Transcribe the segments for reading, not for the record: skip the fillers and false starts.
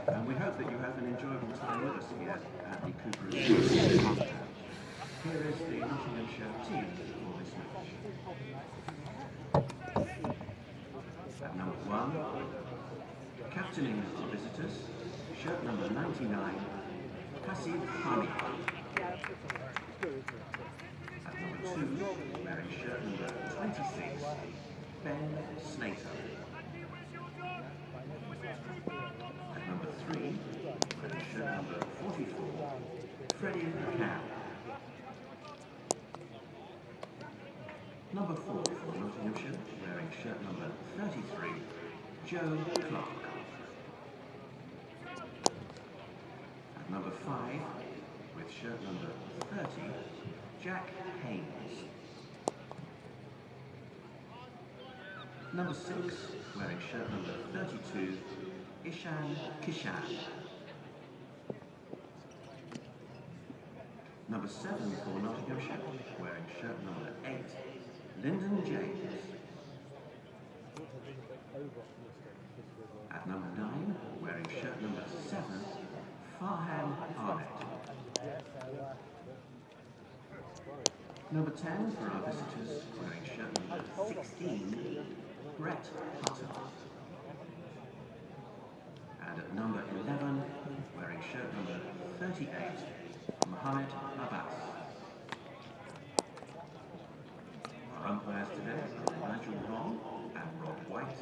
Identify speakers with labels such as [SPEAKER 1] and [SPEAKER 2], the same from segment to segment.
[SPEAKER 1] And we hope that you have an enjoyable time with us here at the Cooper Estate. Here is the Nottinghamshire team for this match. At number 1, captaining our visitors, shirt number 99, Hasib Hamid. At number 2, wearing shirt number 26, Ben Slater. At number 3, wearing shirt number 44, Freddie McCann. Number 4 for Nottinghamshire, wearing shirt number 33, Joe Clark. At number 5, with shirt number 30, Jack Haynes. Number 6, wearing shirt number 32, Ishan Kishan. Number 7 for Nottinghamshire, wearing shirt number 8, Lyndon James. At number 9, wearing shirt number 7, Farhan Ahmed. Number 10 for our visitors, wearing shirt number 16, Brett Hutton. And at number 11, wearing shirt number 38, Mohammed Abbas. Our umpires today are Nigel Long and Rob White.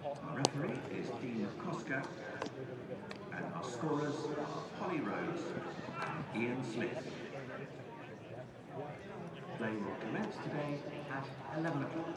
[SPEAKER 1] Our referee is Dean Koska. And our scorers are Holly Rhodes and Ian Smith. Play will commence today at 11 o'clock.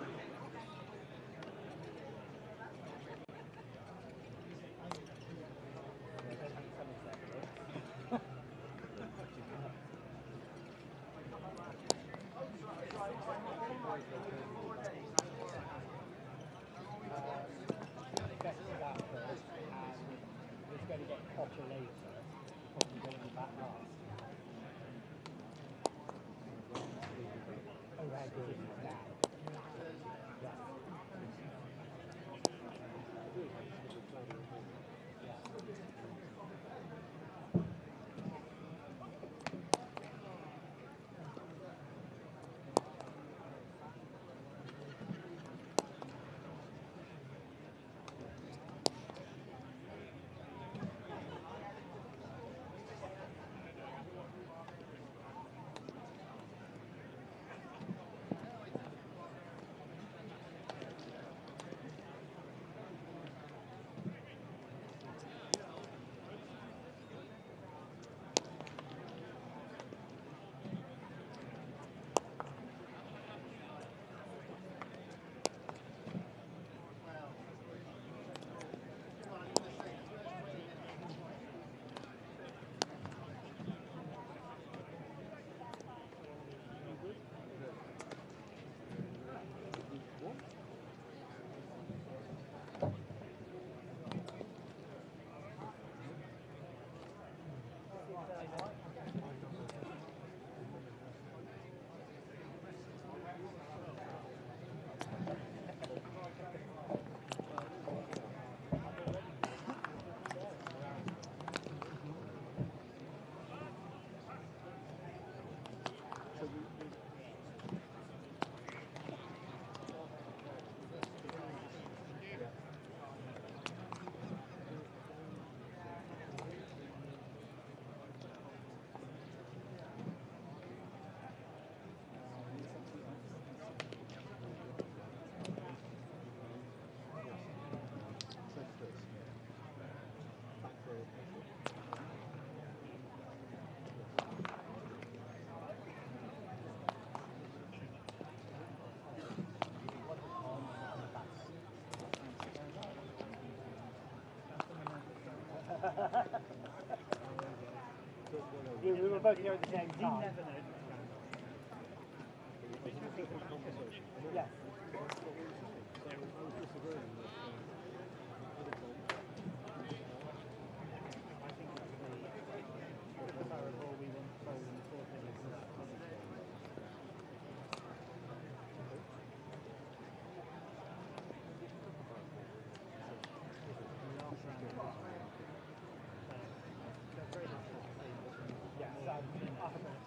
[SPEAKER 2] We were both here at the same time. Yes.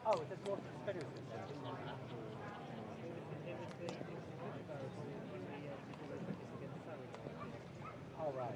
[SPEAKER 2] Oh, it's a more conspiracy. All right.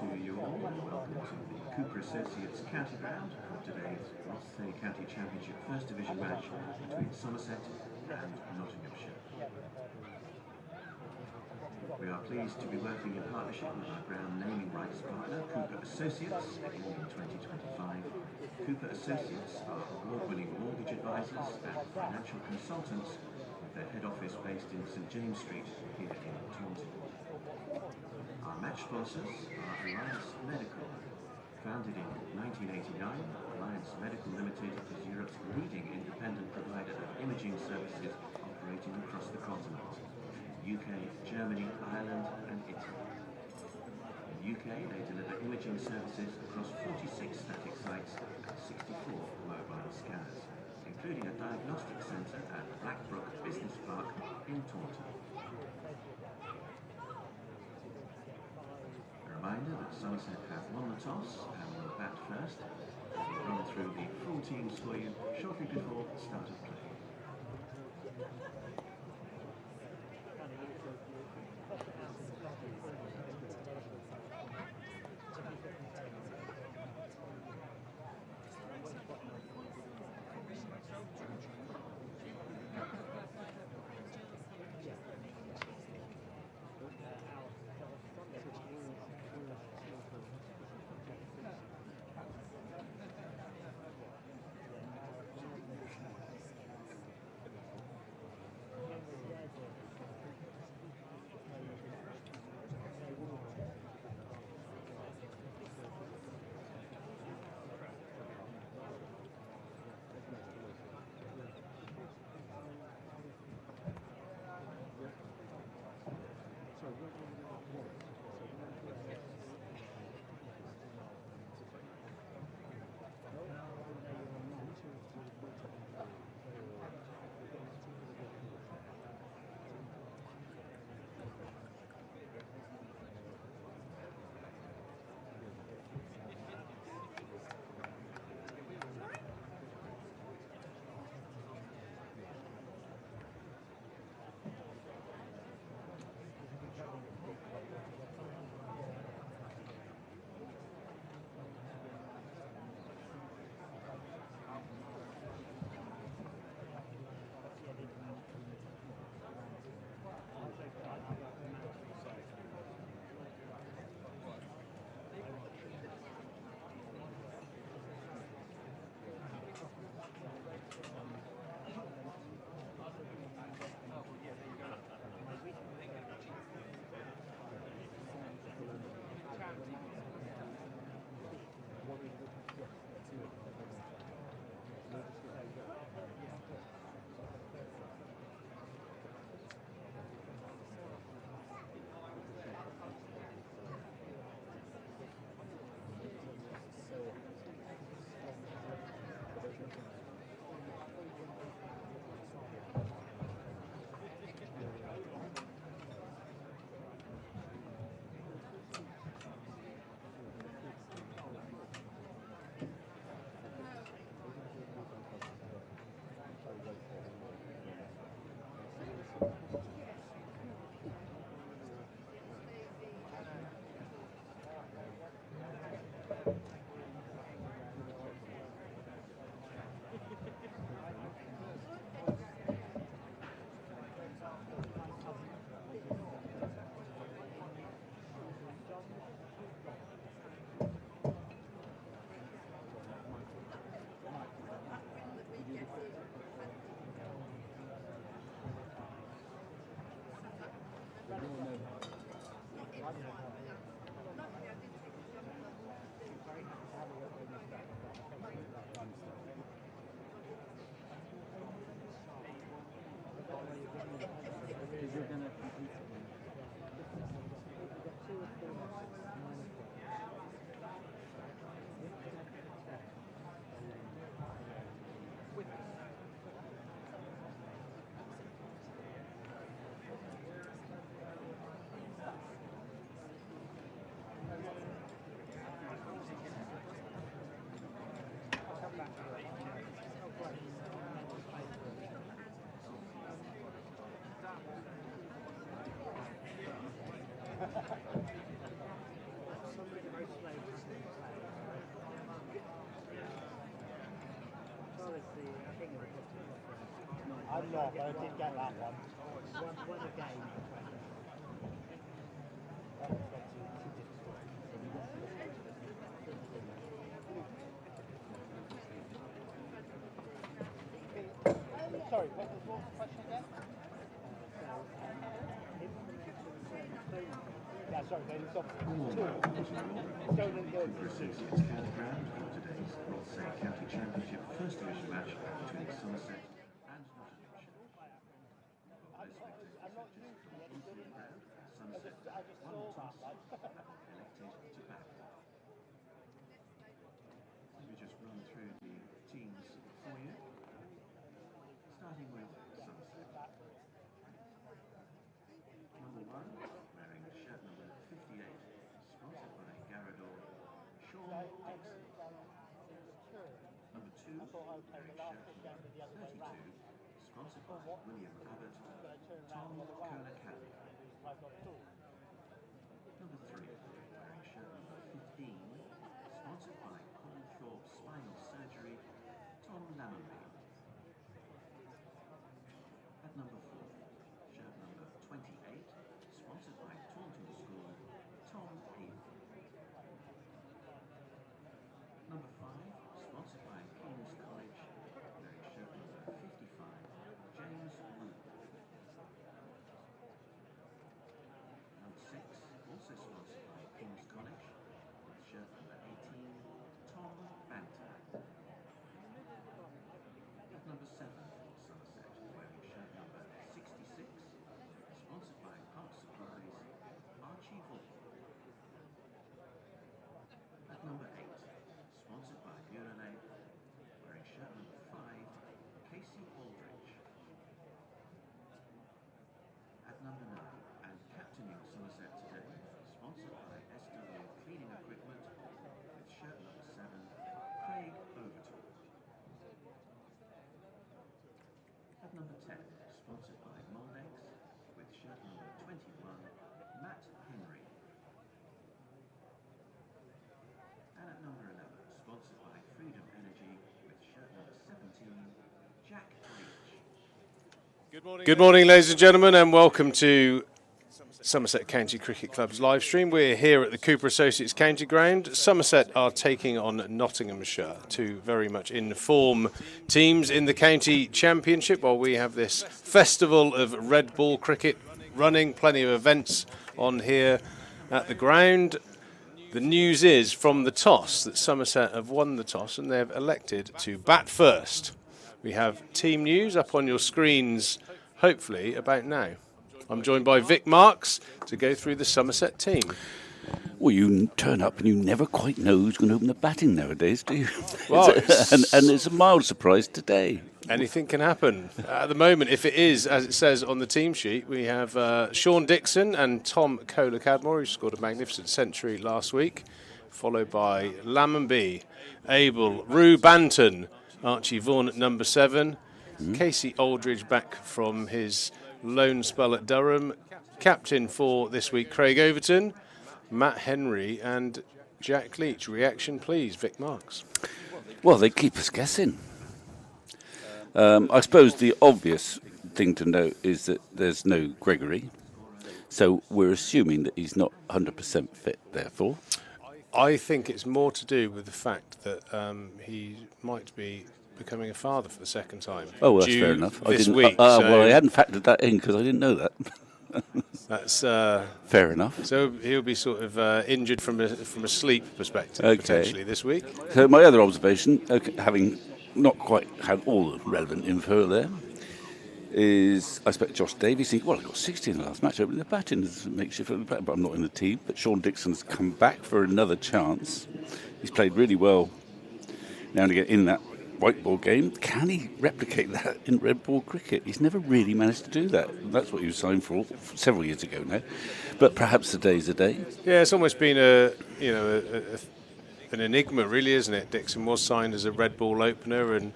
[SPEAKER 1] to you all. Welcome to the Cooper Associates County Ground for today's Rothesay County Championship First Division match between Somerset and Nottinghamshire. We are pleased to be working in partnership with our ground naming rights partner, Cooper Associates, in 2025. Cooper Associates are award-winning mortgage advisors and financial consultants with their head office based in St James Street here in Taunton. Our match sponsors are Alliance Medical. Founded in 1989, Alliance Medical Limited is Europe's leading independent provider of imaging services operating across the continent. UK, Germany, Ireland and Italy. In the UK, they deliver imaging services across 46 static sites and 64 mobile scanners, including a diagnostic centre at Blackbrook Business Park in Taunton. A reminder that Somerset have won the toss and will bat first. We'll run through the full teams for you shortly before the start of play.
[SPEAKER 2] I'm not, but I did get that one. One again. Sorry, what was the question again? Yeah, sorry, then it's
[SPEAKER 1] Cooper Associates County Ground for today's WPA County Championship First Division match between Somerset and Nottinghamshire.
[SPEAKER 2] I'm not used to it.
[SPEAKER 1] Somerset
[SPEAKER 2] I just saw that one.
[SPEAKER 1] elected to bat. Let me just run through the teams for you. Starting with Somerset. Number 1, wearing shirt number 58, sponsored by Garador, Sean Dixon. Number 2, wearing shirt number 32, sponsored by William Abbott, Tom Kohler-Cadden. Number 3, wearing shirt number 15, sponsored by Thorpe Spinal Surgery, Tom Lammonby. At number 4, shirt number 28, sponsored by Taunton School, Tom Heath. Number 5, sponsored by King's College, wearing shirt number 55, James Wood. Number 6, also sponsored by King's College, with shirt number 18, Tom Banter. At number 7, Somerset, wearing shirt number 66, sponsored by Park Supplies, Archie Volk. At number 8, sponsored by Burley, wearing shirt number 5, Casey Aldridge. At number 9, and captaining Somerset today, sponsored by SW Cleaning Equipment, with shirt number 7, Craig Overton. At number 10, sponsored by Moldex, with shirt number 21, Matt Henry. And at number 11, sponsored by Freedom Energy, with shirt number 17, Jack Leach.
[SPEAKER 3] Good morning, ladies and gentlemen, and welcome to Somerset County Cricket Club's live stream. We're here at the Cooper Associates County Ground. Somerset are taking on Nottinghamshire, two very much in form teams in the county championship, while we have this festival of red ball cricket running, plenty of events on here at the ground. The news is from the toss that Somerset have won the toss and they've elected to bat first. We have team news up on your screens, hopefully about now. I'm joined by Vic Marks to go through the Somerset team.
[SPEAKER 4] Well, you turn up and you never quite know who's going to open the batting nowadays, do you?
[SPEAKER 3] Well,
[SPEAKER 4] and it's a mild surprise today.
[SPEAKER 3] Anything can happen. At the moment, if it is, as it says on the team sheet, we have Sean Dixon and Tom Kohler-Cadden, who scored a magnificent century last week, followed by Lammonby, Abel, Rue Banton, Archie Vaughan at number 7, Casey Aldridge back from his loan spell at Durham, captain for this week Craig Overton, Matt Henry and Jack Leach. Reaction please, Vic Marks.
[SPEAKER 4] Well, they keep us guessing. I suppose the obvious thing to note is that there's no Gregory, so we're assuming that he's not 100% fit, therefore.
[SPEAKER 3] I think it's more to do with the fact that he might be becoming a father for the second time.
[SPEAKER 4] Oh, well, that's fair enough.
[SPEAKER 3] This week.
[SPEAKER 4] Well, I hadn't factored that in because I didn't know that.
[SPEAKER 3] That's
[SPEAKER 4] fair enough.
[SPEAKER 3] So he'll be sort of injured from a sleep perspective potentially this week.
[SPEAKER 4] So my other observation, having not quite had all the relevant info there, is I expect Josh Davies. I got 60 in the last match. Opening the batting makes you feel better, but I'm not in the team. But Sean Dixon's come back for another chance. He's played really well now and again in that white ball game. Can he replicate that in red ball cricket? He's never really managed to do that. That's what he was signed for several years ago now. But perhaps the day's a day.
[SPEAKER 3] Yeah, it's almost been an enigma, really, isn't it? Dixon was signed as a red ball opener and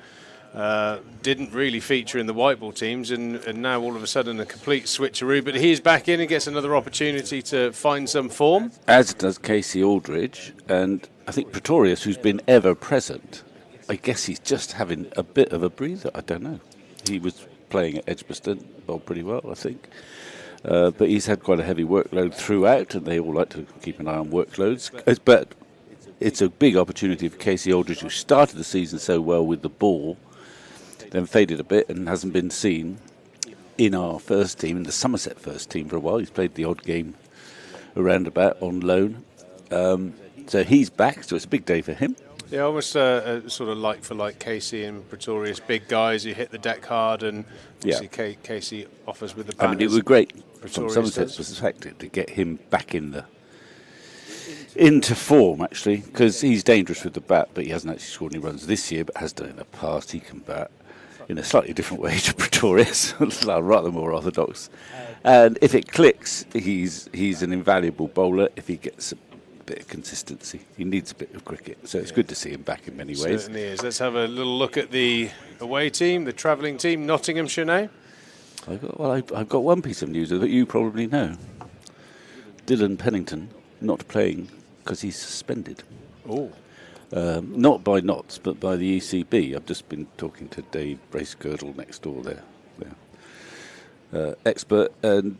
[SPEAKER 3] didn't really feature in the white ball teams, and now all of a sudden a complete switcheroo. But he's back in and gets another opportunity to find some form.
[SPEAKER 4] As does Casey Aldridge, and I think Pretorius, who's been ever present. I guess he's just having a bit of a breather. I don't know. He was playing at Edgbaston, bowled pretty well, I think. But he's had quite a heavy workload throughout, and they all like to keep an eye on workloads. But it's a big opportunity for Casey Aldridge, who started the season so well with the ball, then faded a bit and hasn't been seen in our first team, in the Somerset first team for a while. He's played the odd game around about on loan. So he's back, so it's a big day for him.
[SPEAKER 3] Yeah, almost a sort of like for like Casey and Pretorius, big guys who hit the deck hard, and obviously Casey offers with the bat.
[SPEAKER 4] I mean, it was great from
[SPEAKER 3] Pretorius
[SPEAKER 4] Somerset's perspective to get him back into form, actually, because he's dangerous with the bat, but he hasn't actually scored any runs this year, but has done in the past. He can bat in a slightly different way to Pretorius, rather more orthodox. And if it clicks, he's an invaluable bowler if he gets a bit of consistency. He needs a bit of cricket, so it's good to see him back in many ways.
[SPEAKER 3] Certainly is. Let's have a little look at the away team, the travelling team, Nottinghamshire now.
[SPEAKER 4] I've got one piece of news that you probably know. Dylan Pennington not playing because he's suspended.
[SPEAKER 3] Oh.
[SPEAKER 4] Not by Notts, but by the ECB. I've just been talking to Dave Bracegirdle next door there, expert, and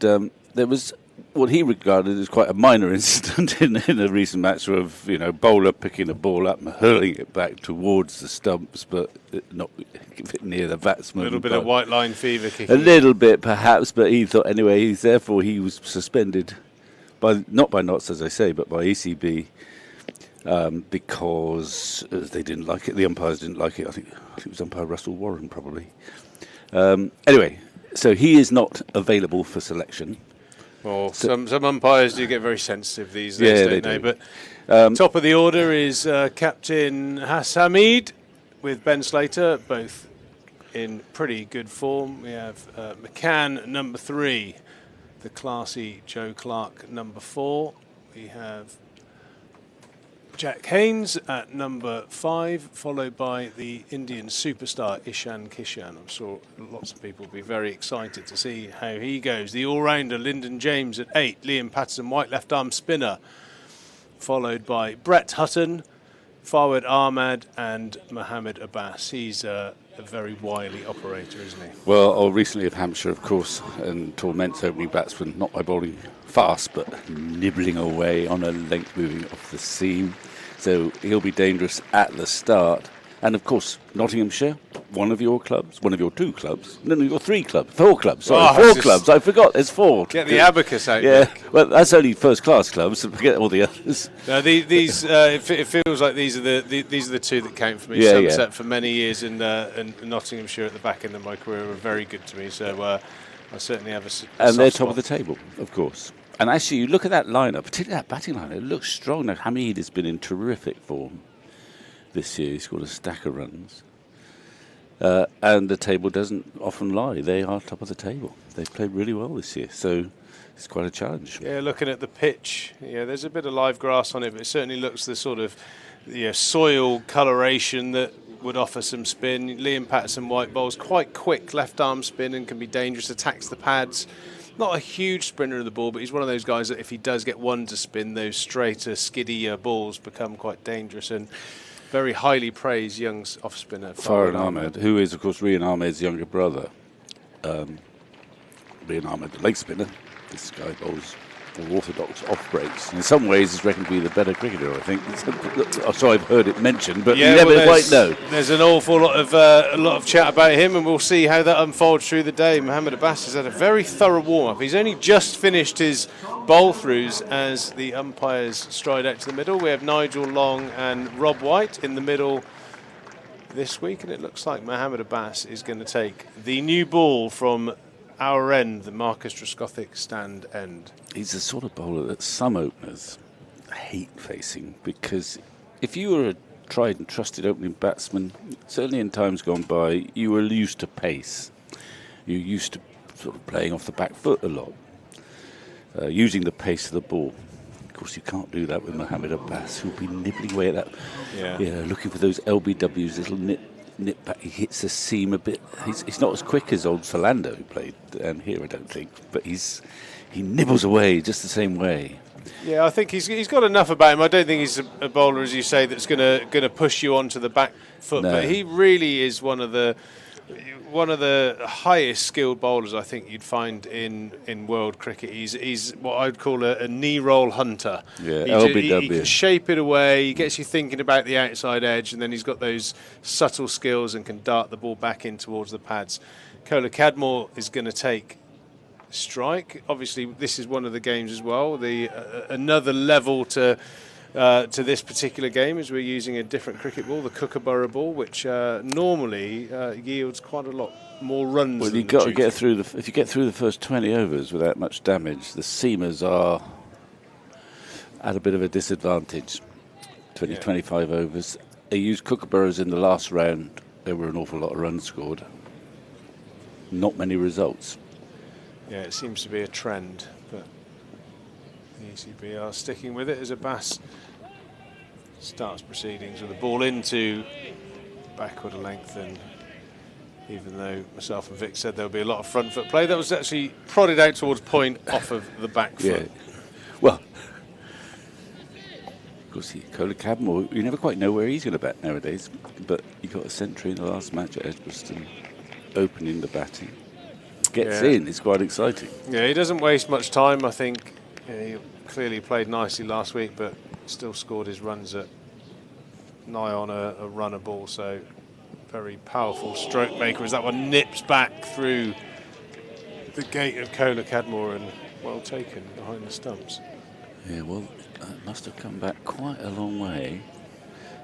[SPEAKER 4] there was what he regarded as quite a minor incident in a recent match of bowler picking a ball up and hurling it back towards the stumps, but not near the batsman.
[SPEAKER 3] A little bit of white line fever kicking.
[SPEAKER 4] A little bit, perhaps, but he thought anyway. Therefore, he was suspended not by Notts, as I say, but by ECB. Because they didn't like it, the umpires didn't like it. I think it was umpire Russell Warren, probably. Anyway, so he is not available for selection.
[SPEAKER 3] Well, some umpires do get very sensitive these days, don't they? But top of the order is Captain Hassamid with Ben Slater, both in pretty good form. We have McCann, number 3, the classy Joe Clark, number 4. We have Jack Haynes at number 5, followed by the Indian superstar Ishan Kishan. I'm sure lots of people will be very excited to see how he goes. The all-rounder Lyndon James at 8, Liam Patterson-White, left-arm spinner, followed by Brett Hutton, Fawad Ahmad and Mohammed Abbas. He's a very wily operator, isn't he?
[SPEAKER 4] Well, recently of Hampshire, of course, and torments opening batsmen, not by bowling fast, but nibbling away on a length moving off the seam. So he'll be dangerous at the start. And, of course, Nottinghamshire, one of your clubs, one of your 2 clubs, no, your 3 clubs, 4 clubs, sorry, 4 clubs, I forgot, there's 4.
[SPEAKER 3] Get the abacus out.
[SPEAKER 4] Yeah, well, that's only first-class clubs, so forget all the others.
[SPEAKER 3] No, these it feels like these are the 2 that came for me. Somerset for many years and Nottinghamshire at the back end of my career were very good to me, so I certainly have a
[SPEAKER 4] and they're
[SPEAKER 3] soft
[SPEAKER 4] top of the table, of course. And actually, you look at that lineup, particularly that batting line, it looks strong. Now, Hamid has been in terrific form this year. He's scored a stack of runs. And the table doesn't often lie. They are top of the table. They've played really well this year, so it's quite a challenge.
[SPEAKER 3] Yeah, looking at the pitch, there's a bit of live grass on it, but it certainly looks the sort of soil coloration that would offer some spin. Liam Patterson-White bowls quite quick left-arm spin and can be dangerous, attacks the pads. Not a huge sprinter of the ball, but he's one of those guys that if he does get one to spin, those straighter, skiddy balls become quite dangerous. And very highly praised young off-spinner,
[SPEAKER 4] Fawad Ahmad, who is, of course, Rian Ahmed's younger brother. Rian Ahmed, the leg spinner. This guy bowls all orthodox off breaks. In some ways, he's reckoned to be the better cricketer, I think. So I've heard it mentioned, but you never quite know.
[SPEAKER 3] There's an awful lot of chat about him, and we'll see how that unfolds through the day. Mohammed Abbas has had a very thorough warm-up. He's only just finished his bowl-throughs as the umpires stride out to the middle. We have Nigel Long and Rob White in the middle this week, and it looks like Mohammed Abbas is going to take the new ball from our end, the Marcus Trescothick stand end.
[SPEAKER 4] He's the sort of bowler that some openers hate facing, because if you were a tried and trusted opening batsman, certainly in times gone by, you were used to pace. You're used to sort of playing off the back foot a lot, using the pace of the ball. Of course, you can't do that with Mohammed Abbas, who'll be nibbling away at that. Yeah, looking for those LBWs, little nip back. He hits the seam a bit. He's not as quick as old Philando, who played down here, I don't think, but he nibbles away just the same way.
[SPEAKER 3] Yeah, I think he's got enough about him. I don't think he's a bowler, as you say, that's going to push you onto the back foot. No. But he really is one of the one of the highest skilled bowlers I think you'd find in world cricket. He's what I'd call a knee roll hunter.
[SPEAKER 4] Yeah,
[SPEAKER 3] He can shape it away. He gets you thinking about the outside edge, and then he's got those subtle skills and can dart the ball back in towards the pads. Kola Cadmore is going to take strike. Obviously, this is one of the games as well. Another level to this particular game is we're using a different cricket ball, the Kookaburra ball, which normally yields quite a lot more runs.
[SPEAKER 4] Well, you've got to get through if you get through the first 20 overs without much damage, the seamers are at a bit of a disadvantage. 25 overs. They used Kookaburras in the last round. There were an awful lot of runs scored. Not many results.
[SPEAKER 3] Yeah, it seems to be a trend, but the ECB are sticking with it as Abbas starts proceedings with the ball into backward a length, and even though myself and Vic said there'll be a lot of front foot play, that was actually prodded out towards point off of the back foot.
[SPEAKER 4] Yeah. Well, of course, Kola Cadmore, you never quite know where he's going to bat nowadays, but he got a century in the last match at Edgbaston, opening the batting. Gets in, it's quite exciting.
[SPEAKER 3] Yeah, he doesn't waste much time, I think. He clearly played nicely last week, but still scored his runs at nigh on a runner ball, so very powerful stroke maker as that one nips back through the gate of Kola Cadmore and well taken behind the stumps.
[SPEAKER 4] Yeah, well, it must have come back quite a long way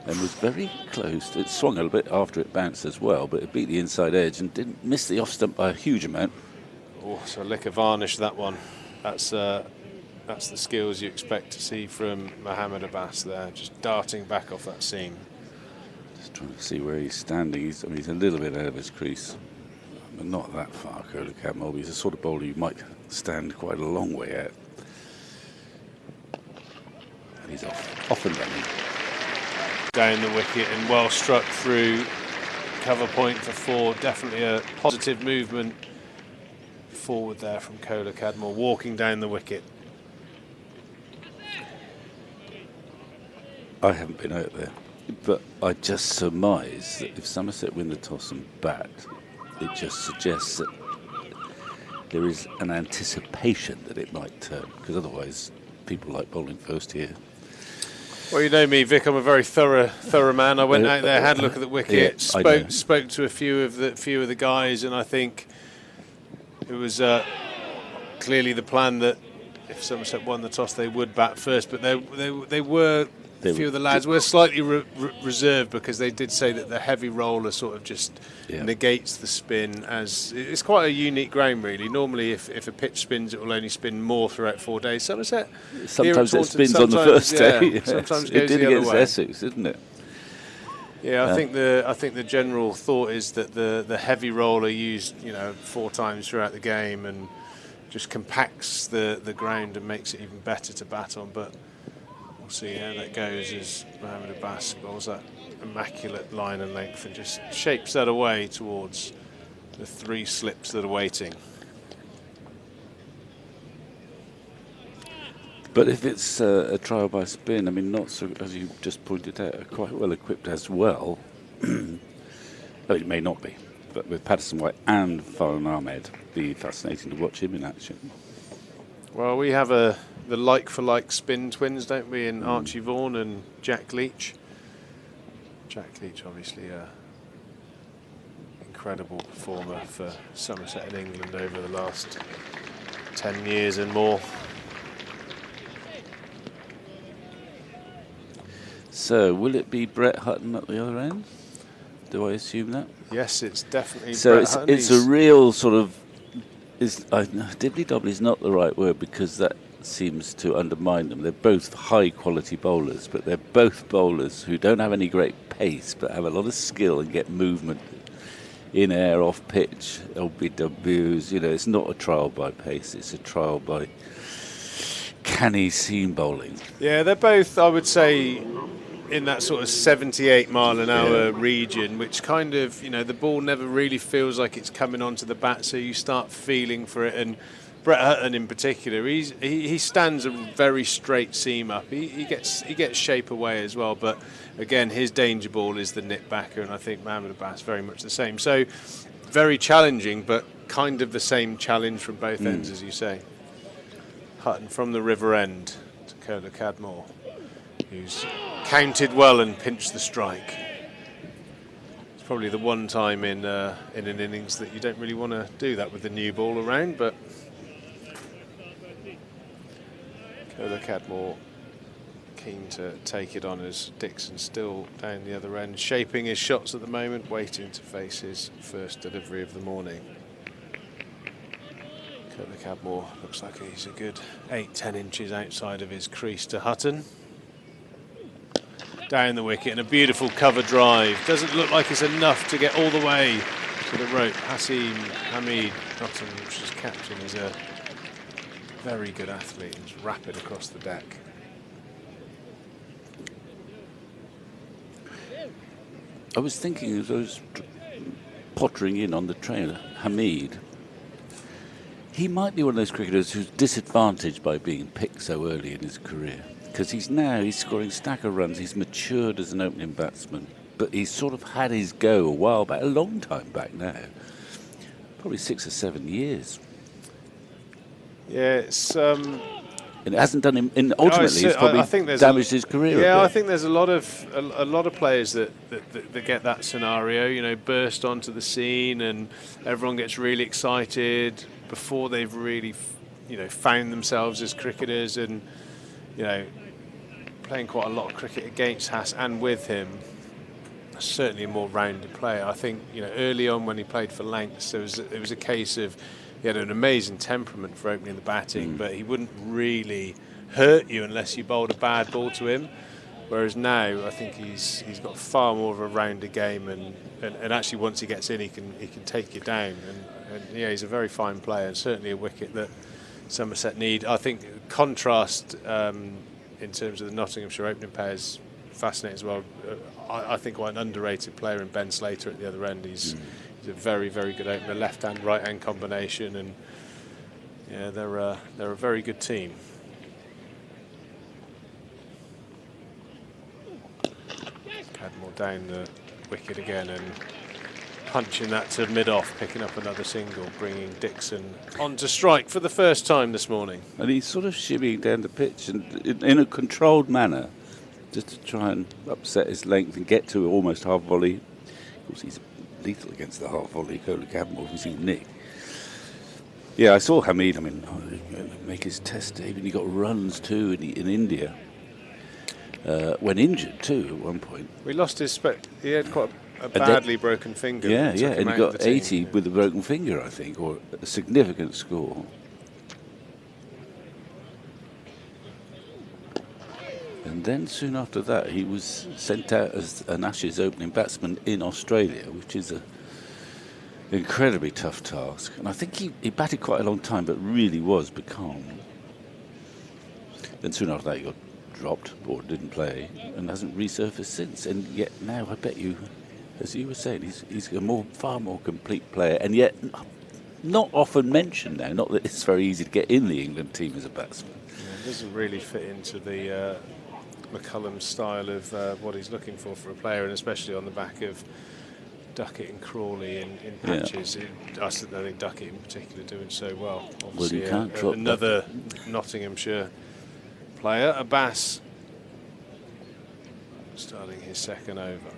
[SPEAKER 4] and was very close. It swung a little bit after it bounced as well, but it beat the inside edge and didn't miss the off stump by a huge amount.
[SPEAKER 3] Oh, so a lick of varnish, that one. That's the skills you expect to see from Mohammed Abbas there, just darting back off that seam.
[SPEAKER 4] Just trying to see where he's standing. He's a little bit out of his crease, but not that far, Kola Cadmore. He's the sort of bowler you might stand quite a long way out. And he's off and running.
[SPEAKER 3] Down the wicket and well struck through. Cover point for 4. Definitely a positive movement forward there from Kola Cadmore, walking down the wicket.
[SPEAKER 4] I haven't been out there, but I just surmise that if Somerset win the toss and bat, it just suggests that there is an anticipation that it might turn, because otherwise people like bowling first here.
[SPEAKER 3] Well, you know me, Vic. I'm a very thorough man. I went out there, had a look at the wicket, spoke to a few of the guys, and I think it was clearly the plan that if Somerset won the toss, they would bat first. But they were. A few of the lads were slightly reserved because they did say that the heavy roller sort of just negates the spin, as it's quite a unique ground really. Normally if a pitch spins, it will only spin more throughout 4 days. Somerset
[SPEAKER 4] sometimes it spins on the first day.
[SPEAKER 3] Sometimes
[SPEAKER 4] it
[SPEAKER 3] goes
[SPEAKER 4] did
[SPEAKER 3] the other
[SPEAKER 4] against
[SPEAKER 3] way.
[SPEAKER 4] Essex, didn't it?
[SPEAKER 3] Yeah, I think the general thought is that the heavy roller used 4 times throughout the game and just compacts the ground and makes it even better to bat on, but we'll see how that goes as Mohammed Abbas bowls that immaculate line and length and just shapes that away towards the 3 slips that are waiting.
[SPEAKER 4] But if it's a trial by spin, I mean, not so, as you just pointed out, are quite well equipped as well. Well, it may not be, but with Patterson White and Farhan Ahmed, it'd be fascinating to watch him in action.
[SPEAKER 3] Well, we have the like-for-like spin twins, don't we, in Archie Vaughan and Jack Leach. Jack Leach, obviously, incredible performer for Somerset and England over the last 10 years and more.
[SPEAKER 4] So, will it be Brett Hutton at the other end? Do I assume that?
[SPEAKER 3] Yes, it's definitely
[SPEAKER 4] so
[SPEAKER 3] Brett Hutton.
[SPEAKER 4] It's a real sort of... dibbly-dobbly is not the right word, because that seems to undermine them. They're both high-quality bowlers, but they're both bowlers who don't have any great pace, but have a lot of skill and get movement in air, off pitch, LBWs. It's not a trial by pace, it's a trial by canny seam bowling.
[SPEAKER 3] Yeah, they're both, I would say, in that sort of 78 mile an hour region, which kind of, the ball never really feels like it's coming onto the bat, so you start feeling for it. And Brett Hutton in particular, he stands a very straight seam up. He gets shape away as well, but again, his danger ball is the nip backer, and I think Mohammed Abbas very much the same. So very challenging, but kind of the same challenge from both ends, as you say. Hutton from the river end to Cola Cadmore, who's counted well and pinched the strike. It's probably the one time in an innings that you don't really want to do that with the new ball around, but Cola Cadmore keen to take it on as Dixon still down the other end, shaping his shots at the moment, waiting to face his first delivery of the morning. Cola Cadmore looks like he's a good 8-10 inches outside of his crease to Hutton. Down the wicket and a beautiful cover drive. Doesn't look like it's enough to get all the way to the rope. Hasim Hamid, Nottinghamshire's captain, is a very good athlete and is rapid across the deck.
[SPEAKER 4] I was thinking as I was pottering in on the train, Hamid, he might be one of those cricketers who's disadvantaged by being picked so early in his career. Because he's scoring stack of runs, he's matured as an opening batsman, but he's sort of had his go a while back, a long time back now. Probably 6 or 7 years.
[SPEAKER 3] Yeah, it's...
[SPEAKER 4] and it hasn't done him. And ultimately, it's probably damaged his career.
[SPEAKER 3] Yeah, I think there's a lot of players that get that scenario. You know, burst onto the scene, and everyone gets really excited before they've really, found themselves as cricketers, and playing quite a lot of cricket against Haas and with him. Certainly a more rounded player. I think early on when he played for Lancs, it was a case of. He had an amazing temperament for opening the batting, but he wouldn't really hurt you unless you bowled a bad ball to him. Whereas now, I think he's got far more of a rounder game, and actually once he gets in, he can take you down. And yeah, he's a very fine player, and certainly a wicket that Somerset need. I think contrast in terms of the Nottinghamshire opening pairs fascinating as well. I think quite an underrated player in Ben Slater at the other end. He's a very, very good opener, left-hand, right-hand combination, and yeah, they're a very good team. Cadmore down the wicket again and punching that to mid-off, picking up another single, bringing Dixon on to strike for the first time this morning.
[SPEAKER 4] And he's sort of shimmying down the pitch and in a controlled manner, just to try and upset his length and get to almost half volley. Of course, he's lethal against the half volley. Cola Cadmore, we see Nick. Yeah, I saw Hamid. Make his test debut. He got runs too in India. When injured too at one point.
[SPEAKER 3] We lost his. He had quite a badly broken finger.
[SPEAKER 4] Yeah, and he got 80 with a broken finger, I think, or a significant score. And then soon after that, he was sent out as an Ashes opening batsman in Australia, which is an incredibly tough task. And I think he batted quite a long time, but really was becalmed. Then soon after that, he got dropped or didn't play and hasn't resurfaced since. And yet now, I bet you, as you were saying, he's a far more complete player, and yet not often mentioned now. Not that it's very easy to get in the England team as a batsman.
[SPEAKER 3] Yeah, it doesn't really fit into the McCullum's style of what he's looking for a player, and especially on the back of Duckett and Crawley in patches. I think Duckett in particular doing so well. Obviously,
[SPEAKER 4] you can't drop
[SPEAKER 3] another Nottinghamshire player, Abbas, starting his second over.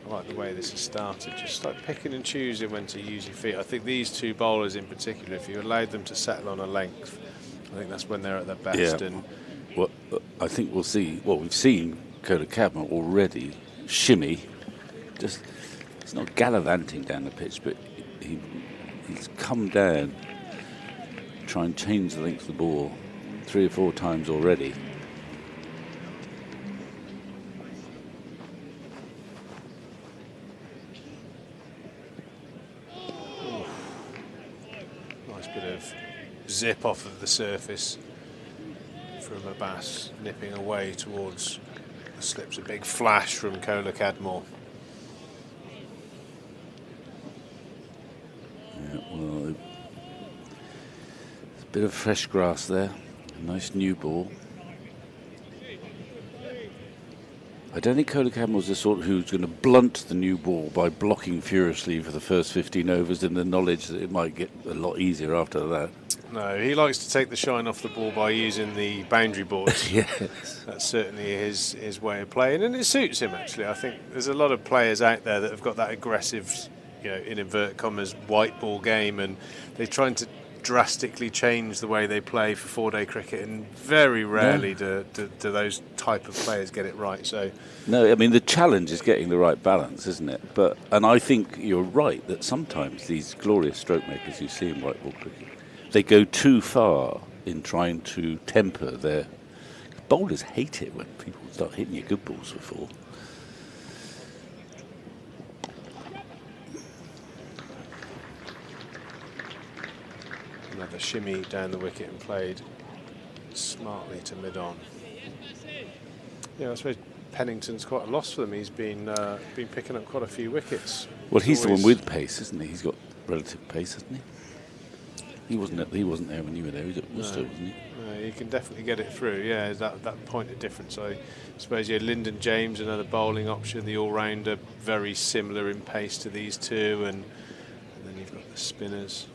[SPEAKER 3] I like the way this has started, just like picking and choosing when to use your feet. I think these two bowlers in particular, if you allowed them to settle on a length, I think that's when they're at their best.
[SPEAKER 4] Yeah.
[SPEAKER 3] And
[SPEAKER 4] well, I think we'll see. Well, we've seen Cola Cadmore already shimmy. He's not gallivanting down the pitch, but he's come down, try and change the length of the ball 3 or 4 times already.
[SPEAKER 3] Zip off of the surface from Abbas, nipping away towards the slips. A big flash from Cola Cadmore.
[SPEAKER 4] Yeah, well, there's a bit of fresh grass there. A nice new ball. I don't think Kohler Campbell's the sort who's going to blunt the new ball by blocking furiously for the first 15 overs in the knowledge that it might get a lot easier after that.
[SPEAKER 3] No, he likes to take the shine off the ball by using the boundary boards.
[SPEAKER 4] Yes.
[SPEAKER 3] That's certainly his way of playing, and it suits him, actually. I think there's a lot of players out there that have got that aggressive, in inverted commas, white ball game, and they're trying to drastically change the way they play for 4-day cricket, and very rarely do those type of players get it right. So
[SPEAKER 4] no, I mean, the challenge is getting the right balance, isn't it? And I think you're right that sometimes these glorious stroke makers you see in white ball cricket, they go too far in trying to temper their... Bowlers hate it when people start hitting you good balls for 4.
[SPEAKER 3] Another shimmy down the wicket and played smartly to mid-on. Yeah, I suppose Pennington's quite a loss for them. He's been picking up quite a few wickets.
[SPEAKER 4] Well, he's the one with pace, isn't he? He's got relative pace, hasn't he? He wasn't there when you were there. He was at Worcester, wasn't he?
[SPEAKER 3] No, he can definitely get it through. Yeah, that point of difference. I suppose Lyndon James, another bowling option, the all-rounder, very similar in pace to these two, and then you've got the spinners.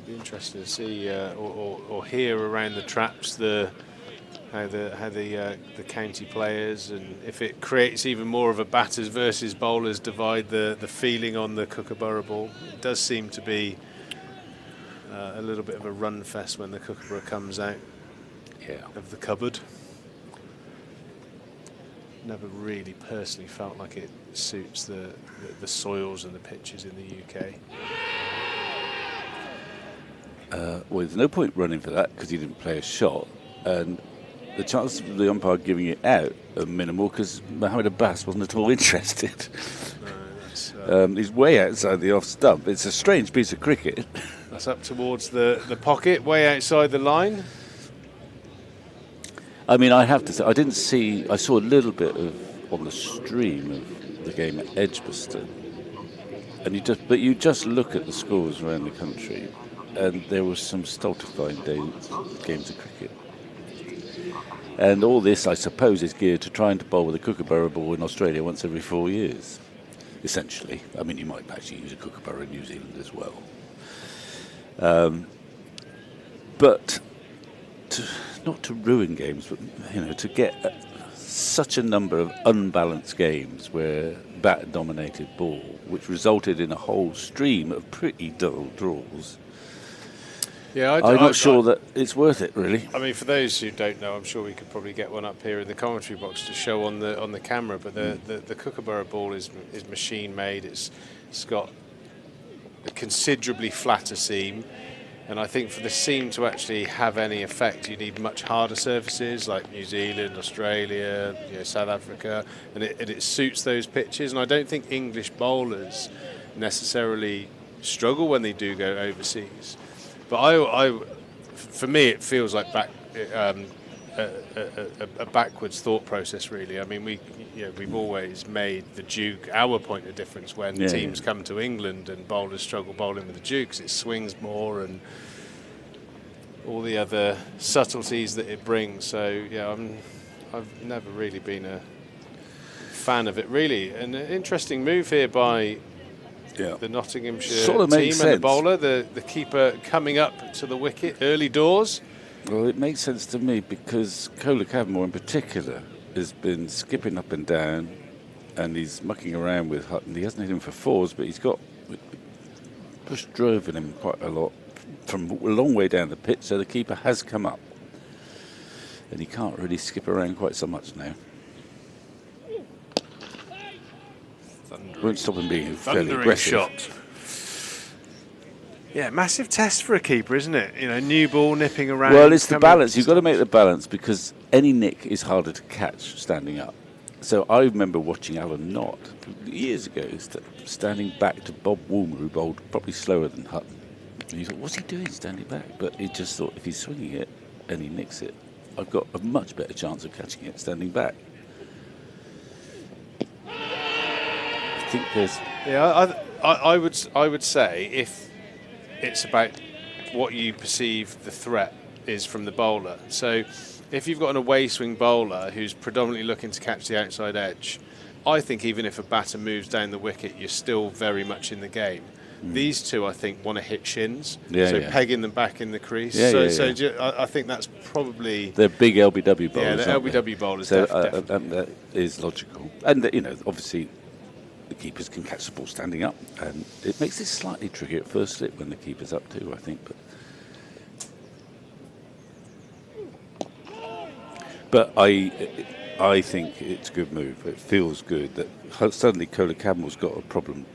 [SPEAKER 3] Be interesting to see or hear around the traps how the county players, and if it creates even more of a batters versus bowlers divide, the feeling on the Kookaburra ball. It does seem to be a little bit of a run fest when the Kookaburra comes out of the cupboard. Never really personally felt like it suits the soils and the pitches in the UK.
[SPEAKER 4] Well, there's no point running for that because he didn't play a shot, and the chances of the umpire giving it out are minimal because Mohammed Abbas wasn't at all interested. He's way outside the off stump. It's a strange piece of cricket.
[SPEAKER 3] That's up towards the pocket, way outside the line.
[SPEAKER 4] I mean, I have to say, I saw a little bit on the stream of the game at Edgbaston, and you just look at the scores around the country, and there was some stultifying games of cricket. And all this, I suppose, is geared to trying to bowl with a Kookaburra ball in Australia once every 4 years, essentially. I mean, you might actually use a Kookaburra in New Zealand as well. But not to ruin games, but to get such a number of unbalanced games where bat dominated ball, which resulted in a whole stream of pretty dull draws.
[SPEAKER 3] Yeah,
[SPEAKER 4] I'm not sure that it's worth it, really.
[SPEAKER 3] I mean, for those who don't know, I'm sure we could probably get one up here in the commentary box to show on the camera. But the Kookaburra ball is machine made. It's got a considerably flatter seam, and I think for the seam to actually have any effect, you need much harder surfaces like New Zealand, Australia, South Africa, and it suits those pitches. And I don't think English bowlers necessarily struggle when they do go overseas. But for me, it feels like a backwards thought process, really. I mean, we've always made the Duke our point of difference when teams come to England and bowlers struggle bowling with the Dukes. It swings more and all the other subtleties that it brings. So I've never really been a fan of it, really. An interesting move here by the Nottinghamshire
[SPEAKER 4] sort of
[SPEAKER 3] team
[SPEAKER 4] sense.
[SPEAKER 3] And the bowler, the keeper coming up to the wicket early doors.
[SPEAKER 4] Well, it makes sense to me because Kohler Cavamore in particular has been skipping up and down, and he's mucking around with Hutton. He hasn't hit him for 4s, but he's got push driven him quite a lot from a long way down the pitch, so the keeper has come up. And he can't really skip around quite so much now. Won't stop him being fairly aggressive.
[SPEAKER 3] Shot. Yeah, massive test for a keeper, isn't it? New ball nipping around.
[SPEAKER 4] Well, it's the balance. You've got to make the balance because any nick is harder to catch standing up. So I remember watching Alan Knott years ago standing back to Bob Woolmer, who bowled probably slower than Hutton. And he thought, what's he doing standing back? But he just thought, if he's swinging it and he nicks it, I've got a much better chance of catching it standing back. I think there's
[SPEAKER 3] Yeah, I would say if it's about what you perceive the threat is from the bowler. So if you've got an away swing bowler who's predominantly looking to catch the outside edge, I think even if a batter moves down the wicket, you're still very much in the game. These two, I think, want to hit shins, pegging them back in the crease. I think that's probably...
[SPEAKER 4] They're big LBW bowlers.
[SPEAKER 3] Yeah, the LBW bowlers,
[SPEAKER 4] and that is logical. And, obviously, the keepers can catch the ball standing up, and it makes it slightly tricky at first slip when the keeper's up too, I think. But I think it's a good move. It feels good that suddenly Kohler Cadmor's got a problem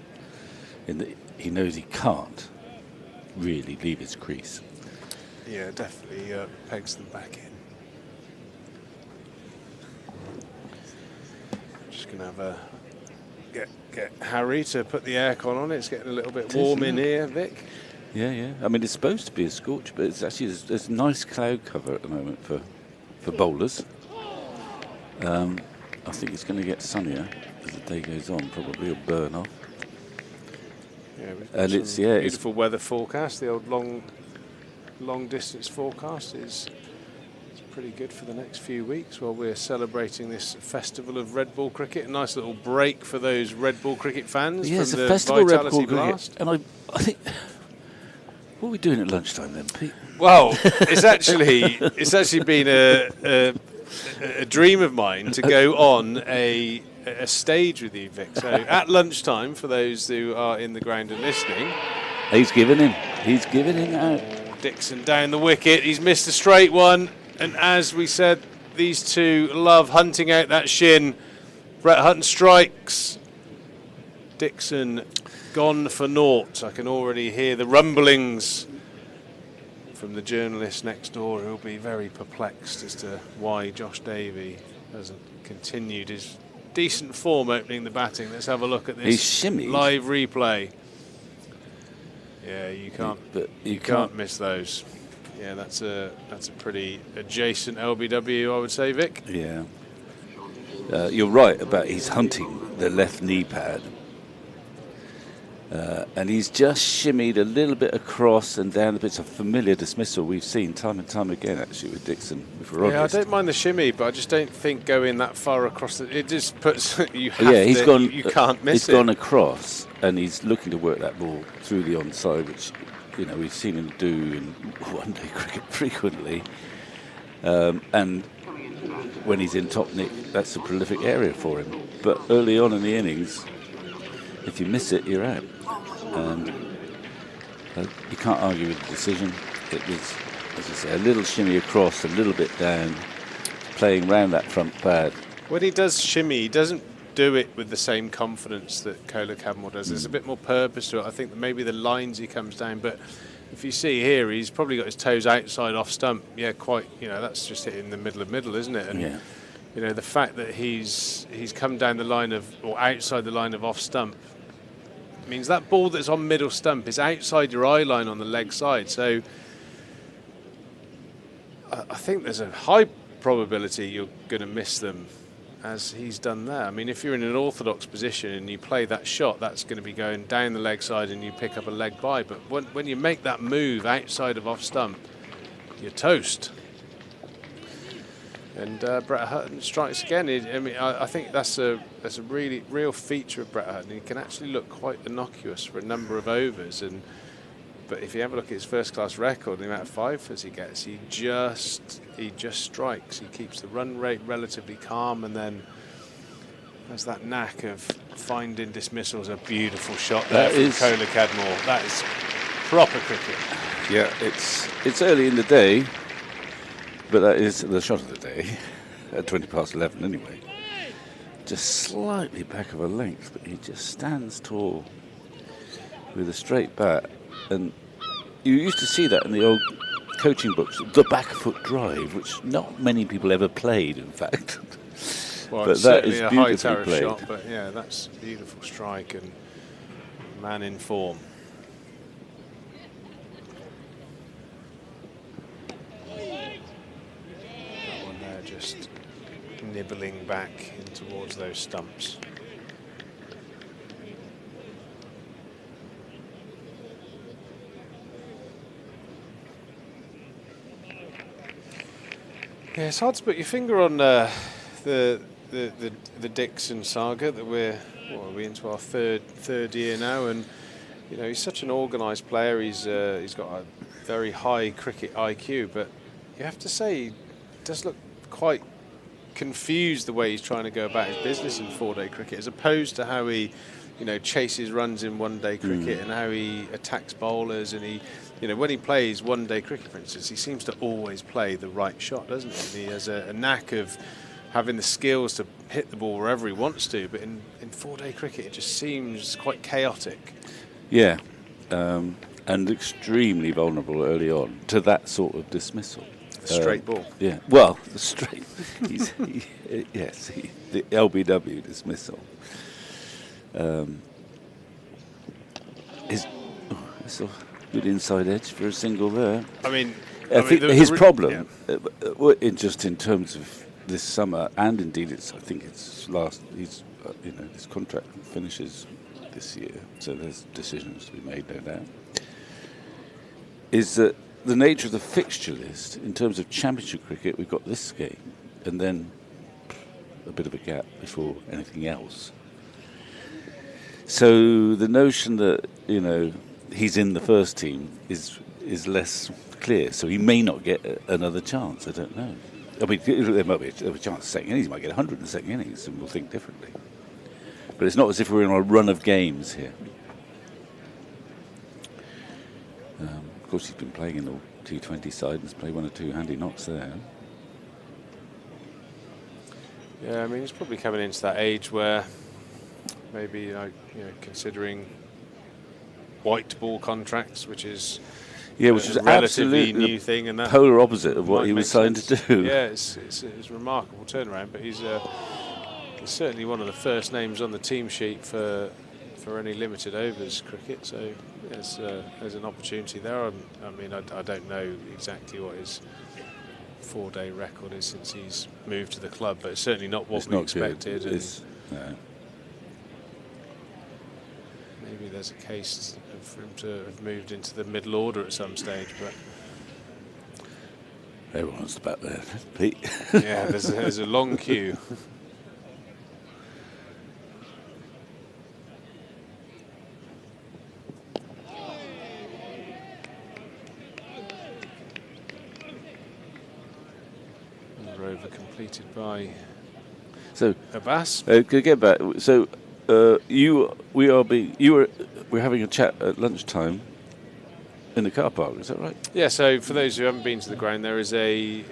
[SPEAKER 4] in that he knows he can't really leave his crease.
[SPEAKER 3] Yeah, definitely pegs them back in. Just going to have a get Harry to put the aircon on. It's getting a little bit warm in here, Vic.
[SPEAKER 4] Yeah. I mean, it's supposed to be a scorch, but it's actually there's nice cloud cover at the moment for bowlers. I think it's going to get sunnier as the day goes on. Probably will burn off.
[SPEAKER 3] Yeah,
[SPEAKER 4] and
[SPEAKER 3] it's beautiful weather forecast. The old long distance forecast is pretty good for the next few weeks while we're celebrating this festival of red ball cricket. A nice little break for those red ball cricket fans from the
[SPEAKER 4] festival
[SPEAKER 3] Vitality
[SPEAKER 4] red ball
[SPEAKER 3] Blast.
[SPEAKER 4] Cricket. And I think, what are we doing at lunchtime then, Pete?
[SPEAKER 3] Well, it's actually been a dream of mine to go on a stage with you, Vic. So at lunchtime, for those who are in the ground and listening.
[SPEAKER 4] He's giving him out.
[SPEAKER 3] Dixon down the wicket. He's missed a straight one. And as we said, these two love hunting out that shin. Brett Hutton strikes. Dixon gone for naught. I can already hear the rumblings from the journalist next door, who'll be very perplexed as to why Josh Davey hasn't continued his decent form opening the batting. Let's have a look at this live replay. Yeah, you can't miss those. Yeah, that's a pretty adjacent LBW, I would say, Vic.
[SPEAKER 4] Yeah. You're right about he's hunting the left knee pad. And he's just shimmied a little bit across and down. It's a familiar dismissal we've seen time and time again, actually, with Dixon, if we're honest.
[SPEAKER 3] I don't mind the shimmy, but I just don't think going that far across it just puts you can't miss it.
[SPEAKER 4] He's gone across, and he's looking to work that ball through the onside, which we've seen him do in one-day cricket frequently. And when he's in top nick, that's a prolific area for him. But early on in the innings, if you miss it, you're out. And you can't argue with the decision. It was, as I say, a little shimmy across, a little bit down, playing round that front pad.
[SPEAKER 3] When he does shimmy, he doesn't do it with the same confidence that Kohler Cadmor does. There's a bit more purpose to it. I think that maybe the lines he comes down, but if you see here, he's probably got his toes outside off stump. Yeah, quite. That's just hitting the middle, isn't it? And the fact that he's come down the line or outside the line of off stump means that ball that's on middle stump is outside your eye line on the leg side. So I think there's a high probability you're going to miss them, as he's done there. I mean, if you're in an orthodox position and you play that shot, that's going to be going down the leg side and you pick up a leg by. But when you make that move outside of off stump, you're toast. And Brett Hutton strikes again. I think that's a really real feature of Brett Hutton. He can actually look quite innocuous for a number of overs. But if you have a look at his first-class record, the amount of 5-footers he gets, he just strikes. He keeps the run rate relatively calm, and then has that knack of finding dismissals. A beautiful shot there from Kohler Cadmor. That is proper cricket.
[SPEAKER 4] Yeah, it's early in the day. But that is the shot of the day, at 20 past 11 anyway. Just slightly back of a length, but he just stands tall with a straight bat. And you used to see that in the old coaching books, the back foot drive, which not many people ever played, in fact.
[SPEAKER 3] Well,
[SPEAKER 4] but that is beautifully
[SPEAKER 3] high terrace
[SPEAKER 4] played.
[SPEAKER 3] Shot, but yeah, that's a beautiful strike and man in form. Just nibbling back in towards those stumps. Yeah, it's hard to put your finger on the Dixon saga that we're into our third year now, and you know he's such an organised player. He's got a very high cricket IQ, but you have to say he does look quite confused the way he's trying to go about his business in 4-day cricket, as opposed to how he, you know, chases runs in 1-day cricket and how he attacks bowlers. And he, you know, when he plays 1-day cricket, for instance, he seems to always play the right shot, doesn't he? And he has a knack of having the skills to hit the ball wherever he wants to. But in 4-day cricket, it just seems quite chaotic.
[SPEAKER 4] Yeah, and extremely vulnerable early on to that sort of dismissal.
[SPEAKER 3] Straight ball.
[SPEAKER 4] Yeah, well, the straight. Yes, the LBW dismissal. It's a good inside edge for a single there.
[SPEAKER 3] I mean,
[SPEAKER 4] I think his problem, in terms of this summer, and indeed, I think it's last. His contract finishes this year, so there's decisions to be made, no doubt. Is that the nature of the fixture list in terms of championship cricket? We've got this game, and then a bit of a gap before anything else. So the notion that he's in the first team is less clear. So he may not get another chance. I don't know. I mean, there might be a chance of second innings. He might get 100 in the second innings, and we'll think differently. But it's not as if we're in a run of games here. Of course, he's been playing in the T20 side and has played 1 or 2 handy knocks there.
[SPEAKER 3] Yeah, I mean, he's probably coming into that age where maybe considering white ball contracts, which is
[SPEAKER 4] a
[SPEAKER 3] relatively new thing, and that
[SPEAKER 4] polar opposite of what he was signed to do.
[SPEAKER 3] Yeah, it's a remarkable turnaround, but he's certainly one of the first names on the team sheet for any limited overs cricket. So there's an opportunity there. I mean, I don't know exactly what his 4-day record is since he's moved to the club, but it's certainly not what we expected.
[SPEAKER 4] No.
[SPEAKER 3] Maybe there's a case for him to have moved into the middle order at some stage, but
[SPEAKER 4] everyone's about there, Pete.
[SPEAKER 3] Yeah, there's a long queue. Over completed by Abbas.
[SPEAKER 4] Get back. So we're having a chat at lunchtime in the car park. Is that right?
[SPEAKER 3] Yeah. So for those who haven't been to the ground, there is a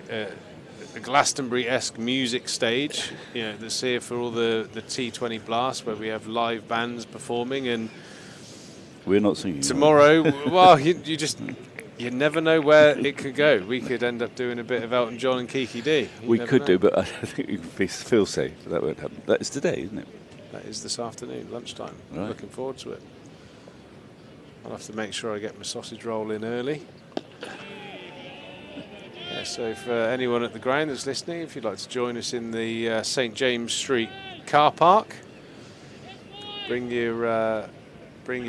[SPEAKER 3] Glastonbury-esque music stage. That's here for all the T20 blasts, where we have live bands performing, and
[SPEAKER 4] we're not singing
[SPEAKER 3] tomorrow. Well, you never know where it could go. We could end up doing a bit of Elton John and Kiki D.
[SPEAKER 4] We could do, but I think you can feel safe that won't happen. That is today, isn't it?
[SPEAKER 3] That is this afternoon, lunchtime.
[SPEAKER 4] Right.
[SPEAKER 3] I'm looking forward to it. I'll have to make sure I get my sausage roll in early. Yeah, so for anyone at the ground that's listening, if you'd like to join us in the St James Street car park, bring your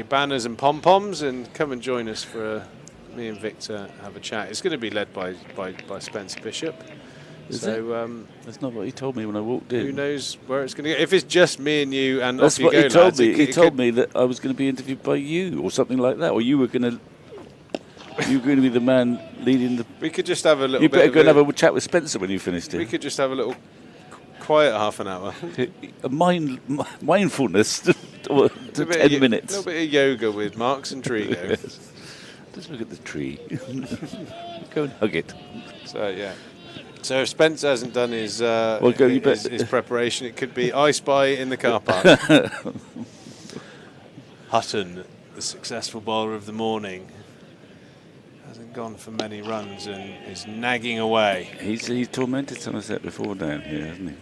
[SPEAKER 3] banners and pom-poms and come and join us for me and Victor have a chat. It's going to be led by Spencer Bishop.
[SPEAKER 4] That's not what he told me when I walked in.
[SPEAKER 3] Who knows where it's going to go? If it's just me and you, and
[SPEAKER 4] that's
[SPEAKER 3] off you
[SPEAKER 4] what
[SPEAKER 3] go,
[SPEAKER 4] he told
[SPEAKER 3] lads,
[SPEAKER 4] me. He told me that I was going to be interviewed by you or something like that, or you were going to be the man leading the.
[SPEAKER 3] We could just have a little.
[SPEAKER 4] You better go and have a chat with Spencer when you finished it.
[SPEAKER 3] We could just have a little quiet half an hour.
[SPEAKER 4] Mindfulness to 10 minutes.
[SPEAKER 3] A little bit of yoga with Marks and Trigo.
[SPEAKER 4] Yes. Just look at the tree. Go and hug it.
[SPEAKER 3] So yeah. So if Spence hasn't done his preparation, it could be I Spy in the car park. Hutton, the successful bowler of the morning, hasn't gone for many runs and is nagging away.
[SPEAKER 4] He's tormented Somerset before down here, hasn't he?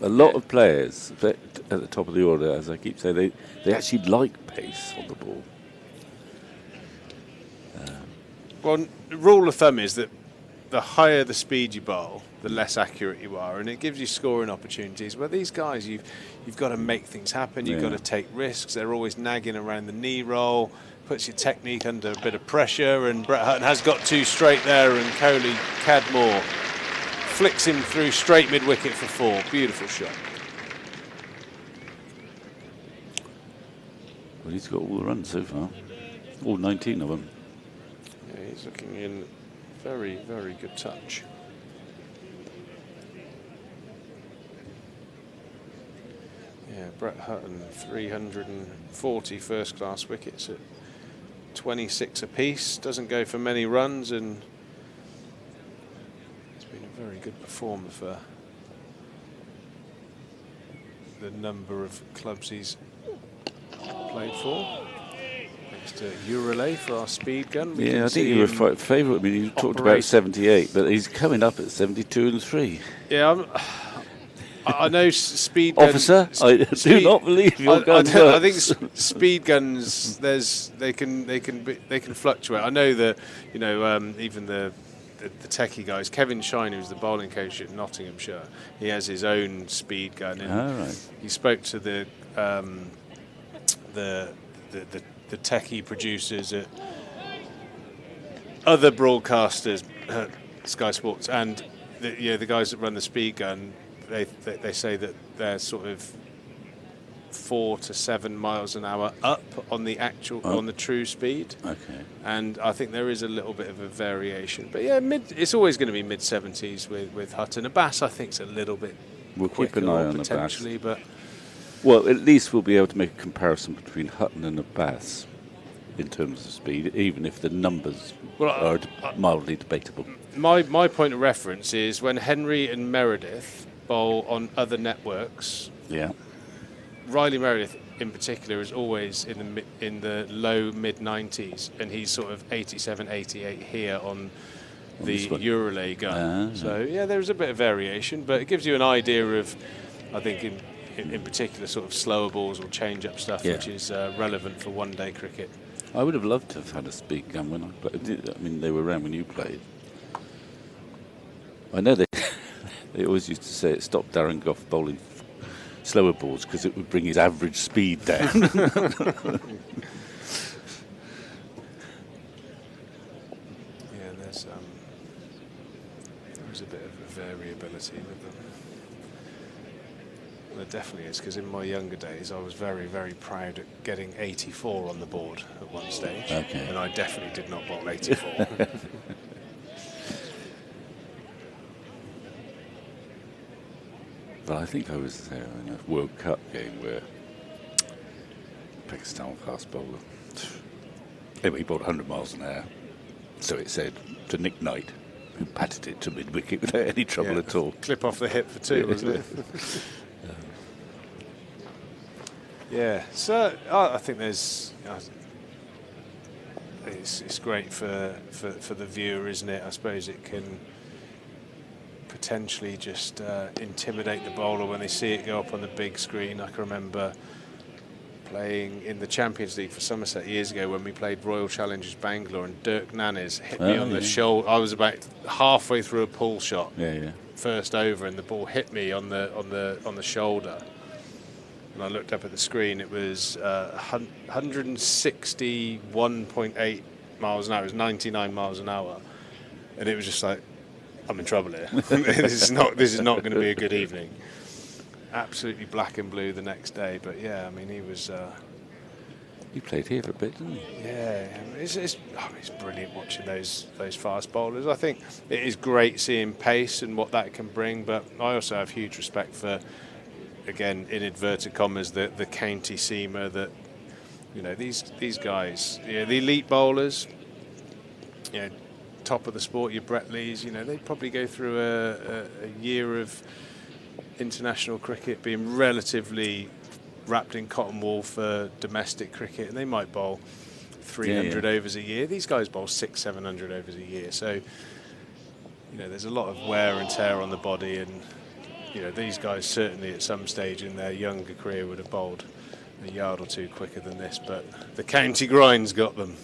[SPEAKER 4] A lot of players at the top of the order, as I keep saying, they actually like pace on the ball.
[SPEAKER 3] Well, the rule of thumb is that the higher the speed you bowl, the less accurate you are, and it gives you scoring opportunities. But these guys, you've got to make things happen. You've got to take risks. They're always nagging around the knee roll, puts your technique under a bit of pressure. And Brett Hutton has got 2 straight there, and Coley Cadmore flicks him through straight mid-wicket for 4. Beautiful shot.
[SPEAKER 4] Well, he's got all the runs so far, all 19 of them.
[SPEAKER 3] Yeah, he's looking in very, very good touch. Yeah, Brett Hutton, 340 first-class wickets at 26 apiece. Doesn't go for many runs, and it's been a very good performer for the number of clubs he's played for. Next to Urele for our speed gun.
[SPEAKER 4] Yeah, I think you were favourite. I mean, you talked about 78, but he's coming up at 72 and 3.
[SPEAKER 3] Yeah, I know speed guns.
[SPEAKER 4] Officer, I do not believe your gun works.
[SPEAKER 3] I think speed guns. They can fluctuate. I know that even the techie guys. Kevin Shine, who's the bowling coach at Nottinghamshire, he has his own speed gun. And
[SPEAKER 4] right.
[SPEAKER 3] He spoke to the techie producers at other broadcasters, Sky Sports, and the guys that run the speed gun. They say that they're sort of 4 to 7 miles an hour up on the on the true speed.
[SPEAKER 4] Okay.
[SPEAKER 3] And I think there is a little bit of a variation, but yeah, it's always going to be mid-70s with Hutton. Abbas, I think, is a little bit
[SPEAKER 4] We'll
[SPEAKER 3] quicker,
[SPEAKER 4] keep an eye on
[SPEAKER 3] potentially,
[SPEAKER 4] Abbas.
[SPEAKER 3] but
[SPEAKER 4] well, at least we'll be able to make a comparison between Hutton and Abbas in terms of speed, even if the numbers are mildly debatable.
[SPEAKER 3] My point of reference is when Henry and Meredith bowl on other networks.
[SPEAKER 4] Yeah.
[SPEAKER 3] Riley Meredith, in particular, is always in the low mid-90s, and he's sort of 87, 88 here on the Urele gun. So yeah, there's a bit of variation, but it gives you an idea of, I think, in particular, sort of slower balls or change-up stuff, which is relevant for one-day cricket.
[SPEAKER 4] I would have loved to have had a speed gun when I played. I mean, they were around when you played. I know they always used to say it stopped Darren Gough bowling slower balls because it would bring his average speed down.
[SPEAKER 3] Yeah, there's a bit of a variability with them. There definitely is, because in my younger days I was very, very proud at getting 84 on the board at one stage, and I definitely did not bowl 84.
[SPEAKER 4] But I think I was there in a World Cup game where Pakistan fast bowler. Anyway, he bowled 100 miles an hour. So it said to Nick Knight, who patted it to mid-wicket without any trouble at all.
[SPEAKER 3] Clip off the hip for 2, wasn't it? Yeah, so I think there's. It's great for the viewer, isn't it? I suppose it can potentially just intimidate the bowler when they see it go up on the big screen. I can remember playing in the Champions League for Somerset years ago when we played Royal Challengers Bangalore, and Dirk Nannes hit me on the shoulder. I was about halfway through a pull shot, first over, and the ball hit me on the shoulder. And I looked up at the screen. It was 161.8 miles an hour. It was 99 miles an hour, and it was just like, I'm in trouble here. This is not going to be a good evening. Absolutely black and blue the next day. But yeah, I mean, he was.
[SPEAKER 4] You played here for a bit, didn't you?
[SPEAKER 3] Yeah, it's brilliant watching those fast bowlers. I think it is great seeing pace and what that can bring. But I also have huge respect for, again, in inverted commas, the county seamer that, these guys, the elite bowlers, top of the sport, your Brett Lees, they probably go through a year of international cricket being relatively wrapped in cotton wool for domestic cricket, and they might bowl 300 overs a year. These guys bowl 600-700 overs a year, so there's a lot of wear and tear on the body, and these guys certainly at some stage in their younger career would have bowled a yard or two quicker than this, but the county grind's got them.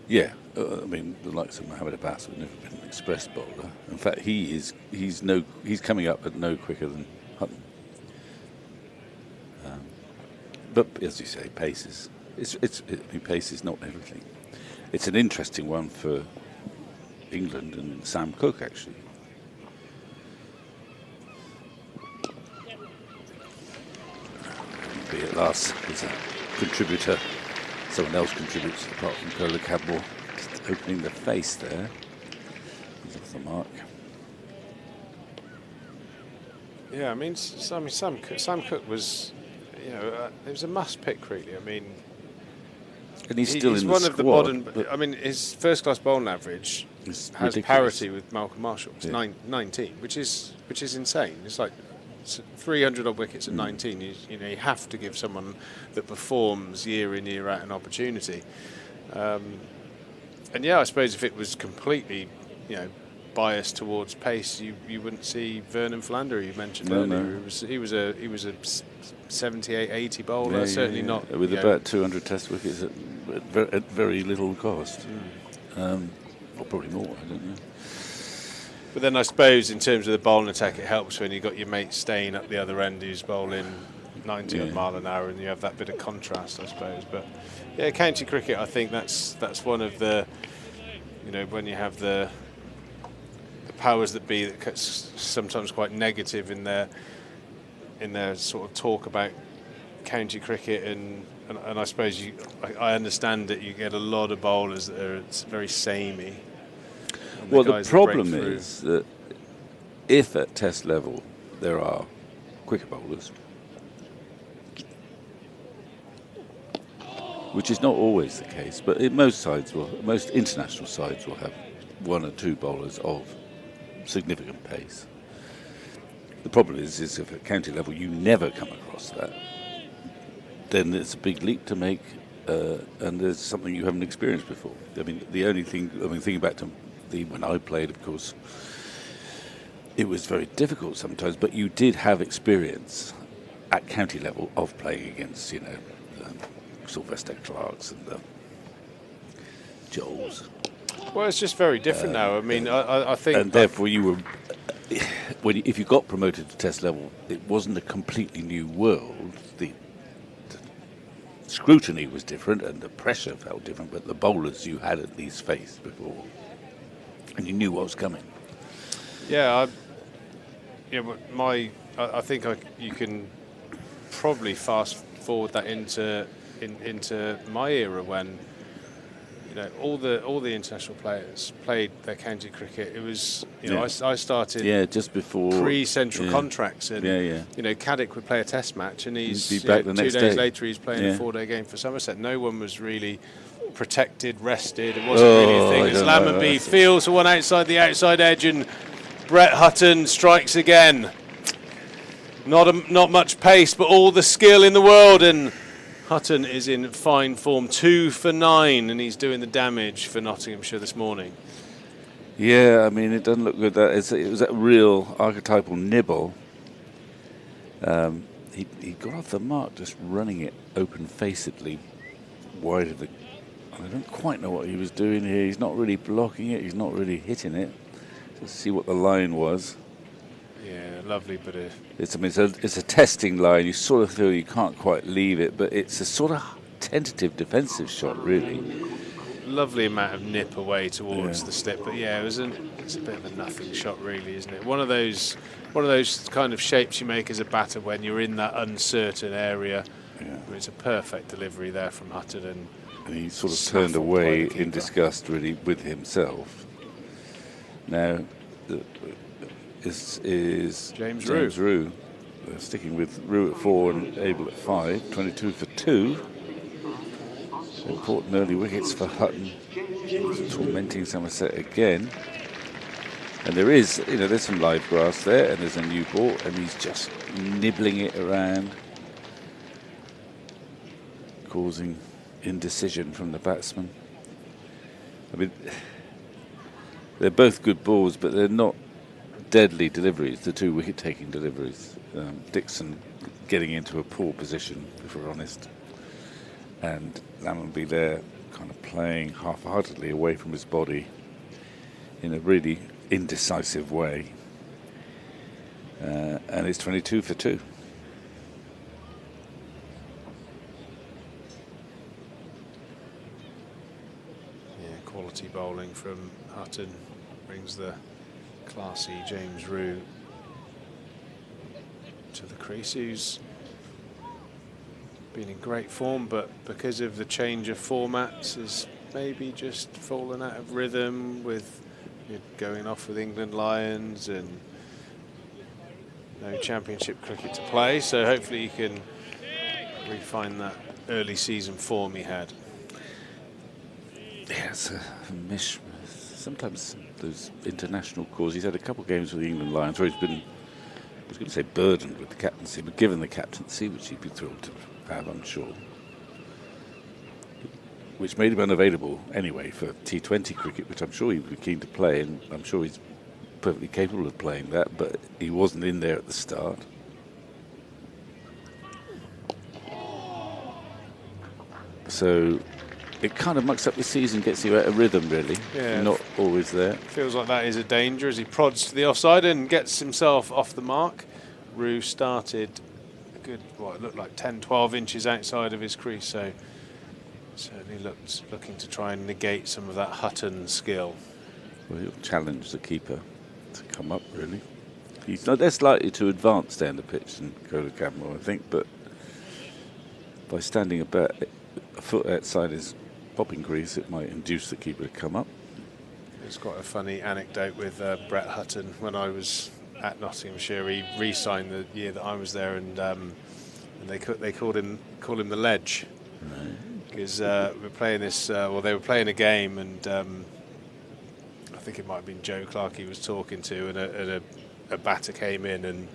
[SPEAKER 4] Yeah, I mean, the likes of Mohamed Abbas would never been an express bowler. In fact, he's coming up at no quicker than Hutton. But as you say, pace is not everything. It's an interesting one for England and Sam Cooke, actually. Be at last as a contributor. Someone else contributes apart from Curler Cadmore. Just opening the face there. He's off the mark.
[SPEAKER 3] Yeah, I mean, Sam Cooke was, it was a must pick, really. I mean,
[SPEAKER 4] and he's still in the
[SPEAKER 3] one
[SPEAKER 4] squad,
[SPEAKER 3] of the modern. I mean, his first-class bowling average has
[SPEAKER 4] ridiculous.
[SPEAKER 3] parity with Malcolm Marshall. It's 19, which is insane. It's like 300 odd wickets at 19. You have to give someone that performs year in, year out an opportunity. And yeah, I suppose if it was completely, biased towards pace, you wouldn't see Vernon Philander, you mentioned earlier.
[SPEAKER 4] No.
[SPEAKER 3] He was a 78, 80 bowler, certainly not
[SPEAKER 4] with about 200 Test wickets at very little cost, or probably more. I don't know.
[SPEAKER 3] But then I suppose in terms of the bowling attack, it helps when you've got your mate Steyn up the other end who's bowling 90 odd mile an hour, and you have that bit of contrast, I suppose. But yeah, county cricket, I think that's one of the, when you have the powers that be that gets sometimes quite negative in their sort of talk about county cricket, and I suppose I understand that you get a lot of bowlers that are very samey.
[SPEAKER 4] Well, the problem is that if at Test level there are quicker bowlers, which is not always the case, but most international sides will have one or two bowlers of significant pace. The problem is if at county level you never come across that, then it's a big leap to make, and there's something you haven't experienced before. I mean, thinking back to when I played, of course, it was very difficult sometimes, but you did have experience at county level of playing against, Sylvester Clarks and the Joels.
[SPEAKER 3] Well, it's just very different now. I mean, I think...
[SPEAKER 4] And therefore you were... if you got promoted to Test level, it wasn't a completely new world. The scrutiny was different and the pressure felt different, but the bowlers you had at least faced before, and you knew what was coming.
[SPEAKER 3] Yeah, I think you can probably fast forward that into my era when all the international players played their county cricket. It was I started
[SPEAKER 4] just before
[SPEAKER 3] pre-central contracts, and Caddick would play a Test match, and he'd be back the next 2 days later he's playing a 4-day game for Somerset. No one was really protected, rested. It wasn't really a thing. As Lammonby feels for one outside the outside edge, and Brett Hutton strikes again. Not much pace, but all the skill in the world, and Hutton is in fine form, 2 for 9, and he's doing the damage for Nottinghamshire this morning.
[SPEAKER 4] Yeah, I mean, it doesn't look good. It was that real archetypal nibble. He got off the mark just running it open-facedly wide of the... I don't quite know what he was doing here. He's not really blocking it. He's not really hitting it. Let's see what the line was.
[SPEAKER 3] Yeah, lovely bit of...
[SPEAKER 4] It's a testing line. You sort of feel you can't quite leave it, but it's a sort of tentative defensive shot, really.
[SPEAKER 3] Lovely amount of nip away towards the slip, but yeah, it's a bit of a nothing shot, really, isn't it? One of those kind of shapes you make as a batter when you're in that uncertain area. Yeah. It's a perfect delivery there from Hutton,
[SPEAKER 4] and he sort of turned away in disgust, really, with himself. Now, this is
[SPEAKER 3] James
[SPEAKER 4] Rue. Sticking with Rue at 4 and Abel at 5, 22 for 2. Important early wickets for Hutton. Tormenting Somerset again. And there's some live grass there, and there's a new ball, and he's just nibbling it around, causing indecision from the batsman. I mean, they're both good balls, but they're not deadly deliveries, the 2 wicket-taking deliveries. Dixon getting into a poor position, if we're honest, and Lammonby there kind of playing half-heartedly away from his body in a really indecisive way. And it's 22 for 2.
[SPEAKER 3] Yeah, quality bowling from Hutton brings the classy James Roux to the crease, who's been in great form, but because of the change of formats has maybe just fallen out of rhythm with going off with England Lions and no championship cricket to play, so hopefully he can refine that early season form he had.
[SPEAKER 4] Yeah, it's a mishmash. Sometimes those international calls, he's had a couple of games with the England Lions where he's been, I was going to say burdened with the captaincy, but given the captaincy, which he'd be thrilled to have, I'm sure, which made him unavailable anyway for T20 cricket, which I'm sure he'd be keen to play, and I'm sure he's perfectly capable of playing that, but he wasn't in there at the start. So it kind of mucks up the season, gets you out of rhythm, really.
[SPEAKER 3] Yeah.
[SPEAKER 4] Not always there.
[SPEAKER 3] Feels like that is a danger as he prods to the offside and gets himself off the mark. Roux started a good, it looked like 10, 12 inches outside of his crease, so certainly looking to try and negate some of that Hutton skill.
[SPEAKER 4] Well, he'll challenge the keeper to come up, really. He's not less likely to advance down the pitch than go to Cadmore, I think, but by standing about a foot outside his popping crease, it might induce the keeper to come up.
[SPEAKER 3] It's quite a funny anecdote with Brett Hutton. When I was at Nottinghamshire, he re-signed the year that I was there, and they called him the Ledge, because we're playing this. They were playing a game, and I think it might have been Joe Clark he was talking to, and a batter came in, and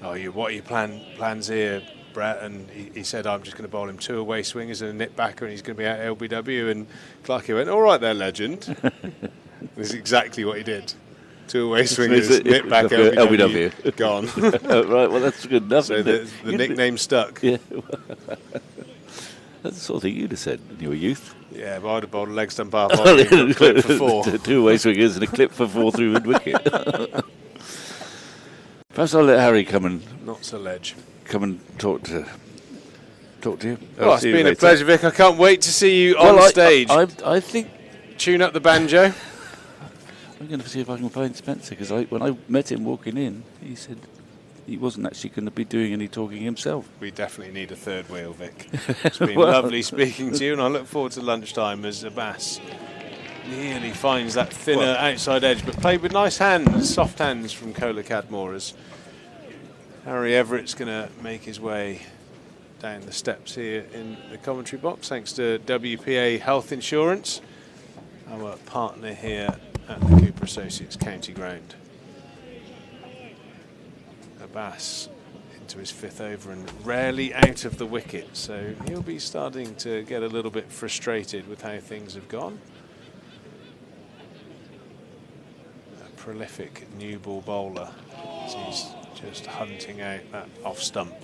[SPEAKER 3] what are your plans here, Brett? And he said, I'm just going to bowl him 2 away swingers and a nip backer, and he's going to be out LBW. And Clarkie went, all right there, legend. This is exactly what he did. 2 away swingers, nip back, LBW, gone.
[SPEAKER 4] Right, well, that's good enough.
[SPEAKER 3] So the nickname stuck.
[SPEAKER 4] Yeah. That's the sort of thing you'd have said in your youth.
[SPEAKER 3] Yeah, but I'd have bowled a leg stump half on a clip for 4.
[SPEAKER 4] 2 away swingers and a clip for 4 through mid-wicket. Perhaps I'll let Harry come and...
[SPEAKER 3] Not so ledge.
[SPEAKER 4] Come and talk to you.
[SPEAKER 3] Well, it's been a pleasure, Vic. I can't wait to see you on stage.
[SPEAKER 4] I think...
[SPEAKER 3] Tune up the banjo.
[SPEAKER 4] I'm going to see if I can find Spencer, because when I met him walking in, he said he wasn't actually going to be doing any talking himself.
[SPEAKER 3] We definitely need a third wheel, Vic. It's been lovely speaking to you, and I look forward to lunchtime as Abbas nearly finds that thinner outside edge, but played with nice hands, soft hands from Kola Cadmore, as Harry Everett's going to make his way down the steps here in the commentary box, thanks to WPA Health Insurance, our partner here at the Cooper Associates County Ground. Abbas into his 5th over and rarely out of the wicket, so he'll be starting to get a little bit frustrated with how things have gone. A prolific new ball bowler as he's just hunting out that off stump.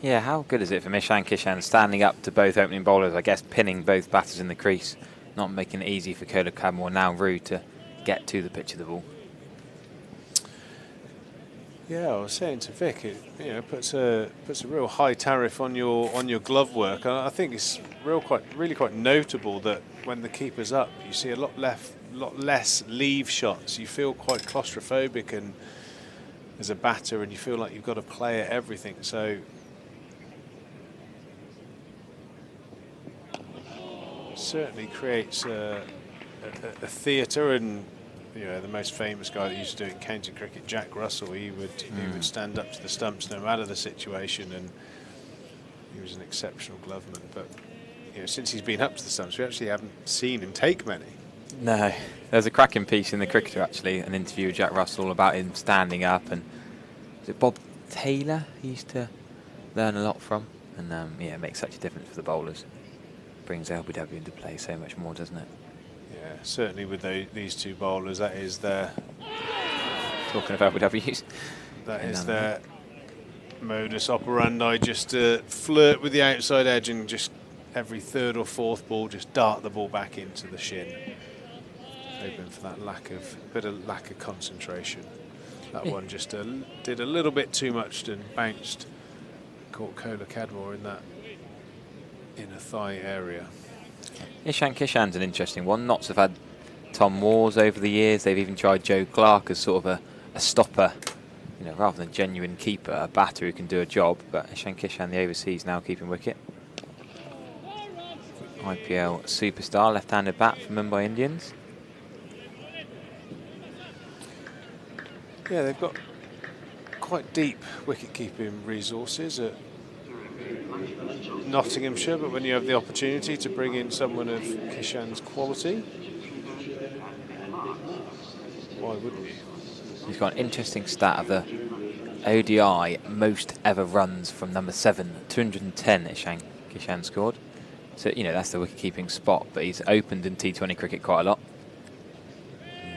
[SPEAKER 5] Yeah, how good is it for Mishan Kishan standing up to both opening bowlers, I guess pinning both batters in the crease, not making it easy for Kola Cadmore, now Roux, to get to the pitch of the ball.
[SPEAKER 3] Yeah, I was saying to Vic, it puts a real high tariff on your glove work. I think it's really quite notable that when the keeper's up, you see a lot less leave shots. You feel quite claustrophobic and as a batter, and you feel like you've got to play at everything. So certainly creates a theatre, and the most famous guy that used to do it in county cricket, Jack Russell, he would stand up to the stumps no matter the situation, and he was an exceptional gloveman. But since he's been up to the stumps, we actually haven't seen him take many.
[SPEAKER 5] No, there's a cracking piece in the Cricketer, actually, an interview with Jack Russell about him standing up, and is it Bob Taylor he used to learn a lot from, and it makes such a difference for the bowlers. Brings LBW into play so much more, doesn't it?
[SPEAKER 3] Yeah, certainly with these 2 bowlers, that is their...
[SPEAKER 5] Talking of LBWs.
[SPEAKER 3] That is their modus operandi, just to flirt with the outside edge and just every third or fourth ball just dart the ball back into the shin, hoping for that lack of concentration. That one just did a little bit too much and bounced, caught Kola Cadmore in that inner thigh area.
[SPEAKER 5] Ishan Kishan's an interesting one. Notts have had Tom Moores over the years. They've even tried Joe Clark as sort of a stopper, you know, rather than a genuine keeper, a batter who can do a job. But Ishan Kishan, the overseas, now keeping wicket. IPL superstar, left-handed bat for Mumbai Indians.
[SPEAKER 3] Yeah, they've got quite deep wicket-keeping resources at Nottinghamshire, but when you have the opportunity to bring in someone of Kishan's quality, why wouldn't you?
[SPEAKER 5] He's got an interesting stat of the ODI most ever runs from number 7, 210 Ishan Kishan scored. So, you know, that's the wicket-keeping spot, but he's opened in T20 cricket quite a lot.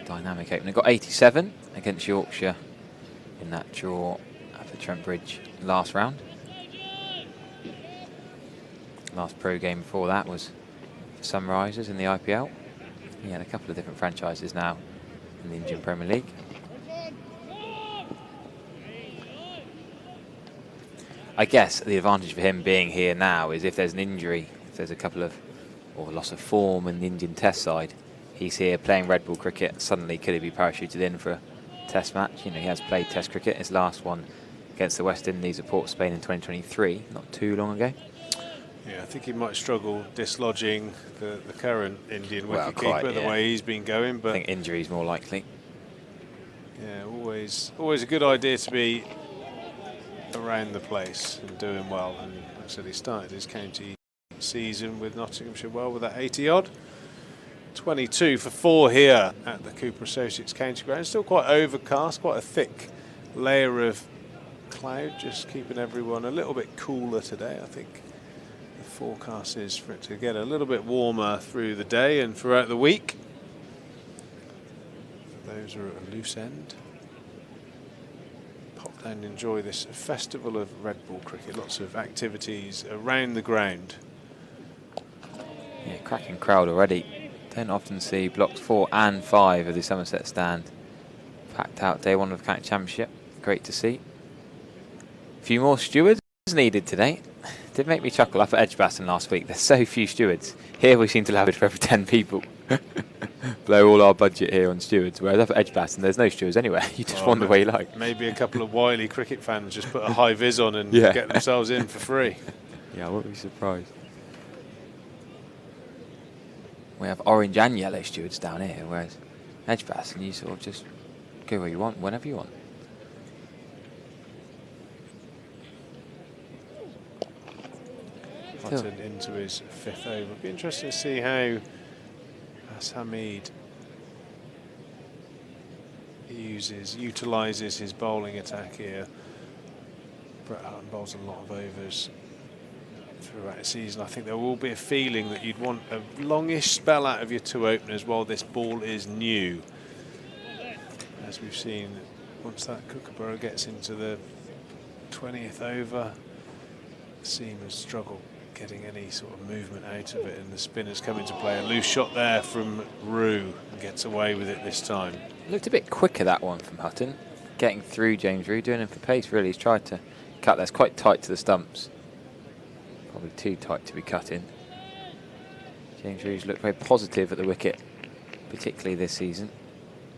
[SPEAKER 5] Dynamic opener. Got 87 against Yorkshire in that draw at the Trent Bridge last round. Last pro game before that was for Sunrisers in the IPL. He had a couple of different franchises now in the Indian Premier League. I guess the advantage for him being here now is if there's an injury, if there's a couple of, or loss of form in the Indian Test side, he's here playing red ball cricket. Suddenly, could he be parachuted in for a Test match? You know, he has played Test cricket. His last one against the West Indies at Port Spain in 2023, not too long ago.
[SPEAKER 3] Yeah, I think he might struggle dislodging the current Indian
[SPEAKER 5] Well,
[SPEAKER 3] wicketkeeper
[SPEAKER 5] quite,
[SPEAKER 3] the
[SPEAKER 5] yeah.
[SPEAKER 3] way he's been going. But
[SPEAKER 5] I think injury is more likely.
[SPEAKER 3] yeah, always a good idea to be around the place and doing well. And like I said, he started his county season with Nottinghamshire well with that 80-odd. 22 for 4 here at the Cooper Associates County Ground. Still quite overcast, quite a thick layer of cloud, just keeping everyone a little bit cooler today. I think the forecast is for it to get a little bit warmer through the day and throughout the week. For those who are at a loose end, pop down and enjoy this festival of red ball cricket. Lots of activities around the ground.
[SPEAKER 5] Yeah, cracking crowd already. Don't often see blocks 4 and 5 of the Somerset stand packed out day 1 of the County Championship. Great to see. A few more stewards needed today. Did make me chuckle up at Edgbaston last week. There's so few stewards. Here we seem to have it for every 10 people. Blow all our budget here on stewards. Whereas up at Edgbaston, there's no stewards anywhere. You just wander where you like.
[SPEAKER 3] Maybe a couple of wily cricket fans just put a high vis on and get themselves in for free.
[SPEAKER 5] Yeah, I wouldn't be surprised. We have orange and yellow stewards down here, whereas Edgbaston, you sort of just go where you want, whenever you want.
[SPEAKER 3] Hutton into his 5th over. It'd be interesting to see how Hamid utilises his bowling attack here. Brett Hutton bowls a lot of overs throughout the season. I think there will be a feeling that you'd want a longish spell out of your 2 openers while this ball is new. As we've seen, once that Kookaburra gets into the 20th over, the seamers struggle getting any sort of movement out of it, and the spinners come into play. A loose shot there from Rue and gets away with it this time.
[SPEAKER 5] Looked a bit quicker, that one from Hutton. Getting through James Rue, doing him for pace really. He's tried to cut that's quite tight to the stumps. Probably too tight to be cut in. James Rue's looked very positive at the wicket, particularly this season.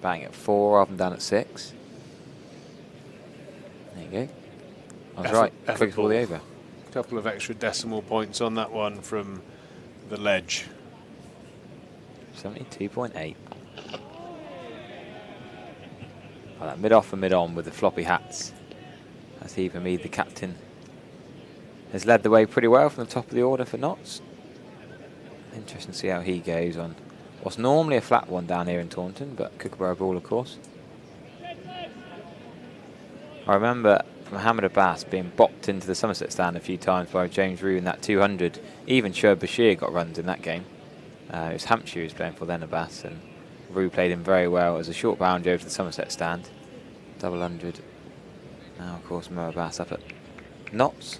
[SPEAKER 5] Batting at 4 rather than down at 6. There you go. I was right. Quick ball the over.
[SPEAKER 3] A couple of extra decimal points on that one from the ledge.
[SPEAKER 5] 72.8. Oh, that mid-off and mid-on with the floppy hats. That's Eva Mead, the captain, has led the way pretty well from the top of the order for Notts. Interesting to see how he goes on what's normally a flat one down here in Taunton, but Kookaburra ball, of course. I remember Mohammed Abbas being bopped into the Somerset stand a few times by James Rue in that 200. Even Shoaib Bashir got runs in that game. It was Hampshire he was playing for then, Abbas, and Rue played him very well as a short boundary over to the Somerset stand. Double 100. Now, of course, Mo Abbas up at Notts.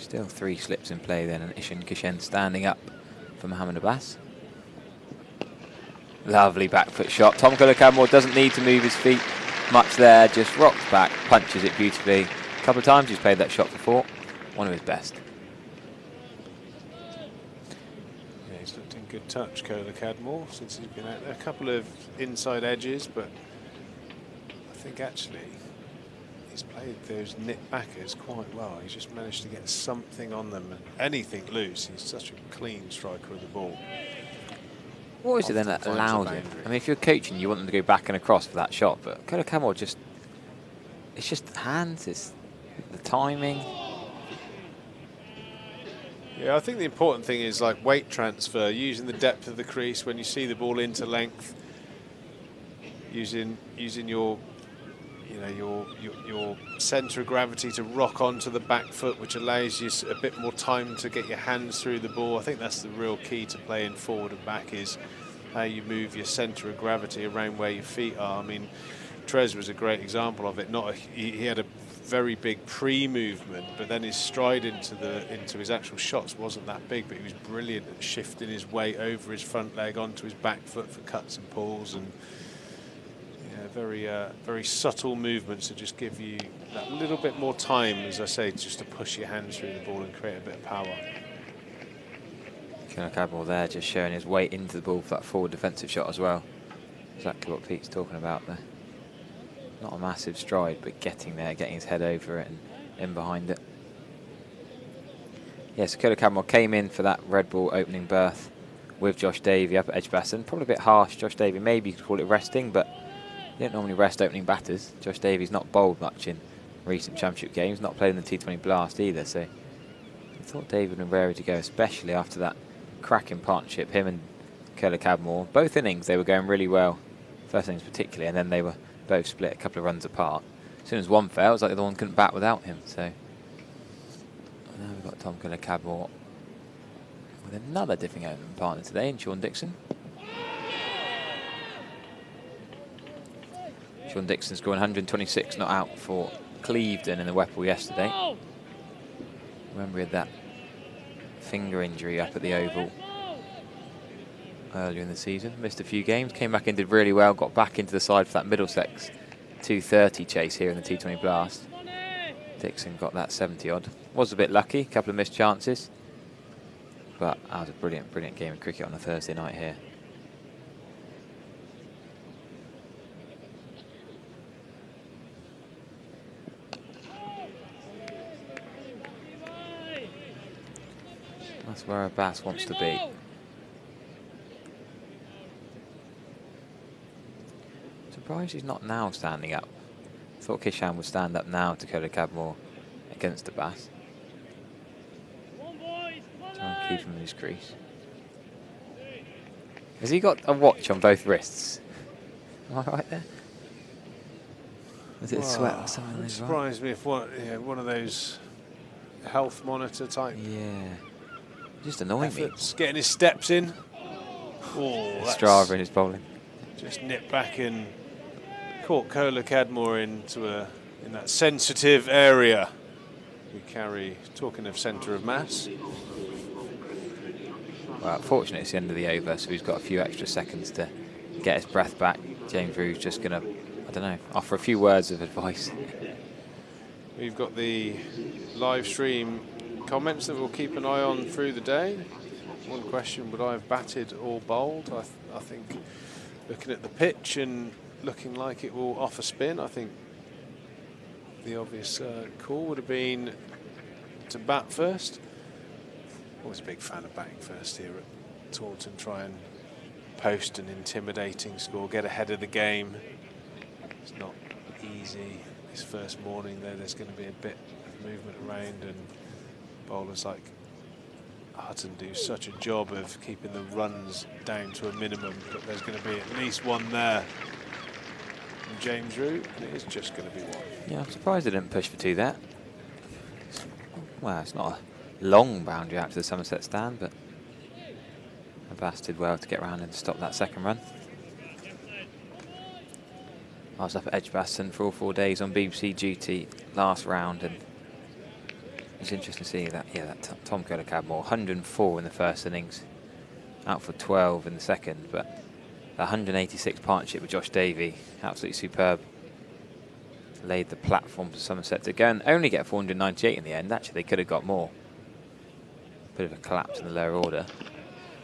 [SPEAKER 5] Still 3 slips in play then, and Ishan Kishen standing up for Mohammed Abbas. Lovely back foot shot. Tom Kohler-Cadmore doesn't need to move his feet much there, just rocks back, punches it beautifully. A couple of times he's played that shot before. One of his best.
[SPEAKER 3] Yeah, he's looked in good touch, Kohler-Cadmore, since he's been out there. A couple of inside edges, but I think actually he's played those nip backers quite well. He's just managed to get something on them, and anything loose. He's such a clean striker of the ball.
[SPEAKER 5] What is it then that allows him? I mean, if you're coaching, you want them to go back and across for that shot, but Kohler-Cadmore just, it's just the hands, it's the timing.
[SPEAKER 3] Yeah, I think the important thing is like weight transfer, using the depth of the crease when you see the ball into length, using your, you know, your centre of gravity to rock onto the back foot, which allows you a bit more time to get your hands through the ball. I think that's the real key to playing forward and back, is how you move your centre of gravity around where your feet are. I mean, Trez was a great example of it. He had a very big pre-movement, but then his stride into his actual shots wasn't that big, but he was brilliant at shifting his weight over his front leg onto his back foot for cuts and pulls, and very subtle movements that just give you that little bit more time, as I say, just to push your hands through the ball and create a bit of power.
[SPEAKER 5] Kohler-Cadmore there just showing his weight into the ball for that forward defensive shot as well. Exactly what Pete's talking about there. Not a massive stride, but getting there, getting his head over it and in behind it. Yeah, so Kohler-Cadmore came in for that red ball opening berth with Josh Davey up at Edgbaston. Probably a bit harsh, Josh Davey. Maybe you could call it resting, but you don't normally rest opening batters. Josh Davies not bowled much in recent championship games, not played in the T20 Blast either, so I thought David would be raring to go, especially after that cracking partnership, him and Kohler-Cadmore. Both innings, they were going really well, first innings particularly, and then they were both split a couple of runs apart. As soon as one fell, it was like the other one couldn't bat without him, so now we've got Tom Kohler-Cadmore with another different opening partner today in Sean Dixon. Sean Dixon scoring 126 not out for Clevedon in the Whipple yesterday. Remember he had that finger injury up at the Oval earlier in the season. Missed a few games, came back and did really well, got back into the side for that Middlesex 230 chase here in the T20 Blast. Dixon got that 70 odd. Was a bit lucky, a couple of missed chances, but that was a brilliant, brilliant game of cricket on a Thursday night here. That's where Abbas wants to be. Surprised he's not now standing up. Thought Kishan would stand up now to Kohler-Cadmore against Abbas. Try and keep him in his crease. Has he got a watch on both wrists? Am I right there? Was it sweat or something?
[SPEAKER 3] It would surprise me if one of those health monitor type.
[SPEAKER 5] Yeah. Just annoying me.
[SPEAKER 3] Getting his steps in. Oh,
[SPEAKER 5] Strava in his bowling.
[SPEAKER 3] Just nipped back and caught Kohler-Cadmore in that sensitive area. We carry, talking of centre of mass.
[SPEAKER 5] Well, fortunately it's the end of the over, so he's got a few extra seconds to get his breath back. James Rue's just going to, I don't know, offer a few words of advice.
[SPEAKER 3] We've got the live stream comments that we'll keep an eye on through the day. One question, would I have batted or bowled? I think looking at the pitch and looking like it will offer spin, I think the obvious call would have been to bat first. Always a big fan of batting first here at Taunton. Try and post an intimidating score, get ahead of the game. It's not easy this first morning though. There's going to be a bit of movement around, and bowlers like Hutton do such a job of keeping the runs down to a minimum, but there's going to be at least one there from James Rue, and it is just going to be one.
[SPEAKER 5] Yeah, I'm surprised they didn't push for two there. Well, it's not a long boundary out to the Somerset stand, but Abbas did well to get around and stop that second run. I was up at Edgbaston for all 4 days on BBC duty last round, and It's interesting to see that, yeah, that Tom Curler-Cadmore, 104 in the first innings, out for 12 in the second, but the 186 partnership with Josh Davey, absolutely superb. Laid the platform for Somerset to go and only get 498 in the end. Actually, they could have got more. Bit of a collapse in the lower order.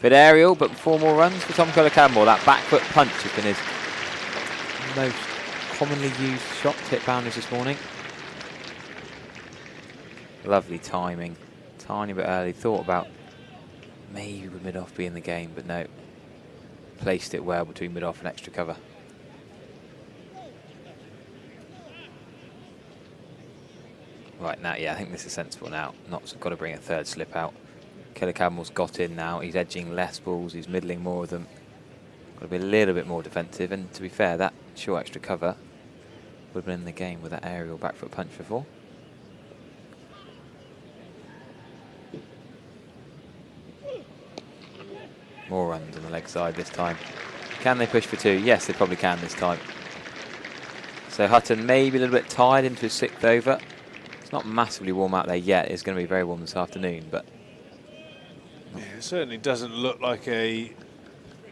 [SPEAKER 5] Bit aerial, but 4 more runs for Tom Curler-Cadmore. That back foot punch has been his most commonly used shot to hit boundaries this morning. Lovely timing. Tiny bit early. Thought about maybe with mid-off being the game, but no. Placed it well between mid-off and extra cover. Right now, yeah, I think this is sensible now. Notts have got to bring a third slip out. Curler-Cadmore's got in now. He's edging less balls. He's middling more of them. Got to be a little bit more defensive. And to be fair, that short extra cover would have been in the game with that aerial back foot punch before. More runs on the leg side this time. Can they push for 2? Yes, they probably can this time. So Hutton maybe a little bit tired into his 6th over. It's not massively warm out there yet. It's going to be very warm this afternoon, but
[SPEAKER 3] yeah, it certainly doesn't look like a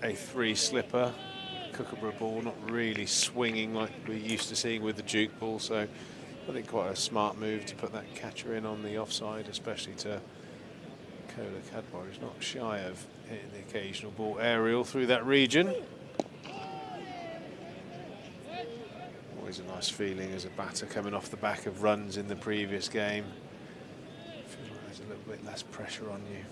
[SPEAKER 3] 3 slipper. Kookaburra ball, not really swinging like we're used to seeing with the Duke ball. So I think quite a smart move to put that catcher in on the offside, especially to Curler-Cadmore. He's not shy of hitting the occasional ball aerial through that region. Always a nice feeling as a batter coming off the back of runs in the previous game. Feels like there's a little bit less pressure on you.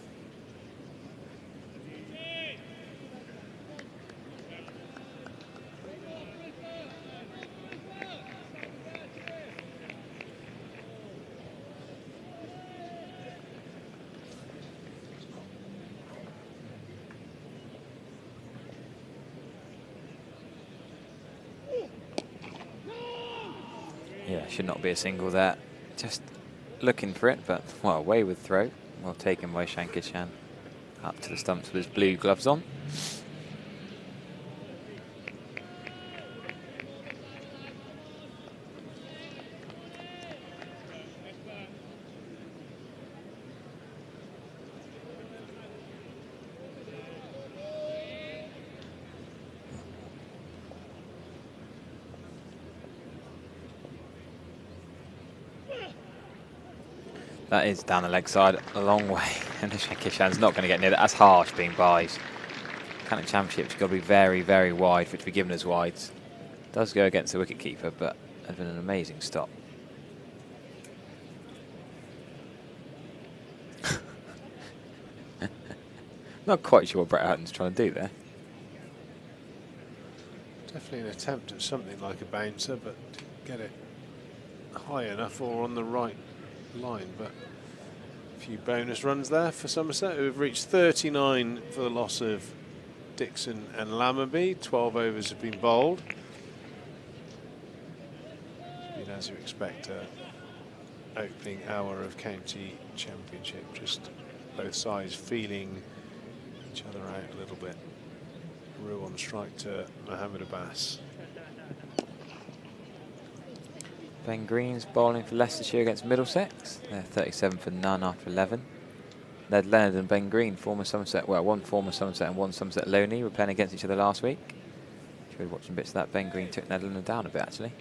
[SPEAKER 5] yeah, should not be a single there. Just looking for it, but well, away with throw. Well taken by Shankar-Chan. Up to the stumps with his blue gloves on. That is down the leg side a long way, and Shankar-Chan's not going to get near that. That's harsh being buys. Canton Championship's got to be very, very wide for it to be given as wides. Does go against the wicketkeeper, but has been an amazing stop. Not quite sure what Brett Hutton's trying to do there.
[SPEAKER 3] Definitely an attempt at something like a bouncer, but get it high enough or on the right line. But a few bonus runs there for Somerset, who have reached 39 for the loss of Dixon and Lammerby. 12 overs have been bowled. It's been, as you expect, opening hour of County Championship. Just both sides feeling each other out a little bit. Rue on strike to Mohammed Abbas.
[SPEAKER 5] Ben Green's bowling for Leicestershire against Middlesex. They're 37 for none after 11. Ned Leonard and Ben Green, former Somerset, well, one former Somerset and one Somerset Loney, were playing against each other last week. Enjoyed watching bits of that. Ben Green took Ned Leonard down a bit, actually.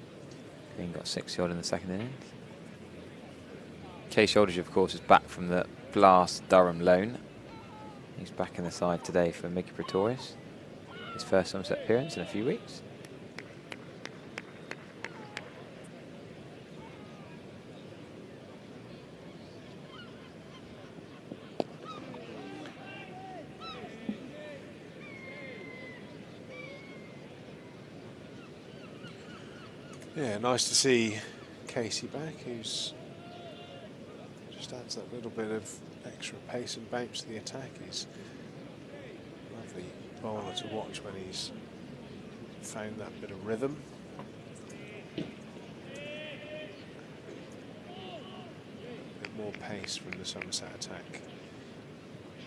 [SPEAKER 5] Green got 6-odd in the second innings. Case Aldridge, of course, is back from the Blast Durham loan. He's back in the side today for Mickey Pretorius. His first Somerset appearance in a few weeks.
[SPEAKER 3] Yeah, nice to see Casey back, who's just adds that little bit of extra pace and bounce to the attack. He's a lovely bowler to watch when he's found that bit of rhythm. A bit more pace from the Somerset attack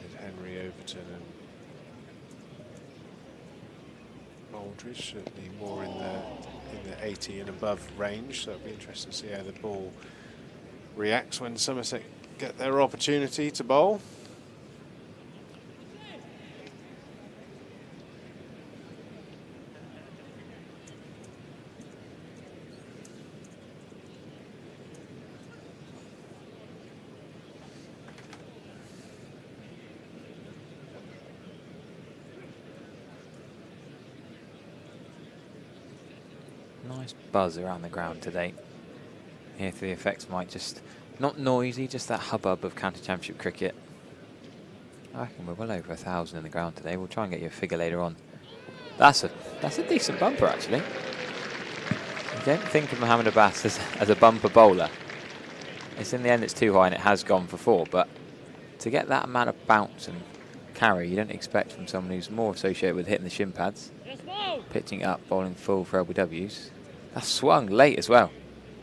[SPEAKER 3] with Henry, Overton and Aldridge, certainly more in the 80 and above range, so it'll be interesting to see how the ball reacts when Somerset get their opportunity to bowl.
[SPEAKER 5] Nice buzz around the ground today. Here to the effects might just, not noisy, just that hubbub of county championship cricket. I reckon we're well over 1,000 in the ground today. We'll try and get you a figure later on. That's a decent bumper actually. You don't think of Mohammed Abbas as a bumper bowler. It's in the end it's too high and it has gone for 4, but to get that amount of bounce and carry you don't expect from someone who's more associated with hitting the shin pads, pitching it up, bowling full for LBWs. That's swung late as well.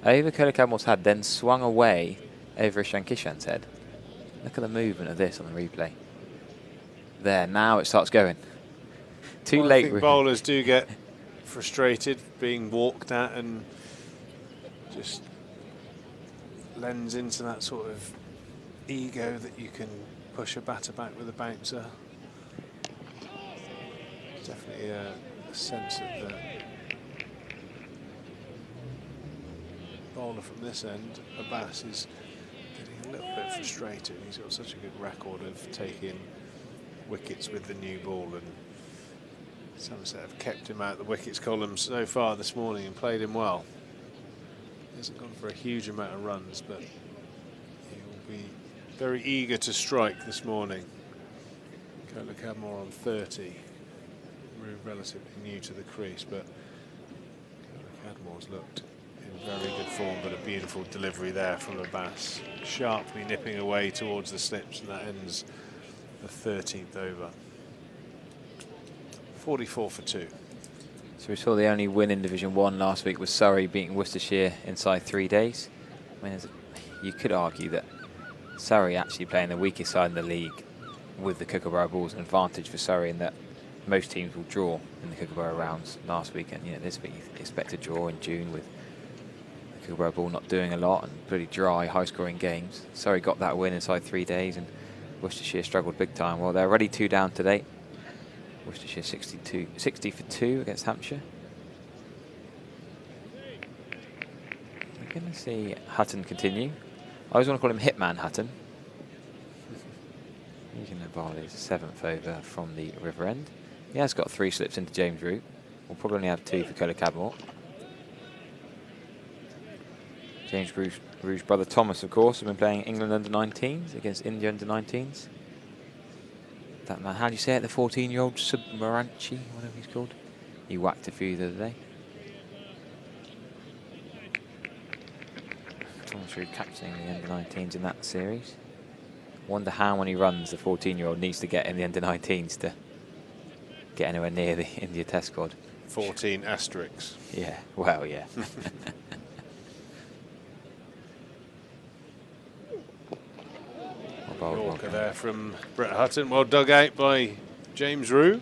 [SPEAKER 5] Over Kola Cadmore's head, then swung away over Ishan Kishan's head. Look at the movement of this on the replay. There, now it starts going. Too late.
[SPEAKER 3] I think bowlers do get frustrated being walked at and just lends into that sort of ego that you can push a batter back with a bouncer. There's definitely a sense that the bowler from this end, Abbas, is getting a little bit frustrated. He's got such a good record of taking wickets with the new ball, and Somerset have kept him out the wickets column so far this morning and played him well. He hasn't gone for a huge amount of runs, but he will be very eager to strike this morning. Kola Cadmore on 30. Relatively new to the crease, but Cadmore's looked in very good form, but a beautiful delivery there from Abbas, sharply nipping away towards the slips, and that ends the 13th over. 44 for 2.
[SPEAKER 5] So we saw the only win in Division 1 last week was Surrey beating Worcestershire inside 3 days. I mean, you could argue that Surrey actually playing the weakest side in the league with the Kookaburra balls an advantage for Surrey in that most teams will draw in the Kookaburra rounds last week, and this week you expect a draw in June with the Kookaburra ball not doing a lot and pretty dry, high-scoring games. Surrey got that win inside 3 days, and Worcestershire struggled big time. Well, they're already 2 down today. Worcestershire 60 for 2 against Hampshire. We're going to see Hutton continue. I always want to call him Hitman Hutton. He's going to bowl his 7th over from the River End. He has got 3 slips into James Root. We'll probably only have 2 for Kola Cadmore. James Rouge's brother Thomas, of course, has been playing England under-19s against India under-19s. That man, how do you say it, the 14-year-old Submaranchi, whatever he's called? He whacked a few the other day. Thomas Rouge captaining the under-19s in that series. Wonder how when he runs, the 14-year-old needs to get in the under-19s to get anywhere near the India Test squad.
[SPEAKER 3] 14 asterisks.
[SPEAKER 5] Yeah, well, yeah.
[SPEAKER 3] Yorker there from Brett Hutton. Well dug out by James Rue.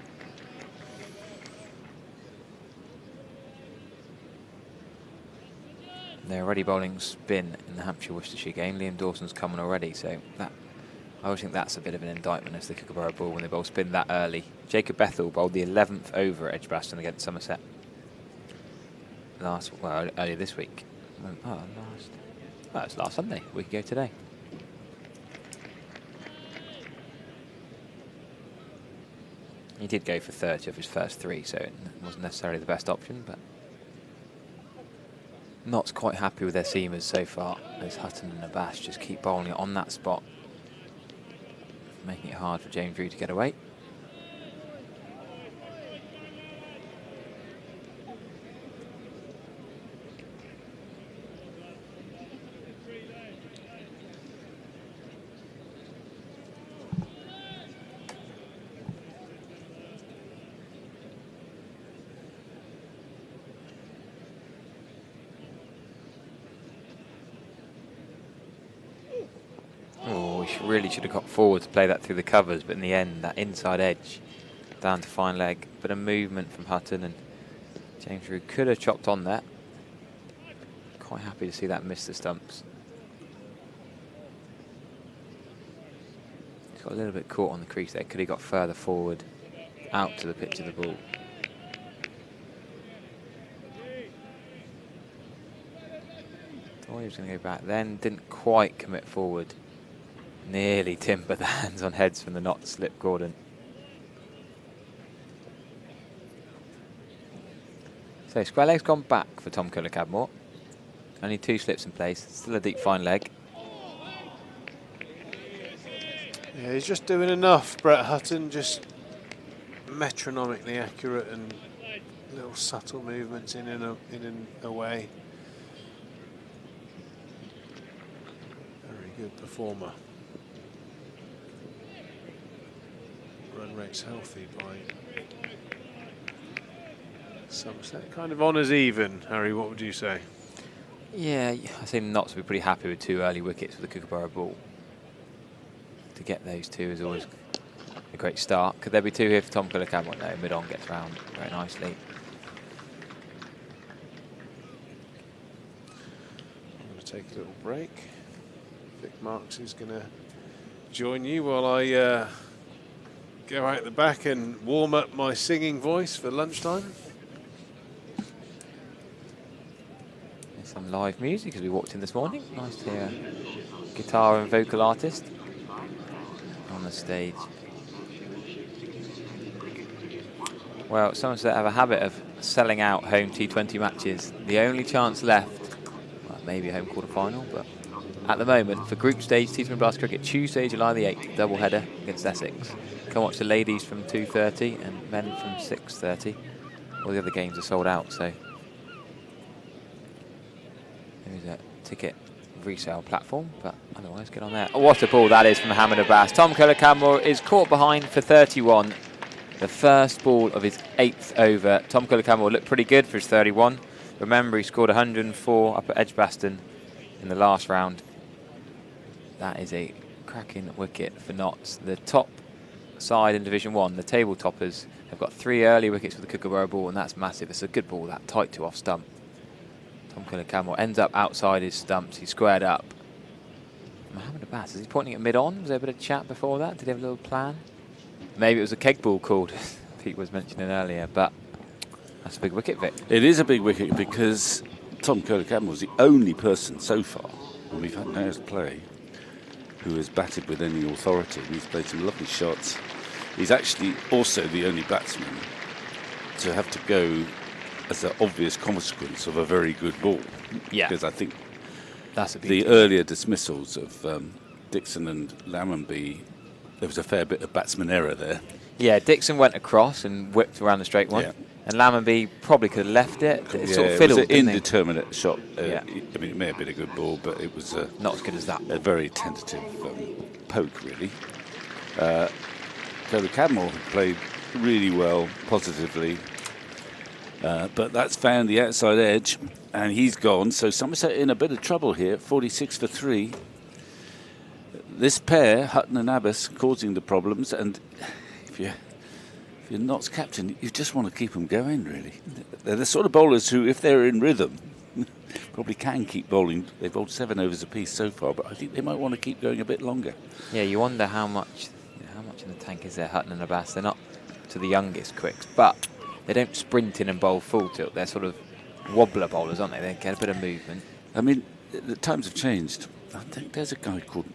[SPEAKER 5] They're already bowling spin in the Hampshire-Worcestershire game. Liam Dawson's coming already, so that I always think that's a bit of an indictment as the Kookaburra ball when they bowl spin that early. Jacob Bethel bowled the 11th over at Edgbaston against Somerset earlier this week. It's last Sunday, a week ago today. He did go for 30 of his first 3, so it wasn't necessarily the best option, but Notts quite happy with their seamers so far, as Hutton and Abbas just keep bowling it on that spot, making it hard for James Rue to get away. Really should have got forward to play that through the covers, but in the end, that inside edge down to fine leg. Bit of movement from Hutton, and James Rue could have chopped on that. Quite happy to see that miss the stumps. got a little bit caught on the crease there. Could he got further forward, out to the pitch of the ball? Thought he was going to go back then. Didn't quite commit forward. Nearly timbered the hands on heads from the not slip Gordon. So square leg's gone back for Tom Cadmore. Only 2 slips in place. Still a deep fine leg.
[SPEAKER 3] Yeah, he's just doing enough, Brett Hutton, just metronomically accurate and little subtle movements in and away. Very good performer. Run rate's healthy by Somerset. Kind of honours even, Harry, what would you say?
[SPEAKER 5] Yeah, I seem not to be pretty happy with 2 early wickets for the Kookaburra ball. To get those 2 is always a great start. Could there be 2 here for Tom Cadmore? No, mid-on gets round very nicely.
[SPEAKER 3] I'm going to take a little break. Vic Marks is going to join you while I go out the back and warm up my singing voice for lunchtime.
[SPEAKER 5] There's some live music as we walked in this morning. Nice to hear a guitar and vocal artist on the stage. Well, Somerset have a habit of selling out home T20 matches. The only chance left, well, maybe a home quarter-final, but at the moment, for group stage T20 Blast cricket, Tuesday, July the 8th, double-header against Essex. Come watch the ladies from 2:30 and men from 6:30. All the other games are sold out, so there's a ticket resale platform, but otherwise get on there. Oh, what a ball that is from Mohammed Abbas. Tom Cadmore is caught behind for 31. The first ball of his 8th over. Tom Cadmore looked pretty good for his 31. Remember, he scored 104 up at Edgbaston in the last round. That is a cracking wicket for Notts. The top side in Division 1, the table toppers, have got 3 early wickets for the Kookaburra ball, and that's massive. It's a good ball, that tight to off stump. Tom Cadmore ends up outside his stumps. He's squared up. Mohammed Abbas, is he pointing at mid-on? Was there a bit of chat before that? Did he have a little plan? Maybe it was a keg ball called, Pete was mentioning earlier, but that's a big wicket, Vic.
[SPEAKER 4] It is a big wicket because Tom Cadmore was the only person so far, and we've had now to play, who has batted with any authority. He's played some lovely shots. He's actually also the only batsman to have to go as an obvious consequence of a very good ball.
[SPEAKER 5] Yeah.
[SPEAKER 4] Because I think
[SPEAKER 5] that's
[SPEAKER 4] the earlier dismissals of Dixon and Lammonby, there was a fair bit of batsman error there.
[SPEAKER 5] Yeah, Dixon went across and whipped around the straight one. Yeah. And Lammonby probably could have left it. It sort of fiddled,
[SPEAKER 4] it was an indeterminate shot.
[SPEAKER 5] Yeah.
[SPEAKER 4] I mean, it may have been a good ball, but it was
[SPEAKER 5] not as good as that.
[SPEAKER 4] A very tentative poke, really. Cadmore played really well, positively. But that's found the outside edge, and he's gone. So Somerset in a bit of trouble here, 46 for 3. This pair, Hutton and Abbas, causing the problems, and if you're Notts captain, you just want to keep them going, really. They're the sort of bowlers who, if they're in rhythm, probably can keep bowling. They've bowled 7 overs apiece so far, but I think they might want to keep going a bit longer.
[SPEAKER 5] Yeah, you wonder how much in the tank is there, Hutton and Abbas. They're not to the youngest quicks, but they don't sprint in and bowl full tilt. They're sort of wobbler bowlers, aren't they? They get a bit of movement.
[SPEAKER 4] I mean, the times have changed. I think there's a guy called,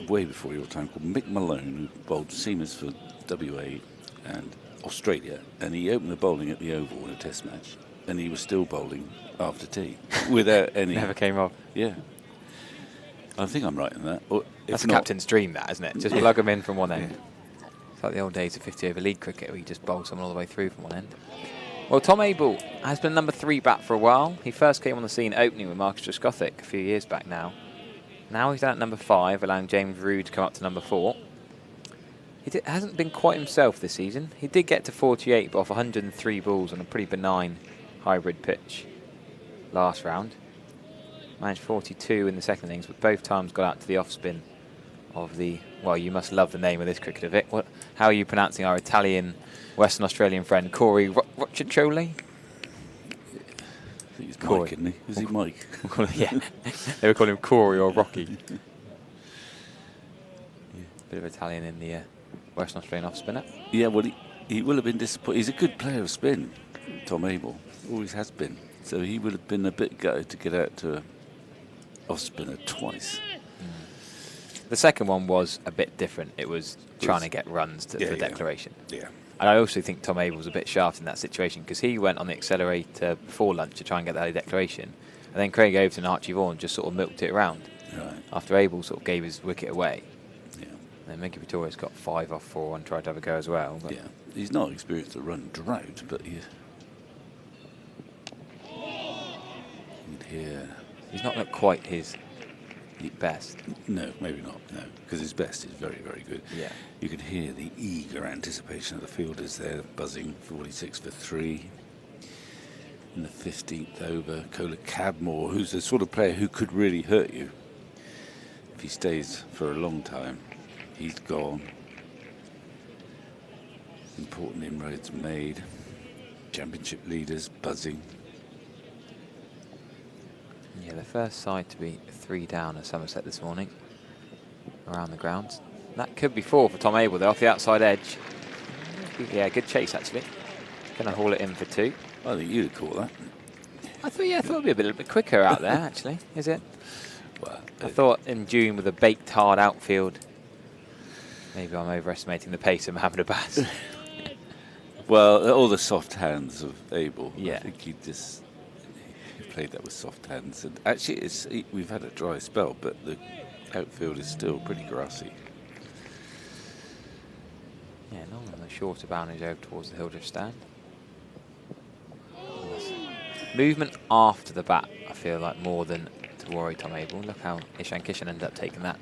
[SPEAKER 4] way before your time, called Mick Malone, who bowled seamers for WA and Australia, and he opened the bowling at the Oval in a test match, and he was still bowling after tea without any...
[SPEAKER 5] Never came off.
[SPEAKER 4] Yeah. I think I'm right in that. Or
[SPEAKER 5] that's a captain's dream, that, isn't it? Just plug them in from one end. Yeah. It's like the old days of 50 over league cricket where you just bowl someone all the way through from one end. Well, Tom Abel has been number 3 bat for a while. He first came on the scene opening with Marcus Trescothick a few years back now. Now he's down at number 5, allowing James Rood to come up to number 4. He hasn't been quite himself this season. He did get to 48, but off 103 balls on a pretty benign hybrid pitch last round. Managed 42 in the second innings, but both times got out to the off-spin of the... Well, you must love the name of this cricketer, Vic. How are you pronouncing our Italian, Western Australian friend, Corey Roccioli?
[SPEAKER 4] I think he's Mike, isn't he? Is he Mike?
[SPEAKER 5] Yeah. They would call him Corey or Rocky. bit of Italian in the Western Australian off spinner.
[SPEAKER 4] Yeah, well, he will have been disappointed. He's a good player of spin, Tom Abel. Always has been. So he would have been a bit gutted to get out to a off spinner twice.
[SPEAKER 5] The second one was a bit different. It was trying to get runs for declaration.
[SPEAKER 4] Yeah.
[SPEAKER 5] And I also think Tom Abel was a bit shaft in that situation because he went on the accelerator before lunch to try and get the early declaration. And then Craig Overton and Archie Vaughan just sort of milked it around.
[SPEAKER 4] Right.
[SPEAKER 5] After Abel sort of gave his wicket away.
[SPEAKER 4] Yeah.
[SPEAKER 5] And then Mickey Pretorius got 5 off 4 and tried to have a go as well. But
[SPEAKER 4] Yeah. He's not experienced a run drought, but you'd hear.
[SPEAKER 5] he's not looked quite his best.
[SPEAKER 4] No, maybe not. No, because his best is very, very good.
[SPEAKER 5] Yeah.
[SPEAKER 4] You could hear the eager anticipation of the fielders there, buzzing 46 for 3. In the 15th over, Cola Cadmore, who's the sort of player who could really hurt you if he stays for a long time. He's gone. Important inroads made. Championship leaders buzzing.
[SPEAKER 5] Yeah, the first side to be 3 down at Somerset this morning around the grounds. That could be 4 for Tom Abel. They're off the outside edge. Yeah, good chase actually. Going to haul it in for 2.
[SPEAKER 4] I think you'd have caught that.
[SPEAKER 5] I thought it'd be a little bit quicker out there actually. Is it?
[SPEAKER 4] Well,
[SPEAKER 5] I thought in June with a baked hard outfield. Maybe I'm overestimating the pace of Mohamed Abbas.
[SPEAKER 4] well, all the soft hands of Abel.
[SPEAKER 5] Yeah.
[SPEAKER 4] I think he played that with soft hands. And actually, we've had a dry spell, but the outfield is still pretty grassy.
[SPEAKER 5] Yeah, not on the shorter boundaries over towards the Hildreth stand. Movement after the bat, I feel like, more than to worry Tom Abel. Look how Ishan Kishan ended up taking that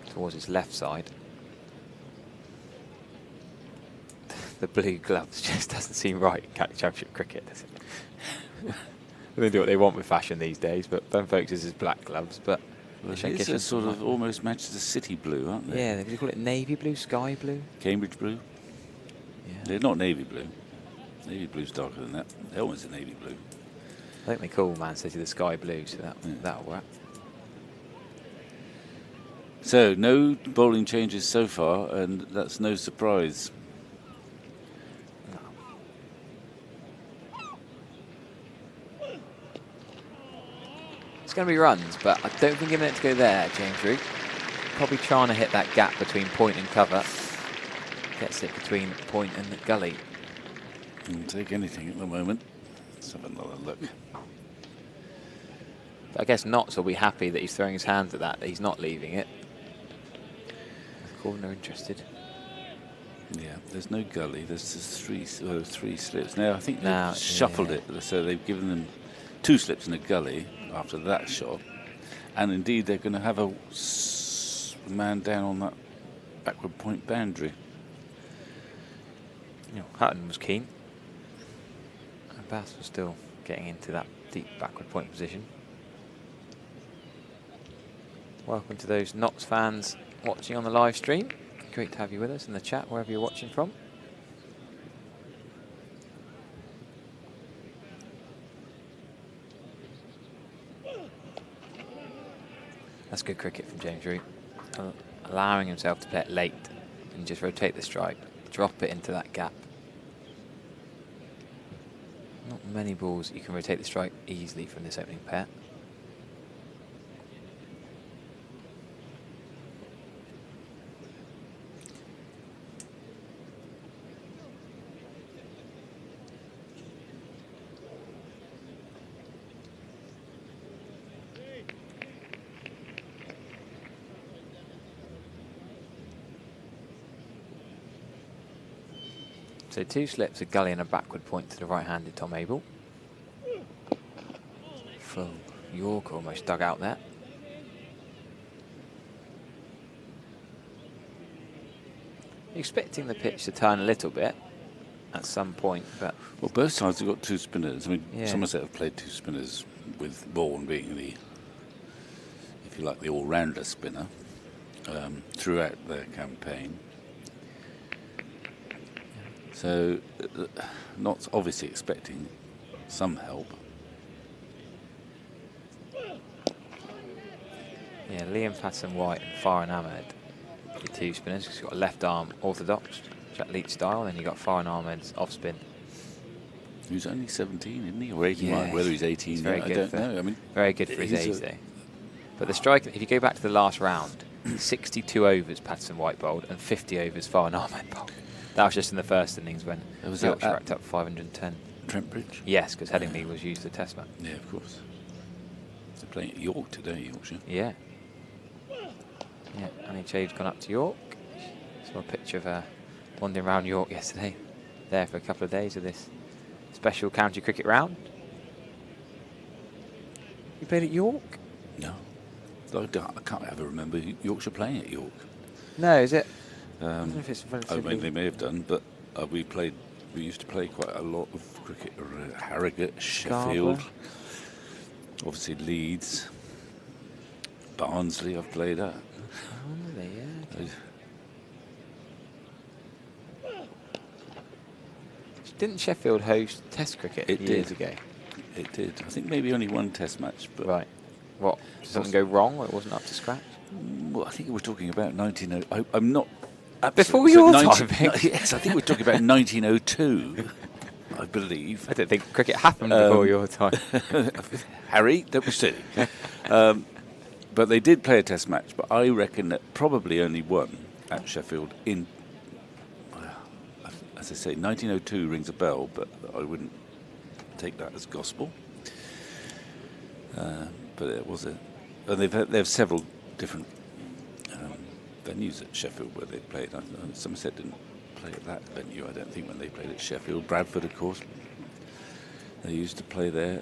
[SPEAKER 5] towards his left side. The blue gloves just doesn't seem right in county championship cricket, does it? They do what they want with fashion these days, but Ben Folks is his black gloves. But
[SPEAKER 4] Well, it's a sort of almost Manchester City blue, aren't they?
[SPEAKER 5] Yeah, they call it navy blue, sky blue.
[SPEAKER 4] Cambridge blue.
[SPEAKER 5] Yeah.
[SPEAKER 4] They're not navy blue. Navy blue's darker than that. They're almost a navy blue.
[SPEAKER 5] I think they call Man City the sky blue, so that'll work.
[SPEAKER 4] So no bowling changes so far, and that's no surprise.
[SPEAKER 5] It's going to be runs, but I don't think giving it to go there, James Root. Probably trying to hit that gap between point and cover. Gets it between point and the gully.
[SPEAKER 4] Can take anything at the moment. Let's have another look.
[SPEAKER 5] But I guess Knotts will be happy that he's throwing his hands at that he's not leaving it. The corner interested.
[SPEAKER 4] Yeah, there's no gully. There's just three slips. Now I think they've shuffled it, so they've given them 2 slips in a gully after that shot, and indeed they're going to have a man down on that backward point boundary.
[SPEAKER 5] You know, Hutton was keen. And Bass was still getting into that deep backward point position. Welcome to those Knotts fans watching on the live stream. Great to have you with us in the chat, wherever you're watching from. That's good cricket from James Root. Allowing himself to play it late and just rotate the strike, drop it into that gap. Not many balls you can rotate the strike easily from this opening pair. So 2 slips, a gully and a backward point to the right-handed Tom Abel. Full York almost dug out there. Expecting the pitch to turn a little bit at some point, but...
[SPEAKER 4] Well, both sides have got 2 spinners. I mean,
[SPEAKER 5] Yeah.
[SPEAKER 4] Somerset have played 2 spinners, with Vaughan being the, if you like, the all-rounder spinner throughout their campaign. So, not obviously expecting some help.
[SPEAKER 5] Yeah, Liam Patton White and Farhan Ahmed your two spinners. He's got a left arm orthodox, Jack Leach style, then you've got foreign arm ends off spin.
[SPEAKER 4] He's only 17, isn't he? Or 18?
[SPEAKER 5] Yeah,
[SPEAKER 4] Whether he's 18,
[SPEAKER 5] he's very
[SPEAKER 4] I
[SPEAKER 5] good
[SPEAKER 4] don't know. I mean,
[SPEAKER 5] very good for his age, though. But the strike, if you go back to the last round, 62 overs Patterson White bowled and 50 overs foreign arm end bowled. That was just in the first innings when Yorkshire racked up 510.
[SPEAKER 4] Trent Bridge?
[SPEAKER 5] Yes, because Headingley was used for the test match.
[SPEAKER 4] Yeah, of course. They're playing at York today, Yorkshire.
[SPEAKER 5] Yeah. Yeah, Annie Chade's gone up to York. Saw a picture of her wandering around York yesterday. There for a couple of days of this special county cricket round. You played at York?
[SPEAKER 4] No. I can't ever remember Yorkshire playing at York.
[SPEAKER 5] No, is it? I don't know if it's
[SPEAKER 4] I
[SPEAKER 5] relatively...
[SPEAKER 4] mean, they may have done, but we used to play quite a lot of cricket. Harrogate, Sheffield, obviously Leeds, Barnsley I've played at.
[SPEAKER 5] Barnsley, yeah. Okay. Didn't Sheffield host Test cricket years ago?
[SPEAKER 4] It did. I think maybe only one Test match. But
[SPEAKER 5] right. What? Did something go wrong or it wasn't up to scratch?
[SPEAKER 4] Well, I think we're talking about 1900. I'm not...
[SPEAKER 5] Before your time,
[SPEAKER 4] yes, I think we're talking about 1902, I believe.
[SPEAKER 5] I don't think cricket happened before your time.
[SPEAKER 4] Harry, don't be silly. But they did play a Test match, but I reckon that probably only one at Sheffield in... As I say, 1902 rings a bell, but I wouldn't take that as gospel. But it was a... And they have several different venues at Sheffield where they played. Somerset didn't play at that venue, I don't think, when they played at Sheffield. Bradford, of course. They used to play there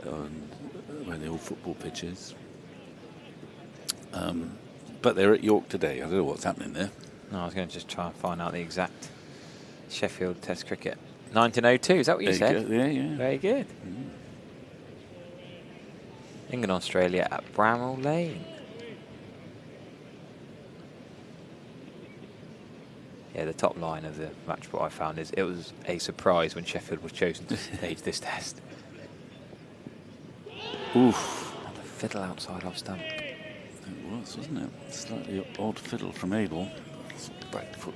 [SPEAKER 4] where the old football pitch is. But they're at York today. I don't know what's happening there.
[SPEAKER 5] No, I was going to just try and find out the exact Sheffield Test cricket. 1902, is that what you said?
[SPEAKER 4] Yeah, yeah.
[SPEAKER 5] Very good. England, Australia at Bramall Lane. Yeah, the top line of the match report I found is it was a surprise when Sheffield was chosen to stage this test.
[SPEAKER 4] Oof.
[SPEAKER 5] And the fiddle outside off stump.
[SPEAKER 4] It was, wasn't it? Slightly odd fiddle from Abel. Back foot.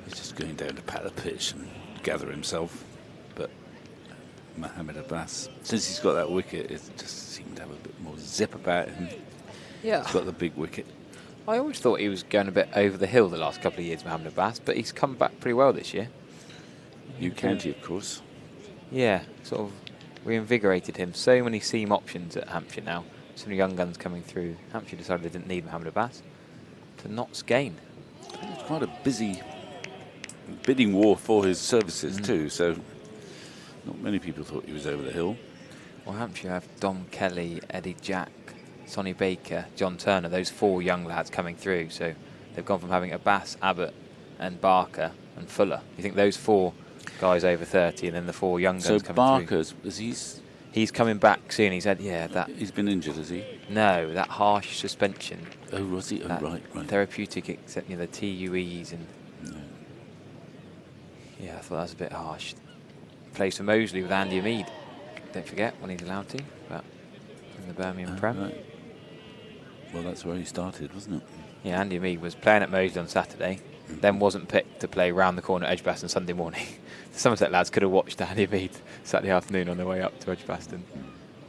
[SPEAKER 4] He's just going down to pat the pitch and gather himself. But Mohammed Abbas, since he's got that wicket, it just seemed to have a bit more zip about him.
[SPEAKER 5] Yeah.
[SPEAKER 4] He's got the big wicket.
[SPEAKER 5] I always thought he was going a bit over the hill the last couple of years, Mohammed Abbas, but he's come back pretty well this year.
[SPEAKER 4] New county, of course.
[SPEAKER 5] Yeah, sort of reinvigorated him. So many seam options at Hampshire now. So many young guns coming through. Hampshire decided they didn't need Mohammed Abbas. To Notts gained.
[SPEAKER 4] It's quite a busy bidding war for his services too, so not many people thought he was over the hill.
[SPEAKER 5] Well, Hampshire have Dom Kelly, Eddie Jack, Sonny Baker, John Turner, those four young lads coming through. So they've gone from having Abbas, Abbott and Barker and Fuller. You think those four guys over 30 and then the four young guns coming through?
[SPEAKER 4] So Barker's,
[SPEAKER 5] he's coming back soon. He said, yeah, that...
[SPEAKER 4] He's been injured, has he?
[SPEAKER 5] No, that harsh suspension.
[SPEAKER 4] Oh, was he? Oh, right.
[SPEAKER 5] Therapeutic, except, the TUEs and...
[SPEAKER 4] No.
[SPEAKER 5] Yeah, I thought that was a bit harsh. Plays for Moseley with Andy Mead. Don't forget when he's allowed to, but in the Birmingham Prem. Right.
[SPEAKER 4] Well, that's where he started, wasn't it?
[SPEAKER 5] Yeah, Andy Mead was playing at Moseley on Saturday, then wasn't picked to play round the corner at Edgbaston Sunday morning. The Somerset lads could have watched Andy Mead Saturday afternoon on their way up to Edgbaston.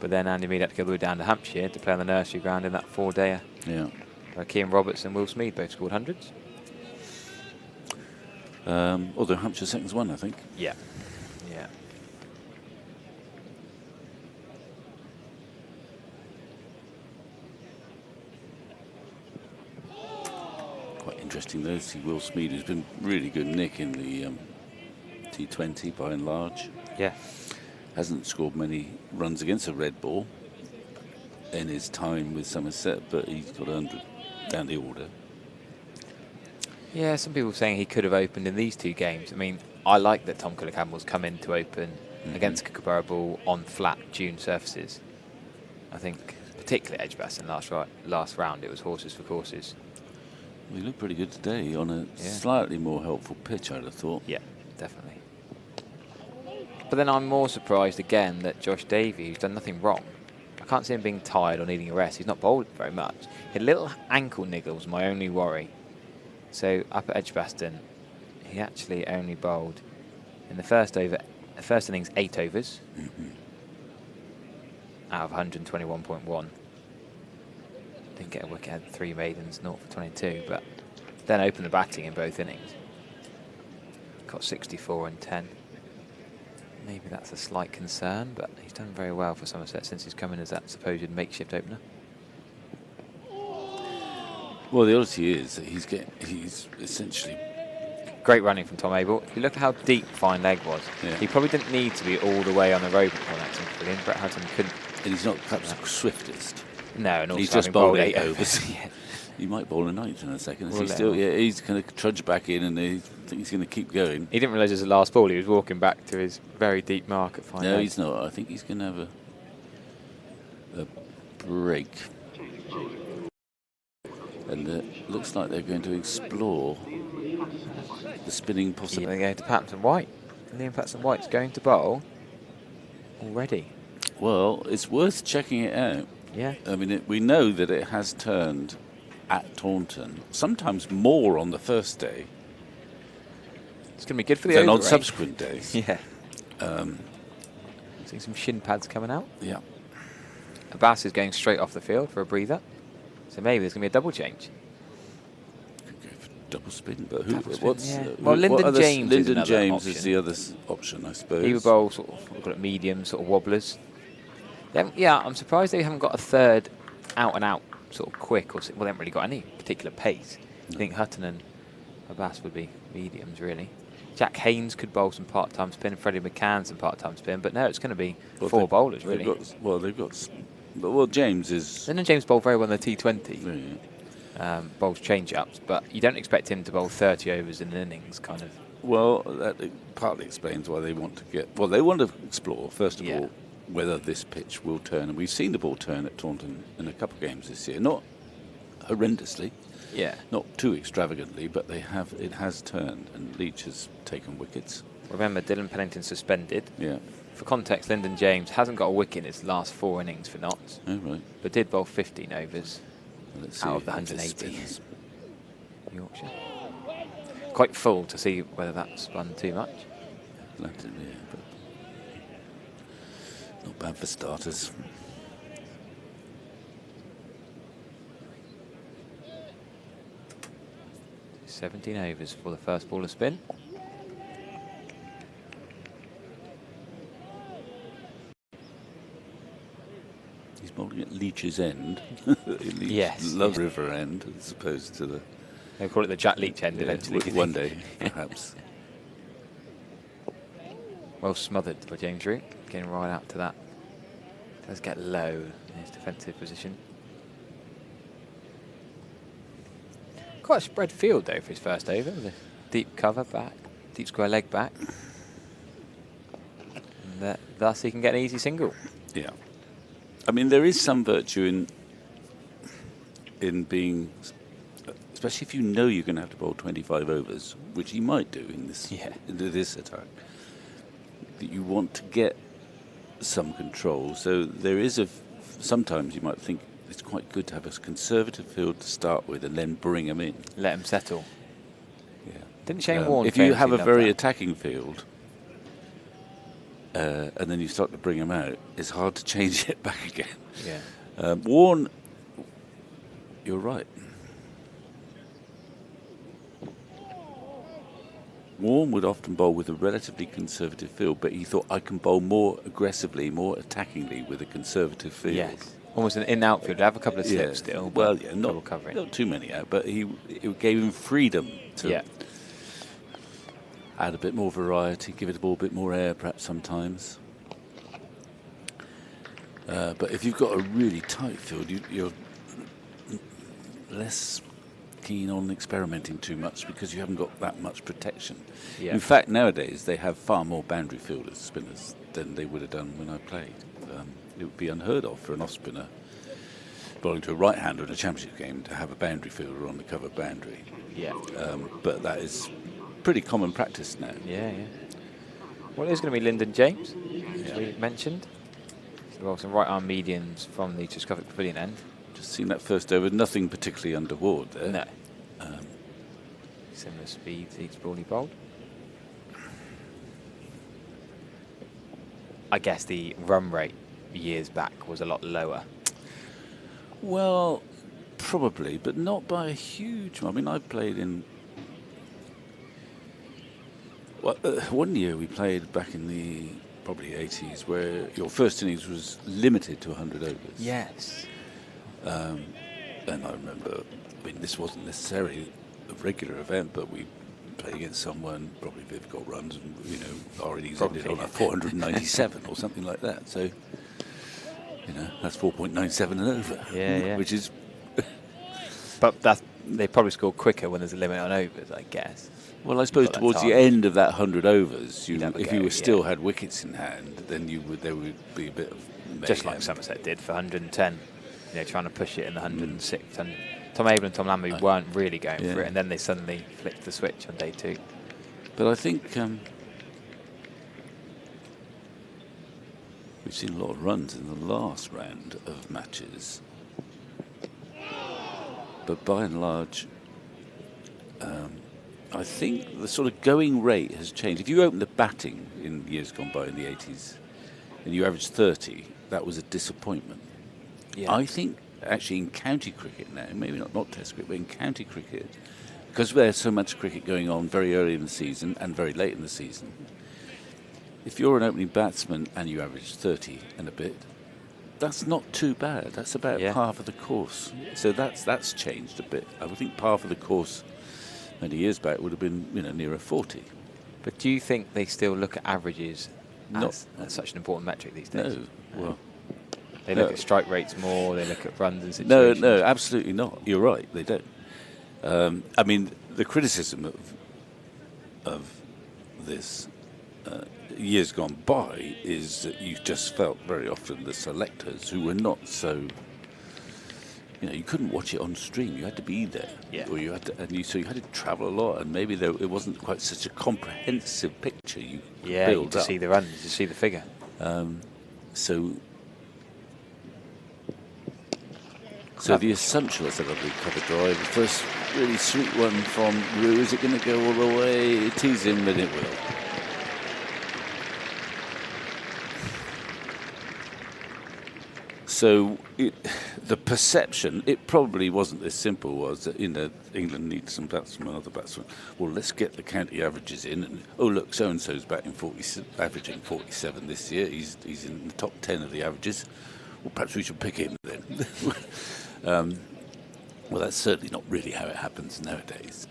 [SPEAKER 5] But then Andy Mead had to go all the way down to Hampshire to play on the nursery ground in that four-dayer.
[SPEAKER 4] Yeah.
[SPEAKER 5] Keane Roberts and Will Smead both scored hundreds.
[SPEAKER 4] Although Hampshire seconds won, I think.
[SPEAKER 5] Yeah. Yeah.
[SPEAKER 4] Quite interesting though to see Will Smead, who's been really good nick in the T20 by and large.
[SPEAKER 5] Yeah.
[SPEAKER 4] Hasn't scored many runs against a red ball in his time with Somerset, but he's got 100 down the order.
[SPEAKER 5] Yeah, some people saying he could have opened in these two games. I mean, I like that Tom Cullen-Campbell's come in to open against Kookaburra Ball on flat dune surfaces. I think, particularly Edgbaston last round, it was horses for courses.
[SPEAKER 4] He looked pretty good today on a slightly more helpful pitch, I'd have thought.
[SPEAKER 5] Yeah, definitely. But then I'm more surprised again that Josh Davey, who's done nothing wrong, I can't see him being tired or needing a rest. He's not bowled very much. He had a little ankle niggle was my only worry. So up at Edgbaston, he actually only bowled in the first innings 8 overs out of 121.1. Didn't get a wicket, had 3 maidens, 0 for 22, but then opened the batting in both innings. Got 64 and 10. Maybe that's a slight concern, but he's done very well for Somerset since he's come in as that supposed makeshift opener.
[SPEAKER 4] Well, the honesty is that he's essentially...
[SPEAKER 5] Great running from Tom Abel. If you look at how deep fine leg was, he probably didn't need to be all the way on the road on that. Brilliant. Brett Hutton couldn't.
[SPEAKER 4] And he's not perhaps the swiftest.
[SPEAKER 5] No, and also
[SPEAKER 4] he's just bowled 8
[SPEAKER 5] overs.
[SPEAKER 4] He might bowl a 9th in a second. Well, he's going to trudge back in, and I think he's going to keep going.
[SPEAKER 5] He didn't realise it was the last ball. He was walking back to his very deep mark at fine leg.
[SPEAKER 4] No, he's not. I think he's going to have a break. And it looks like they're going to explore the spinning possibility.
[SPEAKER 5] They're going to Patson White. Liam Patson White's going to bowl already.
[SPEAKER 4] Well, it's worth checking it out.
[SPEAKER 5] Yeah.
[SPEAKER 4] I mean, we know that it has turned at Taunton, sometimes more on the first day.
[SPEAKER 5] It's going to be good for the
[SPEAKER 4] than
[SPEAKER 5] over
[SPEAKER 4] on subsequent days.
[SPEAKER 5] Yeah. Seeing some shin pads coming out.
[SPEAKER 4] Yeah.
[SPEAKER 5] Abbas is going straight off the field for a breather. So maybe there's going to be a double change.
[SPEAKER 4] Could go for double spin, but who?
[SPEAKER 5] Double spin,
[SPEAKER 4] What's
[SPEAKER 5] yeah. Well, Lyndon James.
[SPEAKER 4] Lyndon James
[SPEAKER 5] option.
[SPEAKER 4] is the other option, I suppose.
[SPEAKER 5] He would bowl sort of, we've got it medium, sort of wobblers. Yeah, I'm surprised they haven't got a third out and out sort of quick, or well, they haven't really got any particular pace. No. I think Hutton and Abbas would be mediums really. Jack Haynes could bowl some part-time spin, Freddie McCann some part-time spin, but no, it's going to be 4 bowlers really.
[SPEAKER 4] James is...
[SPEAKER 5] Lyndon James bowled very well in the T20. Yeah. Bowls change-ups, but you don't expect him to bowl 30 overs in an innings, kind of.
[SPEAKER 4] Well, that partly explains why they want to get... Well, they want to explore, first of all, whether this pitch will turn. And we've seen the ball turn at Taunton in a couple of games this year. Not horrendously.
[SPEAKER 5] Yeah.
[SPEAKER 4] Not too extravagantly, but it has turned, and Leach has taken wickets.
[SPEAKER 5] Remember, Dylan Pennington suspended.
[SPEAKER 4] Yeah.
[SPEAKER 5] For context, Lyndon James hasn't got a wicket in his last 4 innings for Notts.
[SPEAKER 4] Oh, right.
[SPEAKER 5] But did bowl 15 overs out of the 180. Yorkshire. Quite full to see whether that spun too much.
[SPEAKER 4] Yeah, but not bad for starters.
[SPEAKER 5] $17 overs for the first ball of spin.
[SPEAKER 4] He's bowling at Leach's end.
[SPEAKER 5] Yes.
[SPEAKER 4] Love River end, as opposed to the...
[SPEAKER 5] They'll call it the Jack Leach end eventually.
[SPEAKER 4] One day, perhaps.
[SPEAKER 5] Well smothered by James Root, getting right out to that. Does get low in his defensive position. Quite a spread field though for his first over, with a deep cover back, deep square leg back. And thus he can get an easy single.
[SPEAKER 4] Yeah. I mean, there is some virtue in being, especially if you know you're going to have to bowl 25 overs, which he might do in this attack, that you want to get some control. So there is sometimes you might think it's quite good to have a conservative field to start with and then bring them in.
[SPEAKER 5] Let them settle.
[SPEAKER 4] Yeah.
[SPEAKER 5] Didn't Shane Warne
[SPEAKER 4] if you have a very attacking field and then you start to bring them out, it's hard to change it back again.
[SPEAKER 5] Yeah.
[SPEAKER 4] Warne, you're right. Warne would often bowl with a relatively conservative field, but he thought, I can bowl more aggressively, more attackingly with a conservative field.
[SPEAKER 5] Yes. Almost an in-outfield. Have a couple of slips still.
[SPEAKER 4] Well, yeah, not too many out, but it gave him freedom to add a bit more variety, give it a ball a bit more air, perhaps sometimes. But if you've got a really tight field, you're less keen on experimenting too much because you haven't got that much protection. Yeah. In fact, nowadays they have far more boundary fielders, spinners, than they would have done when I played. It would be unheard of for an off-spinner bowling to a right-hander in a championship game to have a boundary fielder on the cover boundary.
[SPEAKER 5] Yeah.
[SPEAKER 4] But that is pretty common practice now.
[SPEAKER 5] Yeah, yeah. Well, there's going to be Lyndon James, as we mentioned. Well, some right arm medians from the Triscothic Pavilion end.
[SPEAKER 4] Just seen that first over, nothing particularly untoward there.
[SPEAKER 5] No. Similar speed to each ball he bowled. I guess the run rate years back was a lot lower.
[SPEAKER 4] Well, probably, but not by a huge. I mean, I played in. Well, one year we played back in the probably 80s, where your first innings was limited to 100 overs.
[SPEAKER 5] Yes.
[SPEAKER 4] And I remember, I mean, this wasn't necessarily a regular event, but we played against someone, probably they've got runs, and you know, our innings ended on a 497 or something like that. So, you know, that's 4.97 and over.
[SPEAKER 5] Yeah.
[SPEAKER 4] Which is.
[SPEAKER 5] But they probably score quicker when there's a limit on overs, I guess.
[SPEAKER 4] Well, I suppose towards the end of that 100 overs, if you still had wickets in hand, then there would be a bit of mayhem.
[SPEAKER 5] Just like Somerset did for 110, you know, trying to push it in the 106. And Tom Abel and Tom Lambie weren't really going for it, and then they suddenly flicked the switch on day 2.
[SPEAKER 4] But I think we've seen a lot of runs in the last round of matches. But by and large, I think the sort of going rate has changed. If you open the batting in years gone by in the 80s and you averaged 30, that was a disappointment. Yeah. I think actually in county cricket now, maybe not Test cricket, but in county cricket, because there's so much cricket going on very early in the season and very late in the season, if you're an opening batsman and you average 30 and a bit, that's not too bad. That's about par for the course. So that's changed a bit. I would think par for the course many years back would have been, you know, nearer 40.
[SPEAKER 5] But do you think they still look at averages as such an important metric these days?
[SPEAKER 4] No. Well,
[SPEAKER 5] they look at strike rates more. They look at runs and situations.
[SPEAKER 4] No, absolutely not. You're right. They don't. I mean, the criticism of this years gone by is that you just felt very often the selectors who were not so. You know, you couldn't watch it on stream. You had to be there, or you had to, so you had to travel a lot, and maybe it wasn't quite such a comprehensive picture. You build
[SPEAKER 5] to see the runs, to see the figure.
[SPEAKER 4] So the assumption was a lovely cover drive. The first really sweet one from Rue. Is it going to go all the way? It is him, but it will. So the perception, it probably wasn't as simple, was that, you know, England needs some batsmen, other batsmen. Well, let's get the county averages in. And, oh, look, so-and-so's batting averaging 47 this year. He's in the top 10 of the averages. Well, perhaps we should pick him then. Well, that's certainly not really how it happens nowadays.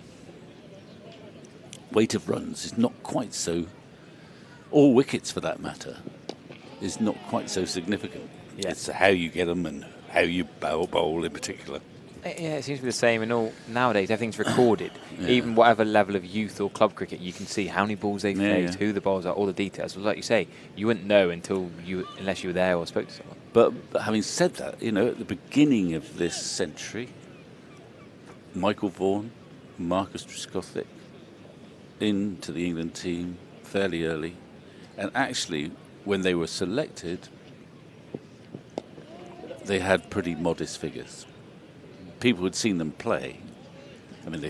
[SPEAKER 4] Weight of runs is not quite so, all wickets for that matter, is not quite so significant. Yeah. It's how you get them and how you bowl in particular.
[SPEAKER 5] Yeah, it seems to be the same in all. Nowadays, everything's recorded. Even whatever level of youth or club cricket, you can see how many balls they've played, who the bowlers are, all the details. But like you say, you wouldn't know unless you were there or spoke to someone.
[SPEAKER 4] But having said that, you know, at the beginning of this century, Michael Vaughan, Marcus Triscothic, into the England team fairly early, and actually, when they were selected, they had pretty modest figures. People had seen them play. I mean,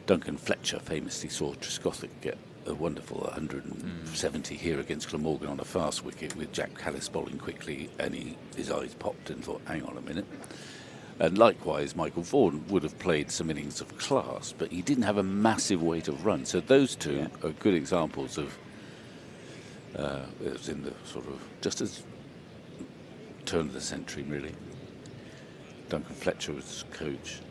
[SPEAKER 4] Duncan Fletcher famously saw Triscothic get a wonderful 170 here against Glamorgan on a fast wicket with Jack Callis bowling quickly, and his eyes popped and thought, hang on a minute. And likewise, Michael Vaughan would have played some innings of class, but he didn't have a massive weight of run. So those two are good examples of, it was in the sort of, just as turn of the century, really. Duncan Fletcher was coach,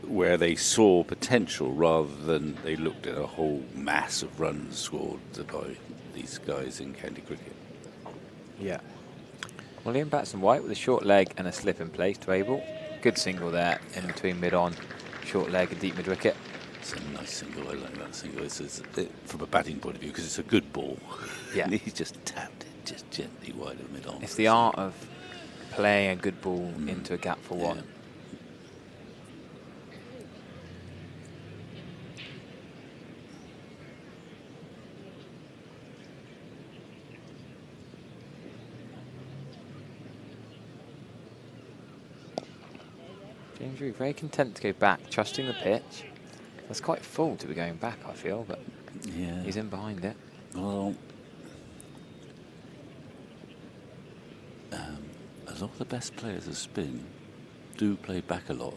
[SPEAKER 4] where they saw potential rather than they looked at a whole mass of runs scored by these guys in county cricket.
[SPEAKER 5] Yeah. Well, Ian Batson-White with a short leg and a slip in place to Abel. Good single there in between mid-on, short leg and deep mid-wicket.
[SPEAKER 4] It's a nice single. I like that single. It's from a batting point of view, because it's a good ball. Yeah. He just tapped it just gently wide of mid-on.
[SPEAKER 5] It's the art of playing a good ball into a gap for one. James Reed very content to go back, trusting the pitch. That's quite full to be going back, I feel, but
[SPEAKER 4] Yeah.
[SPEAKER 5] he's in behind it.
[SPEAKER 4] Well, a lot of the best players of spin do play back a lot.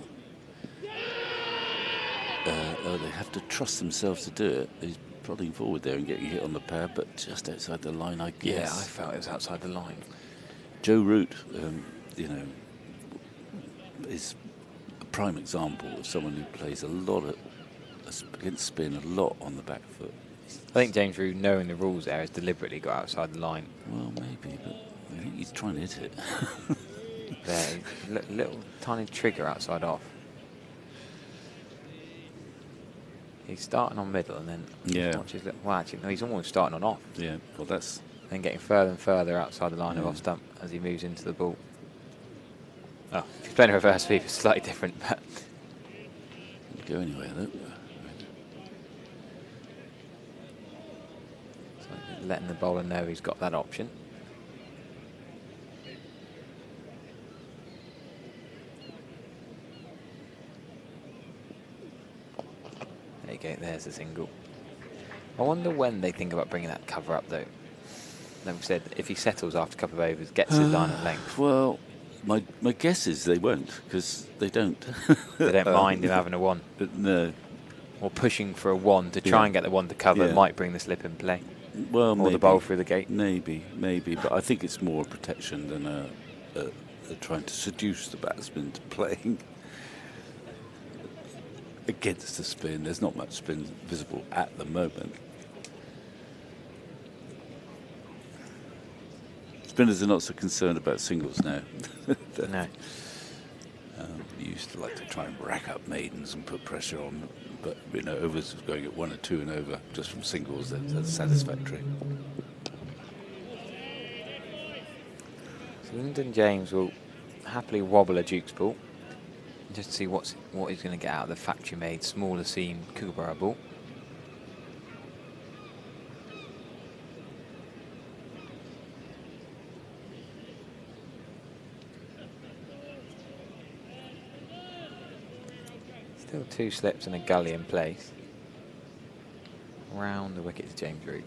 [SPEAKER 4] They have to trust themselves to do it. He's prodding forward there and getting hit on the pad, but just outside the line, I guess.
[SPEAKER 5] Yeah, I felt it was outside the line.
[SPEAKER 4] Joe Root, you know, is a prime example of someone who plays a lot against spin, a lot on the back foot.
[SPEAKER 5] I think James Reed, knowing the rules there, has deliberately got outside the line.
[SPEAKER 4] Well, maybe, but I think he's trying to hit it.
[SPEAKER 5] There, little tiny trigger outside off. He's starting on middle and then well, actually, no, he's almost starting on off.
[SPEAKER 4] Yeah, well, that's...
[SPEAKER 5] Then getting further and further outside the line of off stump as he moves into the ball. Oh, if he's playing a reverse sweep, it's slightly different, but...
[SPEAKER 4] Go anywhere, though.
[SPEAKER 5] So letting the bowler know he's got that option. There you go, there's the single. I wonder when they think about bringing that cover up, though. Like we said, if he settles after a couple of overs, gets his line at length.
[SPEAKER 4] Well, my guess is they won't, because they don't.
[SPEAKER 5] They don't mind him having a one.
[SPEAKER 4] No.
[SPEAKER 5] Or pushing for a one to try and get the one to cover might bring the slip in play.
[SPEAKER 4] Well,
[SPEAKER 5] or
[SPEAKER 4] maybe,
[SPEAKER 5] the bowl through the gate.
[SPEAKER 4] Maybe, but I think it's more protection than a trying to seduce the batsman to playing against the spin. There's not much spin visible at the moment. Spinners are not so concerned about singles now.
[SPEAKER 5] No.
[SPEAKER 4] You used to like to try and rack up maidens and put pressure on, but you know, overs going at 1 or 2 and over just from singles, that's satisfactory.
[SPEAKER 5] So Lyndon James will happily wobble a Duke's ball just to see what he's going to get out of the factory-made smaller seam Kookaburra ball. Still 2 slips and a gully in place. Round the wicket to James Root.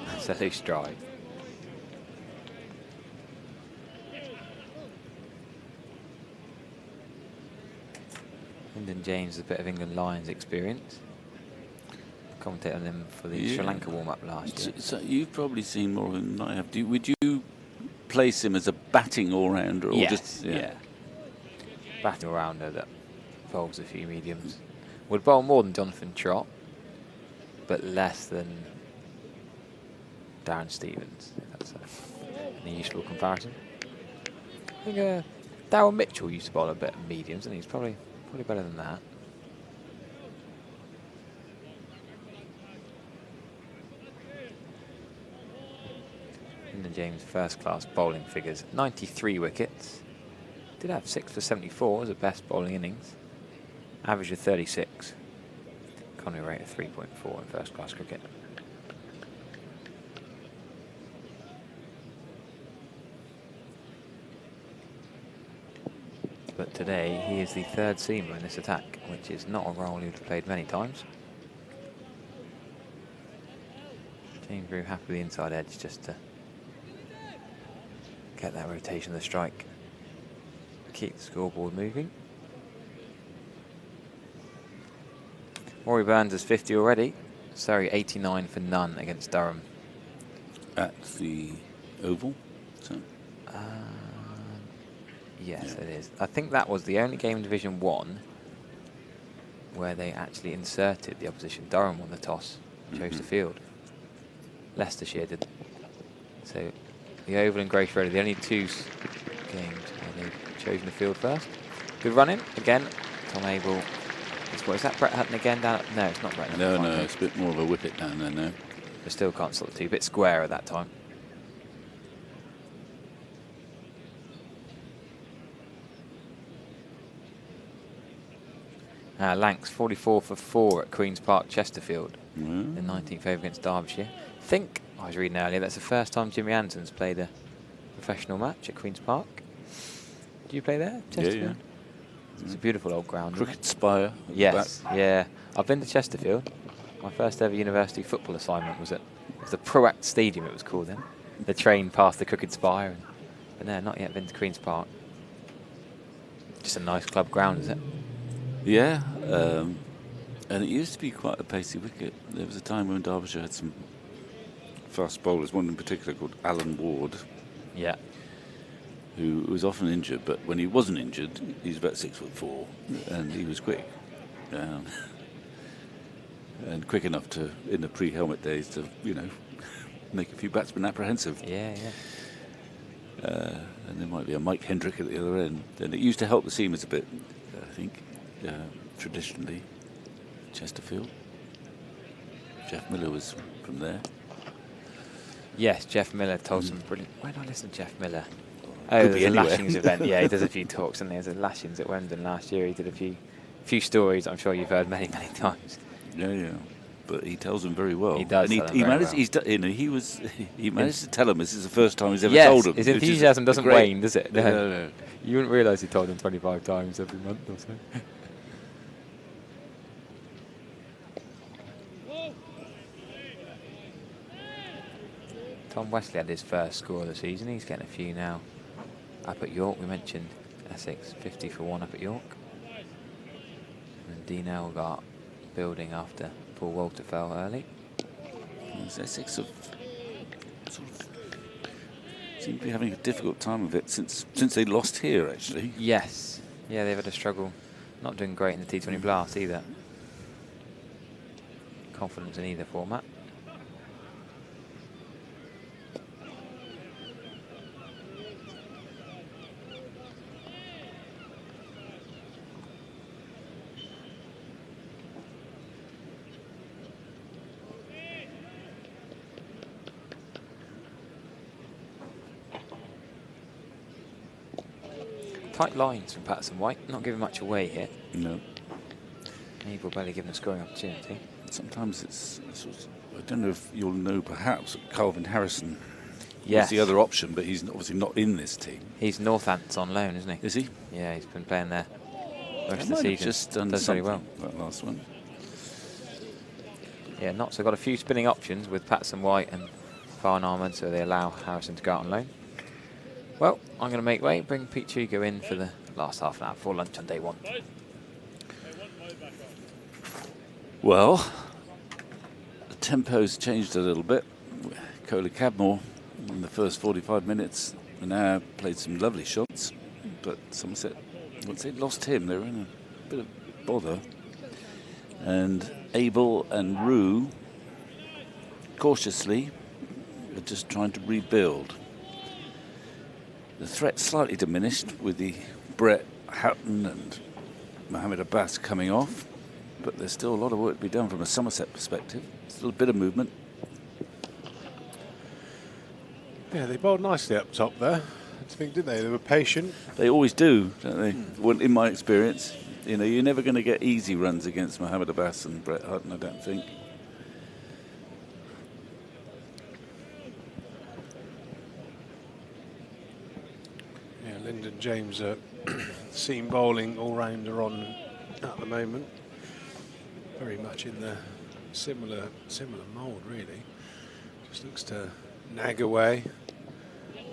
[SPEAKER 5] That's a loose drive. Lyndon James, a bit of England Lions experience. Commentate on him for the Sri Lanka warm-up last year.
[SPEAKER 4] So you've probably seen more of him than I have. Would you place him as a batting all-rounder? Or just,
[SPEAKER 5] yeah. Batting all-rounder that bowls a few mediums. Would bowl more than Jonathan Trott, but less than Darren Stevens, if that's an useful comparison. I think Darryl Mitchell used to bowl a bit of mediums, and he's probably better than that. Lyndon James' first-class bowling figures: 93 wickets. Did have 6 for 74 as a best bowling innings. Average of 36. Economy rate of 3.4 in first-class cricket. But today he is the 3rd seamer in this attack, which is not a role he would have played many times. James Reed happy with the inside edge just to get that rotation of the strike. Keep the scoreboard moving. Rory Burns has 50 already. Surrey 89 for none against Durham.
[SPEAKER 4] At the Oval? So.
[SPEAKER 5] Yes, it is. I think that was the only game in Division 1 where they actually inserted the opposition. Durham won the toss, chose to field. Leicestershire did. So the Oval and Grace Road are the only 2 games where they've chosen to field first. Good run in again. Tom Abel. What is that? Brett Hutton again down? No, it's not Brett Hutton.
[SPEAKER 4] No, it's a bit more of a wicket down there now.
[SPEAKER 5] But still can't slot the 2. Bit square at that time. Lanks 44 for 4 at Queen's Park, Chesterfield. The 19th over against Derbyshire. I was reading earlier, that's the first time Jimmy Anderson's played a professional match at Queen's Park. Do you play there, Chesterfield? Yeah. It's a beautiful old ground.
[SPEAKER 4] Cricket Spire.
[SPEAKER 5] Yes, yeah. I've been to Chesterfield. My first ever university football assignment was at the Proact Stadium, it was called then. The train past the Cricket Spire. But no, not yet been to Queen's Park. Just a nice club ground, is it?
[SPEAKER 4] Yeah, and it used to be quite a pacey wicket. There was a time when Derbyshire had some fast bowlers, one in particular called Alan Ward.
[SPEAKER 5] Yeah.
[SPEAKER 4] Who was often injured, but when he wasn't injured, he was about 6'4", and he was quick. And quick enough to, in the pre-helmet days, to, make a few batsmen apprehensive.
[SPEAKER 5] Yeah.
[SPEAKER 4] And there might be a Mike Hendrick at the other end. And it used to help the seamers a bit, I think, traditionally. Chesterfield. Jeff Miller was from there.
[SPEAKER 5] Yes, Jeff Miller told some brilliant... Why did I listen to Jeff Miller?
[SPEAKER 4] Oh,
[SPEAKER 5] there's a Lashings event. Yeah, he does a few talks, and there's a Lashings at Wembley last year. He did a few stories I'm sure you've heard many, many times.
[SPEAKER 4] Yeah. But he tells them very well.
[SPEAKER 5] He does.
[SPEAKER 4] And he managed.
[SPEAKER 5] Well.
[SPEAKER 4] He managed to tell them this is the first time he's ever
[SPEAKER 5] yes,
[SPEAKER 4] told them.
[SPEAKER 5] His enthusiasm doesn't wane, does it?
[SPEAKER 4] No.
[SPEAKER 5] You wouldn't realise he told them 25 times every month or so. Tom Wesley had his first score of the season. He's getting a few now. Up at York, we mentioned Essex 50 for 1 up at York. And Dino got building after Paul Walter fell early.
[SPEAKER 4] Essex have sort of seem to be having a difficult time of it since they lost here, actually.
[SPEAKER 5] Yes. Yeah, they've had a struggle. Not doing great in the T20 Blast either. Confidence in either format. Tight lines from Patterson White, not giving much away here.
[SPEAKER 4] No.
[SPEAKER 5] Abel barely given a scoring opportunity.
[SPEAKER 4] Sometimes it's sort of, I don't know if you'll know, perhaps Calvin Harrison
[SPEAKER 5] yes.
[SPEAKER 4] was the other option, but he's obviously not in this team.
[SPEAKER 5] He's Northants on loan, isn't he?
[SPEAKER 4] Is he?
[SPEAKER 5] Yeah, he's been playing there most of the
[SPEAKER 4] Might have
[SPEAKER 5] season.
[SPEAKER 4] just done
[SPEAKER 5] does very well.
[SPEAKER 4] That last one.
[SPEAKER 5] Yeah, not so got a few spinning options with Patterson White and Farn Ahmed, so they allow Harrison to go out on loan. Well, I'm going to make way, bring Pete Chugo in for the last half an hour before lunch on day one.
[SPEAKER 4] Well, the tempo's changed a little bit. Coley Cadmore in the first 45 minutes and now played some lovely shots, but Somerset, once they lost him, they were in a bit of bother. And Abel and Rue, cautiously, are just trying to rebuild. The threat slightly diminished with the Brett Houghton and Mohammed Abbas coming off, but there's still a lot of work to be done from a Somerset perspective. Still a bit of movement.
[SPEAKER 3] Yeah, they bowled nicely up top there. I think, didn't they? They were patient.
[SPEAKER 4] They always do, don't they? Well, in my experience, you're never going to get easy runs against Mohammed Abbas and Brett Houghton, I don't think.
[SPEAKER 3] Lyndon James seam bowling all-rounder on at the moment. Very much in the similar mould, really. Just looks to nag away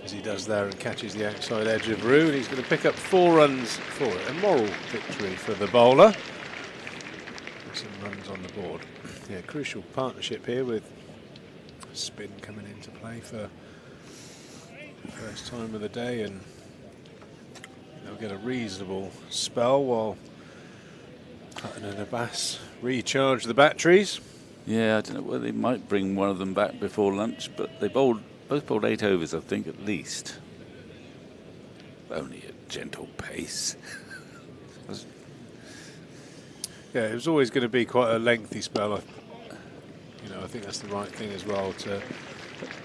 [SPEAKER 3] as he does there and catches the outside edge of Rue. And he's going to pick up 4 runs for it. A moral victory for the bowler. Some runs on the board. Yeah, crucial partnership here with spin coming into play for the first time of the day, and they'll get a reasonable spell while Hutton and Abbas recharge the batteries.
[SPEAKER 4] Yeah, I don't know whether they might bring one of them back before lunch, but they both bowled 8 overs, I think, at least. Only a gentle pace.
[SPEAKER 3] Yeah, it was always going to be quite a lengthy spell. I think that's the right thing as well, to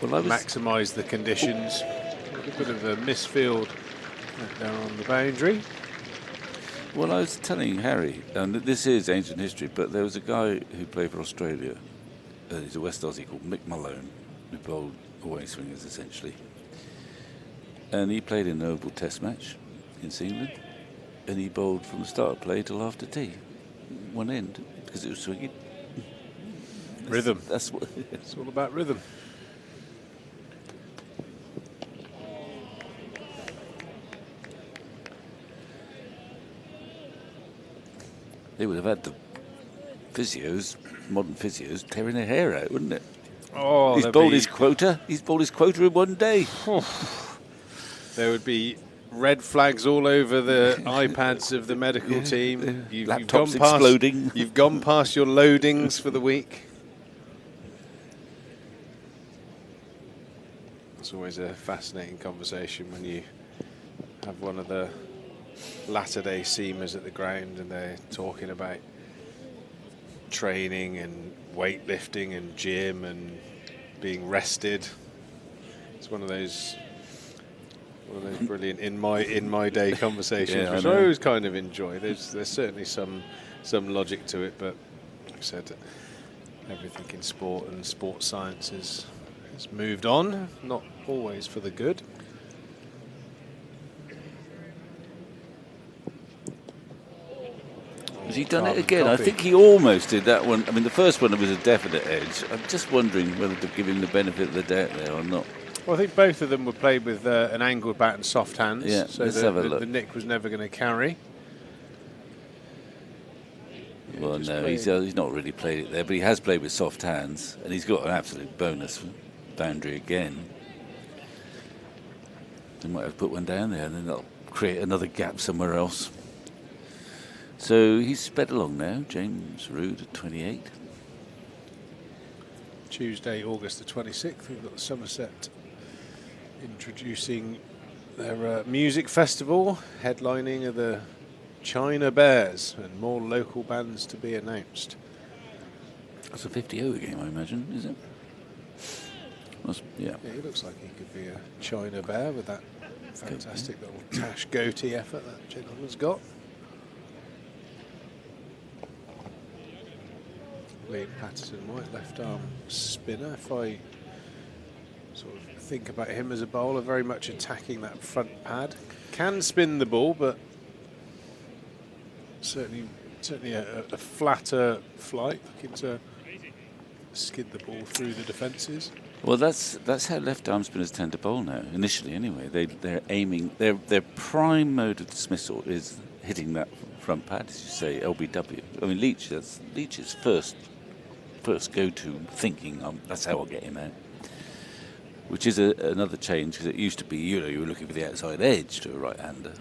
[SPEAKER 3] maximise the conditions. A bit of a misfield down on the boundary.
[SPEAKER 4] Well, I was telling Harry, and this is ancient history, but there was a guy who played for Australia, he's a West Aussie called Mick Malone, who bowled away swingers essentially. And he played in an Oval Test match against England, and he bowled from the start of play till after tea, one end, because it was swinging.
[SPEAKER 3] Rhythm.
[SPEAKER 4] That's what.
[SPEAKER 3] It's all about rhythm.
[SPEAKER 4] They would have had the physios, modern physios, tearing their hair out, wouldn't it?
[SPEAKER 3] Oh,
[SPEAKER 4] He's bowled his quota. He's bowled his quota in one day.
[SPEAKER 3] There would be red flags all over the iPads of the medical team.
[SPEAKER 4] Laptops exploding.
[SPEAKER 3] You've gone past your loadings for the week. It's always a fascinating conversation when you have one of the latter-day seamers at the ground and they're talking about training and weightlifting and gym and being rested. It's one of those brilliant in my day conversations, which I always kind of enjoy. There's certainly some logic to it, but like I said, everything in sport and sports science has moved on, not always for the good.
[SPEAKER 4] Has he done it again? I think he almost did that one. I mean, the first one was a definite edge. I'm just wondering whether to give him the benefit of the doubt there or not.
[SPEAKER 3] Well, I think both of them were played with an angled bat and soft hands,
[SPEAKER 4] yeah,
[SPEAKER 3] so
[SPEAKER 4] let's have a look.
[SPEAKER 3] The nick was never going to carry.
[SPEAKER 4] Well, no, he's not really played it there, but he has played with soft hands, and he's got an absolute bonus boundary again. They might have put one down there, and then they'll create another gap somewhere else. So he's sped along now, James Rood at 28.
[SPEAKER 3] Tuesday, August the 26th, we've got the Somerset introducing their music festival, headlining of the China Bears, and more local bands to be announced.
[SPEAKER 4] That's a 50-over game, I imagine, is it? Yeah.
[SPEAKER 3] Yeah, he looks like he could be a China Bear with that fantastic little Tash goatee effort that gentleman's got. Liam Patterson, white left arm spinner. If I sort of think about him as a bowler, very much attacking that front pad. Can spin the ball, but certainly a flatter flight, looking to skid the ball through the defences.
[SPEAKER 4] Well, that's how left arm spinners tend to bowl now. Initially, anyway, they're aiming. Their prime mode of dismissal is hitting that front pad, as you say, LBW. I mean, Leach's first go-to thinking. That's how I'll get him out. Which is another change, because it used to be, you were looking for the outside edge to a right-hander.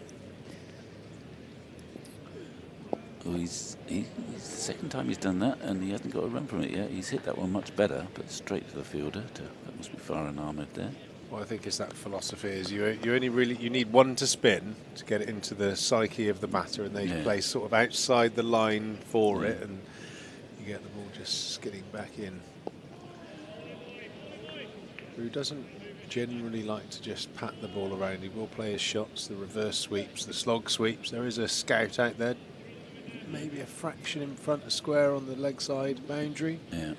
[SPEAKER 4] Well, he's the second time he's done that, and he hasn't got a run from it yet. He's hit that one much better, but straight to the fielder. That must be Farhan Ahmed there.
[SPEAKER 3] Well, I think it's that philosophy: is you need one to spin to get it into the psyche of the batter, and they play sort of outside the line for it, and you get the ball just skidding back in. Who doesn't generally like to just pat the ball around. He will play his shots, the reverse sweeps, the slog sweeps. There is a scout out there, maybe a fraction in front of square on the leg side boundary.
[SPEAKER 4] Yeah.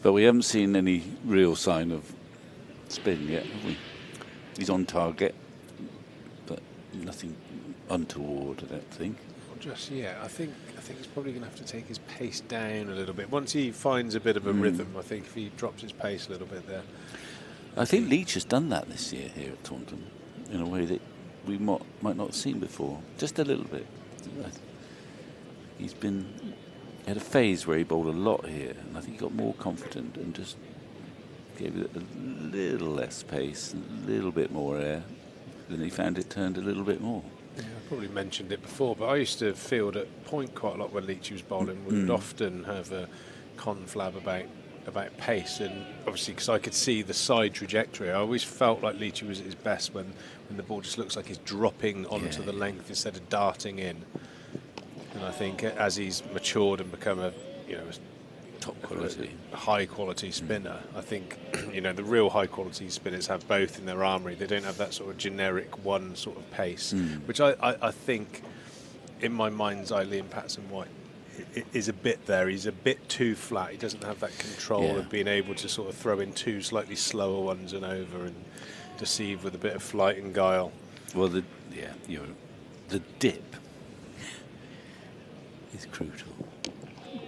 [SPEAKER 4] But we haven't seen any real sign of spin yet, have we? He's on target, but nothing untoward, I don't think.
[SPEAKER 3] Not just yet. I think he's probably going to have to take his pace down a little bit. Once he finds a bit of a rhythm, I think if he drops his pace a little bit there.
[SPEAKER 4] I think Leach has done that this year here at Taunton in a way that we might not have seen before. Just a little bit. He had a phase where he bowled a lot here, and I think he got more confident and just gave it a little less pace, a little bit more air. Then he found it turned a little bit more.
[SPEAKER 3] Yeah, I probably mentioned it before, but I used to field at point quite a lot when Leach was bowling. We would often have a conflab about pace, and obviously because I could see the side trajectory, I always felt like Leach was at his best when the ball just looks like he's dropping onto the length instead of darting in. And I think as he's matured and become a
[SPEAKER 4] Top quality.
[SPEAKER 3] a high quality spinner, I think the real high quality spinners have both in their armoury. They don't have that sort of generic one sort of pace, which I think in my mind's eye Liam Patterson-White is a bit there. He's a bit too flat. He doesn't have that control of being able to sort of throw in two slightly slower ones and over and deceive with a bit of flight and guile.
[SPEAKER 4] Well, the dip is crucial.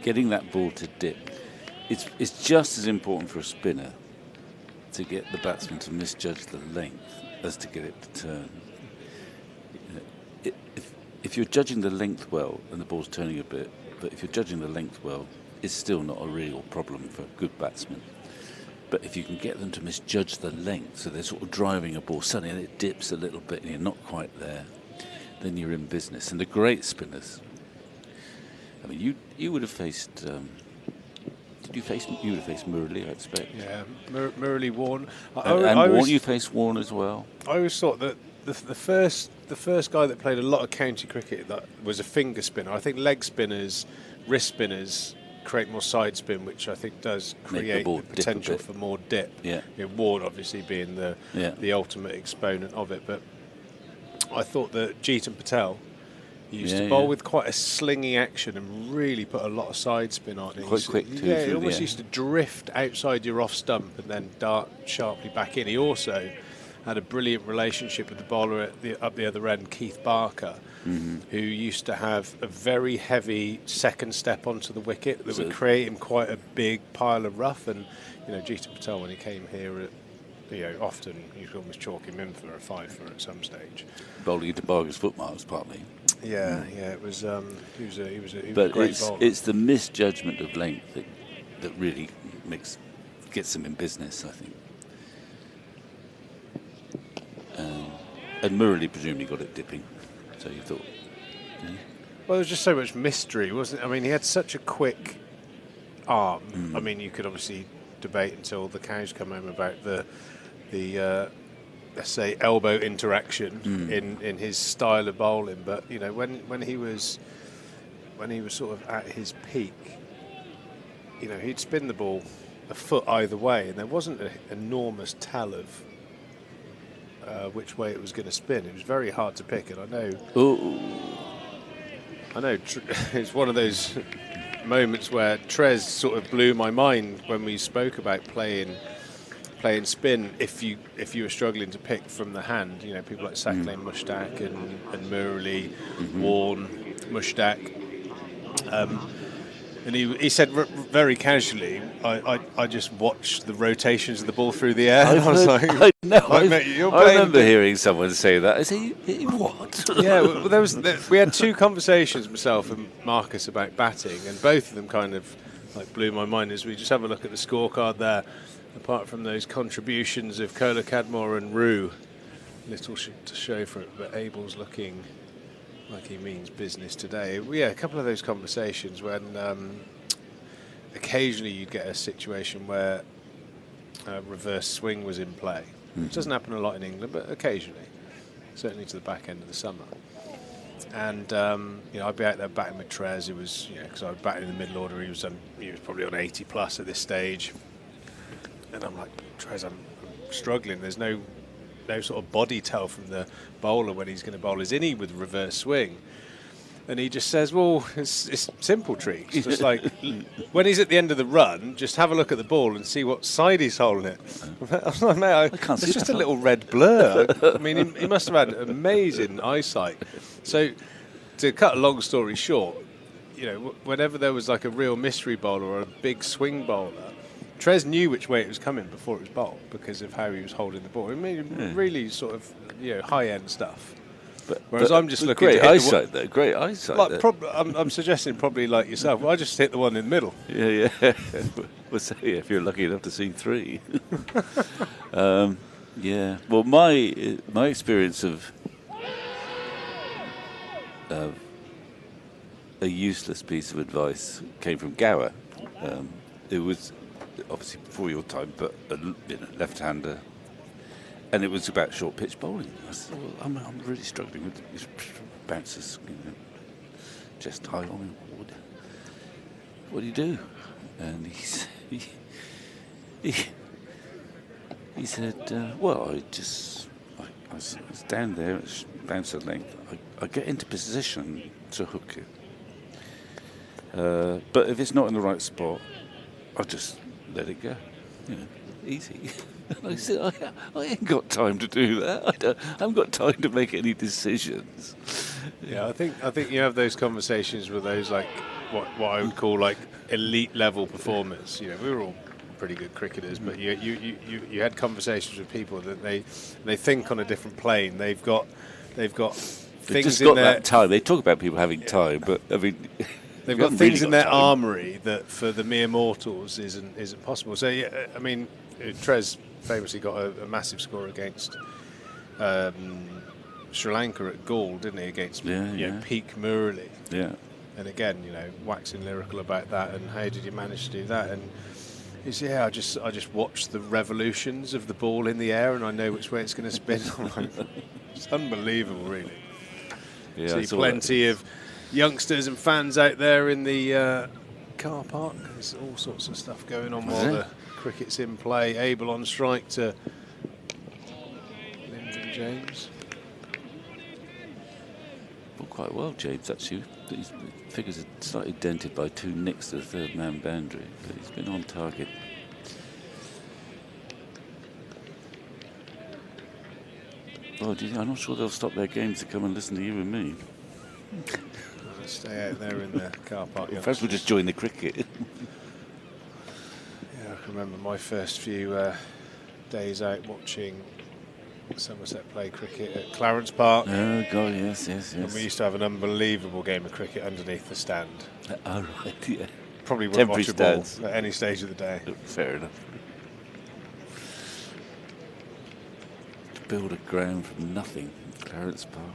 [SPEAKER 4] Getting that ball to dip, it's just as important for a spinner to get the batsman to misjudge the length as to get it to turn. If you're judging the length well and the ball's turning a bit, but if you're judging the length well, it's still not a real problem for a good batsman. But if you can get them to misjudge the length, so they're sort of driving a ball suddenly and it dips a little bit and you're not quite there, then you're in business. And the great spinners, I mean, you would have faced. You would have faced Murley, I expect.
[SPEAKER 3] Yeah, Murley, Warne.
[SPEAKER 4] You faced Warne as well.
[SPEAKER 3] I always thought that the first guy that played a lot of county cricket that was a finger spinner. I think leg spinners, wrist spinners create more side spin, which I think does create the potential for more dip.
[SPEAKER 4] Yeah.
[SPEAKER 3] Warne obviously being the ultimate exponent of it, but I thought that Jeetan Patel used to bowl with quite a slingy action and really put a lot of side spin on it.
[SPEAKER 4] Quite quick too.
[SPEAKER 3] Yeah, he almost used to drift outside your off stump and then dart sharply back in. He also had a brilliant relationship with the bowler up the other end, Keith Barker, who used to have a very heavy second step onto the wicket that would create him quite a big pile of rough. And Jeetan Patel, when he came here, often you could almost chalk him in for a fifer at some stage.
[SPEAKER 4] Bowling into Barker's footmarks partly.
[SPEAKER 3] Yeah, it was. He was a
[SPEAKER 4] but
[SPEAKER 3] great bowler.
[SPEAKER 4] It's the misjudgment of length that really gets them in business, I think. And Murley presumably got it dipping, so you thought. Yeah.
[SPEAKER 3] Well, there was just so much mystery, wasn't it? I mean, he had such a quick arm. I mean, you could obviously debate until the cows come home about the let's say elbow interaction in his style of bowling, but when he was sort of at his peak, he'd spin the ball a foot either way, and there wasn't an enormous tell of which way it was going to spin. It was very hard to pick, and I know it's one of those moments where Trez sort of blew my mind when we spoke about playing spin. If you were struggling to pick from the hand, people like Saqlain Mushtaq and Murley, Warne, Mushtaq. And he said very casually, I just watched the rotations of the ball through the air. I was like,
[SPEAKER 4] I remember hearing someone say that. I say, what?
[SPEAKER 3] Yeah, well, we had two conversations, myself and Marcus, about batting, and both of them kind of blew my mind as we just have a look at the scorecard there. Apart from those contributions of Kola Cadmore and Rue, little to show for it, but Abel's looking like he means business today. Yeah, a couple of those conversations when occasionally you'd get a situation where reverse swing was in play. It doesn't happen a lot in England, but occasionally, certainly to the back end of the summer. And I'd be out there batting with Trez. It was because I was batting in the middle order. He was probably on 80 plus at this stage, and I'm like, Trez, I'm struggling. There's no sort of body tell from the bowler when he's going to bowl his innie with reverse swing. And he just says, well, it's simple tricks. Just like when he's at the end of the run, just have a look at the ball and see what side he's holding it. I was like, mate, it's just a little red blur. I mean, he must have had amazing eyesight. So to cut a long story short, whenever there was like a real mystery bowler or a big swing bowler, Trez knew which way it was coming before it was bowled because of how he was holding the ball. I mean, really sort of high-end stuff. Whereas I'm just looking
[SPEAKER 4] great
[SPEAKER 3] to
[SPEAKER 4] eyesight there. Great eyesight there.
[SPEAKER 3] I'm suggesting probably like yourself. I just hit the one in the middle.
[SPEAKER 4] Yeah. Well, say if you're lucky enough to see three. Yeah. Well, my experience of a useless piece of advice came from Gower. It was obviously before your time, but a left-hander, and it was about short pitch bowling. I said, well, I'm really struggling with these bounces. chest high on him. What do you do? And he said, well, I was down there, it's bounce at length. I get into position to hook it. But if it's not in the right spot, I just let it go. You know, easy. I said, I ain't got time to do that. I haven't got time to make any decisions.
[SPEAKER 3] Yeah, I think you have those conversations with those, like what I would call like elite level performers. You know, we were all pretty good cricketers, but you had conversations with people that they think on a different plane. They've got things
[SPEAKER 4] just
[SPEAKER 3] in
[SPEAKER 4] got
[SPEAKER 3] their
[SPEAKER 4] that time. They talk about people having time, but I mean,
[SPEAKER 3] they've got things in their armoury that for the mere mortals isn't possible. So yeah, I mean, Trez famously got a massive score against Sri Lanka at Gaul, didn't he? Against peak Murali.
[SPEAKER 4] Yeah.
[SPEAKER 3] And again, you know, waxing lyrical about that, and how did you manage to do that? And he said, I just watch the revolutions of the ball in the air, and I know which way it's going to spin. I'm like, it's unbelievable, really.
[SPEAKER 4] Yeah,
[SPEAKER 3] see plenty of youngsters and fans out there in the car park. There's all sorts of stuff going on while the cricket's in play. Abel on strike to Lyndon James.
[SPEAKER 4] Well, quite well, James, actually. His figures are slightly dented by 2 nicks to the third man boundary, but he's been on target. Oh, I'm not sure they'll stop their games to come and listen to you and me.
[SPEAKER 3] Stay out there in the car park.
[SPEAKER 4] Perhaps we'll just join the cricket.
[SPEAKER 3] Yeah, I can remember my first few days out watching Somerset play cricket at Clarence Park.
[SPEAKER 4] Oh, God, yes.
[SPEAKER 3] And we used to have an unbelievable game of cricket underneath the stand.
[SPEAKER 4] Oh, right, yeah.
[SPEAKER 3] Probably wouldn't
[SPEAKER 4] Temporary
[SPEAKER 3] watch a ball
[SPEAKER 4] stands.
[SPEAKER 3] at any stage of the day.
[SPEAKER 4] Fair enough. To build a ground from nothing, Clarence Park.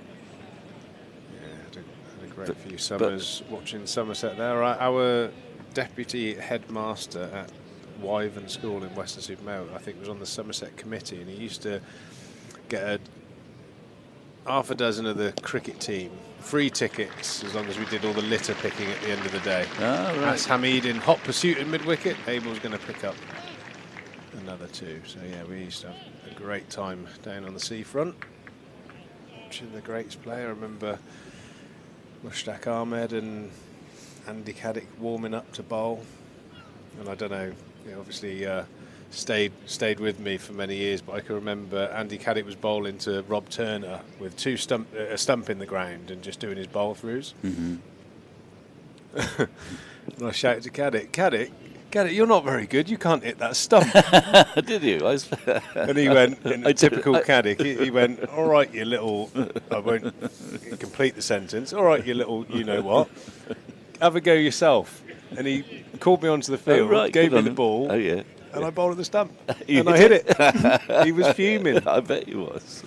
[SPEAKER 3] Yeah, had a great few summers watching Somerset there. Our deputy headmaster at Wyvern School in Weston-super-Mare, I think, was on the Somerset committee, and he used to get half a dozen of the cricket team free tickets as long as we did all the litter picking at the end of the day.
[SPEAKER 4] Oh, right.
[SPEAKER 3] As Hamid in hot pursuit in mid-wicket, Abel's going to pick up another 2. So yeah, we used to have a great time down on the seafront watching the greats play. I remember Mushtaq Ahmed and Andy Caddick warming up to bowl, and I don't know, obviously stayed with me for many years, but I can remember Andy Caddick was bowling to Rob Turner with a stump in the ground and just doing his bowl throughs.
[SPEAKER 4] Mm-hmm.
[SPEAKER 3] And I shouted to Caddick, you're not very good, you can't hit that stump.
[SPEAKER 4] Did you?
[SPEAKER 3] And he went, in typical Caddick, he went, all right, you little, I won't complete the sentence, all right, you little, you know what, have a go yourself. And he called me onto the field, gave me the ball, and I bowled at the stump. And I hit it. He was fuming.
[SPEAKER 4] I bet he was.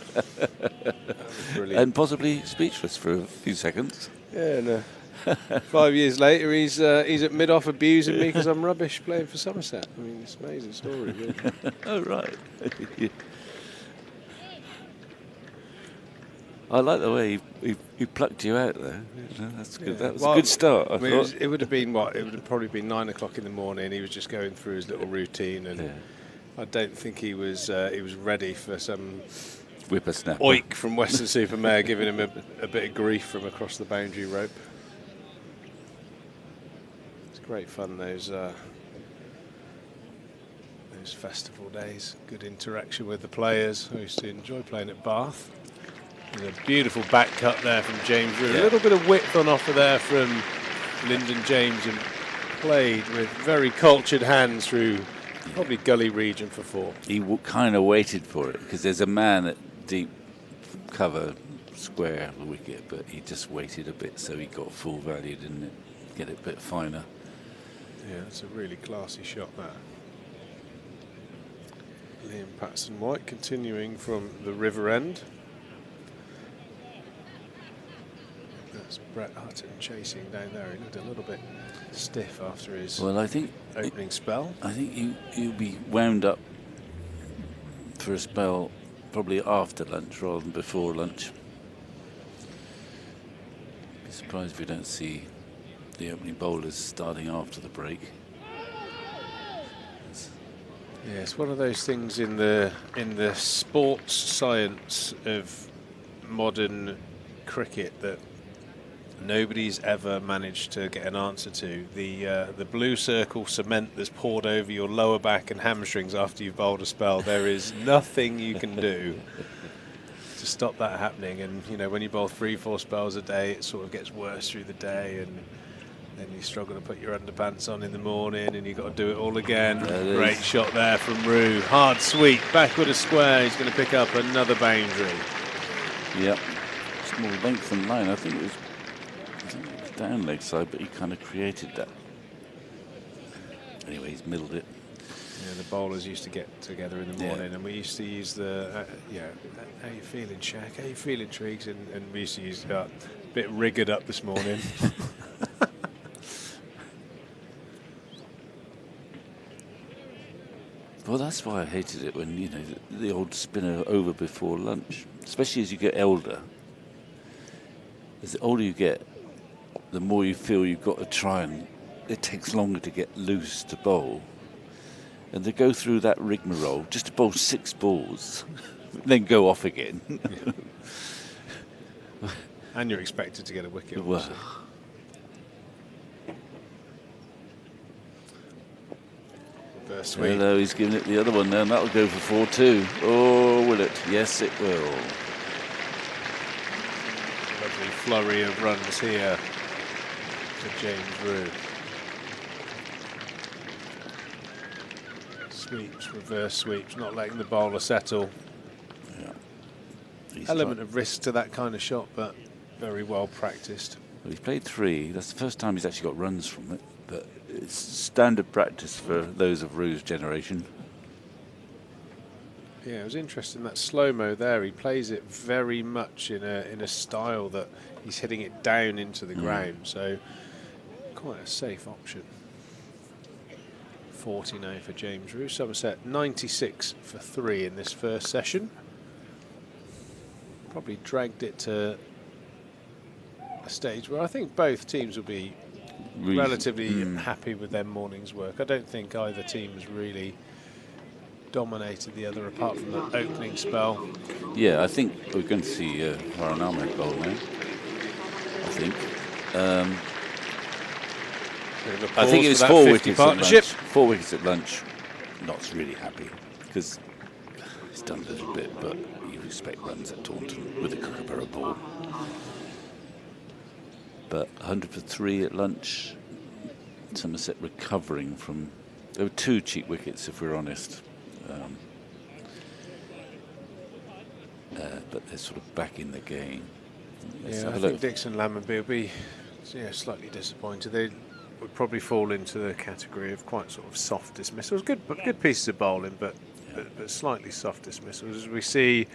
[SPEAKER 3] Brilliant.
[SPEAKER 4] And possibly speechless for a few seconds.
[SPEAKER 3] Yeah, no. 5 years later, he's at mid-off abusing me because I'm rubbish playing for Somerset. I mean, it's an amazing story, really.
[SPEAKER 4] Oh, right. I like the way he plucked you out there. That's good. Yeah. That was a good start. I thought.
[SPEAKER 3] It would have been It would have probably been 9 o'clock in the morning. He was just going through his little routine, and I don't think he was ready for some
[SPEAKER 4] whippersnapper
[SPEAKER 3] oik from Weston-super-Mare giving him a bit of grief from across the boundary rope. It's great fun, those festival days. Good interaction with the players. I used to enjoy playing at Bath. There's a beautiful back cut there from James Rew. A little bit of width on offer there from Lyndon James, and played with very cultured hands through probably gully region for 4.
[SPEAKER 4] He kind of waited for it because there's a man at deep cover square of the wicket, but he just waited a bit so he got full value, didn't it? Get it a bit finer.
[SPEAKER 3] Yeah, it's a really classy shot there. Liam Patterson-White continuing from the river end. That's Brett Hutton chasing down there. He looked a little bit stiff after his opening spell.
[SPEAKER 4] I think he'll be wound up for a spell probably after lunch rather than before lunch, be surprised if we don't see the opening bowlers starting after the break.
[SPEAKER 3] Yeah, it's one of those things in the sports science of modern cricket that nobody's ever managed to get an answer to. The blue circle cement that's poured over your lower back and hamstrings after you've bowled a spell. There is nothing you can do to stop that happening. And you know, when you bowl 3-4 spells a day, it sort of gets worse through the day, and then you struggle to put your underpants on in the morning, and you've got to do it all again. Great shot there from Rue. Hard sweep, backward a square. He's going to pick up another boundary.
[SPEAKER 4] Yep. Small length and line. I think it was down leg side, but he kind of created that. Anyway, he's middled it.
[SPEAKER 3] Yeah, the bowlers used to get together in the morning, and we used to use the, how you feeling, Shaq? How you feeling, Triggs? And we used to use a bit rigged up this morning.
[SPEAKER 4] Well, that's why I hated it when, you know, the old spinner over before lunch, especially as you get older. As the older you get, the more you feel you've got to try, and it takes longer to get loose to bowl. And to go through that rigmarole, just to bowl 6 balls, then go off again.
[SPEAKER 3] And you're expected to get a wicket.
[SPEAKER 4] Well, hello, he's giving it the other one now, and that'll go for 4-2. Oh, will it? Yes, it will.
[SPEAKER 3] Lovely flurry of runs here for James Rue. Sweeps, reverse sweeps, not letting the bowler settle.
[SPEAKER 4] Yeah.
[SPEAKER 3] Element of risk to that kind of shot, but very well practiced.
[SPEAKER 4] Well, he's played 3. That's the first time he's actually got runs from it, but it's standard practice for those of Rue's generation.
[SPEAKER 3] Yeah, it was interesting, that slow-mo there. He plays it very much in a style that he's hitting it down into the ground, so quite a safe option. 40 now for James Rue. Somerset 96 for 3 in this first session. Probably dragged it to a stage where I think both teams will be relatively happy with their morning's work. I don't think either team has really dominated the other apart from the opening spell.
[SPEAKER 4] Yeah, I think we're going to see Farhan Ahmed bowl now. I think it was 4 wickets at lunch. 4 wickets at lunch. Not really happy because he's done a little bit, but you expect runs at Taunton with a Kookaburra ball. But 100 for 3 at lunch. Somerset recovering from. There were 2 cheap wickets, if we're honest. But they're sort of back in the game.
[SPEAKER 3] Yeah, I think Dixon Lammonby will be slightly disappointed. They would probably fall into the category of quite sort of soft dismissals. Good pieces of bowling, but slightly soft dismissals. As we see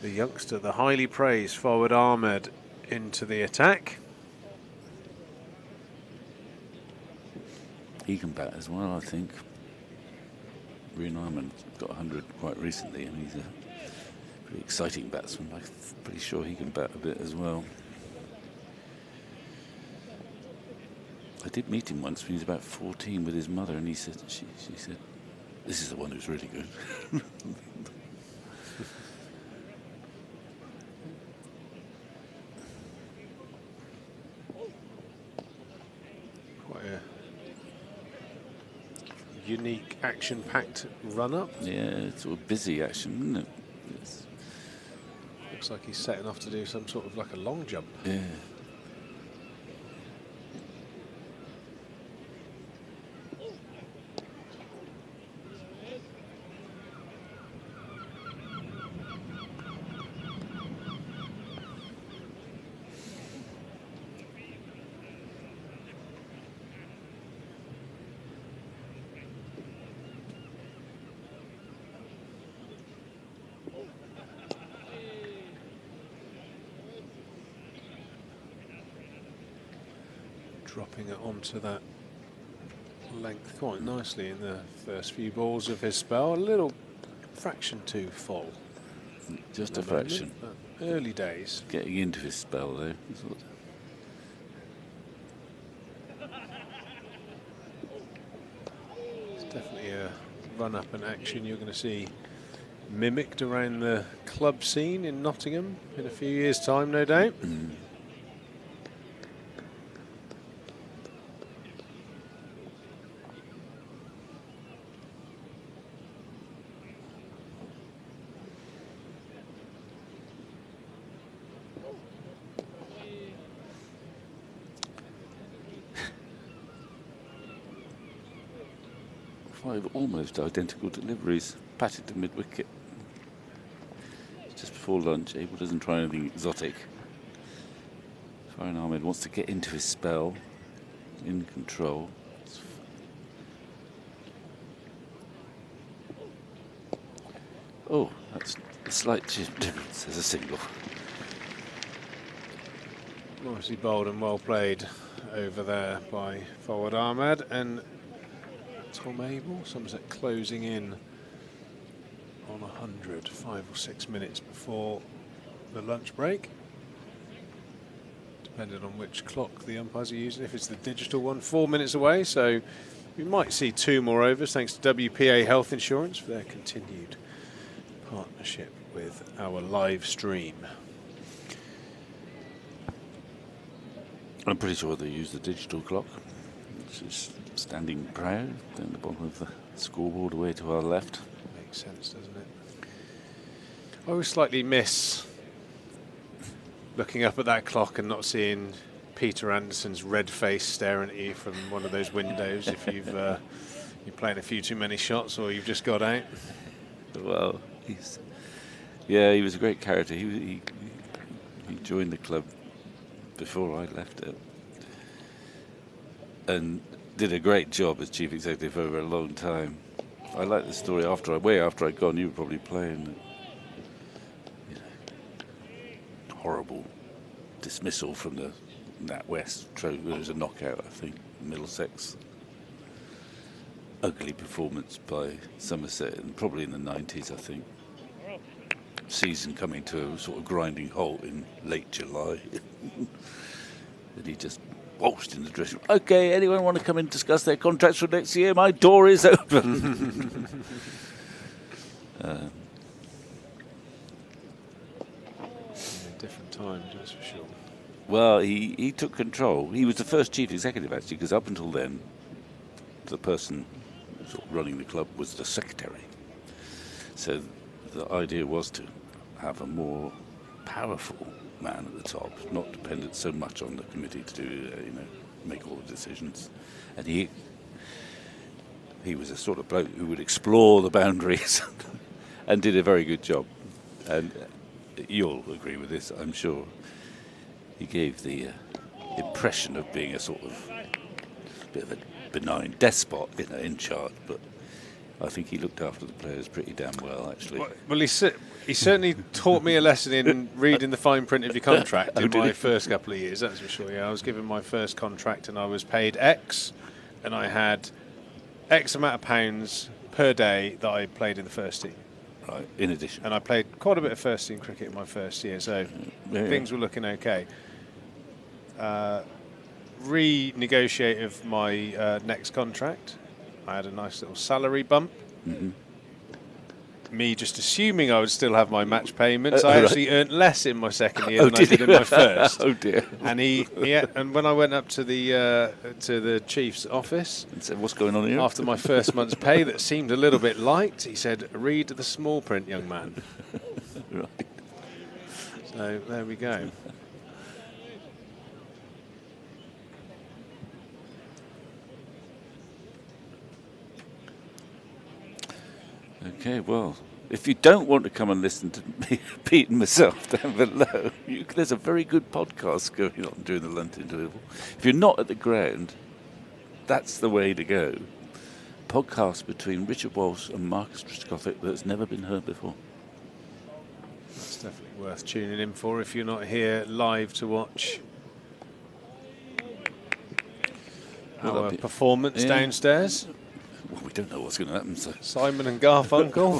[SPEAKER 3] the youngster, the highly praised forward Ahmed, into the attack.
[SPEAKER 4] He can bat as well, I think. Rian Ahmed got 100 quite recently, and he's a pretty exciting batsman. I'm pretty sure he can bat a bit as well. I did meet him once when he was about 14 with his mother, and he said, she said, "This is the one who's really good."
[SPEAKER 3] Quite a unique, action-packed run-up.
[SPEAKER 4] Yeah, it's sort of busy action, isn't it?
[SPEAKER 3] Looks like he's setting off to do some sort of like a long jump.
[SPEAKER 4] Yeah.
[SPEAKER 3] Dropping it onto that length quite nicely in the first few balls of his spell. A little fraction too full.
[SPEAKER 4] Just a fraction.
[SPEAKER 3] Early days.
[SPEAKER 4] Getting into his spell though.
[SPEAKER 3] definitely a run-up in action you're going to see mimicked around the club scene in Nottingham in a few years' time, no doubt.
[SPEAKER 4] 5 almost identical deliveries, patted to mid-wicket. Just before lunch, Abel doesn't try anything exotic. Farhan Ahmed wants to get into his spell, in control. Oh, that's a slight difference as a single.
[SPEAKER 3] Nicely bowled and well played over there by Farhan Ahmed and Tom Abel. Somerset closing in on 100, 5 or 6 minutes before the lunch break. Depending on which clock the umpires are using. If it's the digital one, 4 minutes away. So we might see 2 more overs thanks to WPA Health Insurance for their continued partnership with our live stream.
[SPEAKER 4] I'm pretty sure they use the digital clock, which is standing proud down the bottom of the scoreboard away to our left.
[SPEAKER 3] Makes sense, doesn't it? I always slightly miss looking up at that clock and not seeing Peter Anderson's red face staring at you from one of those windows if you've you're playing a few too many shots or you've just got out.
[SPEAKER 4] Well, he was a great character. He joined the club before I left it and did a great job as chief executive over a long time. I like the story way after I'd gone. You were probably playing, horrible dismissal from the NatWest. It was a knockout, I think, Middlesex. Ugly performance by Somerset, and probably in the 90s, I think. Season coming to a sort of grinding halt in late July. And he just waltzed in the dressing room. Okay, anyone want to come and discuss their contracts for next year? My door is open.
[SPEAKER 3] Different times, that's for sure.
[SPEAKER 4] Well, he took control. He was the first chief executive, actually, because up until then, the person sort of running the club was the secretary. So the idea was to have a more powerful man at the top, not dependent so much on the committee to do, make all the decisions. And he was a sort of bloke who would explore the boundaries and did a very good job. And you'll agree with this, I'm sure. He gave the impression of being a sort of bit of a benign despot, in charge, but I think he looked after the players pretty damn well, actually.
[SPEAKER 3] Well, he certainly taught me a lesson in reading the fine print of your contract in my first couple of years, that's for sure. Yeah, I was given my first contract and I was paid X, and I had X amount of pounds per day that I played in the first team.
[SPEAKER 4] Right, in addition.
[SPEAKER 3] And I played quite a bit of first team cricket in my first year, so things were looking okay. Renegotiated my next contract. I had a nice little salary bump.
[SPEAKER 4] Mm-hmm.
[SPEAKER 3] Me just assuming I would still have my match payments. I actually earned less in my second year than I did in my first.
[SPEAKER 4] Oh dear!
[SPEAKER 3] And and when I went up to the chief's office
[SPEAKER 4] and said, "What's going on here?"
[SPEAKER 3] After my first month's pay, that seemed a little bit light. He said, "Read the small print, young man."
[SPEAKER 4] Right.
[SPEAKER 3] So there we go.
[SPEAKER 4] Okay, well, if you don't want to come and listen to me, Pete and myself down below, there's a very good podcast going on during the lunch interval. If you're not at the ground, that's the way to go. Podcast between Richard Walsh and Marcus Trescothick that's never been heard before.
[SPEAKER 3] That's definitely worth tuning in for if you're not here live to watch our performance downstairs.
[SPEAKER 4] Well, we don't know what's going to happen. So.
[SPEAKER 3] Simon and Garfunkel.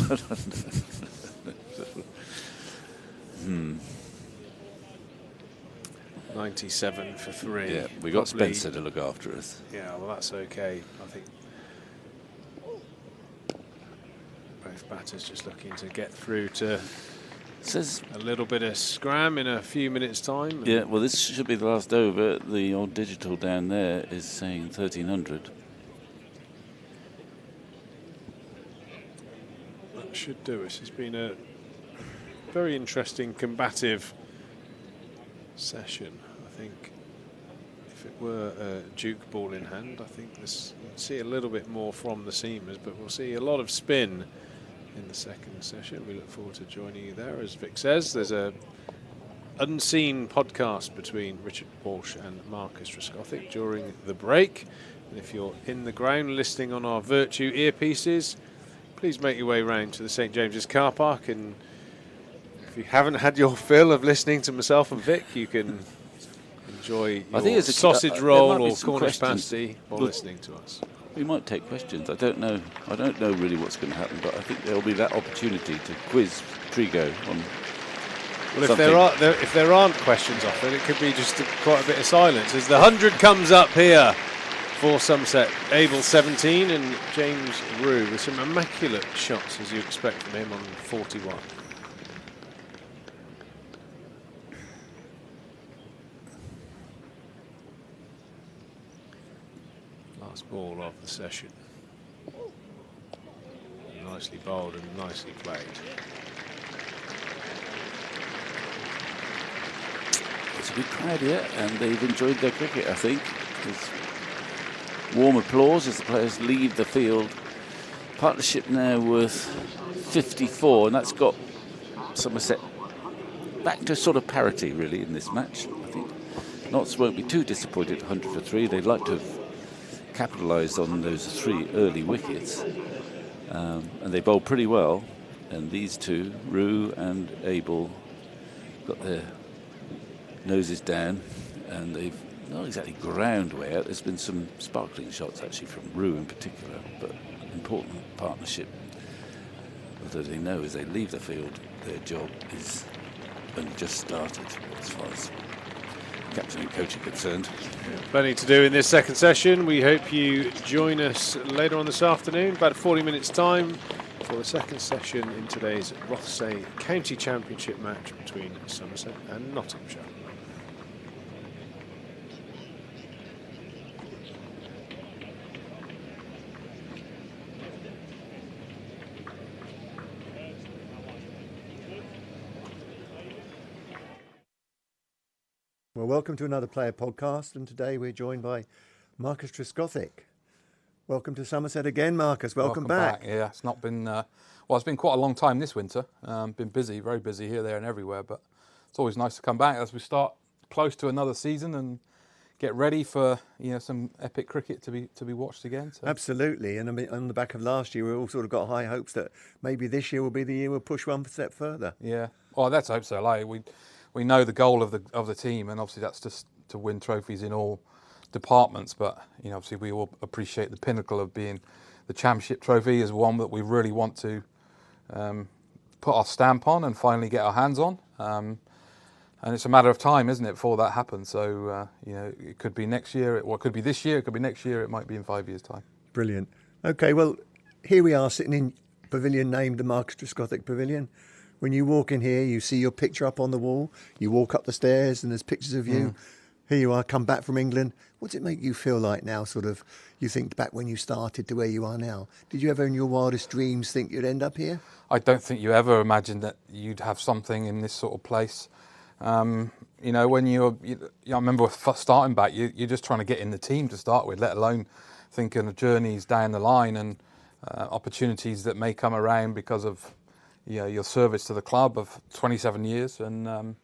[SPEAKER 3] 97 for 3.
[SPEAKER 4] Yeah, we got Spencer to look after us.
[SPEAKER 3] Yeah, well, that's okay. I think Both batters just looking to get through to
[SPEAKER 4] Says,
[SPEAKER 3] a little bit of scram in a few minutes' time.
[SPEAKER 4] yeah, well, this should be the last over. The old digital down there is saying 1300.
[SPEAKER 3] That should do us. It's been a very interesting, combative session. I think if it were a Duke ball in hand, I think we'll see a little bit more from the seamers, but we'll see a lot of spin in the second session. We look forward to joining you there. As Vic says, there's a unseen podcast between Richard Walsh and Marcus Trescothick during the break. And if you're in the ground listening on our Virtue earpieces, please make your way round to the St James's car park, and if you haven't had your fill of listening to myself and Vic, you can enjoy your sausage roll or Cornish pasty while listening to us.
[SPEAKER 4] We might take questions. I don't know really what's going to happen, but I think there'll be that opportunity to quiz Trigo on.
[SPEAKER 3] Well, if there aren't questions offered, it could be just quite a bit of silence as the 100 comes up here for Somerset. Abel 17 and James Rue with some immaculate shots, as you expect from him, on 41. Last ball of the session. Nicely bowled and nicely played.
[SPEAKER 4] It's a good crowd here, and they've enjoyed their cricket, I think. There's warm applause as the players leave the field. Partnership now worth 54, and that's got Somerset back to sort of parity, really, in this match. I think Notts won't be too disappointed, 100 for 3. They'd like to have capitalised on those 3 early wickets, and they bowled pretty well. And these two, Rue and Abel, got their noses down, and they've not exactly ground way out. There's been some sparkling shots actually from Rue in particular, but an important partnership. Although they know as they leave the field, their job is only just started as far as captain and coach are concerned.
[SPEAKER 3] Plenty to do in this second session. We hope you join us later on this afternoon, about 40 minutes time, for the second session in today's Rothesay County Championship match between Somerset and Nottinghamshire.
[SPEAKER 2] Well, welcome to another Player Podcast, and today we're joined by Marcus Trescothick. Welcome to Somerset again, Marcus. Welcome back.
[SPEAKER 6] Yeah, it's not been, it's been quite a long time this winter. Been busy, very busy here, there and everywhere, but it's always nice to come back as we start close to another season and get ready for some epic cricket to be watched again. So.
[SPEAKER 2] Absolutely, and I mean, on the back of last year, we all sort of got high hopes that maybe this year will be the year we'll push one step further.
[SPEAKER 6] Yeah, well, let's hope so. We know the goal of the team, and obviously that's just to win trophies in all departments. But obviously we all appreciate the pinnacle of being the championship trophy is one that we really want to put our stamp on and finally get our hands on. And it's a matter of time, isn't it, before that happens? So it could be next year, it could be this year, it could be next year, it might be in 5 years' time.
[SPEAKER 2] Brilliant. Okay, well, here we are sitting in pavilion named the Marcus Trescothick Pavilion. When you walk in here, you see your picture up on the wall. You walk up the stairs and there's pictures of you. Here you are, come back from England. What does it make you feel like now, sort of, you think back when you started to where you are now? Did you ever in your wildest dreams think you'd end up here?
[SPEAKER 6] I don't think you ever imagined that you'd have something in this sort of place. When I remember starting back, you're just trying to get in the team to start with, let alone thinking of journeys down the line and opportunities that may come around because of your service to the club of 27 years. And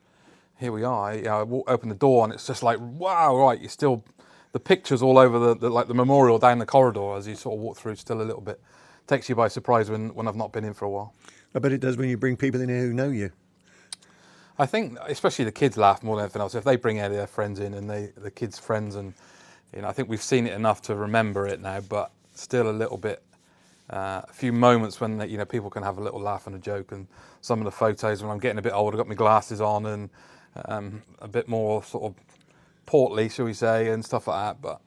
[SPEAKER 6] here we are. I open the door and it's just like, wow, right, you're still, the pictures all over the memorial down the corridor as you sort of walk through, still a little bit takes you by surprise when I've not been in for a while.
[SPEAKER 2] I bet it does when you bring people in here who know you.
[SPEAKER 6] I think especially the kids laugh more than anything else. If they bring their friends in and the kids' friends, and I think we've seen it enough to remember it now, but still a little bit, a few moments when people can have a little laugh and a joke. And some of the photos when I'm getting a bit older, got my glasses on and a bit more sort of portly, shall we say, and stuff like that. But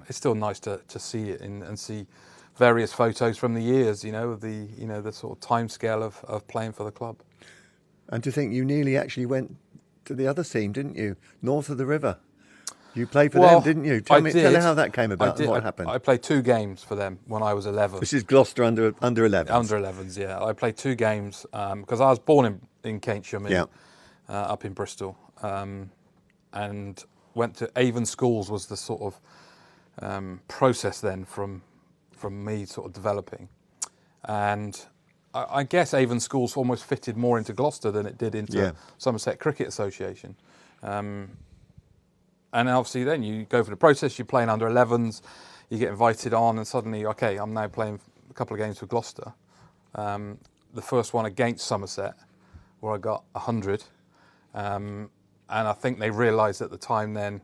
[SPEAKER 6] it's still nice to see it and see various photos from the years, the sort of time scale of playing for the club.
[SPEAKER 2] And to think you nearly actually went to the other team, didn't you? North of the river. You played for them, didn't you? Tell me how that came about and what happened.
[SPEAKER 6] I played 2 games for them when I was 11.
[SPEAKER 2] This is Gloucester under 11s.
[SPEAKER 6] Under 11s, yeah. I played 2 games because I was born in Cambridgeshire, up in Bristol, and went to Avon Schools was the sort of process then from me sort of developing. And I guess Avon Schools almost fitted more into Gloucester than it did into Somerset Cricket Association. And obviously then you go through the process, you're playing under 11s, you get invited on, and suddenly, okay, I'm now playing a couple of games for Gloucester. The first one against Somerset, where I got 100. And I think they realised at the time then,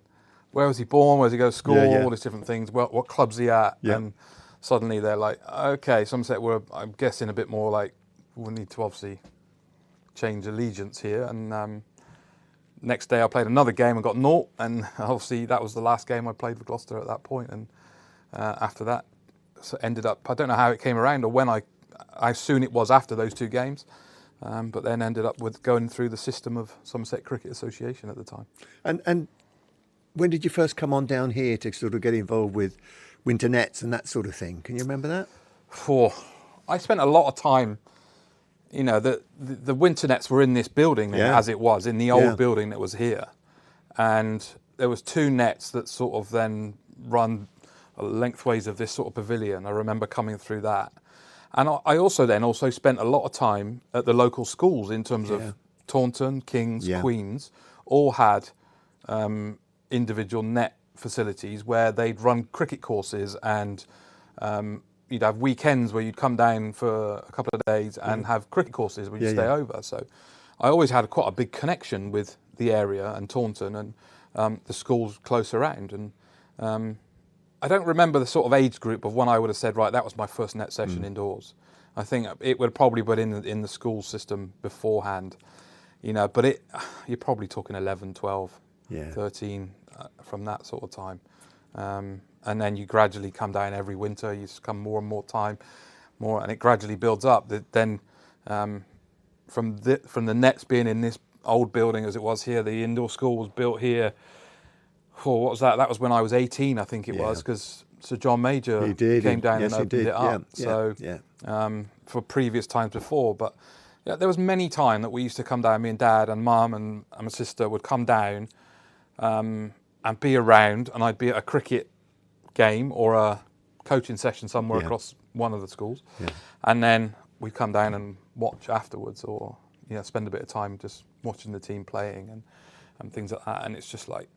[SPEAKER 6] where was he born, where does he go to school, all these different things, what club's he at? And suddenly they're like, okay, Somerset were, I'm guessing, a bit more like, we need to obviously change allegiance here. And next day I played another game and got 0, and obviously that was the last game I played for Gloucester at that point. And after that, so ended up, I don't know how it came around or when I soon it was after those 2 games, but then ended up with going through the system of Somerset Cricket Association at the time.
[SPEAKER 2] And when did you first come on down here to sort of get involved with winter nets and that sort of thing? Can you remember that?
[SPEAKER 6] I spent a lot of time. The winter nets were in this building as it was, in the old building that was here. And there was 2 nets that sort of then run lengthways of this sort of pavilion. I remember coming through that. And I also spent a lot of time at the local schools in terms of Taunton, King's, Queen's, all had individual net facilities where they'd run cricket courses, and you'd have weekends where you'd come down for a couple of days and have cricket courses where you'd stay over. So I always had quite a big connection with the area and Taunton and the schools close around. And I don't remember the sort of age group of when I would have said, right, that was my first net session indoors. I think it would probably been in the school system beforehand, but you're probably talking 11, 12, 13 from that sort of time. And then you gradually come down every winter, you just come more and more time, and it gradually builds up. Then from the nets being in this old building as it was here, the indoor school was built here. What was that? That was when I was 18, I think it was, because Sir John Major came down and opened it up. For previous times before. But there was many times that we used to come down, me and Dad and Mum and my sister would come down and be around, and I'd be at a cricket game or a coaching session somewhere across one of the schools, and then we'd come down and watch afterwards, or spend a bit of time just watching the team playing and things like that. And it's just like,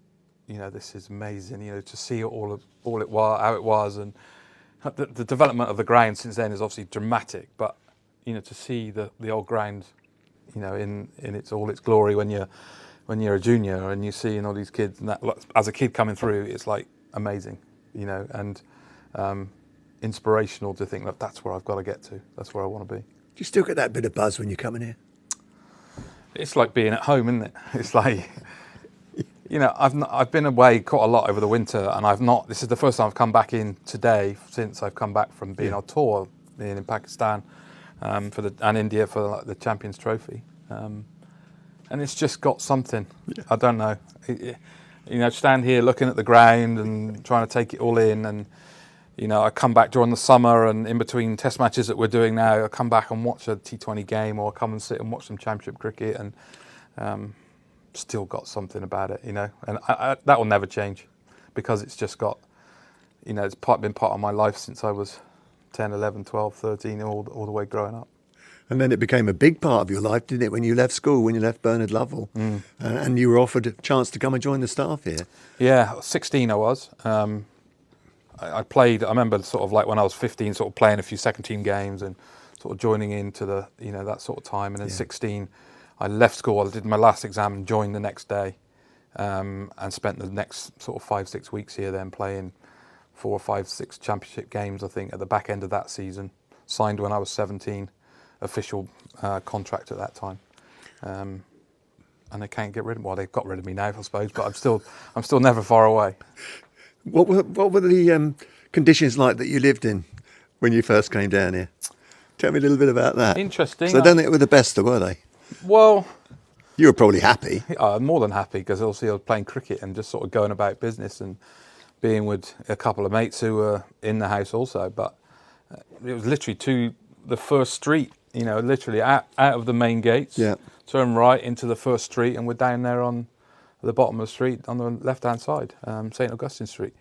[SPEAKER 6] this is amazing, to see all it was, how it was, and the development of the ground since then is obviously dramatic. But to see the old ground, in all its glory when you're a junior and you see all these kids, and that as a kid coming through, it's like amazing, and inspirational to think that that's where I've got to get to. That's where I want to be. Do
[SPEAKER 2] you still get that bit of buzz when you come in here?
[SPEAKER 6] It's like being at home, isn't it? It's like, I've been away quite a lot over the winter, and this is the first time I've come back in today since I've come back from being on tour, being in Pakistan and India for the Champions Trophy. And it's just got something. I don't know. Stand here looking at the ground and trying to take it all in. And, I come back during the summer and in between test matches that we're doing now, I come back and watch a T20 game, or come and sit and watch some championship cricket, and still got something about it, And that will never change, because it's just got, it's been part of my life since I was 10, 11, 12, 13, all the way growing up.
[SPEAKER 2] And then it became a big part of your life, didn't it, when you left school, when you left Bernard Lovell, and you were offered a chance to come and join the staff here?
[SPEAKER 6] Yeah, 16 I was. I played, I remember sort of like when I was 15, sort of playing a few second team games and sort of joining into the, that sort of time. And then 16, I left school, I did my last exam and joined the next day, and spent the next sort of 5-6 weeks here then playing 4 or 5, 6 championship games, I think, at the back end of that season. Signed when I was 17. Official contract at that time, and they can't get rid of me. Well, they've got rid of me now, I suppose, but I'm still never far away.
[SPEAKER 2] What were the conditions like that you lived in when you first came down here. Tell me a little bit about that.
[SPEAKER 6] Interesting.
[SPEAKER 2] So I don't think they were the best, though, were they?
[SPEAKER 6] Well,
[SPEAKER 2] You were probably happy.
[SPEAKER 6] I'm more than happy because obviously I was playing cricket and just sort of going about business and being with a couple of mates who were in the house also. But it was literally to the first street, literally out of the main gates.
[SPEAKER 2] Yeah.
[SPEAKER 6] Turn right into the first street, and we're down there on the bottom of the street on the left-hand side, St. Augustine Street.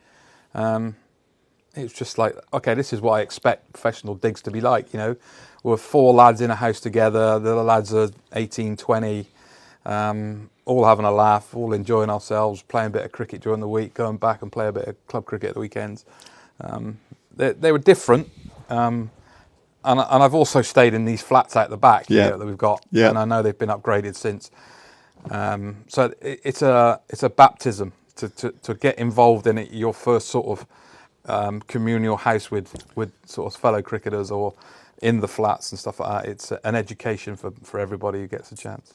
[SPEAKER 6] It was just like, okay, this is what I expect professional digs to be like, We're 4 lads in a house together. The other lads are 18, 20, all having a laugh, all enjoying ourselves, playing a bit of cricket during the week, going back and play a bit of club cricket at the weekends. They were different. And I've also stayed in these flats out the back that we've got, and I know they've been upgraded since. So it's a baptism to get involved in it. Your first sort of communal house with sort of fellow cricketers or in the flats and stuff like that. It's an education for everybody who gets a chance.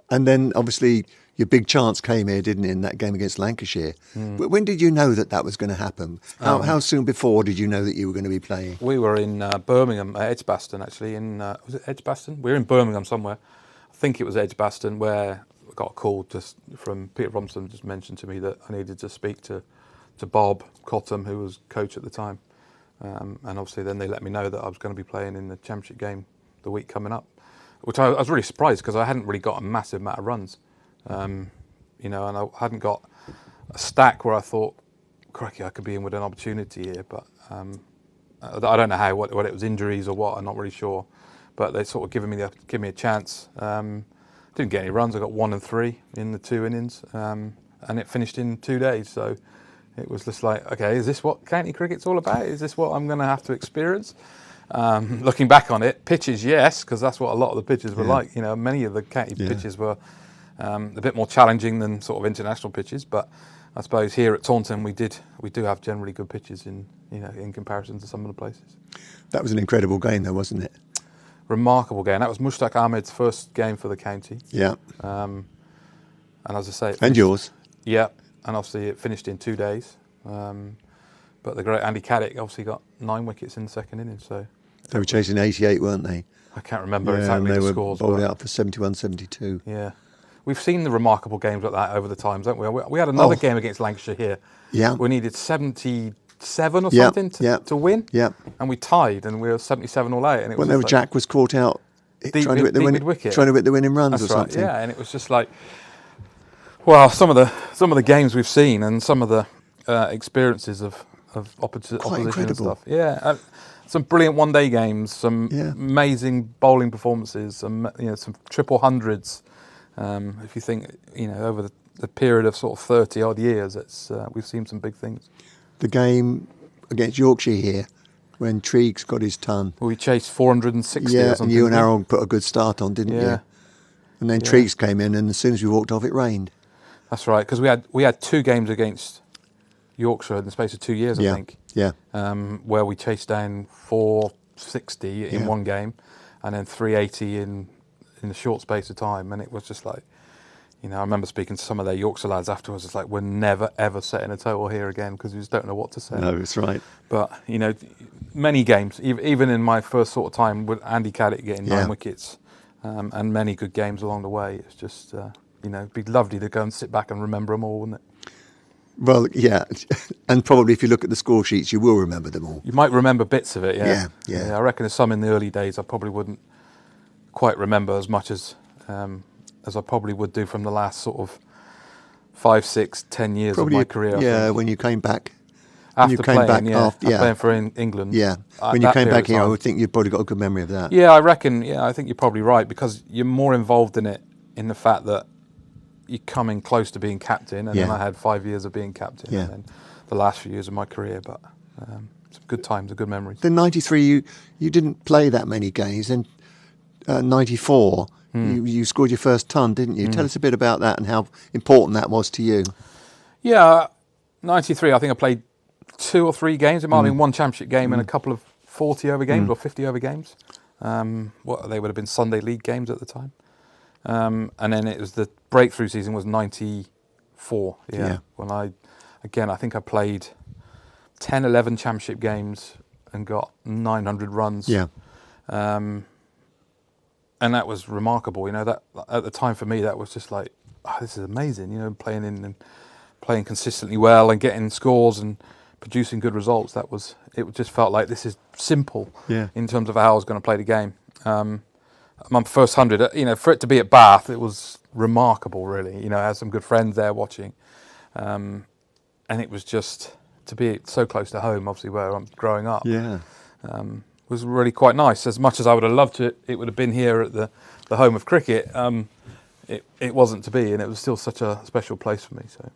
[SPEAKER 2] And then obviously your big chance came here, didn't it, in that game against Lancashire? When did you know that was going to happen? How soon before did you know that you were going to be playing?
[SPEAKER 6] We were in Birmingham, Edgbaston actually. Was it Edgbaston? We were in Birmingham somewhere. I think it was Edgbaston, where I got a call just from Peter Robinson, just mentioned to me that I needed to speak to Bob Cottam, who was coach at the time. And obviously then they let me know that I was going to be playing in the championship game the week coming up, which I was really surprised because I hadn't really got a massive amount of runs. And I hadn't got a stack where I thought, crikey, I could be in with an opportunity here. But I don't know what it was, injuries or what, I'm not really sure. But they sort of give me a chance. Didn't get any runs. I got 1 and 3 in the 2 innings, and it finished in 2 days. So it was just like, okay, is this what county cricket's all about? Is this what I'm going to have to experience? Looking back on it, pitches, yes, because that's what a lot of the pitches were like. Many of the county pitches were a bit more challenging than sort of international pitches. But I suppose here at Taunton, we do have generally good pitches in comparison to some of the places.
[SPEAKER 2] That was an incredible game, though, wasn't it?
[SPEAKER 6] Remarkable game. That was Mushtaq Ahmed's first game for the county.
[SPEAKER 2] Yeah.
[SPEAKER 6] And as I say,
[SPEAKER 2] And yours.
[SPEAKER 6] Yeah. And obviously it finished in 2 days. But the great Andy Caddick obviously got 9 wickets in the second innings. So
[SPEAKER 2] They were chasing 88, weren't they?
[SPEAKER 6] I can't remember exactly the scores.
[SPEAKER 2] They were bowled out for 71, 72.
[SPEAKER 6] Yeah. We've seen the remarkable games like that over the times, haven't we? We had another game against Lancashire here.
[SPEAKER 2] Yeah.
[SPEAKER 6] We needed 77 or something to win.
[SPEAKER 2] Yeah.
[SPEAKER 6] And we tied, and we were 77 all out. And it was
[SPEAKER 2] Jack was caught out trying to hit the winning runs or something.
[SPEAKER 6] Yeah, and it was just like, well, some of the games we've seen and some of the experiences of opposition and stuff. Yeah, some brilliant one-day games, some amazing bowling performances, some triple hundreds. If you think over the period of sort of 30 odd years, we've seen some big things.
[SPEAKER 2] The game against Yorkshire here, when Triggs got his ton.
[SPEAKER 6] We chased 460 or something.
[SPEAKER 2] And you and Harold put a good start on, didn't you? And then Triggs came in, and as soon as we walked off, it rained.
[SPEAKER 6] That's right, because we had 2 games against Yorkshire in the space of 2 years, I think.
[SPEAKER 2] Yeah.
[SPEAKER 6] Where we chased down 460 in one game, and then 380 in a short space of time, and it was just like, I remember speaking to some of their Yorkshire lads afterwards. It's like, we're never ever setting a total here again because we just don't know what to say.
[SPEAKER 2] No, that's right.
[SPEAKER 6] But many games, even in my first sort of time with Andy Caddick getting 9 wickets, and many good games along the way. It's just it'd be lovely to go and sit back and remember them all, wouldn't it?
[SPEAKER 2] Well, yeah, and probably if you look at the score sheets, you will remember them all.
[SPEAKER 6] You might remember bits of it,
[SPEAKER 2] Yeah.
[SPEAKER 6] I reckon there's some in the early days I probably wouldn't quite remember as much as I probably would do from the last sort of 5, 6, 10 years
[SPEAKER 2] probably,
[SPEAKER 6] of my career.
[SPEAKER 2] Yeah, when you came back.
[SPEAKER 6] After playing for England.
[SPEAKER 2] Yeah, when you came back here, I would think you've probably got a good memory of that.
[SPEAKER 6] Yeah, I reckon, I think you're probably right, because you're more involved in it in the fact that you're coming close to being captain, and then I had 5 years of being captain, and then the last few years of my career, but some good times, good memories.
[SPEAKER 2] Then 93, you didn't play that many games, and 94, you scored your first ton, didn't you? Tell us a bit about that and how important that was to you.
[SPEAKER 6] Yeah, 93, I think I played 2 or 3 games. It might have been one championship game and a couple of 40-over games or 50-over games. They would have been Sunday League games at the time. And then it was the breakthrough season was 94. When I think I played 10, 11 championship games and got 900 runs.
[SPEAKER 2] Yeah.
[SPEAKER 6] And that was remarkable. You know, that at the time for me, that was just like, oh, this is amazing. You know, playing in and playing consistently well and getting scores and producing good results. It just felt like this is simple in terms of how I was going to play the game. My first 100, you know, for it to be at Bath, it was remarkable, really. You know, I had some good friends there watching. And it was just, to be so close to home, obviously, where I'm growing up.
[SPEAKER 2] Yeah.
[SPEAKER 6] Was really quite nice. As much as I would have loved it would have been here at the home of cricket. It wasn't to be, and it was still such a special place for me. So,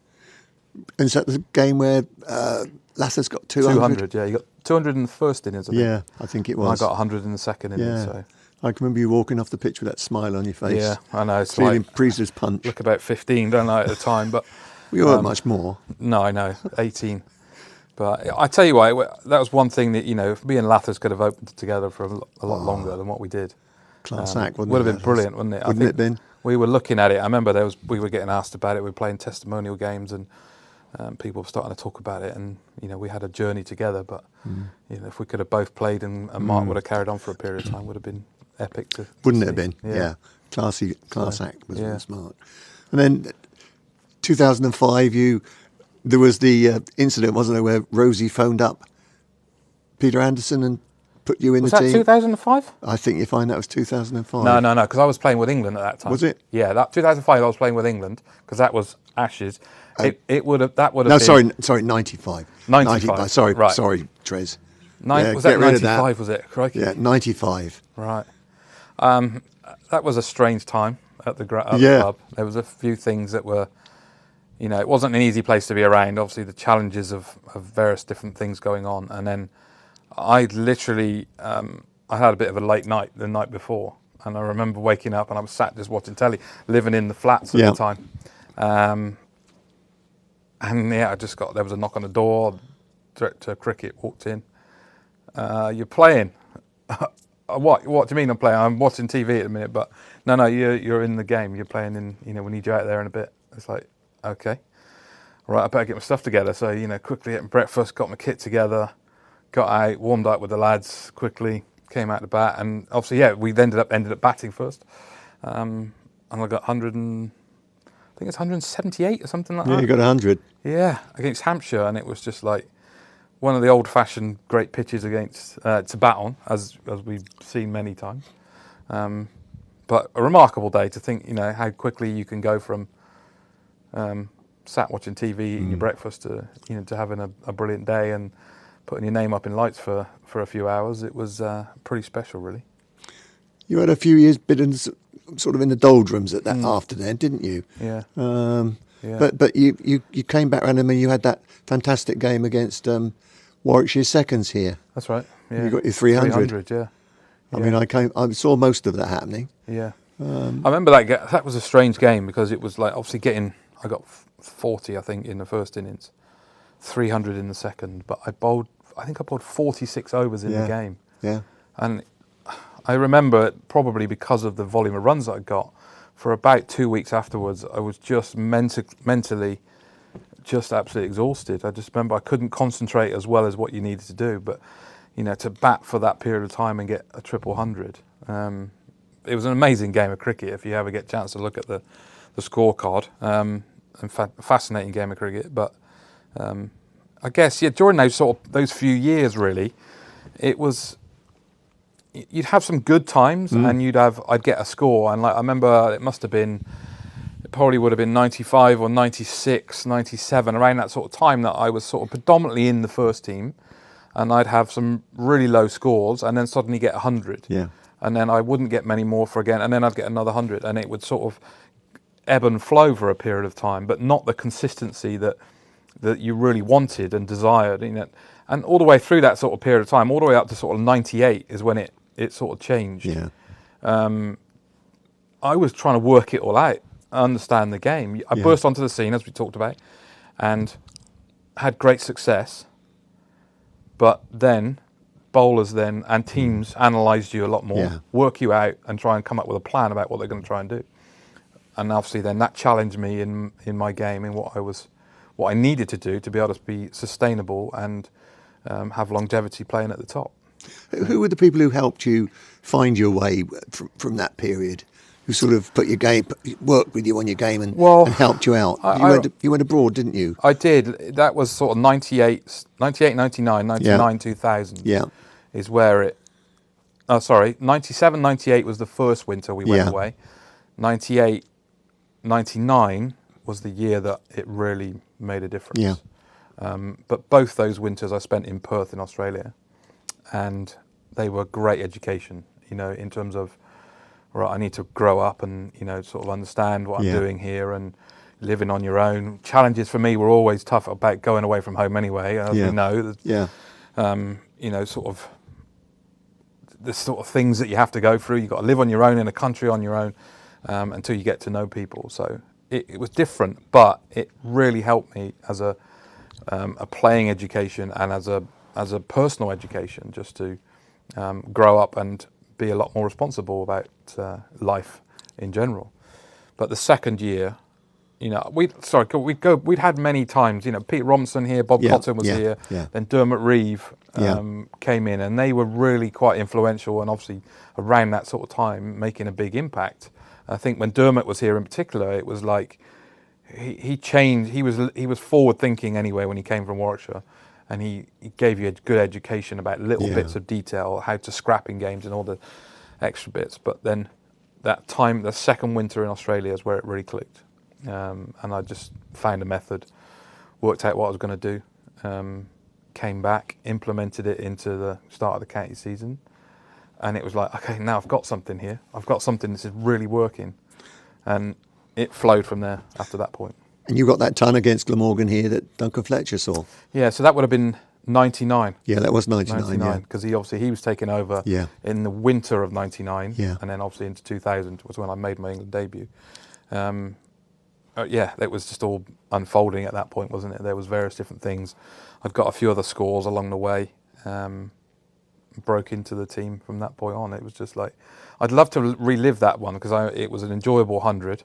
[SPEAKER 2] And is that the game where Lasser's got 200?
[SPEAKER 6] 200, yeah. You got 200 in the first innings, I think.
[SPEAKER 2] Yeah, I think it
[SPEAKER 6] And
[SPEAKER 2] was.
[SPEAKER 6] I got 100 in the second innings.
[SPEAKER 2] Yeah.
[SPEAKER 6] So.
[SPEAKER 2] I can remember you walking off the pitch with that smile on your face.
[SPEAKER 6] Yeah, I know. It's
[SPEAKER 2] feeling
[SPEAKER 6] like,
[SPEAKER 2] Preezer's punch.
[SPEAKER 6] look about 15, don't I, at the time? But
[SPEAKER 2] We weren't much more.
[SPEAKER 6] no, I know, 18. But I tell you what, that was one thing that, you know, me and Lathers could have opened together for a lot longer than what we did.
[SPEAKER 2] Class act, wouldn't it?
[SPEAKER 6] Would have been brilliant, wouldn't it?
[SPEAKER 2] Wouldn't it been?
[SPEAKER 6] We were looking at it. I remember we were getting asked about it. We were playing testimonial games, and people were starting to talk about it. And you know, we had a journey together. But you know, if we could have both played and Mark would have carried on for a period of time, would have been epic.
[SPEAKER 2] Wouldn't it
[SPEAKER 6] see.
[SPEAKER 2] have been? Yeah. Class act was
[SPEAKER 6] yeah.
[SPEAKER 2] smart. And then 2005, there was the incident, wasn't there, where Rosie phoned up Peter Anderson and put you in
[SPEAKER 6] Was
[SPEAKER 2] the
[SPEAKER 6] that
[SPEAKER 2] team?
[SPEAKER 6] 2005?
[SPEAKER 2] I think you find that was 2005.
[SPEAKER 6] No, because I was playing with England at that time.
[SPEAKER 2] Was it?
[SPEAKER 6] Yeah, that 2005 I was playing with England because that was Ashes. It would have
[SPEAKER 2] No,
[SPEAKER 6] been...
[SPEAKER 2] sorry, 95.
[SPEAKER 6] 95.
[SPEAKER 2] Sorry,
[SPEAKER 6] Right.
[SPEAKER 2] sorry, Trez.
[SPEAKER 6] Was that
[SPEAKER 2] get rid of
[SPEAKER 6] 95, was it? Crikey.
[SPEAKER 2] Yeah, 95.
[SPEAKER 6] Right. That was a strange time at the club. There was a few things that were, you know, it wasn't an easy place to be around. Obviously, the challenges of various different things going on. And then I literally, I had a bit of a late night the night before. And I remember waking up and I was sat just watching telly, living in the flats at the time. And yeah, there was a knock on the door, director of cricket walked in. You're playing. What do you mean I'm playing? I'm watching TV at the minute, but no, you're in the game. You're playing in, you know, we need you out there in a bit. It's like, okay. Right, I better get my stuff together. So, you know, quickly ate breakfast, got my kit together, got out, warmed up with the lads quickly, came out the bat, and obviously, yeah, we ended up batting first. And I got 100 and, I think it's 178 or something like that.
[SPEAKER 2] Yeah, you got 100.
[SPEAKER 6] Yeah, against Hampshire, and it was just like one of the old-fashioned great pitches against to bat on, as we've seen many times. But a remarkable day to think, you know, how quickly you can go from sat watching TV, eating your breakfast, to, you know, to having a brilliant day and putting your name up in lights for a few hours. It was pretty special, really.
[SPEAKER 2] You had a few years bidden sort of in the doldrums at that after then, didn't you?
[SPEAKER 6] Yeah.
[SPEAKER 2] Yeah. But you came back around and you had that fantastic game against Warwickshire Seconds here.
[SPEAKER 6] That's right. Yeah.
[SPEAKER 2] You got your 300.
[SPEAKER 6] Yeah.
[SPEAKER 2] I mean, I saw most of that happening.
[SPEAKER 6] Yeah. I remember that was a strange game because it was like obviously I got 40, I think, in the first innings, 300 in the second, but I think I bowled 46 overs in the game.
[SPEAKER 2] Yeah.
[SPEAKER 6] And I remember, probably because of the volume of runs that I got, for about 2 weeks afterwards, I was just mentally just absolutely exhausted. I just remember I couldn't concentrate as well as what you needed to do. But, you know, to bat for that period of time and get a 100, it was an amazing game of cricket if you ever get a chance to look at the scorecard. Fascinating game of cricket. But I guess, during those few years, really, it was... You'd have some good times, and I'd get a score, and like I remember, it probably would have been 95 or 96, 97, around that sort of time that I was sort of predominantly in the first team, and I'd have some really low scores, and then suddenly get 100, and then I wouldn't get many more for again, and then I'd get another 100, and it would sort of ebb and flow for a period of time, but not the consistency that you really wanted and desired, you know. And all the way through that sort of period of time, all the way up to sort of 98 is when it sort of changed.
[SPEAKER 2] Yeah.
[SPEAKER 6] I was trying to work it all out, understand the game. I burst onto the scene, as we talked about, and had great success. But then bowlers and teams analysed you a lot more, work you out and try and come up with a plan about what they're going to try and do. And obviously then that challenged me in my game, in what I needed to do to be able to be sustainable and have longevity playing at the top.
[SPEAKER 2] Who were the people who helped you find your way from that period? Who sort of put your game, worked with you on your game and helped you out? You went abroad, didn't you?
[SPEAKER 6] I did. That was sort of 98, 99, 99, 2000 is where it... Oh, sorry. 97, 98 was the first winter we went away. 98, 99 was the year that it really made a difference. But both those winters I spent in Perth in Australia, and they were great education, you know, in terms of, right, I need to grow up and, you know, sort of understand what I'm doing here and living on your own. Challenges for me were always tough about going away from home anyway, as we know. You know, sort of the sort of things that you have to go through. You've got to live on your own in a country on your own until you get to know people. So it was different, but it really helped me as a playing education and as a personal education, just to grow up and be a lot more responsible about life in general. But the second year, you know, we'd had many times, you know, Pete Robinson here, Bob Cotton was here, then Dermot Reeve came in, and they were really quite influential, and obviously around that sort of time making a big impact. I think when Dermot was here in particular, it was like he changed. He was forward thinking anyway when he came from Warwickshire. And he gave you a good education about little bits of detail, how to scrap in games and all the extra bits. But then that time, the second winter in Australia is where it really clicked. And I just found a method, worked out what I was going to do, came back, implemented it into the start of the county season. And it was like, okay, now I've got something here. I've got something that is really working. And it flowed from there after that point.
[SPEAKER 2] And you got that ton against Glamorgan here that Duncan Fletcher saw. Yeah,
[SPEAKER 6] so that would have been 99.
[SPEAKER 2] Yeah, that was 99.
[SPEAKER 6] Because he was taking over in the winter of 99. Yeah. And then obviously into 2000 was when I made my England debut. It was just all unfolding at that point, wasn't it? There was various different things. I'd got a few other scores along the way. Broke into the team from that point on. It was just like, I'd love to relive that one because it was an enjoyable 100.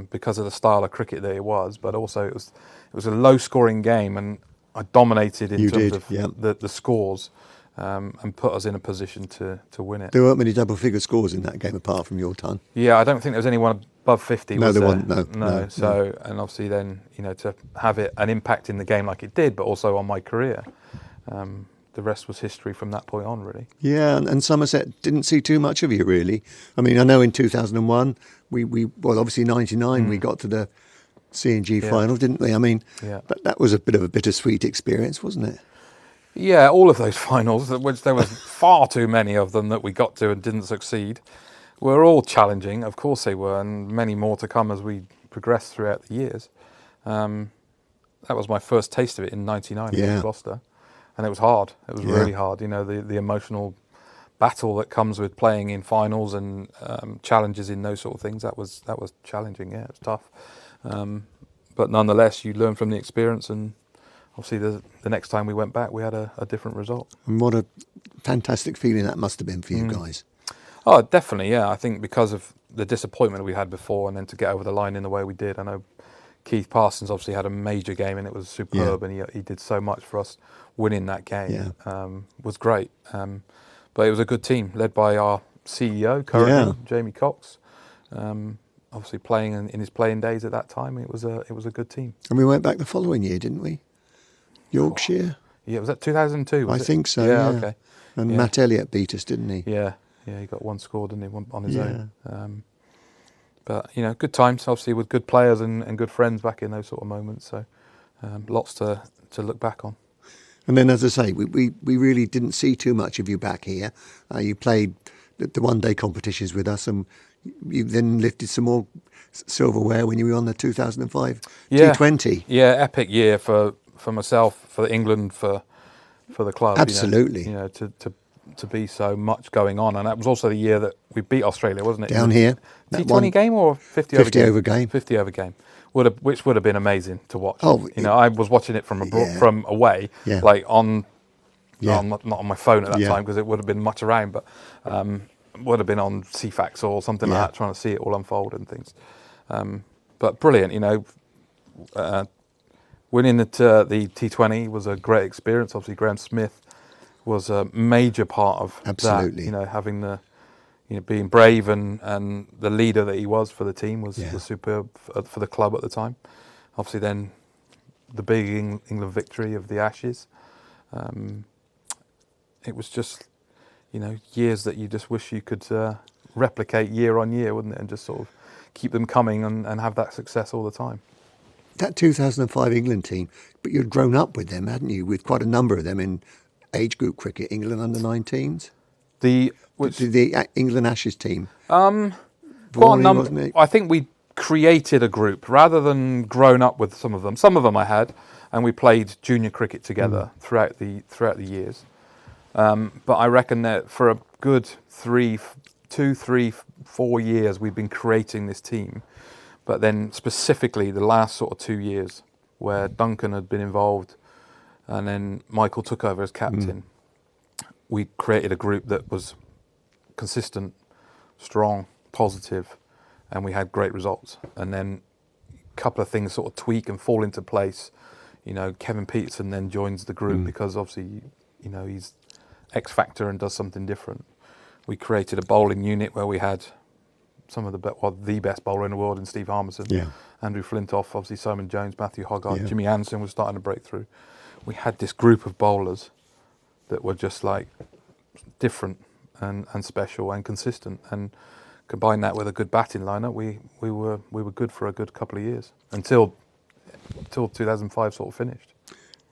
[SPEAKER 6] Because of the style of cricket that it was, but also it was a low-scoring game, and I dominated in terms of the scores, and put us in a position to win it.
[SPEAKER 2] There weren't many double-figure scores in that game apart from your ton.
[SPEAKER 6] Yeah, I don't think there was anyone above 50.
[SPEAKER 2] No, there wasn't.
[SPEAKER 6] No. So, and obviously then, you know, to have an impact in the game like it did, but also on my career. The rest was history from that point on, really.
[SPEAKER 2] Yeah, and Somerset didn't see too much of you, really. I mean, I know in 2001, obviously 99, we got to the C&G final, didn't we? I mean, that was a bit of a bittersweet experience, wasn't it?
[SPEAKER 6] Yeah, all of those finals, which there was far too many of them that we got to and didn't succeed, were all challenging. Of course they were, and many more to come as we progressed throughout the years. That was my first taste of it in 99 against Gloucester. And it was hard. It was really hard. You know, the emotional battle that comes with playing in finals and challenges in those sort of things. That was challenging. Yeah, it was tough. But nonetheless, you learn from the experience, and obviously the next time we went back, we had a different result.
[SPEAKER 2] And what a fantastic feeling that must have been for you guys.
[SPEAKER 6] Oh, definitely. Yeah, I think because of the disappointment we had before, and then to get over the line in the way we did. I know Keith Parsons obviously had a major game, and it was superb, and he did so much for us. Winning that game was great, but it was a good team led by our CEO currently, Jamie Cox. Obviously playing in his playing days at that time, it was a good team.
[SPEAKER 2] And we went back the following year, didn't we? Yorkshire.
[SPEAKER 6] Yeah, was that 2002?
[SPEAKER 2] I think so. Yeah. Okay. And Matt Elliott beat us, didn't he?
[SPEAKER 6] Yeah. He got one score, didn't he, on his own. But you know, good times obviously with good players and good friends back in those sort of moments. So lots to look back on.
[SPEAKER 2] And then, as I say, we really didn't see too much of you back here. You played the one-day competitions with us, and you then lifted some more silverware when you were on the 2005 T20.
[SPEAKER 6] Yeah, epic year for myself, for England, for the club.
[SPEAKER 2] Absolutely.
[SPEAKER 6] You know, to be so much going on, and that was also the year that we beat Australia, wasn't it?
[SPEAKER 2] Down here.
[SPEAKER 6] T20 game or 50 over game?
[SPEAKER 2] 50 over game.
[SPEAKER 6] 50 over game. Which would have been amazing to watch. Oh, you know, I was watching it from away, like not on my phone at that time because it would have been much around, but would have been on CFAX or something like that, trying to see it all unfold and things. But brilliant, you know. winning the T20 was a great experience. Obviously, Graham Smith was a major part of
[SPEAKER 2] Absolutely.
[SPEAKER 6] that. You know, having being brave and the leader that he was for the team was superb for the club at the time. Obviously, then the big England victory of the Ashes. It was just, years that you just wish you could replicate year on year, wouldn't it? And just sort of keep them coming and have that success all the time.
[SPEAKER 2] That 2005 England team, but you'd grown up with them, hadn't you? With quite a number of them in age group cricket, England under-19s. The England Ashes team.
[SPEAKER 6] Quite a number. Wasn't it? I think we created a group rather than grown up with some of them. Some of them I had, and we played junior cricket together throughout the years. But I reckon that for a good 2, 3, 4 years we've been creating this team. But then specifically the last sort of 2 years where Duncan had been involved and then Michael took over as captain, we created a group that was consistent, strong, positive, and we had great results. And then a couple of things sort of tweak and fall into place. Kevin Peterson then joins the group because obviously, he's X factor and does something different. We created a bowling unit where we had some of the best bowler in the world in Steve Harmison, Andrew Flintoff, obviously Simon Jones, Matthew Hoggart, Jimmy Anderson was starting to break through. We had this group of bowlers that were just like different and special and consistent, and combine that with a good batting lineup, we were good for a good couple of years until 2005 sort of finished.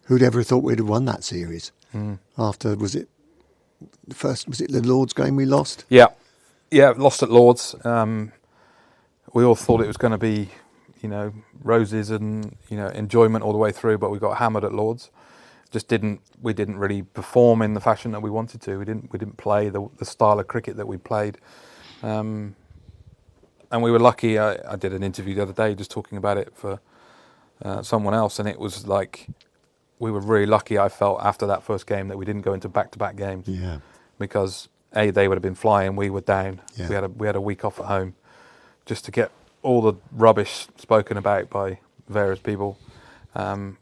[SPEAKER 2] Who'd ever thought we'd have won that series? After was it the Lord's game we lost? Yeah,
[SPEAKER 6] lost at Lord's. We all thought it was going to be, roses and enjoyment all the way through, but we got hammered at Lord's. We didn't really perform in the fashion that we wanted to. We didn't play the style of cricket that we played. And we were lucky. I did an interview the other day just talking about it for someone else, and it was like we were really lucky, I felt, after that first game that we didn't go into back-to-back games.
[SPEAKER 2] Yeah.
[SPEAKER 6] Because they would have been flying, we were down. Yeah. We had a week off at home just to get all the rubbish spoken about by various people.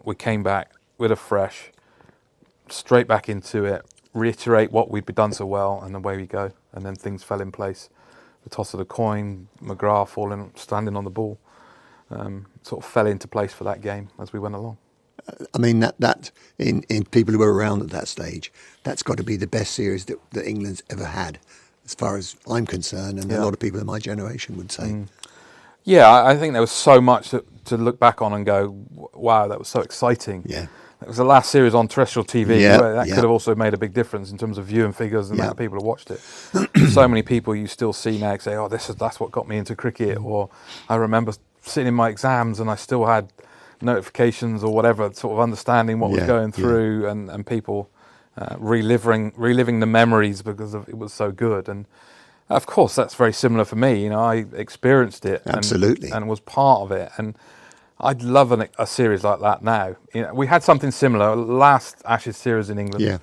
[SPEAKER 6] We came back with a fresh, straight back into it, reiterate what we'd done so well, and away we go. And then things fell in place. The toss of the coin, McGrath standing on the ball, sort of fell into place for that game as we went along.
[SPEAKER 2] I mean, that in people who were around at that stage, that's got to be the best series that England's ever had, as far as I'm concerned, and a lot of people in my generation would say.
[SPEAKER 6] Yeah, I think there was so much to look back on and go, wow, that was so exciting.
[SPEAKER 2] Yeah.
[SPEAKER 6] It was the last series on terrestrial TV. That could have also made a big difference in terms of viewing figures and the amount of people who watched it. So many people you still see now say, oh, that's what got me into cricket. Or I remember sitting in my exams and I still had notifications or whatever, sort of understanding what was going through, and people reliving the memories because it was so good. And of course, that's very similar for me. I experienced it
[SPEAKER 2] absolutely
[SPEAKER 6] and was part of it. And I'd love a series like that now. We had something similar last Ashes series in England.
[SPEAKER 2] Yeah.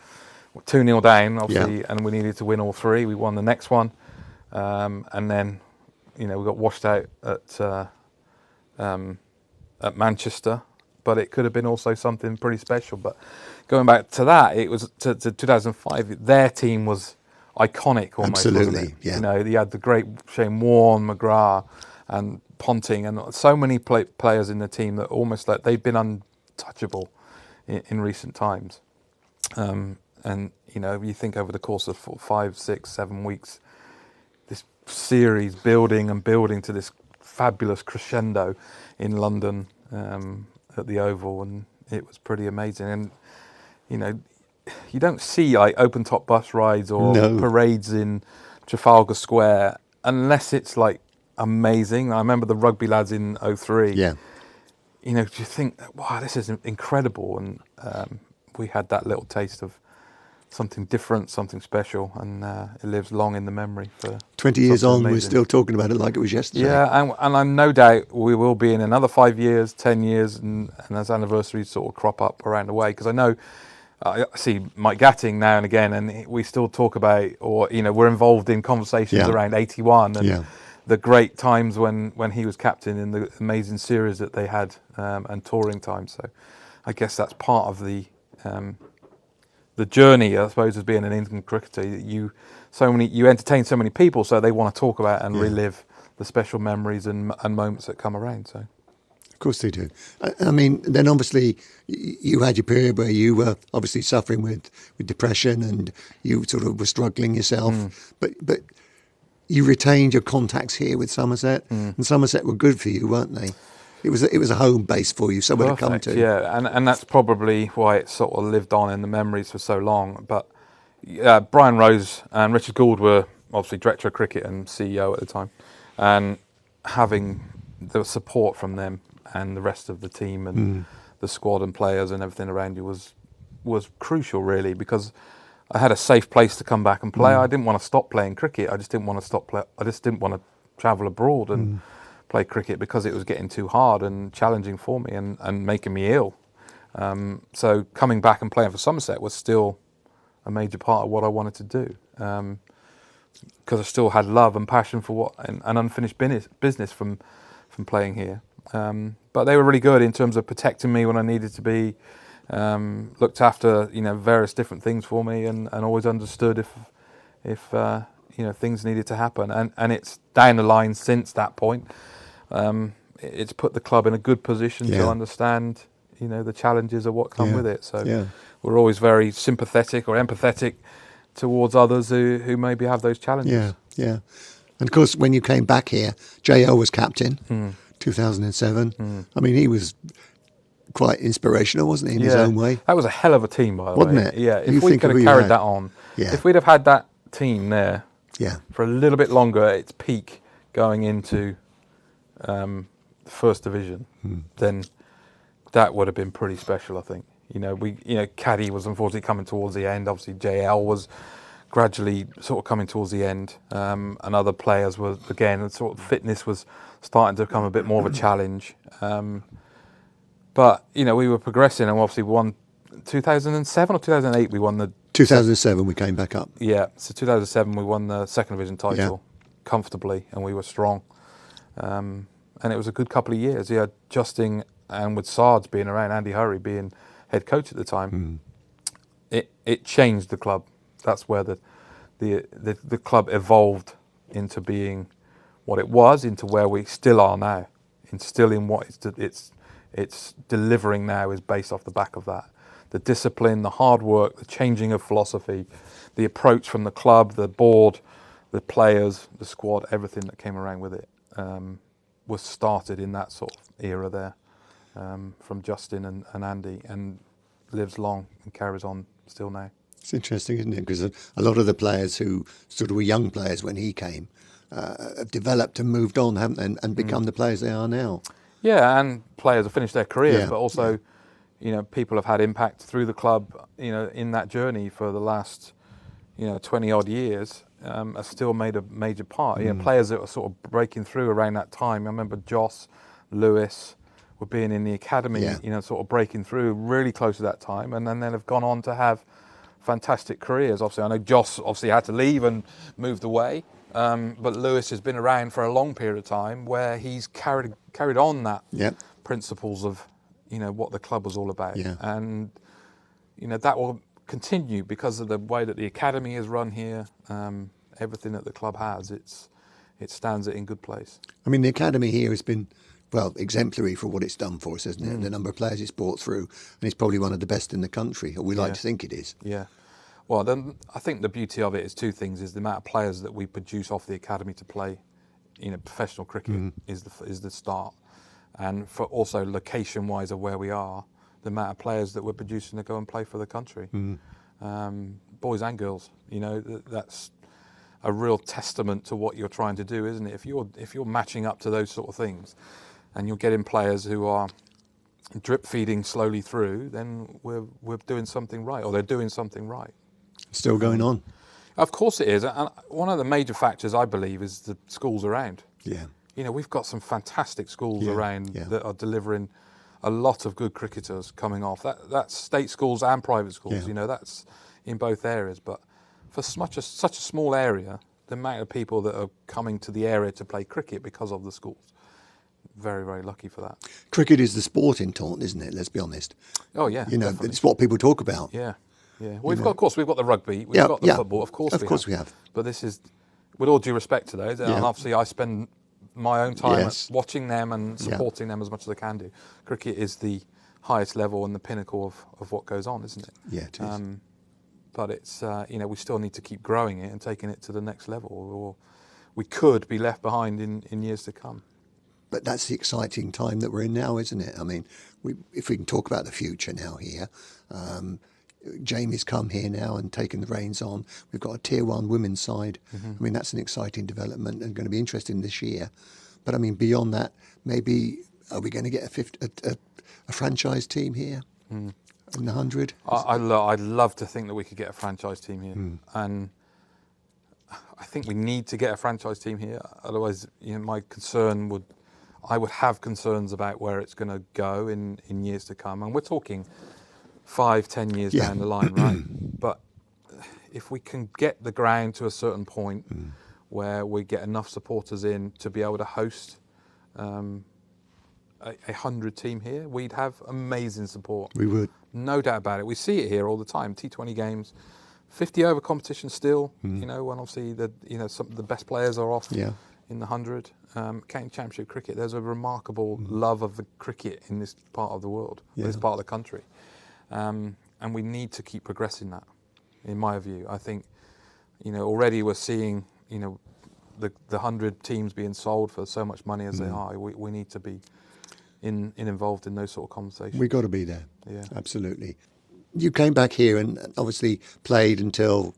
[SPEAKER 6] 2-0 down, obviously, and we needed to win all three. We won the next one, and then we got washed out at Manchester. But it could have been also something pretty special. But going back to that, it was to 2005. Their team was iconic almost.
[SPEAKER 2] Absolutely,
[SPEAKER 6] wasn't it? You had the great Shane Warne, McGrath, and Ponting, and so many players in the team that almost like they've been untouchable in recent times. And you think over the course of 5, 6, 7 weeks, this series building to this fabulous crescendo in London at the Oval, and it was pretty amazing. And you don't see like open top bus rides or parades in Trafalgar Square unless it's like amazing. I remember the rugby lads in 2003. Yeah. You think, wow, this is incredible. And we had that little taste of something different, something special, and it lives long in the memory. For
[SPEAKER 2] 20 years on, amazing. We're still talking about it like it was yesterday.
[SPEAKER 6] Yeah, and I'm no doubt we will be in another 5 years, 10 years, and as anniversaries sort of crop up around the way. Because I know, I see Mike Gatting now and again, and we still talk about, or we're involved in conversations around 81 and the great times when he was captain in the amazing series that they had and touring time. So I guess that's part of the journey, I suppose, as being an England cricketer. You entertain so many people, so they want to talk about and relive the special memories and moments that come around. So.
[SPEAKER 2] Of course they do. I mean, then obviously you had your period where you were obviously suffering with depression and you sort of were struggling yourself, but you retained your contacts here with Somerset, and Somerset were good for you, weren't they? It was a home base for you, somewhere
[SPEAKER 6] Perfect,
[SPEAKER 2] to come to.
[SPEAKER 6] Yeah, and that's probably why it sort of lived on in the memories for so long. But Brian Rose and Richard Gould were obviously director of cricket and CEO at the time, and having the support from them and the rest of the team and the squad and players and everything around you was crucial, really, because I had a safe place to come back and play. I didn't want to stop playing cricket. I just didn't want to I just didn't want to travel abroad and play cricket because it was getting too hard and challenging for me and making me ill. So coming back and playing for Somerset was still a major part of what I wanted to do, because I still had love and passion for an unfinished business from playing here. But they were really good in terms of protecting me when I needed to be, looked after, various different things for me, and always understood if things needed to happen. And it's down the line since that point. It's put the club in a good position to understand, the challenges of what come with it. So we're always very sympathetic or empathetic towards others who maybe have those challenges.
[SPEAKER 2] Yeah. And of course, when you came back here, JL was captain, 2007. I mean, he was quite inspirational, wasn't he, in his own way?
[SPEAKER 6] That was a hell of a team, by the way.
[SPEAKER 2] Wasn't it?
[SPEAKER 6] Yeah, if we could have carried that on, if we'd have had that team there for a little bit longer at its peak going into First Division, then that would have been pretty special, I think. Caddy was unfortunately coming towards the end. Obviously, JL was gradually sort of coming towards the end, and other players were, again, sort of fitness was starting to become a bit more of a challenge. But, we were progressing, and obviously won 2007 or 2008 we won the...
[SPEAKER 2] 2007 we came back up.
[SPEAKER 6] Yeah, so 2007 we won the second division title comfortably, and we were strong. And it was a good couple of years. Justin and with Sards being around, Andy Hurry being head coach at the time, it changed the club. That's where the club evolved into being what it was, into where we still are now, and still in what it's delivering now is based off the back of that. The discipline, the hard work, the changing of philosophy, the approach from the club, the board, the players, the squad, everything that came around with it was started in that sort of era there, from Justin and Andy, and lives long and carries on still now.
[SPEAKER 2] It's interesting, isn't it? Because a lot of the players who sort of were young players when he came have developed and moved on, haven't they, and become the players they are now. Yeah,
[SPEAKER 6] and players have finished their careers, but also, people have had impact through the club, in that journey for the last, 20 odd years, have still made a major part. Players that were sort of breaking through around that time. I remember Joss, Lewis were being in the academy, sort of breaking through really close to that time, and then have gone on to have fantastic careers. Obviously, I know Joss obviously had to leave and moved away, but Lewis has been around for a long period of time where he's carried on that principles of what the club was all about, and that will continue because of the way that the academy is run here. Everything that the club has, it stands it in good place.
[SPEAKER 2] I mean, the academy here has been exemplary for what it's done for us, isn't it? The number of players it's brought through, and it's probably one of the best in the country, or we like to think it is.
[SPEAKER 6] Yeah. Well, then I think the beauty of it is two things: is the amount of players that we produce off the academy to play, professional cricket is the start, and for also location-wise of where we are, the amount of players that we're producing to go and play for the country, boys and girls. That's a real testament to what you're trying to do, isn't it? If you're matching up to those sort of things, and you're getting players who are drip feeding slowly through, then we're doing something right, or they're doing something right.
[SPEAKER 2] Still going on.
[SPEAKER 6] Of course it is, and one of the major factors I believe is the schools around.
[SPEAKER 2] Yeah.
[SPEAKER 6] We've got some fantastic schools around that are delivering a lot of good cricketers coming off. That's state schools and private schools. That's in both areas, but for such a small area, the amount of people that are coming to the area to play cricket because of the schools. Very, very lucky for that.
[SPEAKER 2] Cricket is the sport in Taunton, isn't it? Let's be honest.
[SPEAKER 6] Oh yeah,
[SPEAKER 2] You know,
[SPEAKER 6] definitely.
[SPEAKER 2] it's what people talk about.
[SPEAKER 6] Yeah, yeah. Of course, we've got the rugby, we've got the football. Of course we have. But this is, with all due respect to those, and obviously I spend my own time watching them and supporting them as much as I can do. Cricket is the highest level and the pinnacle of what goes on, isn't it?
[SPEAKER 2] Yeah, it is.
[SPEAKER 6] But it's we still need to keep growing it and taking it to the next level, or we could be left behind in years to come.
[SPEAKER 2] But that's the exciting time that we're in now, isn't it? I mean, if we can talk about the future now here, Jamie's come here now and taken the reins on. We've got a Tier 1 women's side. I mean, that's an exciting development and going to be interesting this year. But I mean, beyond that, maybe are we going to get a franchise team here in the 100?
[SPEAKER 6] I'd love to think that we could get a franchise team here. And I think we need to get a franchise team here. Otherwise, I would have concerns about where it's going to go in years to come. And we're talking 5-10 years down the line, right? But if we can get the ground to a certain point where we get enough supporters in to be able to host a 100 team here, we'd have amazing support.
[SPEAKER 2] We would.
[SPEAKER 6] No doubt about it. We see it here all the time. T20 games, 50 over competition still, when obviously some of the best players are off in the 100. County Championship cricket, there's a remarkable love of the cricket in this part of the world, this part of the country. And we need to keep progressing that, in my view. I think, already we're seeing, the 100 teams being sold for so much money as they are. We need to be involved in those sort of conversations.
[SPEAKER 2] We've got to be there.
[SPEAKER 6] Yeah,
[SPEAKER 2] absolutely. You came back here and obviously played until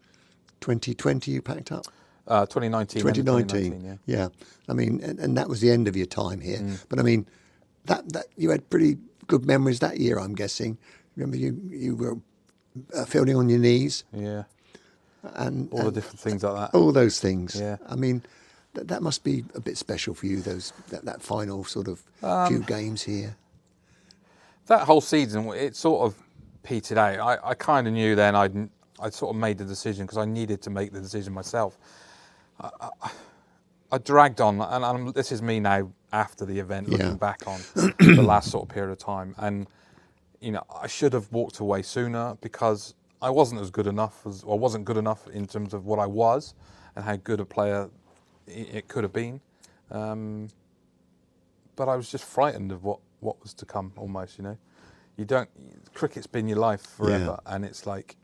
[SPEAKER 2] 2020. You packed up.
[SPEAKER 6] 2019.
[SPEAKER 2] 2019. Yeah. I mean, and that was the end of your time here. But I mean, that you had pretty good memories that year, I'm guessing. Remember, you were fielding on your knees.
[SPEAKER 6] Yeah.
[SPEAKER 2] And
[SPEAKER 6] all the different things like that.
[SPEAKER 2] All those things.
[SPEAKER 6] Yeah.
[SPEAKER 2] I mean, that must be a bit special for you. That final sort of few games here.
[SPEAKER 6] That whole season, it sort of petered out. I kind of knew then I sort of made the decision because I needed to make the decision myself. I dragged on, and this is me now after the event, looking back on the last sort of period of time. And, I should have walked away sooner because I wasn't good enough in terms of what I was and how good a player it could have been. But I was just frightened of what was to come almost, cricket's been your life forever, and it's like,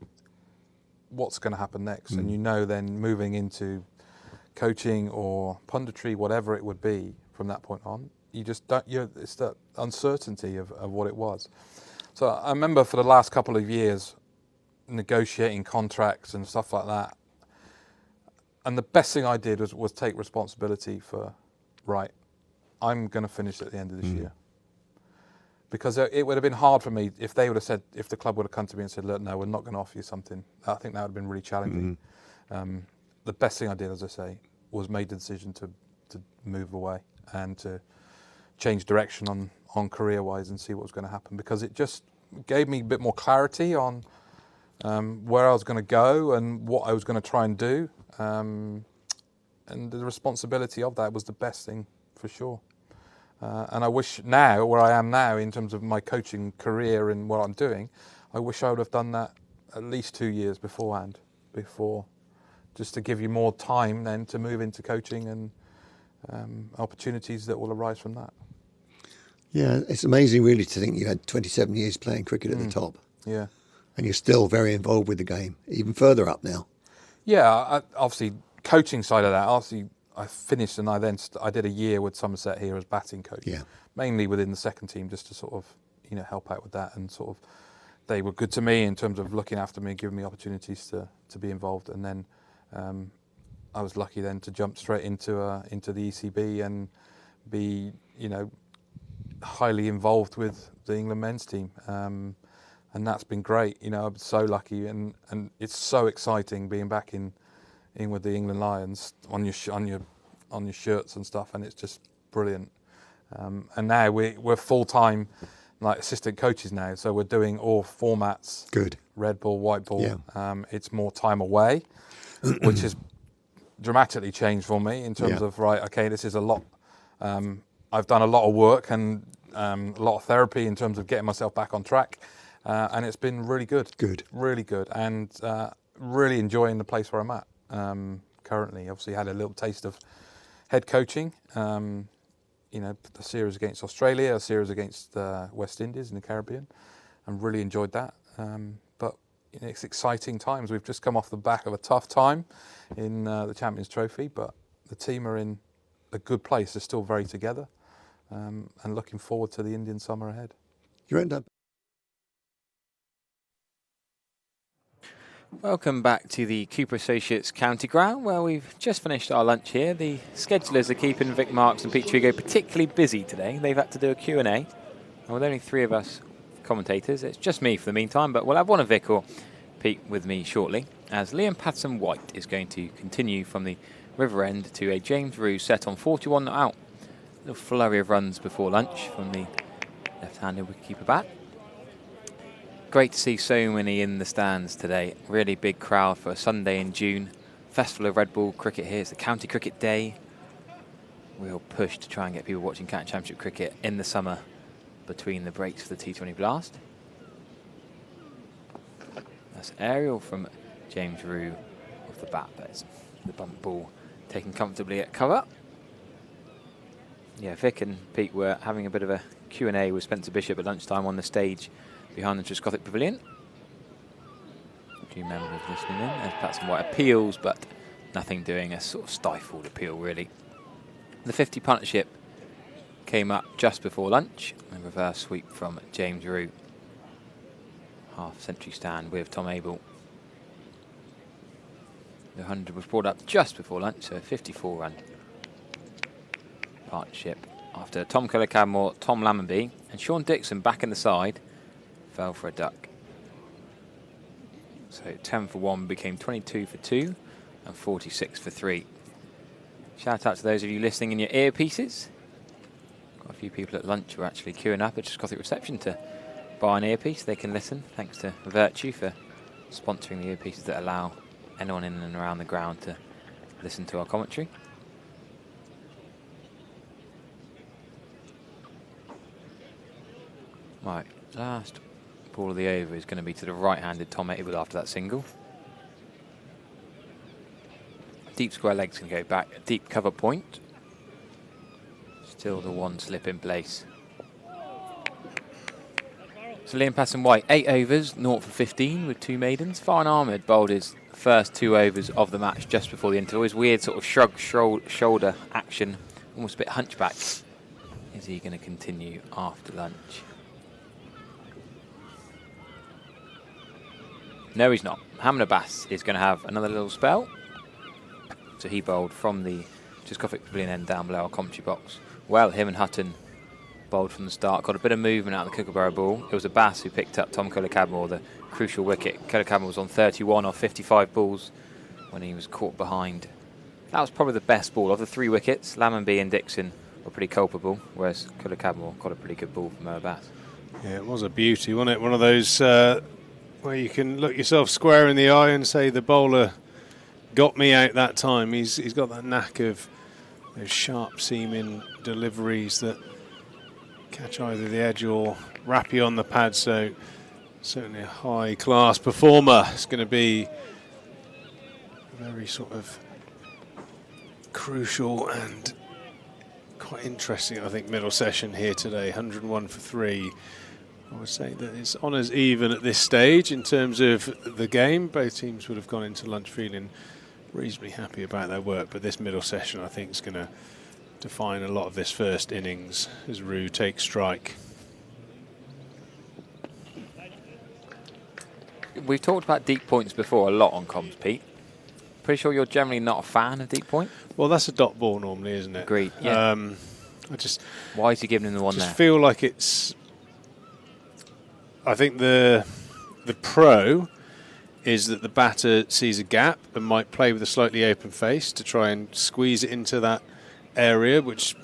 [SPEAKER 6] what's going to happen next? And then moving into coaching or punditry, whatever it would be from that point on, you just don't, it's that uncertainty of what it was. So I remember for the last couple of years negotiating contracts and stuff like that. And the best thing I did was take responsibility for, right, I'm going to finish at the end of this year. Because it would have been hard for me if they would have said, if the club would have come to me and said, look, no, we're not going to offer you something. I think that would have been really challenging. The best thing I did, as I say, was made the decision to move away and to change direction on career-wise and see what was going to happen, because it just gave me a bit more clarity on where I was going to go and what I was going to try and do. And the responsibility of that was the best thing for sure. And I wish now, where I am now in terms of my coaching career and what I'm doing, I wish I would have done that at least 2 years beforehand, just to give you more time then to move into coaching and opportunities that will arise from that.
[SPEAKER 2] Yeah, it's amazing really to think you had 27 years playing cricket at the top.
[SPEAKER 6] Yeah.
[SPEAKER 2] And you're still very involved with the game, even further up now.
[SPEAKER 6] Yeah, obviously, coaching side of that, obviously I finished and I did a year with Somerset here as batting coach. Yeah. Mainly within the second team, just to sort of, help out with that, and sort of, they were good to me in terms of looking after me, giving me opportunities to be involved. And then I was lucky then to jump straight into the ECB and be, highly involved with the England men's team. And that's been great. I'm so lucky, and it's so exciting being back in with the England Lions on your shirts and stuff, and it's just brilliant. And now we're full-time assistant coaches now, so we're doing all formats. Good. Red ball, white ball. Yeah. It's more time away, which is dramatically changed for me in terms of, right, okay, this is a lot. I've done a lot of work and a lot of therapy in terms of getting myself back on track, and it's been really good. Really good, and really enjoying the place where I'm at currently. Obviously had a little taste of head coaching, the series against Australia, a series against West Indies in the Caribbean, and really enjoyed that. But it's exciting times. We've just come off the back of a tough time in the Champions Trophy, but the team are in a good place. They're still very together, and looking forward to the Indian summer ahead.
[SPEAKER 2] You end up.
[SPEAKER 5] Welcome back to the Cooper Associates County Ground, where we've just finished our lunch here. The schedulers are keeping Vic Marks and Pete Trigo particularly busy today. They've had to do a Q&A, and with only 3 of us commentators, it's just me for the meantime, but we'll have one of Vic or Pete with me shortly, as Liam Patterson-White is going to continue from the river end to a James Rue set on 41 not out. A little flurry of runs before lunch from the left-handed wicketkeeper bat. Great to see so many in the stands today. Really big crowd for a Sunday in June. Festival of Red Ball cricket here. It's the County Cricket Day. Real push to try and get people watching County Championship cricket in the summer between the breaks for the T20 Blast. That's aerial from James Rue off the bat. That's the bump ball taken comfortably at cover. Yeah, Vic and Pete were having a bit of a Q&A with Spencer Bishop at lunchtime on the stage behind the Triscothic Pavilion. A few members listening in as Patterson-White appeals, but nothing doing, a sort of stifled appeal really. The 50 partnership came up just before lunch, a reverse sweep from James Rue. Half-century stand with Tom Abel. The 100 was brought up just before lunch, so a 54-run partnership. After Tom Cadmore, Tom Lammonby, and Sean Dixon back in the side, fell for a duck. So 10 for 1 became 22 for 2 and 46 for 3. Shout out to those of you listening in your earpieces. Got a few people at lunch who are actually queuing up at Triscothic reception to buy an earpiece. They can listen. Thanks to Virtue for sponsoring the earpieces that allow anyone in and around the ground to listen to our commentary. Right, last ball of the over is going to be to the right-handed Tom Abel after that single. Deep square legs can go back, a deep cover point. Still the one slip in place. So Liam Patterson-White, 8 overs, 0 for 15 with 2 maidens. Farhan Ahmed bowled his first 2 overs of the match just before the interval. His weird sort of shrug shoulder action, almost a bit hunchback. Is he going to continue after lunch? No, he's not. Hamna Bass is going to have another little spell. So he bowled from the Triscothic Pavilion end down below our commentary box. Well, him and Hutton bowled from the start. Got a bit of movement out of the Kookaburra ball. It was a Bass who picked up Tom Cadmore, the crucial wicket. Cadmore was on 31 off 55 balls when he was caught behind. That was probably the best ball. Of the 3 wickets, Lammonby and Dixon were pretty culpable, whereas Cadmore got a pretty good ball from Bass.
[SPEAKER 3] Yeah, it was a beauty, wasn't it? One of those where you can look yourself square in the eye and say the bowler got me out that time. He's got that knack of those sharp seaming deliveries that catch either the edge or wrap you on the pad. So certainly a high class performer. It's going to be a very sort of crucial and quite interesting, I think, middle session here today. 101 for 3. I would say that it's honours even at this stage in terms of the game. Both teams would have gone into lunch feeling reasonably happy about their work, but this middle session I think is going to define a lot of this first innings as Rue takes strike.
[SPEAKER 5] We've talked about deep points before a lot on comms, Pete. Pretty sure you're generally not a fan of deep point?
[SPEAKER 3] Well, that's a dot ball normally, isn't it?
[SPEAKER 5] Agreed, yeah. Why is he giving him the one there?
[SPEAKER 3] I just feel like it's... I think the pro is that the batter sees a gap and might play with a slightly open face to try and squeeze it into that area, which,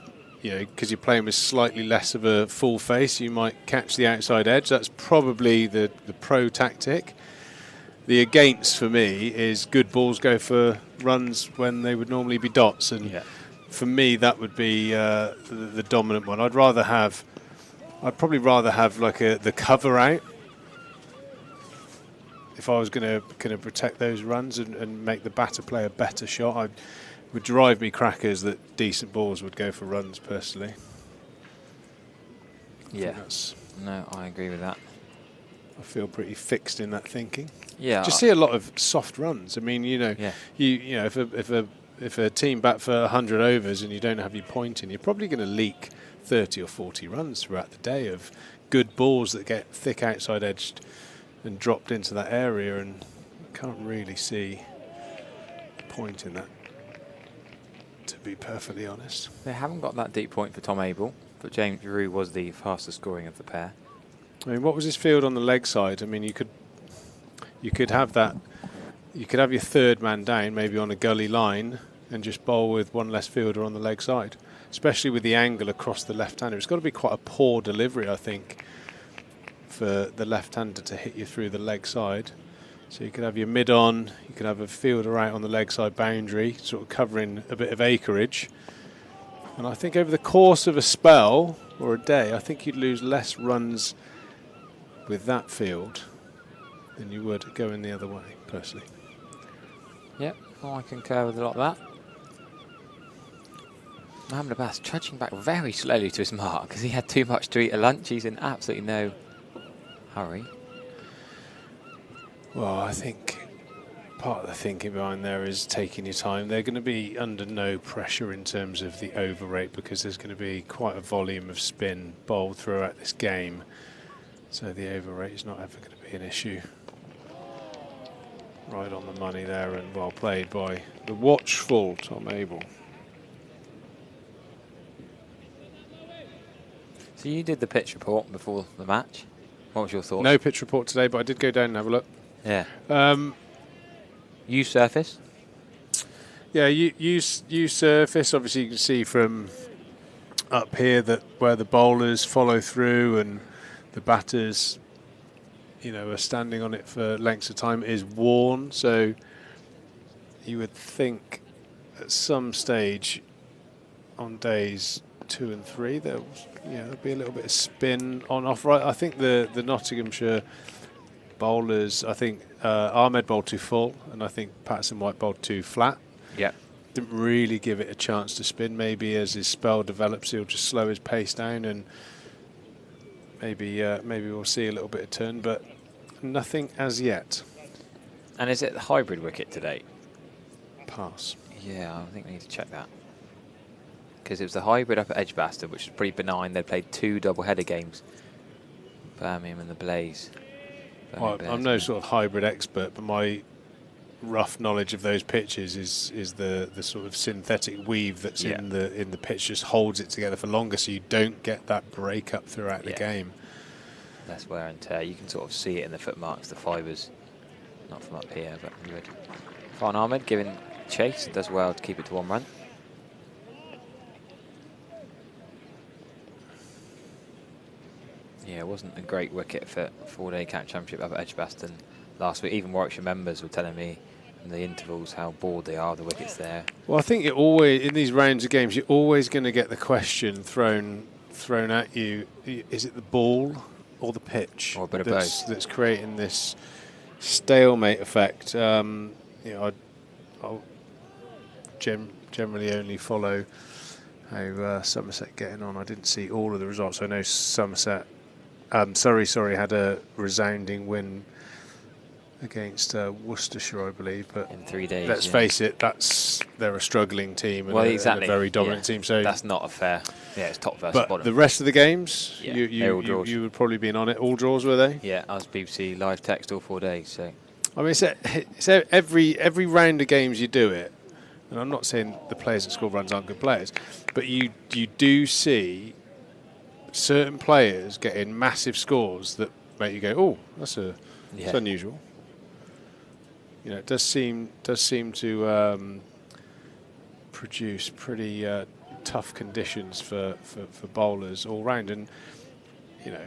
[SPEAKER 3] you know, because you're playing with slightly less of a full face, you might catch the outside edge. That's probably the pro tactic. The against for me is good balls go for runs when they would normally be dots, and for me that would be the dominant one. I'd probably rather have like the cover out if I was going to protect those runs and make the batter play a better shot. It would drive me crackers that decent balls would go for runs personally.
[SPEAKER 5] Yeah. No, I agree with that.
[SPEAKER 3] I feel pretty fixed in that thinking.
[SPEAKER 5] Yeah.
[SPEAKER 3] Just see a lot of soft runs. I mean, you know, if a team bat for 100 overs and you don't have your point in, you're probably going to leak 30 or 40 runs throughout the day of good balls that get thick outside edged and dropped into that area, and I can't really see the point in that, to be perfectly honest.
[SPEAKER 5] They haven't got that deep point for Tom Abel, but James Drew was the fastest scoring of the pair.
[SPEAKER 3] I mean, what was his field on the leg side? I mean, you could have that. You could have your third man down, maybe on a gully line, and just bowl with one less fielder on the leg side, especially with the angle across the left-hander. It's got to be quite a poor delivery, I think, for the left-hander to hit you through the leg side. So you could have your mid-on, you could have a fielder out on the leg side boundary, sort of covering a bit of acreage. And I think over the course of a spell or a day, I think you'd lose less runs with that field than you would going the other way, personally.
[SPEAKER 5] Yep, I concur with a lot of that. Mohamed Abbas trudging back very slowly to his mark because he had too much to eat at lunch. He's in absolutely no hurry.
[SPEAKER 3] Well, I think part of the thinking behind there is taking your time. They're going to be under no pressure in terms of the over rate because there's going to be quite a volume of spin bowled throughout this game. So the over rate is not ever going to be an issue. Right on the money there, and well played by the watchful Tom Abel.
[SPEAKER 5] So you did the pitch report before the match. What was your thoughts?
[SPEAKER 3] No pitch report today, but I did go down and have a look.
[SPEAKER 5] Yeah. Use surface?
[SPEAKER 3] Yeah, use surface. Obviously, you can see from up here that where the bowlers follow through and the batters, you know, are standing on it for lengths of time, is worn. So you would think at some stage on days 2 and 3 there'll be a little bit of spin on off. Right, I think the Nottinghamshire bowlers, I think Ahmed bowled too full, and I think Patterson White bowled too flat.
[SPEAKER 5] Yeah.
[SPEAKER 3] Didn't really give it a chance to spin. Maybe as his spell develops, he'll just slow his pace down, and maybe we'll see a little bit of turn, but nothing as yet.
[SPEAKER 5] And is it the hybrid wicket today?
[SPEAKER 3] Pass.
[SPEAKER 5] Yeah, I think we need to check that. Because it was the hybrid up at Edgbaston, which was pretty benign. They played 2 double-header games, Birmingham and the Blaze.
[SPEAKER 3] Well, I'm no sort of hybrid expert, but my rough knowledge of those pitches is the sort of synthetic weave that's in the pitch just holds it together for longer, so you don't get that break up throughout the game.
[SPEAKER 5] Less wear and tear. You can sort of see it in the footmarks, the fibres. Not from up here, but good. Farhan Ahmed giving chase, does well to keep it to 1 run. Yeah, it wasn't a great wicket for 4-day camp championship up at Edgbaston last week. Even Warwickshire members were telling me in the intervals how bored they are, the wickets there. Well,
[SPEAKER 3] I think it always, in these rounds of games, you're always going to get the question thrown at you: is it the ball or the pitch,
[SPEAKER 5] or a bit of both,
[SPEAKER 3] that's creating this stalemate effect? I'll generally only follow how Somerset getting on. I didn't see all of the results. I know Somerset. Surrey had a resounding win against Worcestershire, I believe. But
[SPEAKER 5] in 3 days,
[SPEAKER 3] let's face it, they're a struggling team and,
[SPEAKER 5] exactly.
[SPEAKER 3] and a very dominant team. So
[SPEAKER 5] that's not a fair. Yeah, it's top versus
[SPEAKER 3] but
[SPEAKER 5] bottom.
[SPEAKER 3] The rest of the games,
[SPEAKER 5] yeah,
[SPEAKER 3] you would probably been on it. All draws, were they?
[SPEAKER 5] Yeah, I was BBC live text all 4 days. So
[SPEAKER 3] I mean, it's every round of games you do it, and I'm not saying the players at school runs aren't good players, but you do see certain players getting massive scores that make you go, oh, that's unusual. You know, it does seem to produce pretty tough conditions for bowlers all round, and you know,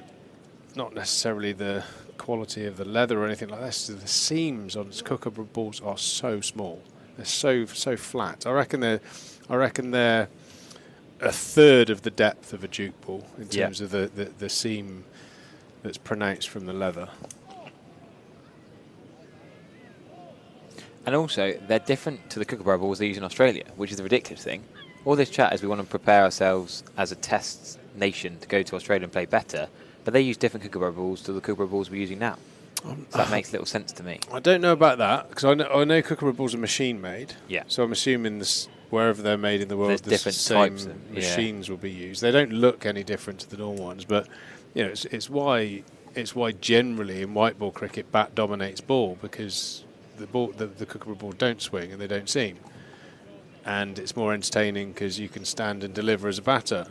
[SPEAKER 3] not necessarily the quality of the leather or anything like that. So the seams on cooker balls are so small. They're so flat. I reckon they're a third of the depth of a Duke ball in terms of the seam that's pronounced from the leather.
[SPEAKER 5] And also, they're different to the Kookaburra balls they use in Australia, which is a ridiculous thing. All this chat is we want to prepare ourselves as a test nation to go to Australia and play better, but they use different Kookaburra balls to the Kookaburra balls we're using now. So that makes little sense to me.
[SPEAKER 3] I don't know about that, because I know Kookaburra balls are machine made.
[SPEAKER 5] Yeah.
[SPEAKER 3] So I'm assuming this, wherever they're made in the world,
[SPEAKER 5] There's
[SPEAKER 3] the
[SPEAKER 5] different
[SPEAKER 3] same
[SPEAKER 5] types of,
[SPEAKER 3] machines will be used. They don't look any different to the normal ones, but you know, it's why generally in white ball cricket bat dominates ball, because the Kookaburra ball don't swing and they don't seam, and it's more entertaining because you can stand and deliver as a batter.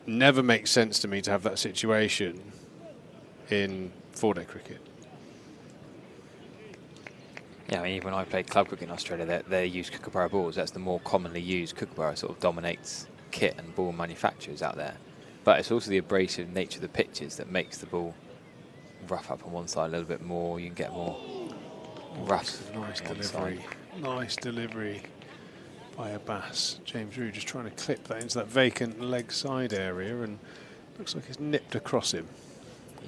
[SPEAKER 3] Never makes sense to me to have that situation in four-day cricket.
[SPEAKER 5] Yeah, I mean, even when I played club cricket in Australia, they use Kookaburra balls. That's the more commonly used. Kookaburra sort of dominates kit and ball manufacturers out there. But it's also the abrasive nature of the pitches that makes the ball rough up on one side a little bit more. You can get more rough.
[SPEAKER 3] Nice delivery. Nice delivery by Abbas. James Rew just trying to clip that into that vacant leg side area, and looks like it's nipped across him.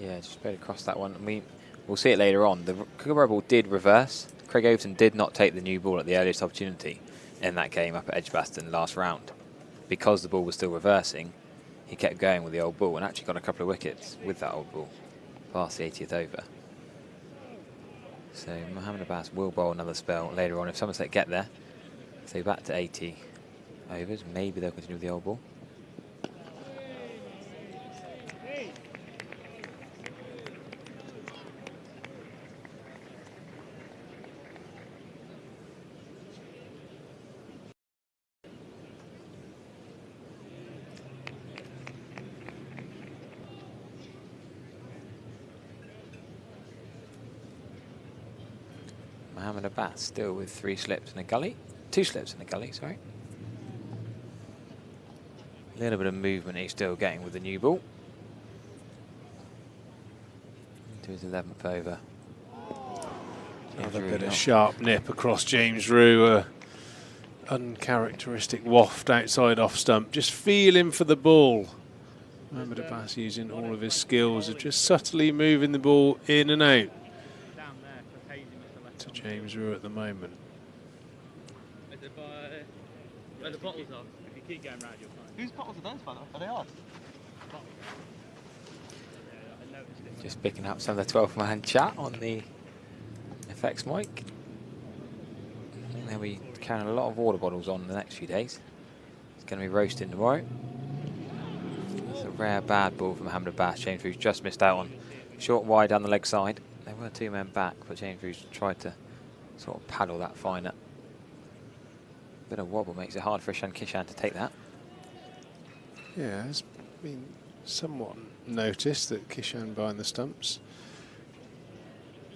[SPEAKER 5] Yeah, just straight across that one. I mean, we'll see it later on. The Kookaburra ball did reverse. Craig Overton did not take the new ball at the earliest opportunity in that game up at Edgbaston last round. Because the ball was still reversing, he kept going with the old ball and actually got a couple of wickets with that old ball past the 80th over. So Mohammed Abbas will bowl another spell later on if Somerset get there. So back to 80 overs. Maybe they'll continue with the old ball. Mohammed Abbas still with 3 slips and a gully. 2 slips and a gully, sorry. A little bit of movement he's still getting with the new ball. Into his 11th over.
[SPEAKER 3] Another bit of sharp nip across James Rew. Uncharacteristic waft outside off stump. Just feeling for the ball. Mohammed Abbas using all of his skills of just subtly moving the ball in and out to James Rew at the moment.
[SPEAKER 7] Where the bottles are. If you keep going round, you'll find. Whose bottles are those, by the way? Are they ours?
[SPEAKER 5] Just picking up some of the 12-man chat on the FX mic. They'll be carrying a lot of water bottles on in the next few days. It's going to be roasting tomorrow. It's a rare bad ball from Mohammed Abbas. James Rew's just missed out on short wide down the leg side. There were 2 men back, but James Rew's tried to sort of paddle that finer. Bit of wobble makes it hard for Ishan Kishan to take that.
[SPEAKER 3] Yeah, it's been somewhat noticed that Kishan behind the stumps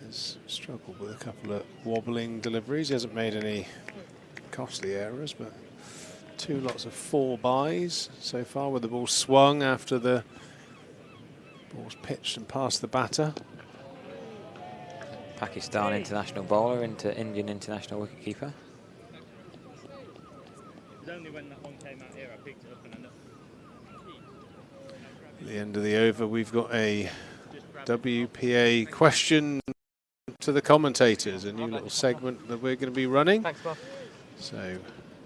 [SPEAKER 3] has struggled with a couple of wobbling deliveries. He hasn't made any costly errors, but 2 lots of 4 byes so far, with the ball swung after the ball's pitched and past the batter.
[SPEAKER 5] Pakistan international bowler into Indian international wicketkeeper.
[SPEAKER 7] Only when that one came out here I picked it up and I know.
[SPEAKER 3] At the end of the over, we've got a WPA question to the commentators, a new little segment that we're going to be running.
[SPEAKER 7] Thanks, Bob.
[SPEAKER 3] So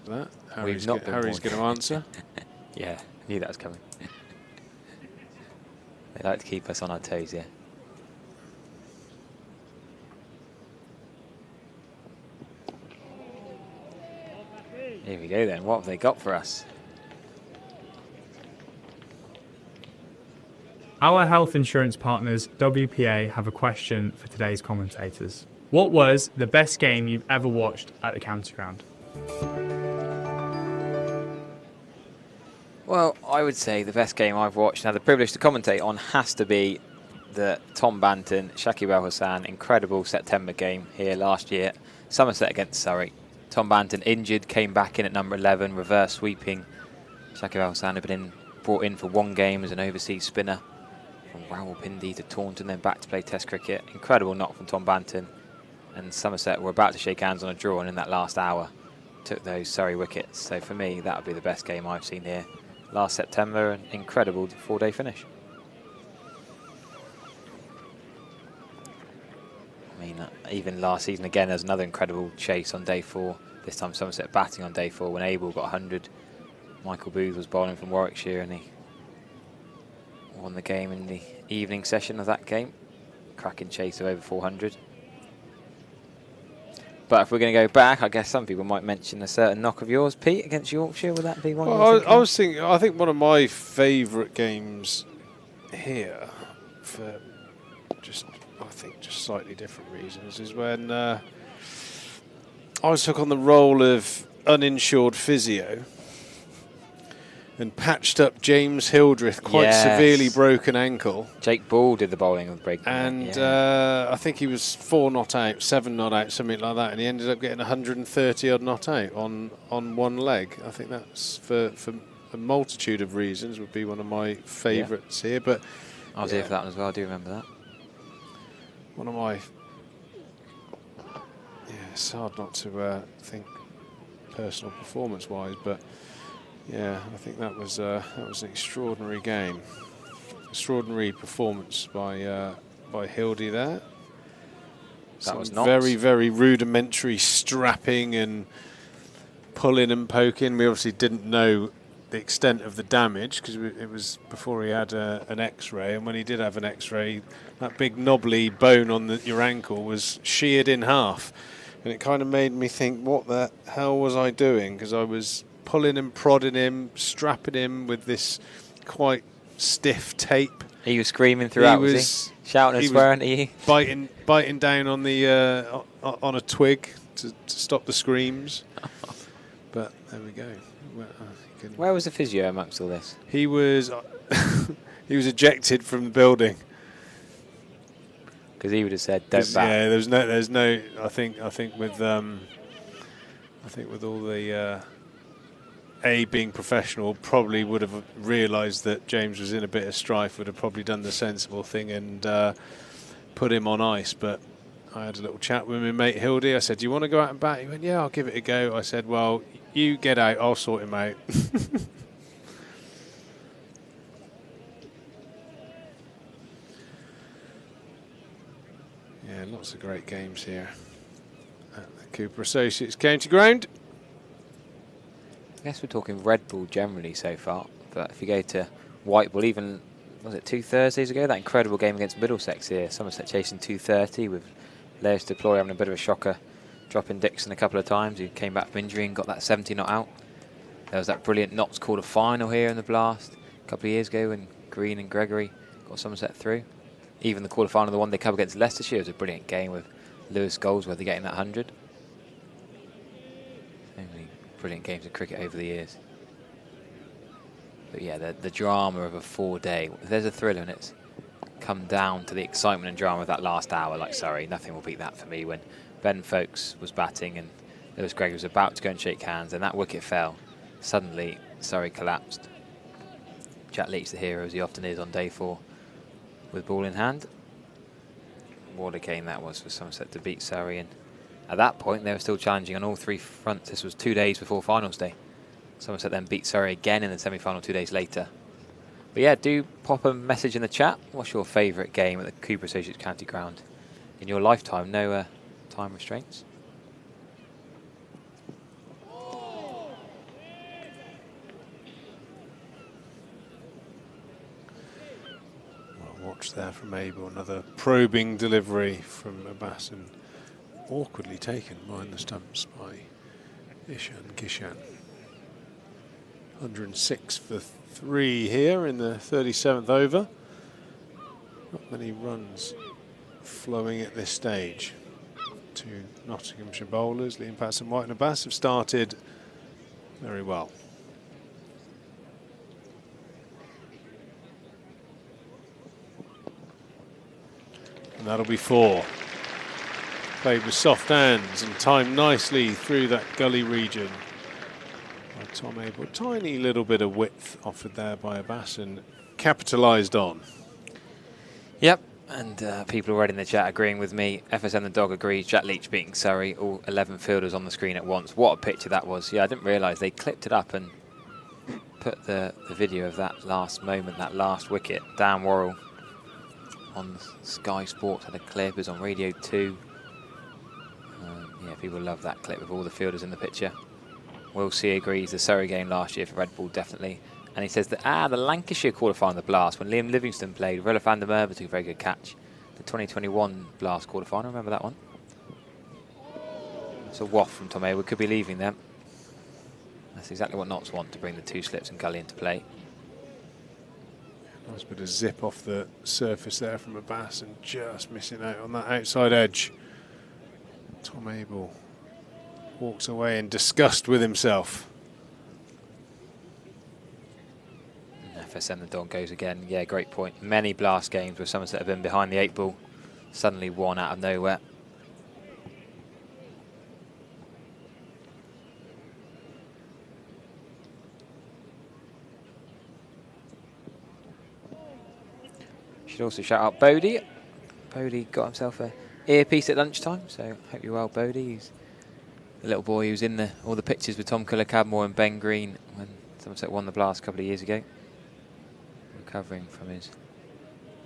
[SPEAKER 3] that
[SPEAKER 5] Harry's
[SPEAKER 3] going to answer.
[SPEAKER 5] Yeah, I knew that was coming. They like to keep us on our toes, yeah. Here we go then. What have they got for us?
[SPEAKER 8] Our health insurance partners, WPA, have a question for today's commentators. What was the best game you've ever watched at the county ground?
[SPEAKER 5] Well, I would say the best game I've watched, now the privilege to commentate on, has to be the Tom Banton, Shakib Al Hassan, incredible September game here last year. Somerset against Surrey. Tom Banton injured, came back in at number 11, reverse sweeping. Shakib Al Hassan had been brought in for 1 game as an overseas spinner from Rawalpindi to Taunton, then back to play Test cricket. Incredible knock from Tom Banton. and Somerset were about to shake hands on a draw, and in that last hour took those Surrey wickets. So for me, that would be the best game I've seen here last September. An incredible 4-day finish. I mean, even last season again, there's another incredible chase on day 4. This time Somerset batting on day 4 when Abel got 100. Michael Booth was bowling from Warwickshire, and he won the game in the evening session of that game. Cracking chase of over 400. But if we're going to go back, I guess some people might mention a certain knock of yours, Pete, against Yorkshire. Would that be one?
[SPEAKER 3] Well, I was thinking. I think one of my favourite games here, for just slightly different reasons, is when I took on the role of uninsured physio and patched up James Hildreth quite severely broken ankle.
[SPEAKER 5] Jake Ball did the bowling of the break.
[SPEAKER 3] And I think he was 4 not out, 7 not out, something like that. And he ended up getting 130 odd not out on one leg. I think that's for a multitude of reasons would be one of my favourites here. But
[SPEAKER 5] I was here for that one as well. I do remember that.
[SPEAKER 3] One of my... Yeah, it's hard not to think personal performance-wise, but yeah, I think that was an extraordinary game. Extraordinary performance by Hildy there.
[SPEAKER 5] That was
[SPEAKER 3] very, very rudimentary strapping and pulling and poking. We obviously didn't know the extent of the damage because it was before he had an X-ray, and when he did have an X-ray, that big knobbly bone on your ankle was sheared in half, and it kind of made me think, what the hell was I doing? Because I was pulling and prodding him, strapping him with this quite stiff tape.
[SPEAKER 5] He was screaming throughout, was he? Shouting and swearing at you?
[SPEAKER 3] Biting down on the on a twig to stop the screams. But there we go.
[SPEAKER 5] Where was the physio amongst all this?
[SPEAKER 3] He was he was ejected from the building.
[SPEAKER 5] Because he would have said, "Don't bat."
[SPEAKER 3] Yeah, there's no. I think with all the being professional, probably would have realised that James was in a bit of strife. Would have probably done the sensible thing and put him on ice. But I had a little chat with my mate Hildy. I said, "Do you want to go out and bat?" He went, "Yeah, I'll give it a go." I said, "Well, you get out. I'll sort him out." Yeah, lots of great games here at the Cooper Associates County Ground.
[SPEAKER 5] I guess we're talking Red Bull generally so far, but if you go to White Bull, even, was it 2 Thursdays ago, that incredible game against Middlesex here, Somerset chasing 230 with Laius Deploy having a bit of a shocker, dropping Dixon a couple of times, who came back from injury and got that 70 not out. There was that brilliant Notts quarter final here in the Blast a couple of years ago when Green and Gregory got Somerset through. Even the quarter final, the one they covered against Leicestershire, was a brilliant game with Lewis Goldsworthy getting that 100. So many brilliant games of cricket over the years. But yeah, the drama of a 4-day, if there's a thriller and it's come down to the excitement and drama of that last hour, like Surrey, nothing will beat that for me. When Ben Folkes was batting and Lewis Gregory was about to go and shake hands and that wicket fell, suddenly Surrey collapsed. Jack Leach, the hero, as he often is on day 4, with ball in hand. What a game that was for Somerset to beat Surrey, and at that point they were still challenging on all 3 fronts. This was 2 days before finals day. Somerset then beat Surrey again in the semi-final 2 days later. But yeah, do pop a message in the chat. What's your favourite game at the Cooper Associates County Ground in your lifetime? No time restraints.
[SPEAKER 3] Watch there from Abel, another probing delivery from Abbas and awkwardly taken behind the stumps by Ishan Kishan. 106 for 3 here in the 37th over. Not many runs flowing at this stage. 2 Nottinghamshire bowlers, Liam Patterson, White and Abbas, have started very well. And that'll be 4. Played with soft hands and timed nicely through that gully region by Tom Abel. Tiny little bit of width offered there by Abbas and capitalised on.
[SPEAKER 5] Yep, And people already in the chat agreeing with me. FSM the Dog agrees. Jack Leach beating Surrey. All 11 fielders on the screen at once. What a picture that was. Yeah, I didn't realise they clipped it up and put the video of that last moment, that last wicket. Dan Worrell on Sky Sports had a clip. It was on Radio 2. Yeah, people love that clip with all the fielders in the picture. Will C agrees. The Surrey game last year for Red Bull, definitely. And he says that, the Lancashire quarterfinal, the Blast, when Liam Livingston played, Rilla van der Merwe took a very good catch. The 2021 Blast quarterfinal, remember that one? It's a waft from Tom Hayward, could be leaving them. That's exactly what Notts want, to bring the 2 slips and gully into play.
[SPEAKER 3] Nice bit of zip off the surface there from Abbas and just missing out on that outside edge. Tom Abel walks away in disgust with himself.
[SPEAKER 5] FSM the Dog goes again. Yeah, great point. Many Blast games where Somerset have been behind the 8 ball, suddenly won out of nowhere. Should also shout out Bodie. Bodie got himself a earpiece at lunchtime, so hope you're well, Bodie. He's the little boy who's in all the pictures with Tom Culler-Cadmore and Ben Green when Somerset won the Blast a couple of years ago. Recovering from his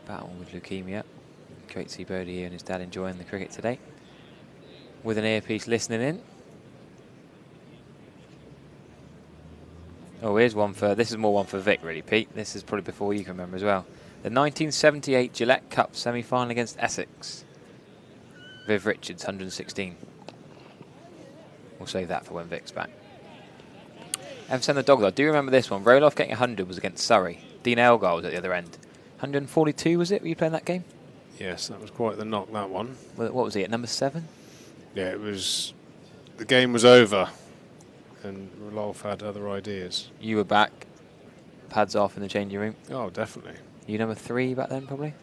[SPEAKER 5] battle with leukemia. Great to see Bodie here and his dad enjoying the cricket today. With an earpiece listening in. Oh, here's one for, this is more one for Vic really, Pete. This is probably before you can remember as well. The 1978 Gillette Cup semi-final against Essex. Viv Richards, 116. We'll save that for when Vic's back. FSM the Dog, though, I do remember this one. Roloff getting 100 was against Surrey. Dean Elgar was at the other end. 142 was it? Were you playing that game?
[SPEAKER 3] Yes, that was quite the knock, that one.
[SPEAKER 5] What was he, at number 7?
[SPEAKER 3] Yeah, it was. The game was over, and Rolf had other ideas.
[SPEAKER 5] You were back, pads off in the changing room.
[SPEAKER 3] Oh, definitely.
[SPEAKER 5] You number 3 back then, probably?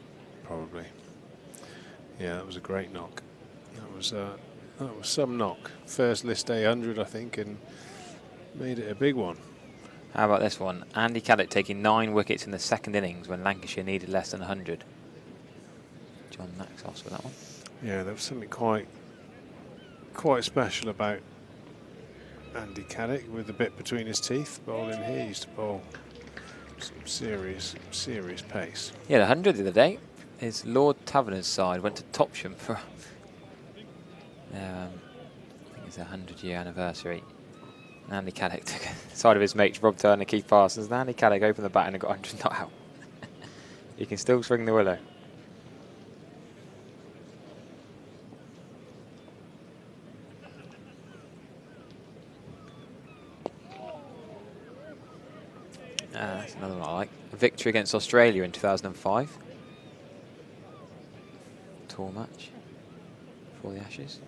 [SPEAKER 3] Probably. Yeah, that was a great knock. That was some knock. First list day 100, I think, and made it a big one.
[SPEAKER 5] How about this one? Andy Caddick taking 9 wickets in the second innings when Lancashire needed less than 100. John Naxos with that one.
[SPEAKER 3] Yeah, there was something quite special about Andy Caddick with the bit between his teeth. Bowling here, he used to bowl some serious pace.
[SPEAKER 5] Yeah, the 100 the other day. His Lord Taverner's side went to Topsham for I think it's a 100-year anniversary. Andy Caddick took the side of his mates, Rob Turner, Keith Parsons. And Andy Caddick opened the bat and got 100 not out. He can still swing the willow. That's another one I like. A victory against Australia in 2005. Tour match for the Ashes.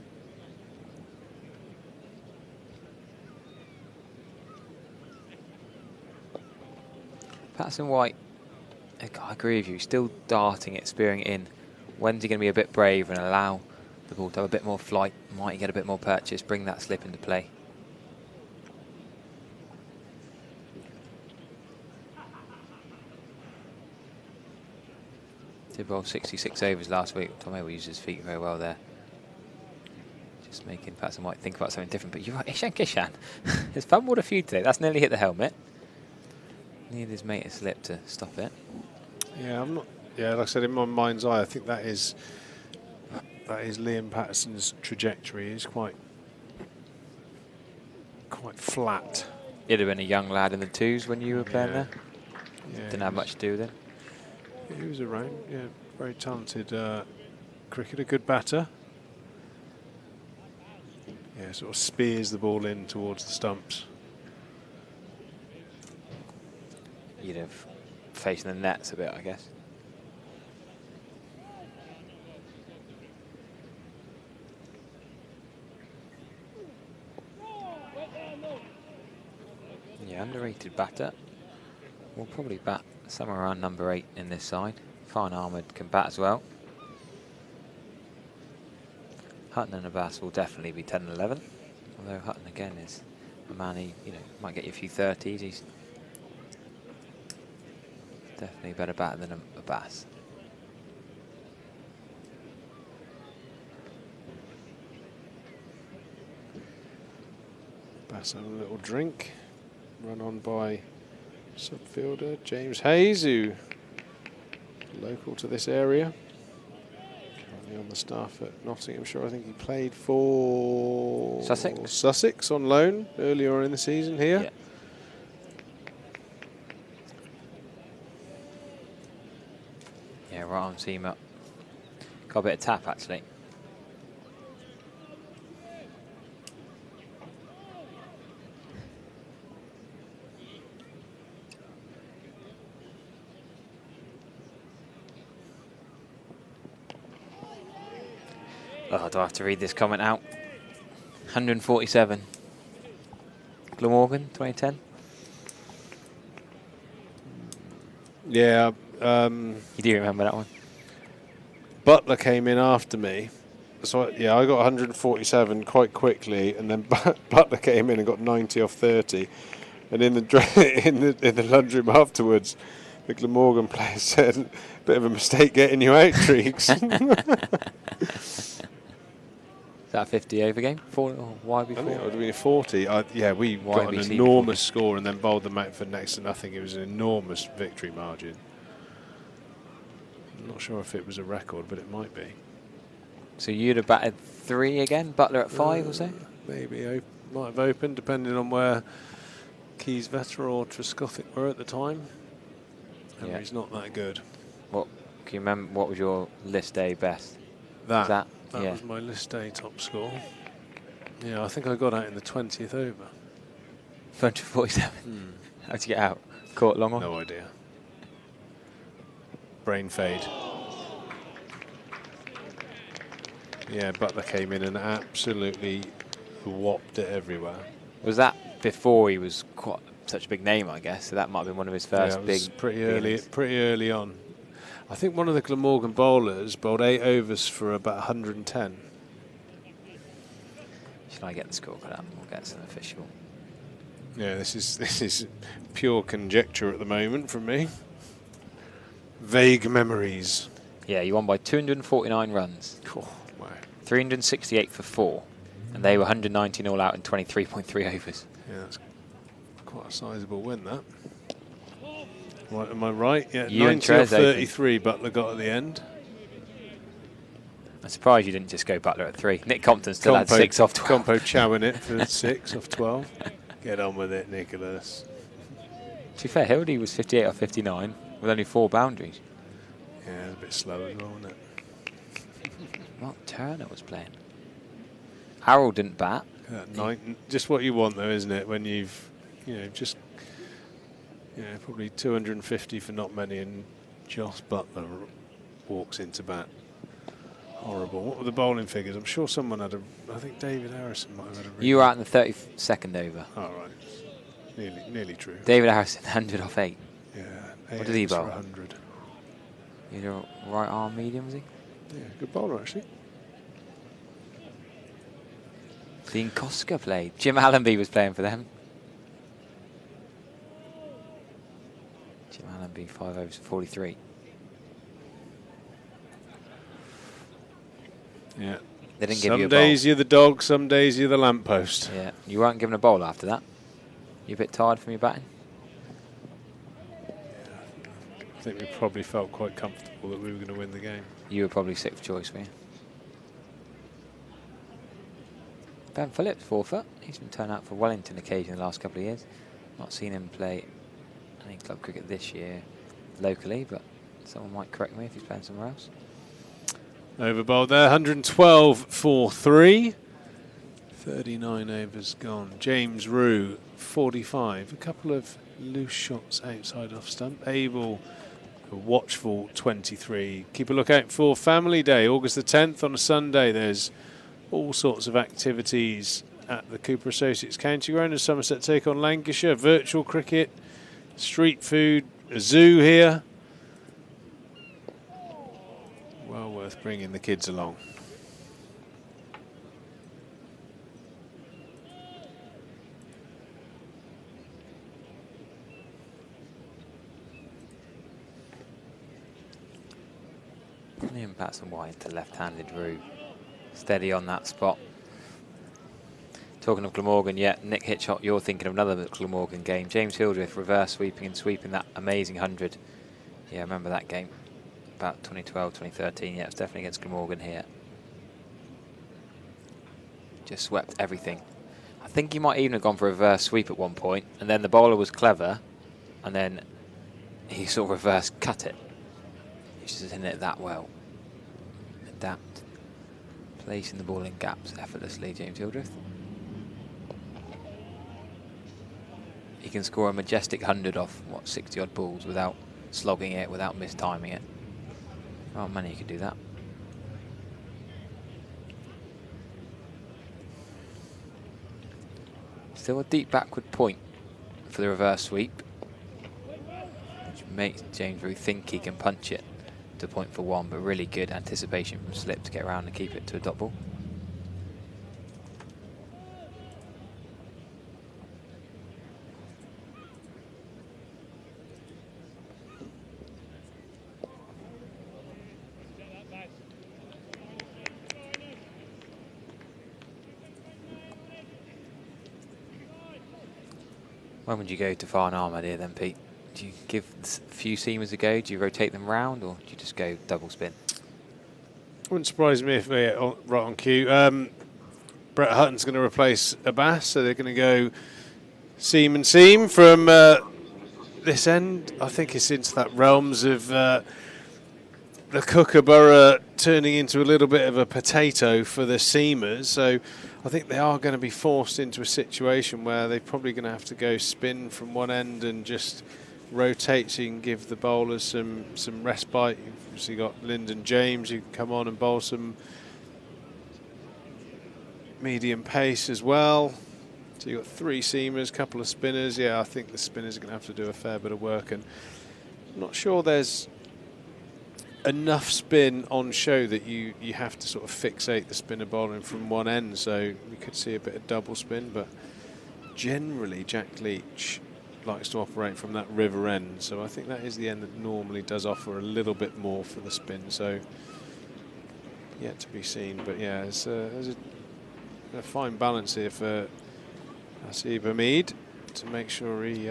[SPEAKER 5] Patterson White, I agree with you, still darting it, spearing it in. When's he going to be a bit brave and allow the ball to have a bit more flight? Might he get a bit more purchase, bring that slip into play? Did bowl 66 overs last week. Tom Hayward used his feet very well there. Just making Patterson White think about something different. But you're right, Ishan. He's fumbled a few today. That's nearly hit the helmet. Needed his mate a slip to stop it.
[SPEAKER 3] Yeah, I'm not. Yeah, like I said, in my mind's eye, I think that is Liam Patterson's trajectory. He's quite flat.
[SPEAKER 5] He'd have been a young lad in the 2s when you were playing there.
[SPEAKER 3] Yeah,
[SPEAKER 5] didn't have much to do with it.
[SPEAKER 3] He was around. Yeah, very talented cricketer, good batter. Yeah, sort of spears the ball in towards the stumps.
[SPEAKER 5] You'd have facing the nets a bit, I guess. Yeah, underrated batter. We'll probably bat somewhere around number 8 in this side. Fine Ahmed can bat as well. Hutton and Abbas will definitely be 10 and 11. Although Hutton again is a man who, might get you a few 30s. He's definitely a better batter than Abbas.
[SPEAKER 3] Bass having a little drink. Run on by subfielder James Hayes, who local to this area. Currently on the staff at Nottinghamshire. I think he played for Sussex on loan earlier on in the season here.
[SPEAKER 5] Yeah. Yeah, right arm seam up. Got a bit of tap actually. Oh, do I have to read this comment out? 147. Glamorgan, 2010.
[SPEAKER 3] Yeah.
[SPEAKER 5] You do remember that one?
[SPEAKER 3] Butler came in after me. So, yeah, I got 147 quite quickly, and then Butler came in and got 90 off 30. And in the in the lunchroom afterwards, the Glamorgan player said, "Bit of a mistake getting you out, Treeks."
[SPEAKER 5] Is that a 50 over game? Or wide before?
[SPEAKER 3] I think it would have been a 40. Yeah, we got an enormous score and then bowled them out for next to nothing. It was an enormous victory margin. I'm not sure if it was a record, but it might be.
[SPEAKER 5] So you'd have batted 3 again, Butler at 5 or so?
[SPEAKER 3] Maybe might have opened, depending on where Keys Vetter or Trescothick were at the time. Memory's not that good.
[SPEAKER 5] What can you remember? What was your list day best?
[SPEAKER 3] That was my list day top score. Yeah, I think I got out in the 20th over.
[SPEAKER 5] 147. How'd you get out? Caught long on?
[SPEAKER 3] No idea. Brain fade. Yeah, Butler came in and absolutely whopped it everywhere.
[SPEAKER 5] Was that before he was quite such a big name, I guess? So that might have been one of his first big.
[SPEAKER 3] Pretty early on. I think one of the Glamorgan bowlers bowled 8 overs for about 110.
[SPEAKER 5] Should I get the scorecard up? We'll get some official.
[SPEAKER 3] Yeah, this is pure conjecture at the moment from me. Vague memories.
[SPEAKER 5] Yeah, you won by 249 runs.
[SPEAKER 3] Cool. Wow.
[SPEAKER 5] 368 for 4, and they were 119 all out in 23.3 overs.
[SPEAKER 3] Yeah, that's quite a sizable win, that. Right, am I right? Yeah,
[SPEAKER 5] You
[SPEAKER 3] 90 off 33 Butler got at the end.
[SPEAKER 5] I'm surprised you didn't just go Butler at 3. Nick Compton still had 6 off 12.
[SPEAKER 3] Compo chowing it for 6 off 12. Get on with it, Nicholas.
[SPEAKER 5] To be fair, Hildy was 58 off 59 with only 4 boundaries.
[SPEAKER 3] Yeah, it was a bit slow as well, wasn't it?
[SPEAKER 5] Mark Turner was playing. Harold didn't bat.
[SPEAKER 3] Just what you want, though, isn't it? When you've, probably 250 for not many, and Joss Butler walks into bat. Horrible. What were the bowling figures? I'm sure someone had I think David Harrison might have had a.
[SPEAKER 5] You were out in the 32nd over.
[SPEAKER 3] Oh, right. Nearly true.
[SPEAKER 5] David Harrison, 100 off 8.
[SPEAKER 3] Yeah.
[SPEAKER 5] What did he bowl?
[SPEAKER 3] 100.
[SPEAKER 5] He's a right arm medium, was he?
[SPEAKER 3] Yeah, good bowler, actually.
[SPEAKER 5] Dean Koska played. Jim Allenby was playing for them. Jim Allenby, 5 overs, 43.
[SPEAKER 3] Yeah.
[SPEAKER 5] They didn't give you a bowl.
[SPEAKER 3] Some days you're the dog, some days you're the lamppost.
[SPEAKER 5] Yeah. You weren't given a bowl after that? You a bit tired from your batting?
[SPEAKER 3] I think we probably felt quite comfortable that we were going to win the game.
[SPEAKER 5] You were probably 6th choice, were you? Ben Phillips, 4 foot. He's been turned out for Wellington occasionally the last couple of years. Not seen him play any club cricket this year locally, but someone might correct me if he's playing somewhere else.
[SPEAKER 3] Over bowled there, 112 for 3. 39 overs gone. James Rue, 45. A couple of loose shots outside off stump. Abel, a watchful 23. Keep a lookout for Family Day, August the 10th on a Sunday. There's all sorts of activities at the Cooper Associates County Ground as Somerset take on Lancashire. Virtual cricket, street food, a zoo here. Well worth bringing the kids along.
[SPEAKER 5] Liam bats and wide to left-handed Rue. Steady on that spot. Talking of Glamorgan, yeah, Nick Hitchcock, you're thinking of another Glamorgan game. James Hildreth reverse sweeping and sweeping that amazing 100. Yeah, I remember that game. About 2012, 2013. Yeah, it's definitely against Glamorgan here. Just swept everything. I think he might even have gone for a reverse sweep at one point, and then the bowler was clever, and then he sort of reverse cut it. He just didn't hit it that well. Adapt. Placing the ball in gaps effortlessly, James Hildreth. He can score a majestic 100 off, what, 60 odd balls without slogging it, without mistiming it. Oh, man, he could do that. Still a deep backward point for the reverse sweep, which makes James Root think he can punch it to point for one, but really good anticipation from slip to get around and keep it to a dot ball. When would you go to far and arm idea then, Pete? Do you give a few seamers a go? Do you rotate them round, or do you just go double spin?
[SPEAKER 3] Wouldn't surprise me if they're right on cue. Brett Hutton's going to replace Abbas, so they're going to go seam and seam from this end. I think it's into that realms of the Kookaburra turning into a little bit of a potato for the seamers. So I think they are going to be forced into a situation where they're probably going to have to go spin from one end and just rotate so you can give the bowlers some respite. You've obviously got Lyndon James who can come on and bowl some medium pace as well. So you've got 3 seamers, couple of spinners. Yeah, I think the spinners are going to have to do a fair bit of work, and I'm not sure there's enough spin on show that you have to sort of fixate the spinner bowling from one end, so we could see a bit of double spin, but generally Jack Leach likes to operate from that river end, so I think that is the end that normally does offer a little bit more for the spin, so yet to be seen. But yeah, there's a fine balance here for Asib Hamid to make sure he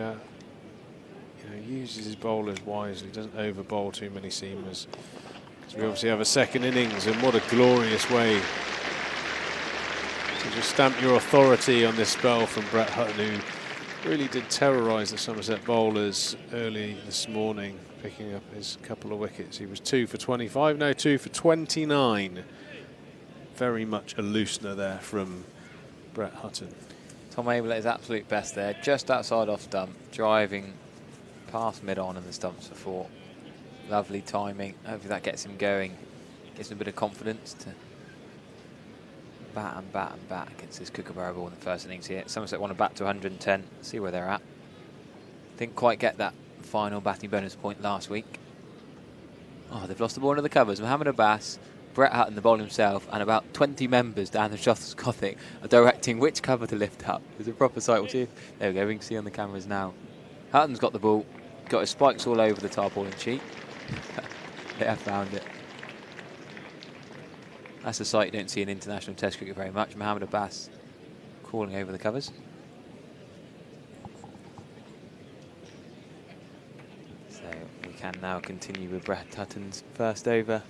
[SPEAKER 3] uses his bowlers wisely, doesn't over bowl too many seamers. Because we obviously have a second innings, and what a glorious way to just stamp your authority on this spell from Brett Hutton, who really did terrorise the Somerset bowlers early this morning, picking up his couple of wickets. He was 2 for 25, now 2 for 29. Very much a loosener there from Brett Hutton.
[SPEAKER 5] Tom Abel at his absolute best there, just outside off stump, driving past mid-on and the stumps for 4. Lovely timing. Hopefully that gets him going, gives him a bit of confidence to bat and bat and bat against this Kookaburra ball in the first innings here. Somerset want to bat to 110, see where they're at. Didn't quite get that final batting bonus point last week. Oh, they've lost the ball into the covers. Mohammed Abbas, Brett Hutton, the bowler himself, and about 20 members down the Shotter's Gothic are directing which cover to lift up. It's a proper sight. We'll see if, there we go, we can see on the cameras now. Hutton's got the ball, got his spikes all over the tarpaulin sheet. They have found it. That's a sight you don't see in international test cricket very much. Mohammed Abbas crawling over the covers. So we can now continue with Brett Hutton's first over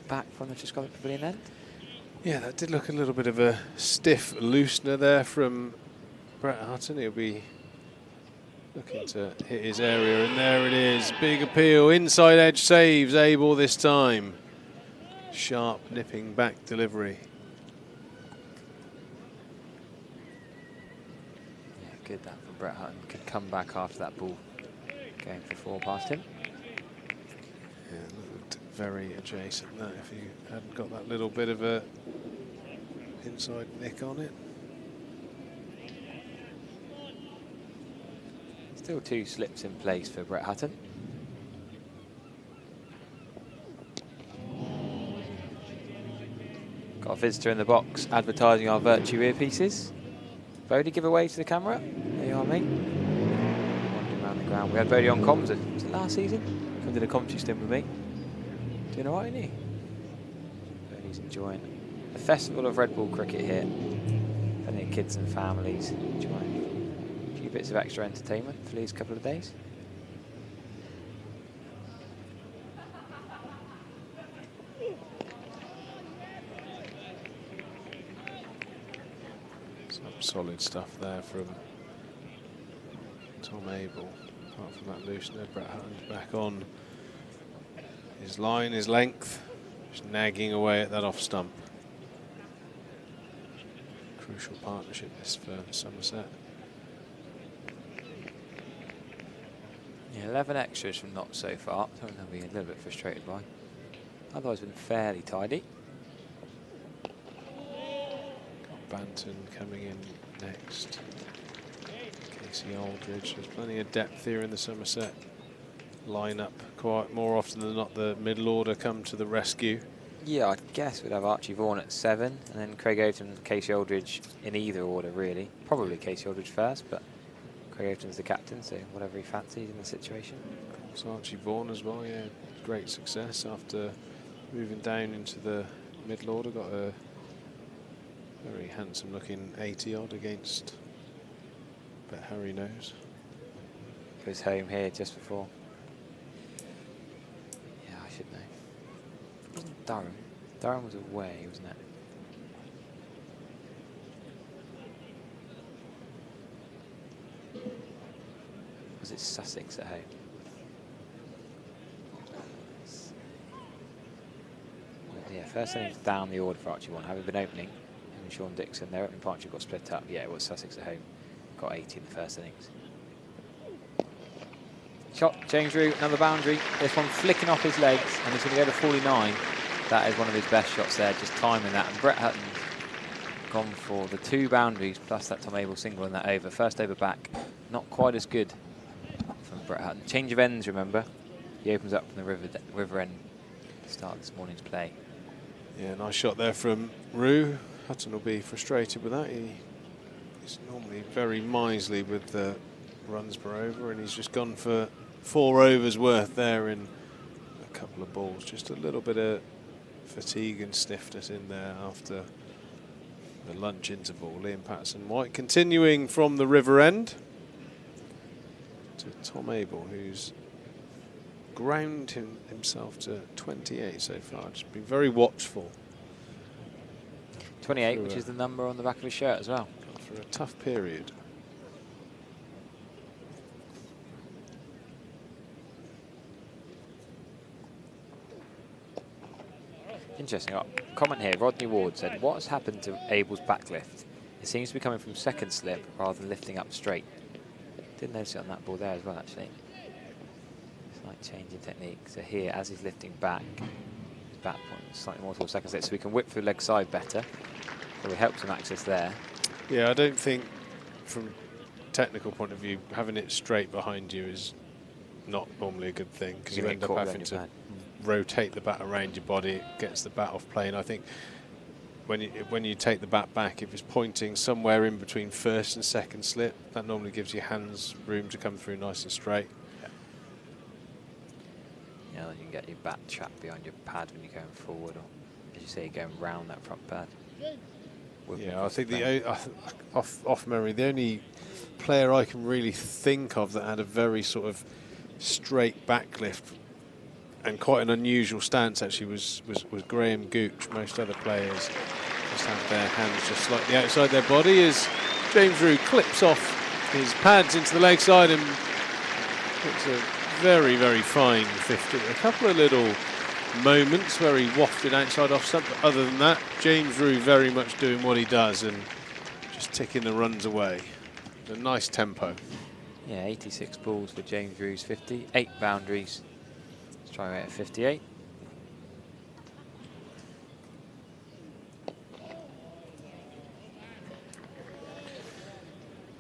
[SPEAKER 5] back from the Truscott Pavilion end.
[SPEAKER 3] Yeah, that did look a little bit of a stiff loosener there from Brett Hutton. He'll be looking to hit his area, and there it is. Big appeal, inside edge saves, Abel this time. Sharp nipping back delivery.
[SPEAKER 5] Yeah, good that from Brett Hutton. Could come back after that ball going for 4 past him.
[SPEAKER 3] Yeah, looked very adjacent that if you hadn't got that little bit of a inside nick on it.
[SPEAKER 5] Still 2 slips in place for Brett Hutton. Got a visitor in the box advertising our Virtue earpieces. Bodie, give away to the camera. There you are, mate. Wandering around the ground. We had Bodie on comms. Was it last season? Come did a commentary stint with me. Doing all right, isn't he? Bodie's enjoying the festival of Red Ball cricket here. If any kids and families enjoying a few bits of extra entertainment for these couple of days.
[SPEAKER 3] Some solid stuff there from Tom Abel. Apart from that loosener, Brett Hutton's back on his line, his length, just nagging away at that off stump. Crucial partnership this for Somerset.
[SPEAKER 5] Yeah, 11 extras from Knott so far, something they'll be a little bit frustrated by. Otherwise been fairly tidy.
[SPEAKER 3] Got Banton coming in next. Casey Aldridge. There's plenty of depth here in the Somerset lineup. Quite more often than not, the middle order come to the rescue.
[SPEAKER 5] Yeah, I guess we'd have Archie Vaughan at 7, and then Craig Overton and Casey Aldridge in either order, really. Probably Casey Aldridge first, but Craig Overton's the captain, so whatever he fancies in the situation.
[SPEAKER 3] It's Archie Vaughan as well, yeah. Great success after moving down into the middle order. Got a very handsome looking 80 odd against, but Harry knows.
[SPEAKER 5] Goes home here just before. Yeah, I should know. It wasn't Durham. Durham was away, wasn't it? Was it Sussex at home? Yeah, first innings down the order for Archie Vaughan, having been opening. Him and Sean Dixon, their opening partnership got split up. Yeah, it was Sussex at home. Got 80 in the first innings. Shot, James Rue, another boundary. This one flicking off his legs, and he's going to go to 49. That is one of his best shots there, just timing that. And Brett Hutton's gone for the 2 boundaries, plus that Tom Abel single in that over. First over back, not quite as good from Brett Hutton. Change of ends, remember. He opens up from the river end to start this morning's play.
[SPEAKER 3] Yeah, nice shot there from Rue. Hutton will be frustrated with that. He's normally very miserly with the runs per over, and he's just gone for 4 overs worth there in a couple of balls. Just a little bit of fatigue and stiffness in there after the lunch interval. Liam Patterson-White continuing from the river end to Tom Abel, who's ground himself to 28 so far. Just been very watchful.
[SPEAKER 5] 28, which is the number on the back of his shirt as well.
[SPEAKER 3] For a tough period.
[SPEAKER 5] Interesting. Comment here, Rodney Ward said, what has happened to Abel's backlift? It seems to be coming from second slip rather than lifting up straight. Didn't notice it on that ball there as well, actually. It's like changing technique. So here, as he's lifting back, his back point slightly more towards second slip, so we can whip through the leg side better. So it helps him access there.
[SPEAKER 3] Yeah, I don't think, from a technical point of view, having it straight behind you is not normally a good thing, because you end up having to rotate the bat around your body. It gets the bat off plane. I think when you take the bat back, if it's pointing somewhere in between first and second slip, that normally gives your hands room to come through nice and straight.
[SPEAKER 5] Yeah, then you can get your bat trapped behind your pad when you're going forward, or as you say, you're going round that front pad.
[SPEAKER 3] Yeah, I think off memory, the only player I can really think of that had a very sort of straight backlift and quite an unusual stance actually was Graham Gooch. Most other players just have their hands just slightly outside their body as James Rue clips off his pads into the leg side and puts a very, very fine 50. A couple of little moments where he wafted outside off stump, but other than that, James Rue very much doing what he does and just ticking the runs away. A nice tempo.
[SPEAKER 5] Yeah, 86 balls for James Rue's 50, 8 boundaries. Let's try rate at 58.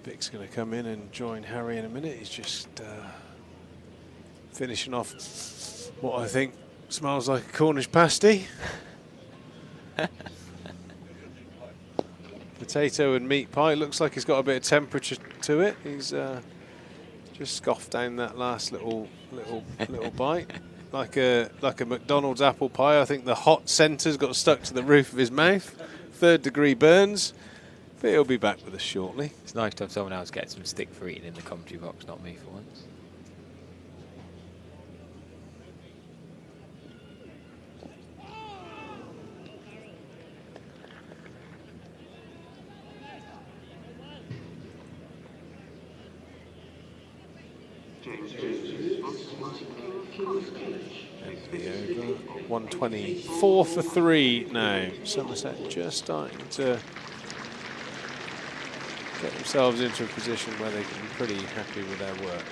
[SPEAKER 3] Vic's going to come in and join Harry in a minute. He's just finishing off what I think smells like a Cornish pasty. Potato and meat pie. Looks like he's got a bit of temperature to it. He's just scoffed down that last little bite, like a McDonald's apple pie. I think the hot centre's got stuck to the roof of his mouth. 3rd degree burns. But he'll be back with us shortly.
[SPEAKER 5] It's nice to have someone else get some stick for eating in the commentary box, not me for once.
[SPEAKER 3] The over 124 for 3 now. Somerset just starting to get themselves into a position where they can be pretty happy with their work.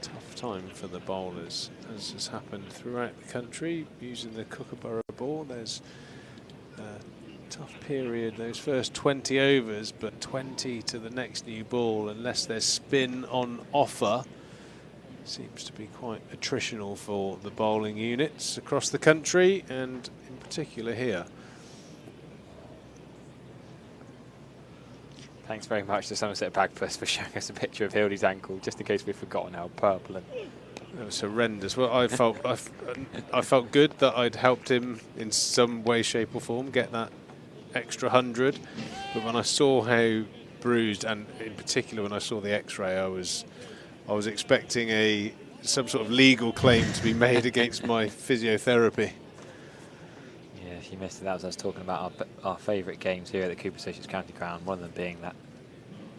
[SPEAKER 3] Tough time for the bowlers, as has happened throughout the country, using the Kookaburra ball. There's a tough period, those first 20 overs, but 20 to the next new ball, unless there's spin on offer, seems to be quite attritional for the bowling units across the country, and in particular here.
[SPEAKER 5] Thanks very much to Somerset Bagpuss for showing us a picture of Hildy's ankle, just in case we've forgotten how purple and...
[SPEAKER 3] It was horrendous. Well, I felt good that I'd helped him in some way, shape or form get that extra 100, but when I saw how bruised, and in particular when I saw the x-ray, I was expecting some sort of legal claim to be made against my physiotherapy.
[SPEAKER 5] Yeah, if you missed it, that was us talking about our favourite games here at the Cooper Associates County Ground, one of them being that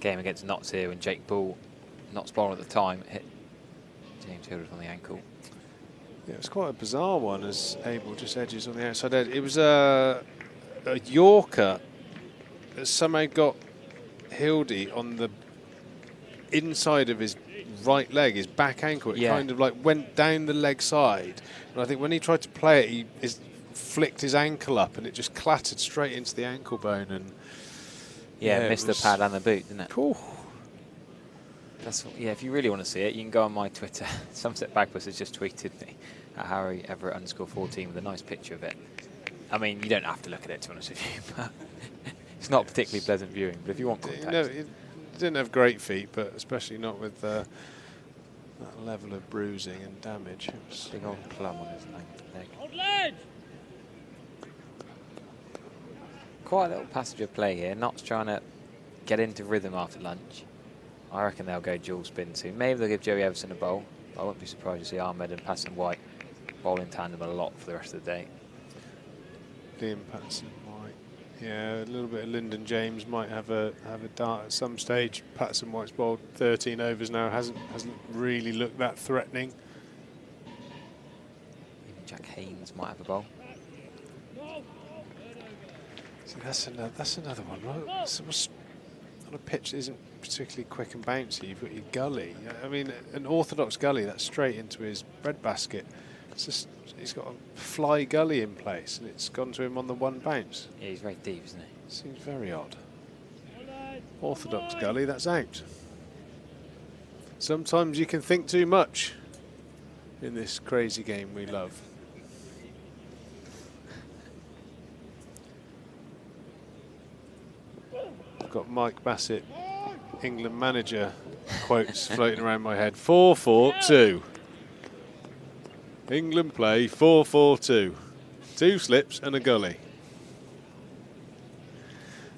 [SPEAKER 5] game against Notts here when Jake Bull, Notts bowler at the time, hit James Hilders on the ankle.
[SPEAKER 3] Yeah, it was quite a bizarre one as Abel just edges on the outside edge. It was a Yorker that somehow got Hildy on the inside of his right leg, his back ankle. It kind of like went down the leg side, and I think when he tried to play it, he flicked his ankle up and it just clattered straight into the ankle bone, and
[SPEAKER 5] missed the pad and the boot, didn't it?
[SPEAKER 3] Cool.
[SPEAKER 5] That's, if you really want to see it, you can go on my Twitter. Somerset Bagpuss has just tweeted me at Harry Everett _14 with a nice picture of it. I mean, you don't have to look at it, to be honest with you, but it's not particularly pleasant viewing. But if you want context,
[SPEAKER 3] no, it didn't have great feet, but especially not with that level of bruising and damage. It was
[SPEAKER 5] big old plum on his leg. Quite a little passage of play here. Notts trying to get into rhythm after lunch. I reckon they'll go dual spin soon. Maybe they'll give Joey Everson a bowl. I wouldn't be surprised to see Ahmed and Patson White bowl in tandem a lot for the rest of the day.
[SPEAKER 3] Liam Patson White. Yeah, a little bit of Lyndon James might have a dart at some stage. Patson White's bowled 13 overs now, hasn't really looked that threatening.
[SPEAKER 5] Even Jack Haynes might have a bowl.
[SPEAKER 3] See, that's another one. On a pitch that isn't particularly quick and bouncy, you've got your gully. I mean, an orthodox gully, that's straight into his breadbasket. It's just, he's got a fly gully in place, and it's gone to him on the one bounce.
[SPEAKER 5] Yeah, he's very deep, isn't he?
[SPEAKER 3] Seems very odd. Orthodox gully, that's out. Sometimes you can think too much in this crazy game we love. I've got Mike Bassett, England manager, quotes floating around my head. 4-4-2. England play 4-4-2. 2 slips and a gully.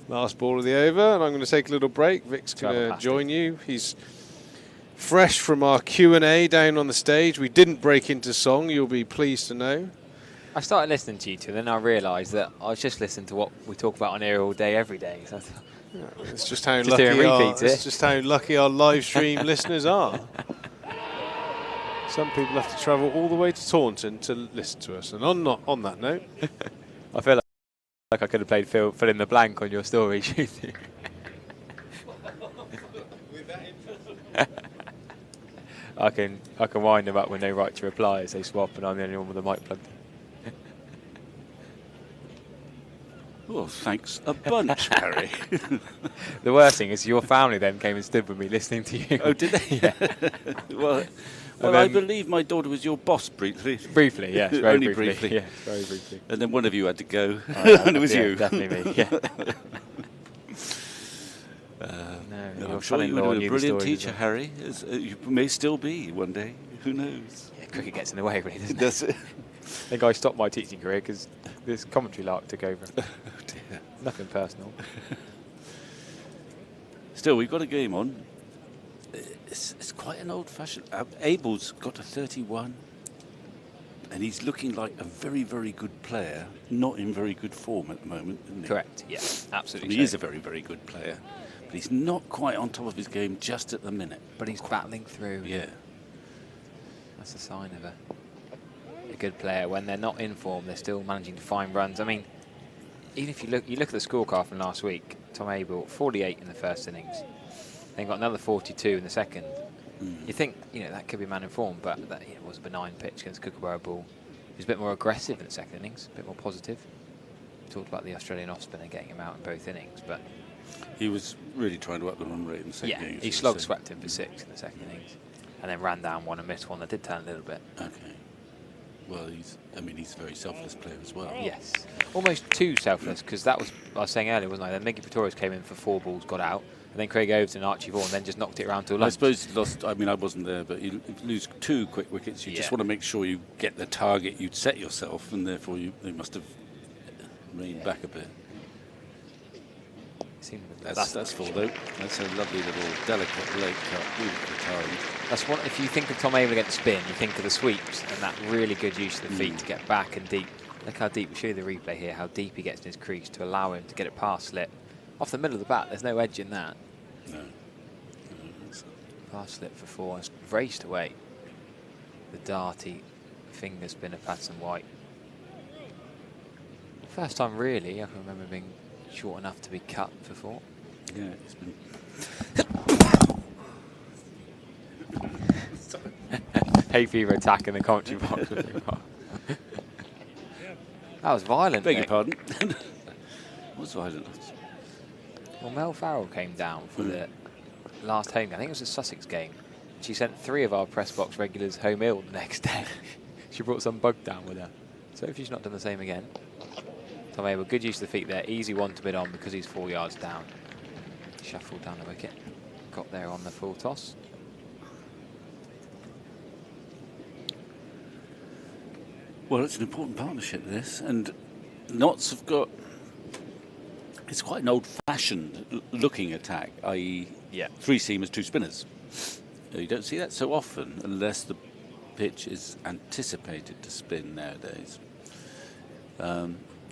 [SPEAKER 3] Last ball of the over, and I'm going to take a little break. Vic's going to join you. He's fresh from our Q&A down on the stage. We didn't break into song, you'll be pleased to know.
[SPEAKER 5] I started listening to you two, then I realised that I was just listening to what we talk about on here all day, every day. So
[SPEAKER 3] it's just how lucky our live stream listeners are. Some people have to travel all the way to Taunton to listen to us. And on that note,
[SPEAKER 5] I feel like I could have played fill in the blank on your story, shooting. I can wind them up with no right to reply as they swap, and I'm the only one with the mic plugged in.
[SPEAKER 4] Well, thanks a bunch, Harry.
[SPEAKER 5] The worst thing is your family then came and stood with me listening to you.
[SPEAKER 4] Oh, did they?
[SPEAKER 5] Yeah.
[SPEAKER 4] Well, I believe my daughter was your boss briefly.
[SPEAKER 5] Briefly, yes, very
[SPEAKER 4] Only
[SPEAKER 5] briefly. Yeah, very briefly.
[SPEAKER 4] And then one of you had to go,
[SPEAKER 5] Oh,
[SPEAKER 4] and it was you.
[SPEAKER 5] Definitely me. Yeah.
[SPEAKER 4] No, I'm sure you were a brilliant teacher, Harry. As, you may still be one day. Who knows?
[SPEAKER 5] Yeah, cricket gets in the way, really, doesn't it?
[SPEAKER 4] Does it?
[SPEAKER 5] I think I stopped my teaching career because this commentary lark took over.
[SPEAKER 4] Oh dear.
[SPEAKER 5] Nothing personal.
[SPEAKER 4] Still, we've got a game on. It's quite an old-fashioned. Abel's got a 31, and he's looking like a very, very good player, not in very good form at the moment, isn't he?
[SPEAKER 5] Correct, yeah, absolutely.
[SPEAKER 4] He is a very, very good player, but he's not quite on top of his game just at the minute.
[SPEAKER 5] But he's battling through.
[SPEAKER 4] Yeah.
[SPEAKER 5] That's a sign of a good player. When they're not in form, they're still managing to find runs. I mean, even if you look at the scorecard from last week, Tom Abel, 48 in the first innings. Then got another 42 in the second. You think, that could be man in form, but that was a benign pitch against Kookaburra Ball. He was a bit more aggressive in the second innings, a bit more positive. Talked about the Australian off-spinner getting him out in both innings, but
[SPEAKER 4] he was really trying to up the run rate in the second innings.
[SPEAKER 5] He slog swept him for 6 in the second innings, and then ran down one and missed one that did turn a little bit.
[SPEAKER 4] Okay. Well, he's a very selfless player as well.
[SPEAKER 5] Yes, almost too selfless, because I was saying earlier, wasn't I? Then Miggy Pretorius came in for 4 balls, got out, and then Craig Overton and Archie Vaughan then just knocked it around to lunch.
[SPEAKER 4] I suppose he lost. I wasn't there, but you lose 2 quick wickets. You just want to make sure you get the target you'd set yourself, and therefore they must have reined back a bit. That's full though. That's a lovely little delicate leg cut, beautifully timed.
[SPEAKER 5] That's what, if you think of Tom Abel against spin, you think of the sweeps and that really good use of the feet to get back and deep. Look how deep, we'll show you the replay here, how deep he gets in his crease to allow him to get it past slip. Off the middle of the bat, there's no edge in that.
[SPEAKER 4] No.
[SPEAKER 5] Past slip for 4 and raced away. The darty finger spin of Patterson White. First time really, I can remember being short enough to be cut for 4.
[SPEAKER 4] Yeah, it's been...
[SPEAKER 5] Hay fever attack in the commentary box. That was violent.
[SPEAKER 4] Beg your pardon. What's violent?
[SPEAKER 5] Well, Mel Farrell came down for the last home game. I think it was a Sussex game. She sent 3 of our press box regulars home ill the next day. She brought some bug down with her. So if she's not done the same again. Tom Abel, good use of the feet there. Easy one to bid on because he's 4 yards down. Shuffled down the wicket. Got there on the full toss.
[SPEAKER 4] Well, it's an important partnership, this, and Notts have got... It's quite an old-fashioned looking attack, i.e. 3 seamers, 2 spinners. You don't see that so often unless the pitch is anticipated to spin nowadays.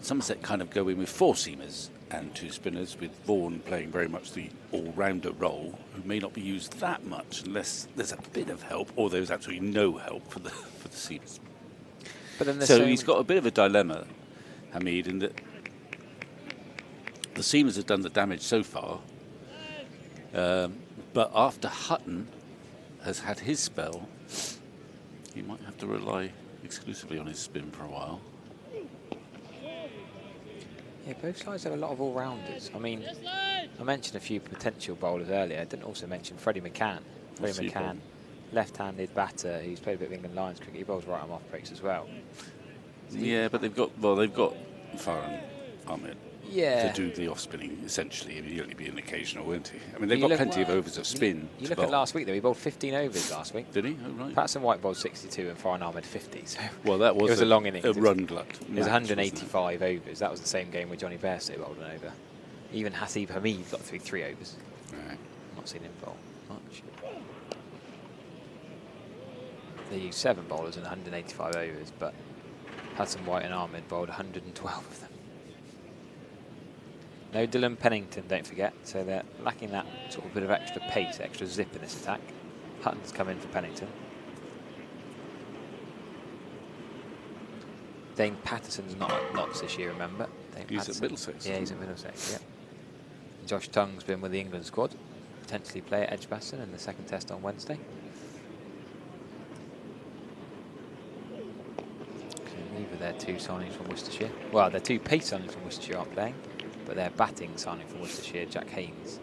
[SPEAKER 4] Somerset kind of go in with 4 seamers and 2 spinners, with Vaughan playing very much the all-rounder role, who may not be used that much unless there's a bit of help, or there's absolutely no help for the seamers.
[SPEAKER 5] But then
[SPEAKER 4] so he's got a bit of a dilemma, Hamid, in that the seamers have done the damage so far, but after Hutton has had his spell, he might have to rely exclusively on his spin for a while.
[SPEAKER 5] Yeah, both sides have a lot of all-rounders. I mean, I mentioned a few potential bowlers earlier. I didn't also mention Freddie McCann. Freddie McCann, left-handed batter who's played a bit of England Lions cricket. He bowls right arm off breaks as well.
[SPEAKER 4] Yeah, but they've got Farhan Ahmed to do the off-spinning, essentially. He'll only be an occasional, won't he? I mean, they've got plenty of overs of spin.
[SPEAKER 5] You look at last week, though. He bowled 15 overs last week.
[SPEAKER 4] Did he? Oh, right.
[SPEAKER 5] Patterson White bowled 62 and Farhan Ahmed 50. So
[SPEAKER 4] well, that was,
[SPEAKER 5] it was a long innings.
[SPEAKER 4] A run glut.
[SPEAKER 5] It was 185 overs. That was the same game with Johnny Bairstow bowled an over. Even Hasib Hamid got through 3 overs.
[SPEAKER 4] Right.
[SPEAKER 5] Not seen him bowl much. They used 7 bowlers and 185 overs, but Patterson White and Ahmed bowled 112 of them. No Dylan Pennington, don't forget, so they're lacking that sort of bit of extra pace, extra zip in this attack. Hutton's come in for Pennington. Dane Patterson's not at Notts this year, remember?
[SPEAKER 4] He's at Middlesex.
[SPEAKER 5] Yeah, he's at Middlesex, yeah. Josh Tung's been with the England squad. Potentially play at Edgbaston in the second test on Wednesday. Neither their 2 signings from Worcestershire. Well, their 2 pace signings from Worcestershire aren't playing, but their batting signing from Worcestershire, Jack Haynes,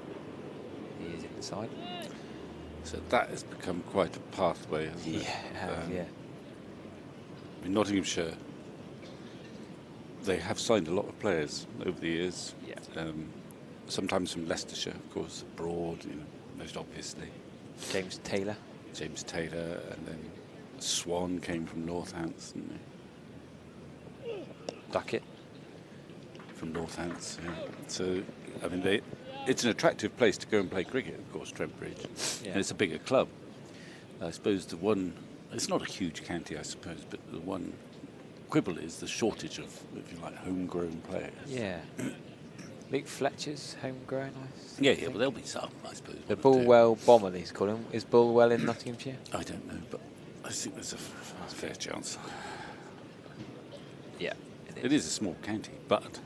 [SPEAKER 5] he is in the side.
[SPEAKER 4] So that has become quite a pathway, hasn't it?
[SPEAKER 5] Yeah.
[SPEAKER 4] In Nottinghamshire, they have signed a lot of players over the years.
[SPEAKER 5] Yeah.
[SPEAKER 4] Sometimes from Leicestershire, of course, abroad, most obviously.
[SPEAKER 5] James Taylor,
[SPEAKER 4] and then Swan came from Northampton.
[SPEAKER 5] Duckett.
[SPEAKER 4] from Northants. Yeah. So, I mean, it's an attractive place to go and play cricket, of course, Trent Bridge.
[SPEAKER 5] Yeah.
[SPEAKER 4] And it's a bigger club. I suppose it's not a huge county, I suppose, but the one quibble is the shortage of, if you like, homegrown players.
[SPEAKER 5] Yeah. Luke Fletcher's homegrown,
[SPEAKER 4] Yeah, well, there'll be some, I suppose.
[SPEAKER 5] The Bulwell Bomber, these call him. Is Bulwell in Nottinghamshire?
[SPEAKER 4] I don't know, but I think there's a fair chance.
[SPEAKER 5] Yeah.
[SPEAKER 4] It is a small county, but...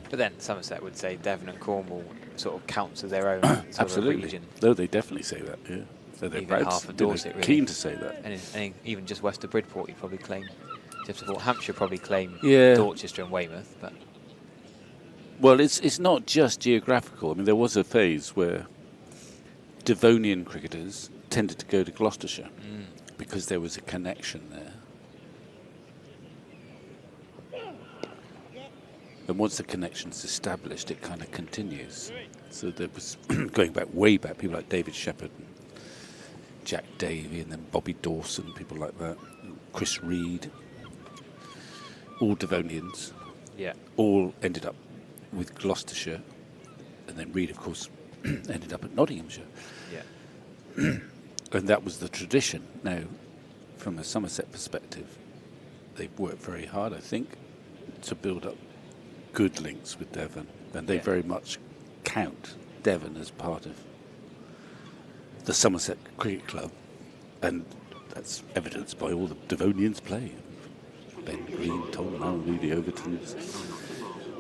[SPEAKER 5] But then Somerset would say Devon and Cornwall sort of counts as their own sort
[SPEAKER 4] Absolutely.
[SPEAKER 5] of region.
[SPEAKER 4] No, they definitely say that, yeah. So they're
[SPEAKER 5] Even
[SPEAKER 4] proud,
[SPEAKER 5] half of Dorset, really.
[SPEAKER 4] keen to say that.
[SPEAKER 5] And even just west of Bridport, you'd probably claim. Just before Hampshire probably claim
[SPEAKER 4] Yeah.
[SPEAKER 5] Dorchester and Weymouth. But
[SPEAKER 4] Well, it's not just geographical. I mean, there was a phase where Devonian cricketers tended to go to Gloucestershire because there was a connection there. And once the connection's established, it kind of continues. So there was, going back, way back, people like David Shepherd, and Jack Davey, and then Bobby Dawson, people like that, Chris Reed, all Devonians,
[SPEAKER 5] yeah,
[SPEAKER 4] all ended up with Gloucestershire, and then Reed, of course, ended up at Nottinghamshire.
[SPEAKER 5] yeah,
[SPEAKER 4] And that was the tradition. Now, from a Somerset perspective, they've worked very hard, I think, to build up good links with Devon, and they very much count Devon as part of the Somerset Cricket Club, and that's evidenced by all the Devonians play. Ben Green, Tom Allenby, the Overtons,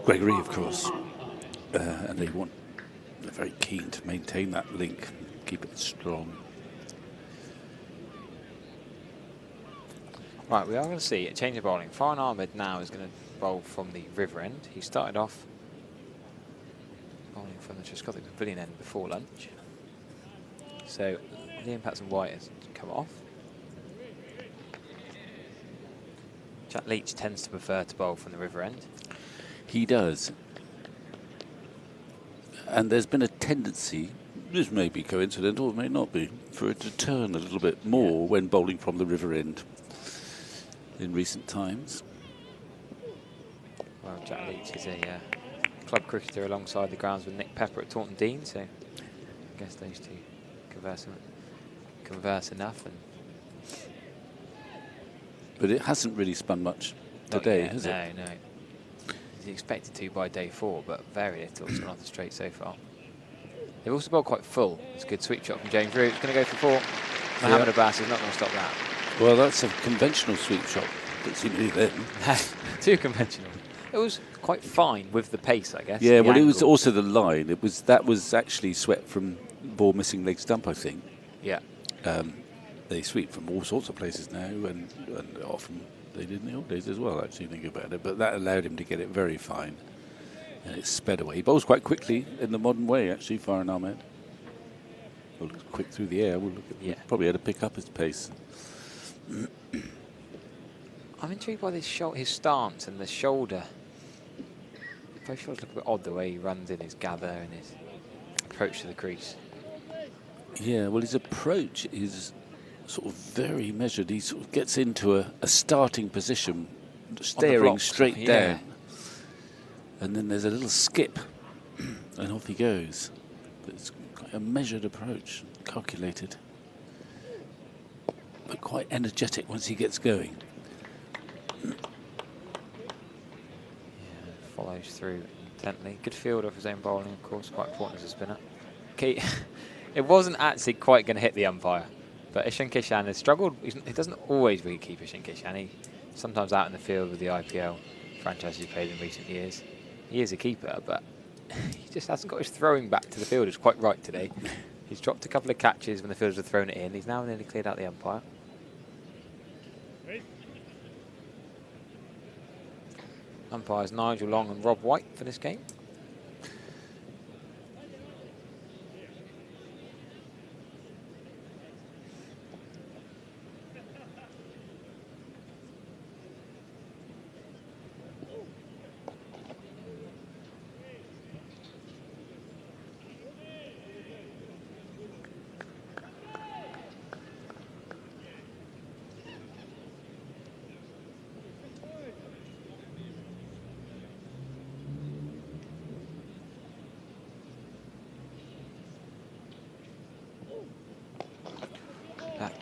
[SPEAKER 4] Gregory, of course, and they're very keen to maintain that link, keep it strong.
[SPEAKER 5] Right, we are going to see a change of bowling. Farhan Ahmed now is going to bowl from the river end. He started off bowling from the Trescothick Pavilion end before lunch. So Liam Patson-White has come off. Jack Leach tends to prefer to bowl from the river end.
[SPEAKER 4] He does. And there's been a tendency, this may be coincidental, it may not be, for it to turn a little bit more when bowling from the river end in recent times.
[SPEAKER 5] Well, Jack Leach is a club cricketer alongside the grounds with Nick Pepper at Taunton Dean, so I guess those two converse enough. And
[SPEAKER 4] But it hasn't really spun much today, has it?
[SPEAKER 5] No. He's expected to by day 4, but very little. It's gone off the straight so far. They've also bowled quite full. It's a good sweep shot from James Root. It's going to go for 4. Mohammed Abbas is not going to stop that.
[SPEAKER 4] Well, that's a conventional sweep shot. Don't seem to be then.
[SPEAKER 5] Too conventional. It was quite fine with the pace, I guess.
[SPEAKER 4] Yeah,
[SPEAKER 5] the
[SPEAKER 4] well,
[SPEAKER 5] angle.
[SPEAKER 4] it was also the line. That was actually swept from ball missing leg stump, I think.
[SPEAKER 5] Yeah.
[SPEAKER 4] They sweep from all sorts of places now, and often they did in the old days as well, actually, think about it. But that allowed him to get it very fine, and it sped away. He bowls quite quickly in the modern way, actually, Farhan Ahmed. Well, quick through the air. Probably had to pick up his pace.
[SPEAKER 5] I'm intrigued by his stance and the shoulder. Both shoulders look a bit odd the way he runs in his gather and his approach to the crease.
[SPEAKER 4] Yeah, well, his approach is sort of very measured. He sort of gets into a starting position, staring straight down. And then there's a little skip, and off he goes. But it's quite a measured approach, calculated, but quite energetic once he gets going.
[SPEAKER 5] Follows through intently. Good field of his own bowling, of course, quite important as a spinner. Okay, it wasn't actually quite going to hit the umpire, but Ishan Kishan has struggled. He doesn't always really keep Ishan Kishan. He's sometimes out in the field with the IPL franchise he's played in recent years. He is a keeper, but he just hasn't got his throwing back to the field. It's quite right today. He's dropped a couple of catches when the fielders have thrown it in. He's now nearly cleared out the umpire. Umpires Nigel Long and Rob White for this game.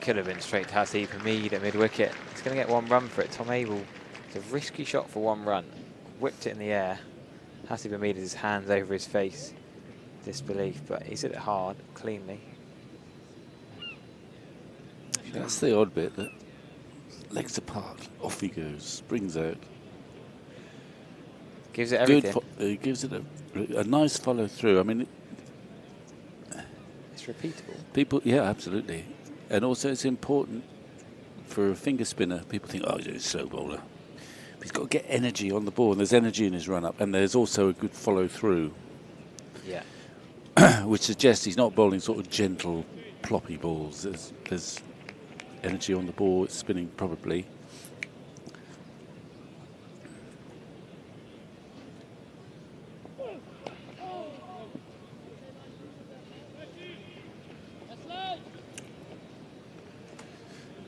[SPEAKER 5] could have been straight to Hasib Hamid at mid-wicket. He's going to get 1 run for it. Tom Abel, it's a risky shot for 1 run. Whipped it in the air. Hasib Hamid has his hands over his face. Disbelief, but he's hit it hard, cleanly.
[SPEAKER 4] That's the odd bit, that legs apart, off he goes, springs out.
[SPEAKER 5] Gives it everything.
[SPEAKER 4] It gives it a nice follow through. I mean,
[SPEAKER 5] It's repeatable.
[SPEAKER 4] people, yeah, absolutely. And also it's important for a finger spinner. People think, oh, he's a slow bowler. But he's got to get energy on the ball, and there's energy in his run-up, and there's also a good follow through.
[SPEAKER 5] Yeah.
[SPEAKER 4] Which suggests he's not bowling sort of gentle, ploppy balls. There's energy on the ball, it's spinning probably.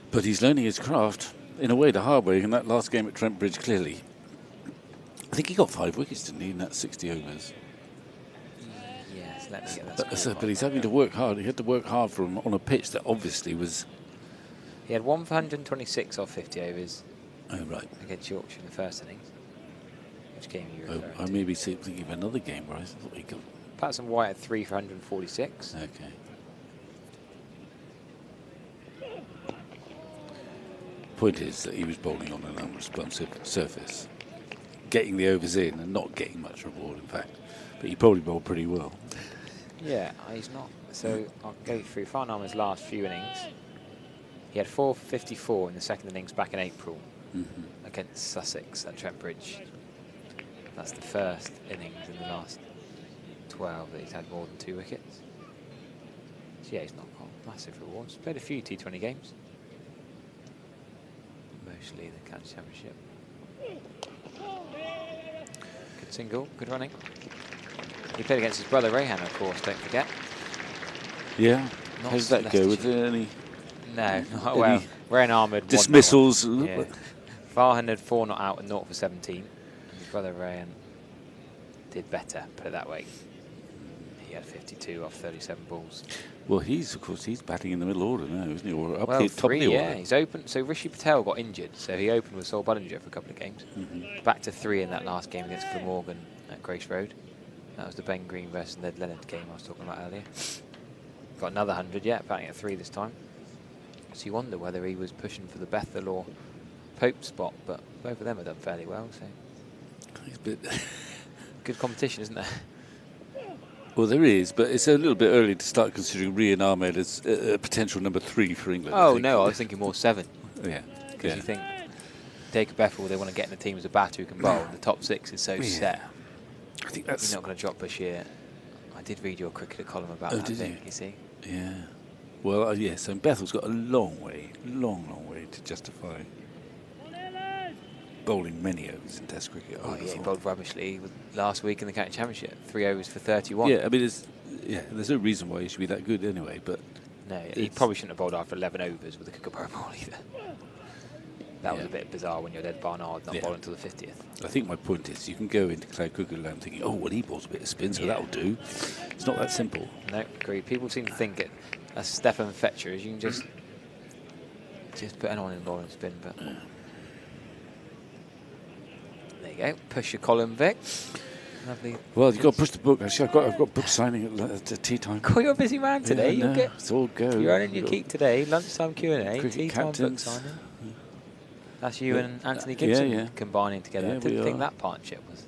[SPEAKER 4] But he's learning his craft, in a way, the hard way, in that last game at Trent Bridge, clearly. I think he got 5 wickets, didn't he, in that 60 overs?
[SPEAKER 5] Yes, let me get that
[SPEAKER 4] But he's having to work hard. He had to work hard for him on a pitch that obviously was...
[SPEAKER 5] He had 1 for 126 off 50 overs.
[SPEAKER 4] Oh, right.
[SPEAKER 5] Against Yorkshire in the first innings. Which game are you referring
[SPEAKER 4] I
[SPEAKER 5] to?
[SPEAKER 4] may be thinking of another game where I thought he got...
[SPEAKER 5] Patterson White had 3 for 146.
[SPEAKER 4] Okay. Point is that he was bowling on an unresponsive surface, getting the overs in and not getting much reward, in fact. But he probably bowled pretty well.
[SPEAKER 5] Yeah, he's not. So I'll go through Farnham's last few innings. He had 4 for 54 in the second innings back in April against Sussex at Trent Bridge. That's the first innings in the last 12 that he's had more than 2 wickets. So yeah, he's not got massive rewards. Played a few T20 games. Mostly the County Championship. Good single, good running. He played against his brother Rehan, of course, don't forget.
[SPEAKER 4] Yeah.
[SPEAKER 5] Not
[SPEAKER 4] How does that go? Was there any...
[SPEAKER 5] No, not well. Rehan Ahmed
[SPEAKER 4] dismissals?
[SPEAKER 5] Yeah. Farhan had 4 not out and 0 for 17. His brother Rehan did better, put it that way. He had 52 off 37 balls.
[SPEAKER 4] Well, of course, he's batting in the middle order now, isn't he? Or up
[SPEAKER 5] Well,
[SPEAKER 4] the top of
[SPEAKER 5] 3,
[SPEAKER 4] the order.
[SPEAKER 5] yeah. He's open. So Rishi Patel got injured, so he opened with Sol Bullinger for a couple of games. Back to 3 in that last game against Glamorgan at Grace Road. That was the Ben Green versus Ned Leonard game I was talking about earlier. Got another 100, yeah, batting at 3 this time. So you wonder whether he was pushing for the Bethel or Pope spot, but both of them have done fairly well. So
[SPEAKER 4] He's a bit
[SPEAKER 5] good competition, isn't there?
[SPEAKER 4] Well, there is, but it's a little bit early to start considering Rehan Ahmed as a potential number 3 for England.
[SPEAKER 5] Oh, no, I was thinking more 7.
[SPEAKER 4] Yeah.
[SPEAKER 5] Because you think Jacob Bethel, they want to get in the team as a batter who can bowl. The top 6 is so set.
[SPEAKER 4] I think that's...
[SPEAKER 5] You're not going to drop Bashir. I did read your cricketer column about that, I think, you see.
[SPEAKER 4] Yeah. Well, yes, and Bethel's got a long way to justify bowling many overs in Test cricket.
[SPEAKER 5] Oh, yeah, he bowled rubbishly last week in the County Championship. 3 overs for 31.
[SPEAKER 4] Yeah, I mean, there's no reason why he should be that good anyway, but...
[SPEAKER 5] No, he probably shouldn't have bowled after 11 overs with a Kookaburra ball either. That was a bit bizarre when you're Ed Barnard not bowling until the 50th.
[SPEAKER 4] I think my point is you can go into Cloud Cuckoo Land thinking, oh, well, he bowls a bit of spin, so that'll do. It's not that simple.
[SPEAKER 5] No, agree. People seem to think it as Stefan Fetcher is you can just put anyone in bowling spin, but there you go. Push your column, Vic. Lovely.
[SPEAKER 4] Well, you've got to push the book. Actually, I've got book signing at tea time.
[SPEAKER 5] Cool, you're a busy man today.
[SPEAKER 4] Yeah,
[SPEAKER 5] You'll get
[SPEAKER 4] it's all go.
[SPEAKER 5] You're earning your keep today. Lunchtime Q&A,
[SPEAKER 4] Cricket
[SPEAKER 5] tea time book
[SPEAKER 4] captains.
[SPEAKER 5] signing. That's you and Anthony Gibson combining together.
[SPEAKER 4] Yeah,
[SPEAKER 5] I didn't
[SPEAKER 4] we
[SPEAKER 5] think
[SPEAKER 4] are.
[SPEAKER 5] that partnership was.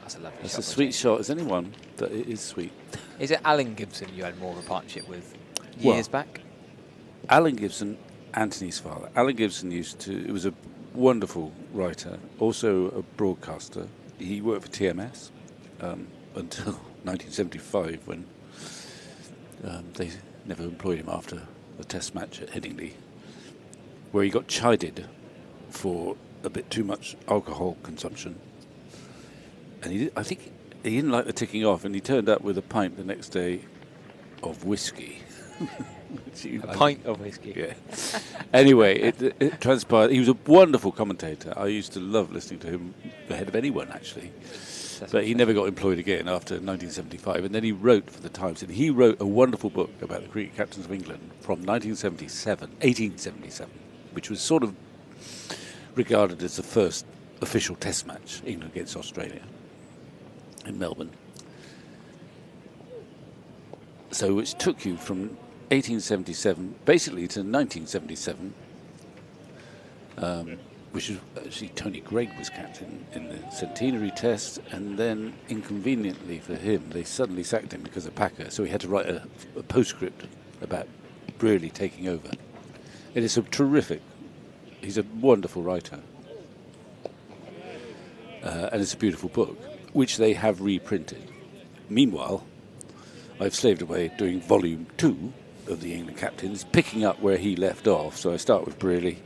[SPEAKER 5] That's a lovely shot.
[SPEAKER 4] It's a sweet shot as anyone, but it is sweet.
[SPEAKER 5] Is it Alan Gibson you had more of a partnership with years back?
[SPEAKER 4] Alan Gibson, Anthony's father. Alan Gibson he was a wonderful writer, also a broadcaster. He worked for TMS until 1975 when they never employed him after a test match at Headingley, where he got chided for a bit too much alcohol consumption. And I think he didn't like the ticking off, and he turned up with a pint the next day of whiskey.
[SPEAKER 5] A pint of whiskey.
[SPEAKER 4] Yeah. Anyway, it transpired. He was a wonderful commentator. I used to love listening to him ahead of anyone, actually.
[SPEAKER 5] successful.
[SPEAKER 4] But he never got employed again after 1975, and then he wrote for the Times, and he wrote a wonderful book about the cricket captains of England from 1877, which was sort of regarded as the first official Test match, England against Australia in Melbourne. So which took you from 1877 basically to 1977, which was actually Tony Greig was captain in the centenary Test, and then inconveniently for him they suddenly sacked him because of Packer, so he had to write a postscript about Brearley taking over. It is a terrific, he's a wonderful writer, and it's a beautiful book which they have reprinted. Meanwhile, I've slaved away doing volume 2 of the England captains, picking up where he left off. So I start with Brearley,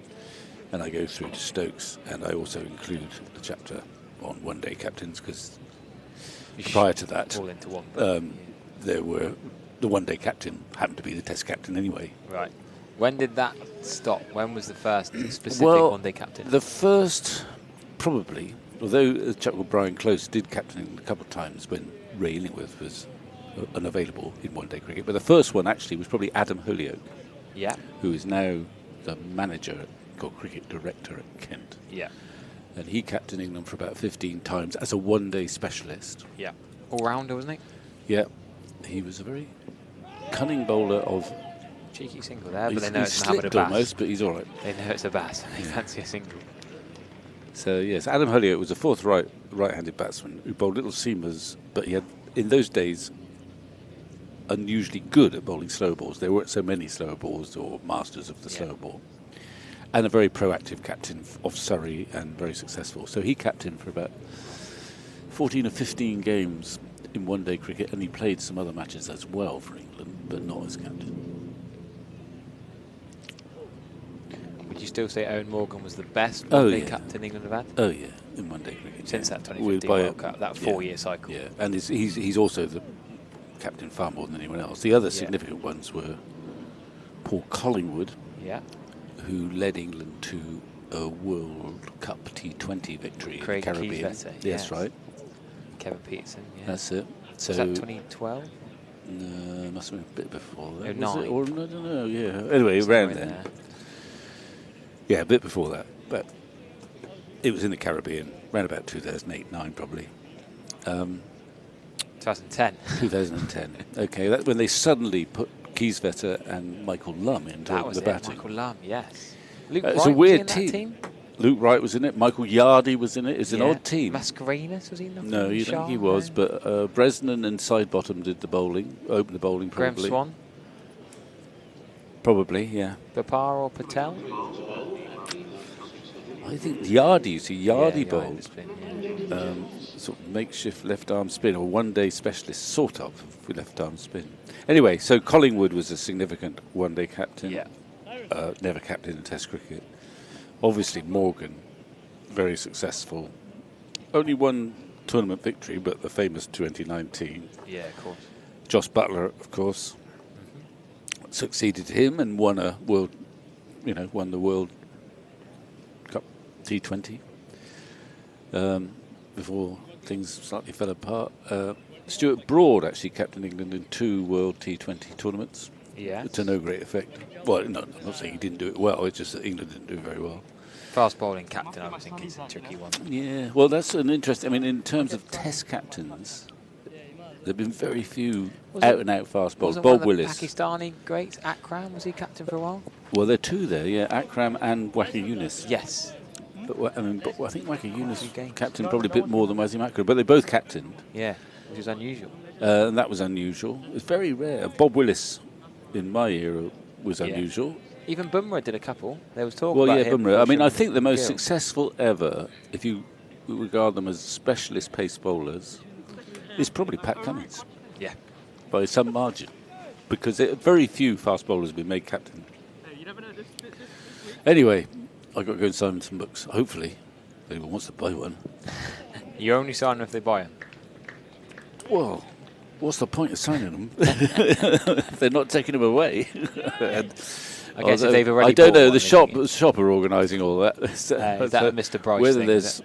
[SPEAKER 4] and I go through to Stokes, and I also include the chapter on one-day captains, because prior to that,
[SPEAKER 5] all into one.
[SPEAKER 4] There were the one-day captain happened to be the Test captain anyway.
[SPEAKER 5] Right. When did that stop? When was the first specific one-day captain?
[SPEAKER 4] The first, probably, although a chap called Brian Close did captain a couple of times when Ray Illingworth was unavailable in one-day cricket, but the first one actually was probably Adam Holyoke, who is now the manager or cricket director at Kent.
[SPEAKER 5] Yeah.
[SPEAKER 4] And he captained England for about 15 times as a one-day specialist.
[SPEAKER 5] Yeah. All-rounder, wasn't he?
[SPEAKER 4] Yeah. He was a very cunning bowler of...
[SPEAKER 5] Cheeky single there, but they know
[SPEAKER 4] he's
[SPEAKER 5] it's Mohammed
[SPEAKER 4] slipped
[SPEAKER 5] Abbas.
[SPEAKER 4] almost, but he's all right.
[SPEAKER 5] They know it's Abbas. They fancy a single.
[SPEAKER 4] So, yes, Adam Holyoke was a fourth right-handed batsman who bowled little seamers, but he had, in those days, unusually good at bowling slow balls. There weren't so many slow balls or masters of the slow ball. And a very proactive captain of Surrey and very successful. So he captained for about 14 or 15 games in one-day cricket, and he played some other matches as well for England, but not as captain.
[SPEAKER 5] Would you still say Owen Morgan was the best one-day captain England have had?
[SPEAKER 4] Oh, yeah, in one-day cricket.
[SPEAKER 5] Since that 2015 World Cup, that 4-year cycle.
[SPEAKER 4] Yeah, and he's also the captain far more than anyone else. The other significant ones were Paul Collingwood, who led England to a World Cup T20 victory in the Caribbean. Yes, right.
[SPEAKER 5] Kevin Peterson,
[SPEAKER 4] That's it. So
[SPEAKER 5] was that 2012?
[SPEAKER 4] No, must have been a bit before that.
[SPEAKER 5] 09.
[SPEAKER 4] Was it? Or, I don't know, Anyway, around then. Yeah, a bit before that. But it was in the Caribbean, around about 2008-09 probably.
[SPEAKER 5] 2010.
[SPEAKER 4] 2010. Okay, that's when they suddenly put Kieswetter and Michael Lum into
[SPEAKER 5] that was
[SPEAKER 4] the batting.
[SPEAKER 5] Michael Lum, yes. Luke
[SPEAKER 4] It's
[SPEAKER 5] Wright
[SPEAKER 4] a weird
[SPEAKER 5] was in that team.
[SPEAKER 4] Luke Wright was in it. Michael Yardy was in it. It's an odd team.
[SPEAKER 5] Mascarenas was he?
[SPEAKER 4] No, you don't think he was. But Bresnan and Sidebottom did the bowling, opened the bowling probably.
[SPEAKER 5] Graham Swan?
[SPEAKER 4] Probably, yeah.
[SPEAKER 5] Bapar or Patel?
[SPEAKER 4] I think Yardy bowled. Sort of makeshift left-arm spin, or one-day specialist, sort of, with left-arm spin. Anyway, so Collingwood was a significant one-day captain.
[SPEAKER 5] Yeah.
[SPEAKER 4] Never captained in Test cricket. Obviously, Morgan, very successful. Only one tournament victory, but the famous 2019.
[SPEAKER 5] Yeah, of course.
[SPEAKER 4] Joss Butler, of course, succeeded him and won a world, won the World Cup T20 before things slightly fell apart. Stuart Broad actually captained England in 2 World T20 tournaments.
[SPEAKER 5] Yeah.
[SPEAKER 4] To no great effect. Well, no, I'm not saying he didn't do it well, it's just that England didn't do very well.
[SPEAKER 5] Fast bowling captain, I would think, is a tricky one.
[SPEAKER 4] Yeah, well, that's an interesting... in terms of Test captains, there have been very few out-and-out fast bowlers. Bob Willis.
[SPEAKER 5] Pakistani greats, Akram, was he captain for a while?
[SPEAKER 4] Well, there are 2 there, yeah, Akram and Waqar Younis.
[SPEAKER 5] Yes.
[SPEAKER 4] But I think Waqar Younis captained probably a bit more than Wasim Akram, but they both captained.
[SPEAKER 5] Yeah, which is unusual.
[SPEAKER 4] And that was unusual. It's very rare. Bob Willis, in my era, was unusual.
[SPEAKER 5] Even Bumrah did a couple. There was talk
[SPEAKER 4] about
[SPEAKER 5] him.
[SPEAKER 4] Bumrah. I think the most successful ever, if you regard them as specialist pace bowlers, is probably Pat Cummins.
[SPEAKER 5] Yeah.
[SPEAKER 4] By some margin. Because very few fast bowlers have been made captain. Anyway, I've got to go and sign some books. Hopefully, if anyone wants to buy one.
[SPEAKER 5] You only sign them if they buy them?
[SPEAKER 4] Well, what's the point of signing them if they're not taking them away?
[SPEAKER 5] I guess if they've already
[SPEAKER 4] I don't know. The
[SPEAKER 5] shop
[SPEAKER 4] are organising all that.
[SPEAKER 5] Is that Mr. Bryce
[SPEAKER 4] whether
[SPEAKER 5] thing,
[SPEAKER 4] there's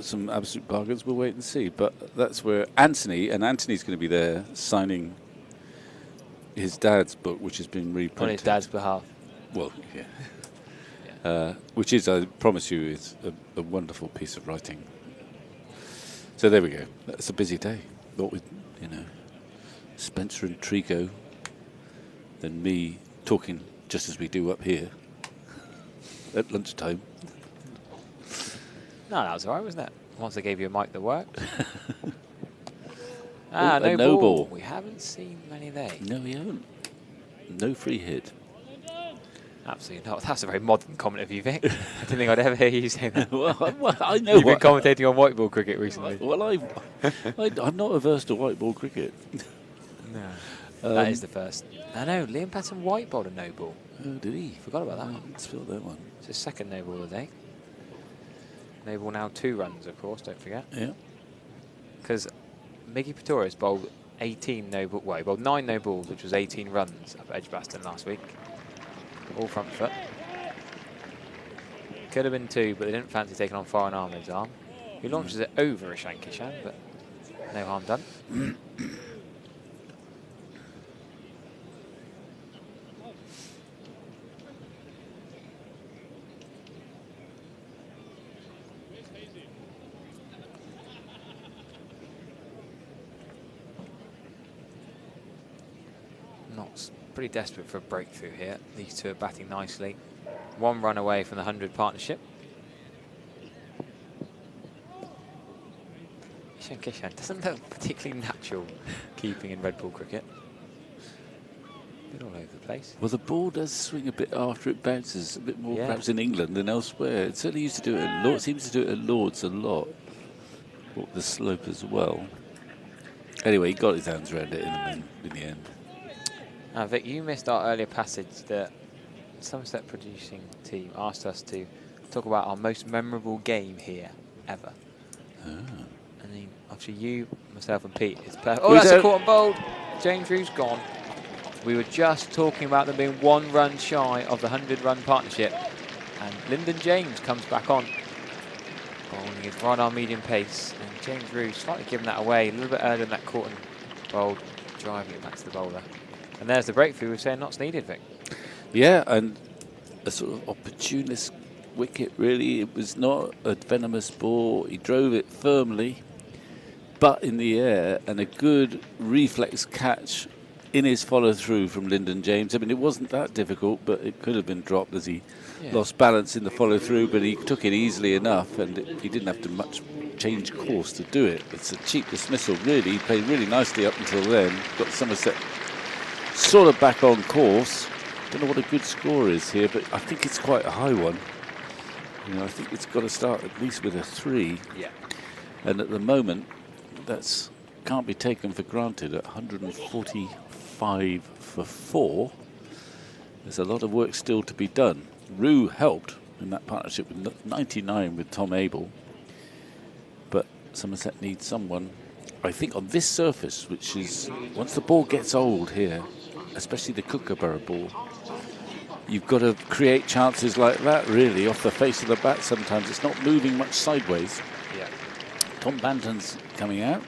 [SPEAKER 4] got some absolute bargains. We'll wait and see. But that's where Anthony's going to be there signing his dad's book, which has been reprinted.
[SPEAKER 5] On his dad's behalf.
[SPEAKER 4] Well, yeah. Which is, I promise you, is a wonderful piece of writing. So there we go. That's a busy day. Thought with, Spencer and Trigo, then me talking just as we do up here at lunchtime.
[SPEAKER 5] No, that was all right, wasn't it? Once they gave you a mic that worked.
[SPEAKER 4] No ball.
[SPEAKER 5] We haven't seen many there.
[SPEAKER 4] No, we haven't. No free hit.
[SPEAKER 5] Absolutely not. That's a very modern comment of you, Vic. I didn't think I'd ever hear you say that.
[SPEAKER 4] well, I know.
[SPEAKER 5] You've been commentating on white ball cricket recently.
[SPEAKER 4] Well, I'm not averse to white ball cricket.
[SPEAKER 5] No. That is the first. I know, Liam Patton white bowled a no ball.
[SPEAKER 4] Oh, did he?
[SPEAKER 5] Forgot about that.
[SPEAKER 4] Let's fill that one.
[SPEAKER 5] It's his second no ball of the day. No ball now 2 runs, of course, don't forget.
[SPEAKER 4] Yeah.
[SPEAKER 5] Because Miggy Pretorius bowled 18 no ball. Well, he bowled 9 no balls, which was 18 runs up at Edgbaston last week. All front foot. Could have been 2, but they didn't fancy taking on Farhan Ahmed's arm. He launches it over Ishan Kishan, but no harm done. Knott's pretty desperate for a breakthrough here. These two are batting nicely. 1 run away from the 100 partnership. Ishan Kishan doesn't look particularly natural keeping in red ball cricket. A bit all over the place.
[SPEAKER 4] Well, the ball does swing a bit after it bounces, a bit more perhaps in England than elsewhere. It certainly used to do it at Lords. Seems to do it at Lords a lot. The slope as well. Anyway, he got his hands around it in the end.
[SPEAKER 5] Vic, you missed our earlier passage that Somerset producing team asked us to talk about our most memorable game here ever. I mean, obviously you, myself and Pete, it's perfect. Oh, that's a caught and bowled. James Rew's gone. We were just talking about them being 1 run shy of the 100-run partnership. And Lyndon James comes back on. Bowling his right-arm medium pace. And James Rew slightly giving that away a little bit earlier than that caught and bowled, driving it back to the bowler. And there's the breakthrough we're saying Nott's needed, Vic.
[SPEAKER 4] Yeah, and a sort of opportunist wicket, really. It was not a venomous ball. He drove it firmly, but in the air, and a good reflex catch in his follow-through from Lyndon James. I mean, it wasn't that difficult, but it could have been dropped as he lost balance in the follow-through, but he took it easily enough, and he didn't have to much change course to do it. It's a cheap dismissal, really. He played really nicely up until then. Got Somerset sort of back on course. Don't know what a good score is here, but I think it's quite a high one. I think it's got to start at least with a 3.
[SPEAKER 5] Yeah.
[SPEAKER 4] And at the moment, that's can't be taken for granted at 145 for 4. There's a lot of work still to be done. Rew helped in that partnership with 99 with Tom Abel, but Somerset needs someone, I think, on this surface, which is, once the ball gets old here, especially the Kookaburra ball, you've got to create chances like that, really, off the face of the bat sometimes. It's not moving much sideways.
[SPEAKER 5] Yeah.
[SPEAKER 4] Tom Banton's coming out.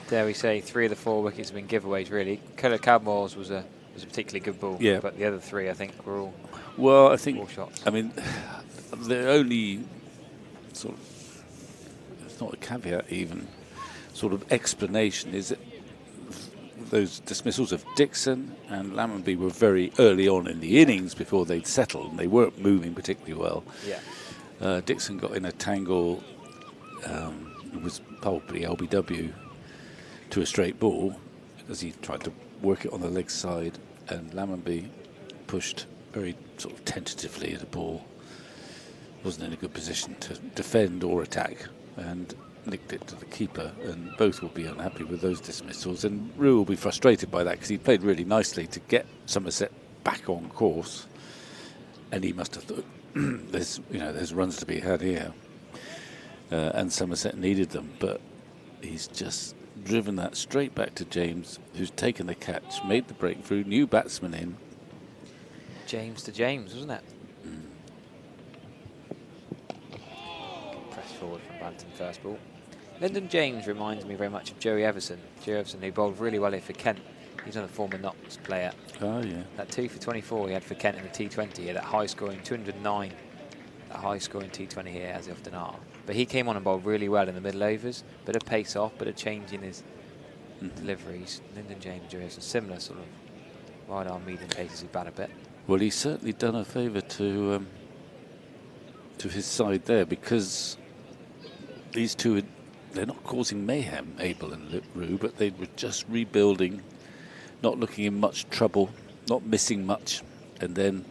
[SPEAKER 5] Dare we say 3 of the 4 wickets have been giveaways, really. Killer Cadmore's was a particularly good ball, but the other 3, I think, were all
[SPEAKER 4] I think,
[SPEAKER 5] all shots.
[SPEAKER 4] I mean, the only sort of, it's not a caveat even, sort of explanation is that those dismissals of Dixon and Lammonby were very early on in the innings before they'd settled, and they weren't moving particularly well.
[SPEAKER 5] Yeah.
[SPEAKER 4] Dixon got in a tangle, it was probably LBW, to a straight ball as he tried to work it on the leg side, and Lammonby pushed very sort of tentatively at a ball. Wasn't in a good position to defend or attack, and nicked it to the keeper, and both will be unhappy with those dismissals, and Rew will be frustrated by that because he played really nicely to get Somerset back on course, and he must have thought there's runs to be had here, and Somerset needed them, but he's just driven that straight back to James, who's taken the catch, made the breakthrough, new batsman in.
[SPEAKER 5] James to James, wasn't it? Press forward from Banton first ball. Lyndon James reminds me very much of Joey Everson. Joey Everson, who bowled really well here for Kent. He's another former Notts player.
[SPEAKER 4] Oh, yeah.
[SPEAKER 5] That 2 for 24 he had for Kent in the T20. He had that high scoring 209. That high scoring T20 here, as they often are. But he came on and bowled really well in the middle overs. Bit of pace off, bit of change in his deliveries. Lyndon James, Joey Everson, similar sort of wide arm medium paces who bat a bit.
[SPEAKER 4] Well, he's certainly done a favour to his side there, because these two, they're not causing mayhem, Abel and Rue, but they were just rebuilding, not looking in much trouble, not missing much, and then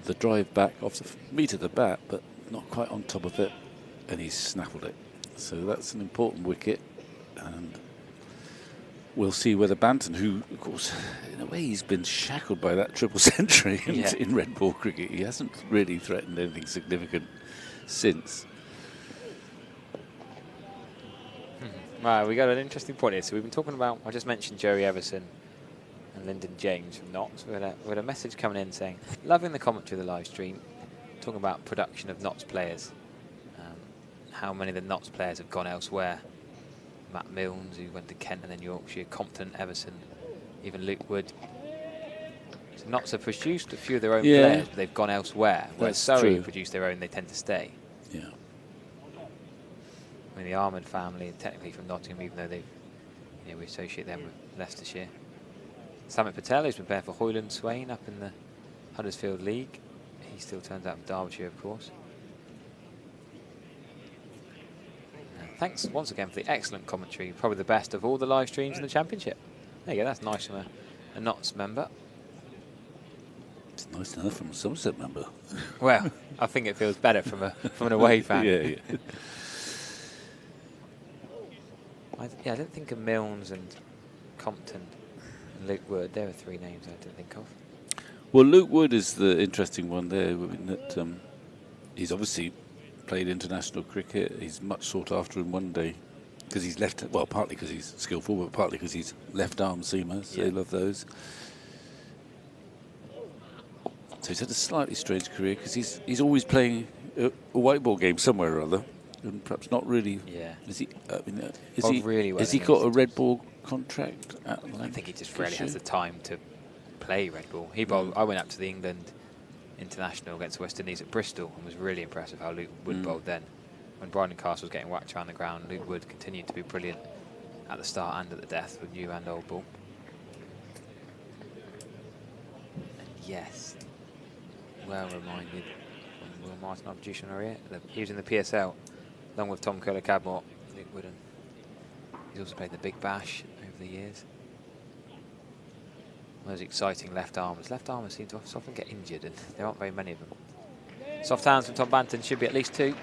[SPEAKER 4] the drive back off the meat of the bat, but not quite on top of it, and he's snaffled it. So that's an important wicket, and we'll see whether Banton, who, of course, in a way he's been shackled by that triple century in red ball cricket. He hasn't really threatened anything significant since.
[SPEAKER 5] Right, we got an interesting point here. So we've been talking about, I just mentioned Joey Everson and Lyndon James from Notts. We had a message coming in saying, loving the commentary of the live stream, talking about production of Notts players. How many of the Notts players have gone elsewhere. Matt Milnes, who went to Kent and then Yorkshire, Compton, Everson, even Luke Wood. So Notts have produced a few of their own players, but they've gone elsewhere. Whereas Surrey produced their own, they tend to stay.
[SPEAKER 4] Yeah.
[SPEAKER 5] I mean, the Armand family are technically from Nottingham, even though they've, we associate them with Leicestershire. Samit Patel, who's been playing for Hoyland Swain up in the Huddersfield League. He still turns out for Derbyshire, of course. Thanks once again for the excellent commentary, probably the best of all the live streams in the Championship. There you go, that's nice from a Notts member.
[SPEAKER 4] It's nice enough from a Somerset member.
[SPEAKER 5] Well, I think it feels better from an away fan.
[SPEAKER 4] Yeah.
[SPEAKER 5] I didn't think of Milnes and Compton and Luke Wood. There were three names I didn't think of.
[SPEAKER 4] Well, Luke Wood is the interesting one there. I mean, that he's obviously played international cricket. He's much sought after in one day because he's left. Well, partly because he's skillful, but partly because he's left arm seamer. So they love those. So he's had a slightly strange career because he's always playing a white ball game somewhere or other, and perhaps not really.
[SPEAKER 5] Yeah.
[SPEAKER 4] Is he? I mean,
[SPEAKER 5] really well
[SPEAKER 4] has he got a red ball contract?
[SPEAKER 5] I think he just rarely has the time to play red ball. He bowled. I went up to the England international against West Indies at Bristol and was really impressed with how Luke Wood bowled then. When Bryden Castle was getting whacked around the ground, Luke Wood continued to be brilliant at the start and at the death with new and old ball. And yes, well reminded from Will Martin, our producer on our ear. He was in the PSL along with Tom Curler-Cadmore, Luke Wood, and he's also played the Big Bash over the years. Those exciting left armers. Left armers seem to often get injured, and there aren't very many of them. Soft hands from Tom Banton, should be at least two.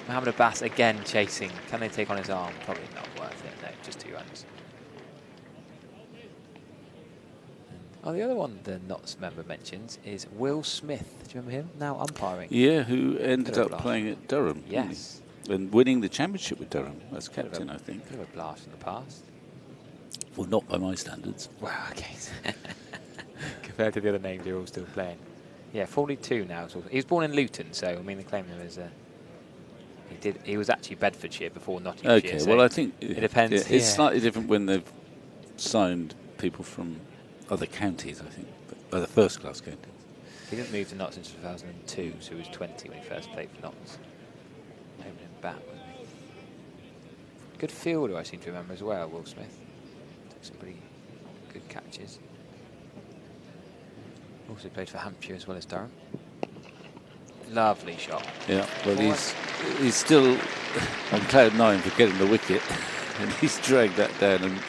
[SPEAKER 5] Mohammed Abbas again chasing. Can they take on his arm? Probably not worth it. No, just 2 runs. And, the other one the Notts member mentions is Will Smith. Do you remember him? Now umpiring.
[SPEAKER 4] Yeah, who ended up playing at Durham.
[SPEAKER 5] Yes.
[SPEAKER 4] And winning the championship with Durham as captain, I think.
[SPEAKER 5] Bit of a blast in the past.
[SPEAKER 4] Well, not by my standards.
[SPEAKER 5] Well, okay. Compared to the other names, they're all still playing. Yeah, 42 now. He was born in Luton, so I mean, they claim him as he was actually Bedfordshire before Nottinghamshire.
[SPEAKER 4] Okay,
[SPEAKER 5] so
[SPEAKER 4] well, I think
[SPEAKER 5] it depends.
[SPEAKER 4] It's slightly different when they've signed people from other counties, I think, but other first-class counties.
[SPEAKER 5] He didn't move to Notts until 2002, so he was 20 when he first played for Notts. Opening bat, wasn't he? Good fielder, I seem to remember as well, Will Smith. Took some pretty good catches. Also played for Hampshire as well as Durham. Lovely shot.
[SPEAKER 4] Yeah, well, he's still on cloud 9 for getting the wicket, and he's dragged that down, and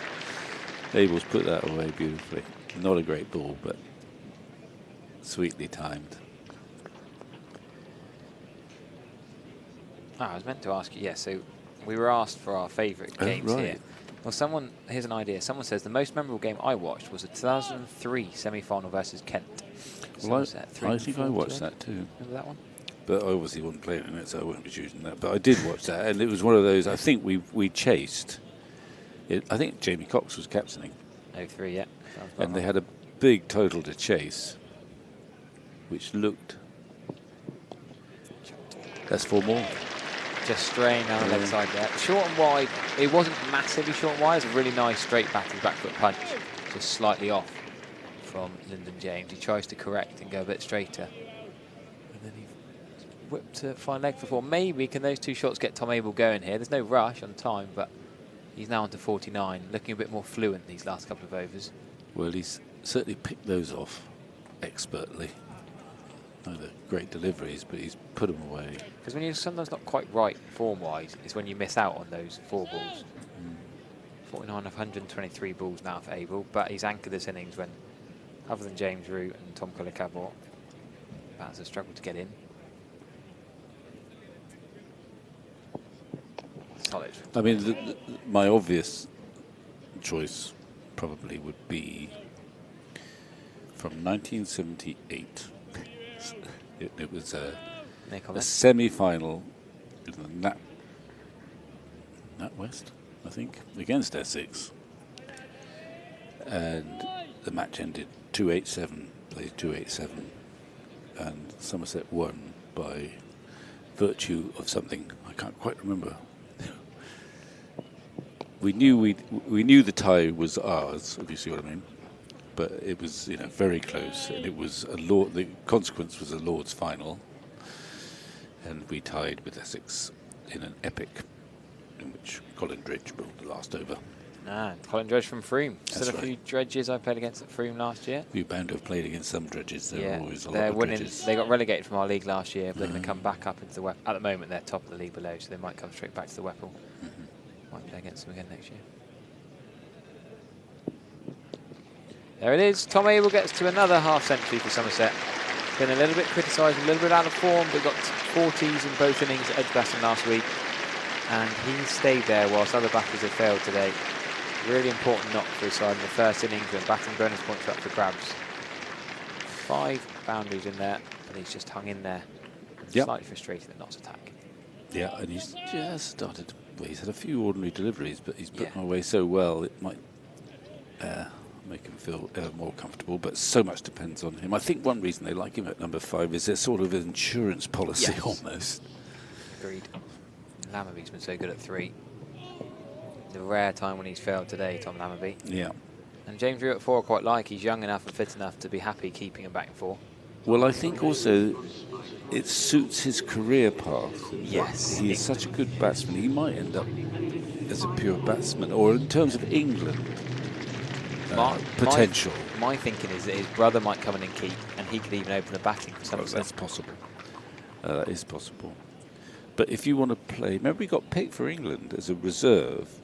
[SPEAKER 4] Abel's put that away beautifully. Not a great ball, but sweetly timed.
[SPEAKER 5] I was meant to ask you, so we were asked for our favourite games here. Well, here's an idea. Someone says the most memorable game I watched was the 2003 semi-final versus Kent.
[SPEAKER 4] Well, I think I watched that too.
[SPEAKER 5] Remember that one?
[SPEAKER 4] But I obviously wasn't playing in it, so I wouldn't be choosing that. But I did watch that, and it was one of those, I think we chased. I think Jamie Cox was captaining.
[SPEAKER 5] 03, yeah.
[SPEAKER 4] And they had a big total to chase, which looked... That's 4 more.
[SPEAKER 5] Just straying down the leg side there. Short and wide. It wasn't massively short and wide. It was a really nice straight batted back foot punch. Just slightly off from Lyndon James. He tries to correct and go a bit straighter. And then he whipped to fine leg for 4. Maybe can those 2 shots get Tom Abel going here? There's no rush on time, but he's now on to 49, looking a bit more fluent these last couple of overs.
[SPEAKER 4] Well, he's certainly picked those off expertly. No, they're great deliveries, but he's put them away.
[SPEAKER 5] Because when you're sometimes not quite right form-wise, is when you miss out on those 4 balls. 49 of 123 balls now for Abel, but he's anchored this innings when, other than James Root and Tom Cullen-Cavort, that's a struggle to get in. Solid.
[SPEAKER 4] I mean, my obvious choice probably would be from 1978. It was a semi-final in the NatWest, I think, against Essex. And the match ended 2-8-7, played 2-8-7. And Somerset won by virtue of something I can't quite remember. We knew the tie was ours, if you see what I mean. But it was, very close, and it was the consequence was a Lord's final, and we tied with Essex in an epic, in which Colin Dredge brought the last over.
[SPEAKER 5] Colin Dredge from Froome.
[SPEAKER 4] That's
[SPEAKER 5] Still a few Dredges I played against at Froome last year.
[SPEAKER 4] You're bound to have played against some Dredges. There are always a lot of
[SPEAKER 5] winning.
[SPEAKER 4] Dredges.
[SPEAKER 5] They got relegated from our league last year, but they're going to come back up into the Whipple. At the moment, they're top of the league below, so they might come straight back to the Whipple. Might play against them again next year. There it is. Tom Abel gets to another half-century for Somerset. Been a little bit criticised, a little bit out of form, but got 40s in both innings at Edgbaston last week. And he stayed there whilst other batters have failed today. Really important knock for his side in the first innings when batting bonus points are up for grabs. 5 boundaries in there, but he's just hung in there. Slightly frustrated at not attack.
[SPEAKER 4] Yeah, and he's just started. Well, he's had a few ordinary deliveries, but he's put them away so well it might make him feel more comfortable. But so much depends on him. I think one reason they like him at number 5 is their sort of insurance policy almost.
[SPEAKER 5] Agreed. Lammerby's been so good at 3. The rare time when he's failed today, Tom Lammerby.
[SPEAKER 4] Yeah.
[SPEAKER 5] And James Rew at 4 I quite like. He's young enough and fit enough to be happy keeping him back in 4.
[SPEAKER 4] Well, I think also it suits his career path.
[SPEAKER 5] Yes.
[SPEAKER 4] He is such a good batsman. He might end up as a pure batsman, or in terms of England, potential.
[SPEAKER 5] My thinking is that his brother might come in and keep, and he could even open the batting for Somerset.
[SPEAKER 4] That's possible. That is possible. But if you want to play, remember he got picked for England as a reserve,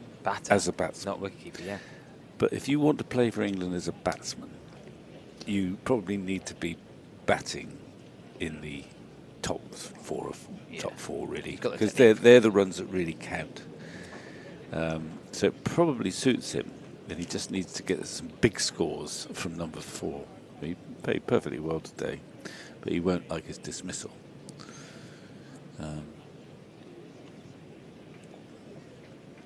[SPEAKER 4] as a batsman.
[SPEAKER 5] Not wicketkeeper, yeah.
[SPEAKER 4] But if you want to play for England as a batsman, you probably need to be batting in the top 4 really, because they're the runs that really count. So it probably suits him. Then he just needs to get some big scores from number 4. He played perfectly well today, but he won't like his dismissal.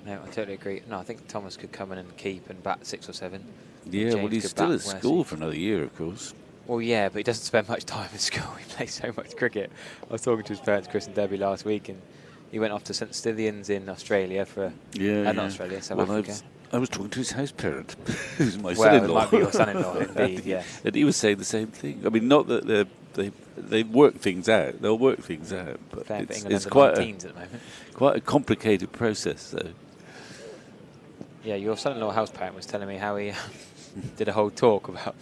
[SPEAKER 5] No, I totally agree. No, I think Thomas could come in and keep and bat 6 or 7.
[SPEAKER 4] Yeah, well, he's still at school for another year, of course.
[SPEAKER 5] Well, yeah, but he doesn't spend much time at school. He plays so much cricket. I was talking to his parents, Chris and Debbie, last week, and he went off to St Stithians in Australia for... Not Australia, South Africa.
[SPEAKER 4] I was talking to his house parent, who's my
[SPEAKER 5] son-in-law.
[SPEAKER 4] It
[SPEAKER 5] might be your son-in-law, indeed, yeah.
[SPEAKER 4] And he was saying the same thing. I mean, not that they work things out. They'll work things out, but it's quite
[SPEAKER 5] at the moment.
[SPEAKER 4] Quite a complicated process, though.
[SPEAKER 5] Yeah, your son-in-law house parent was telling me how he did a whole talk about,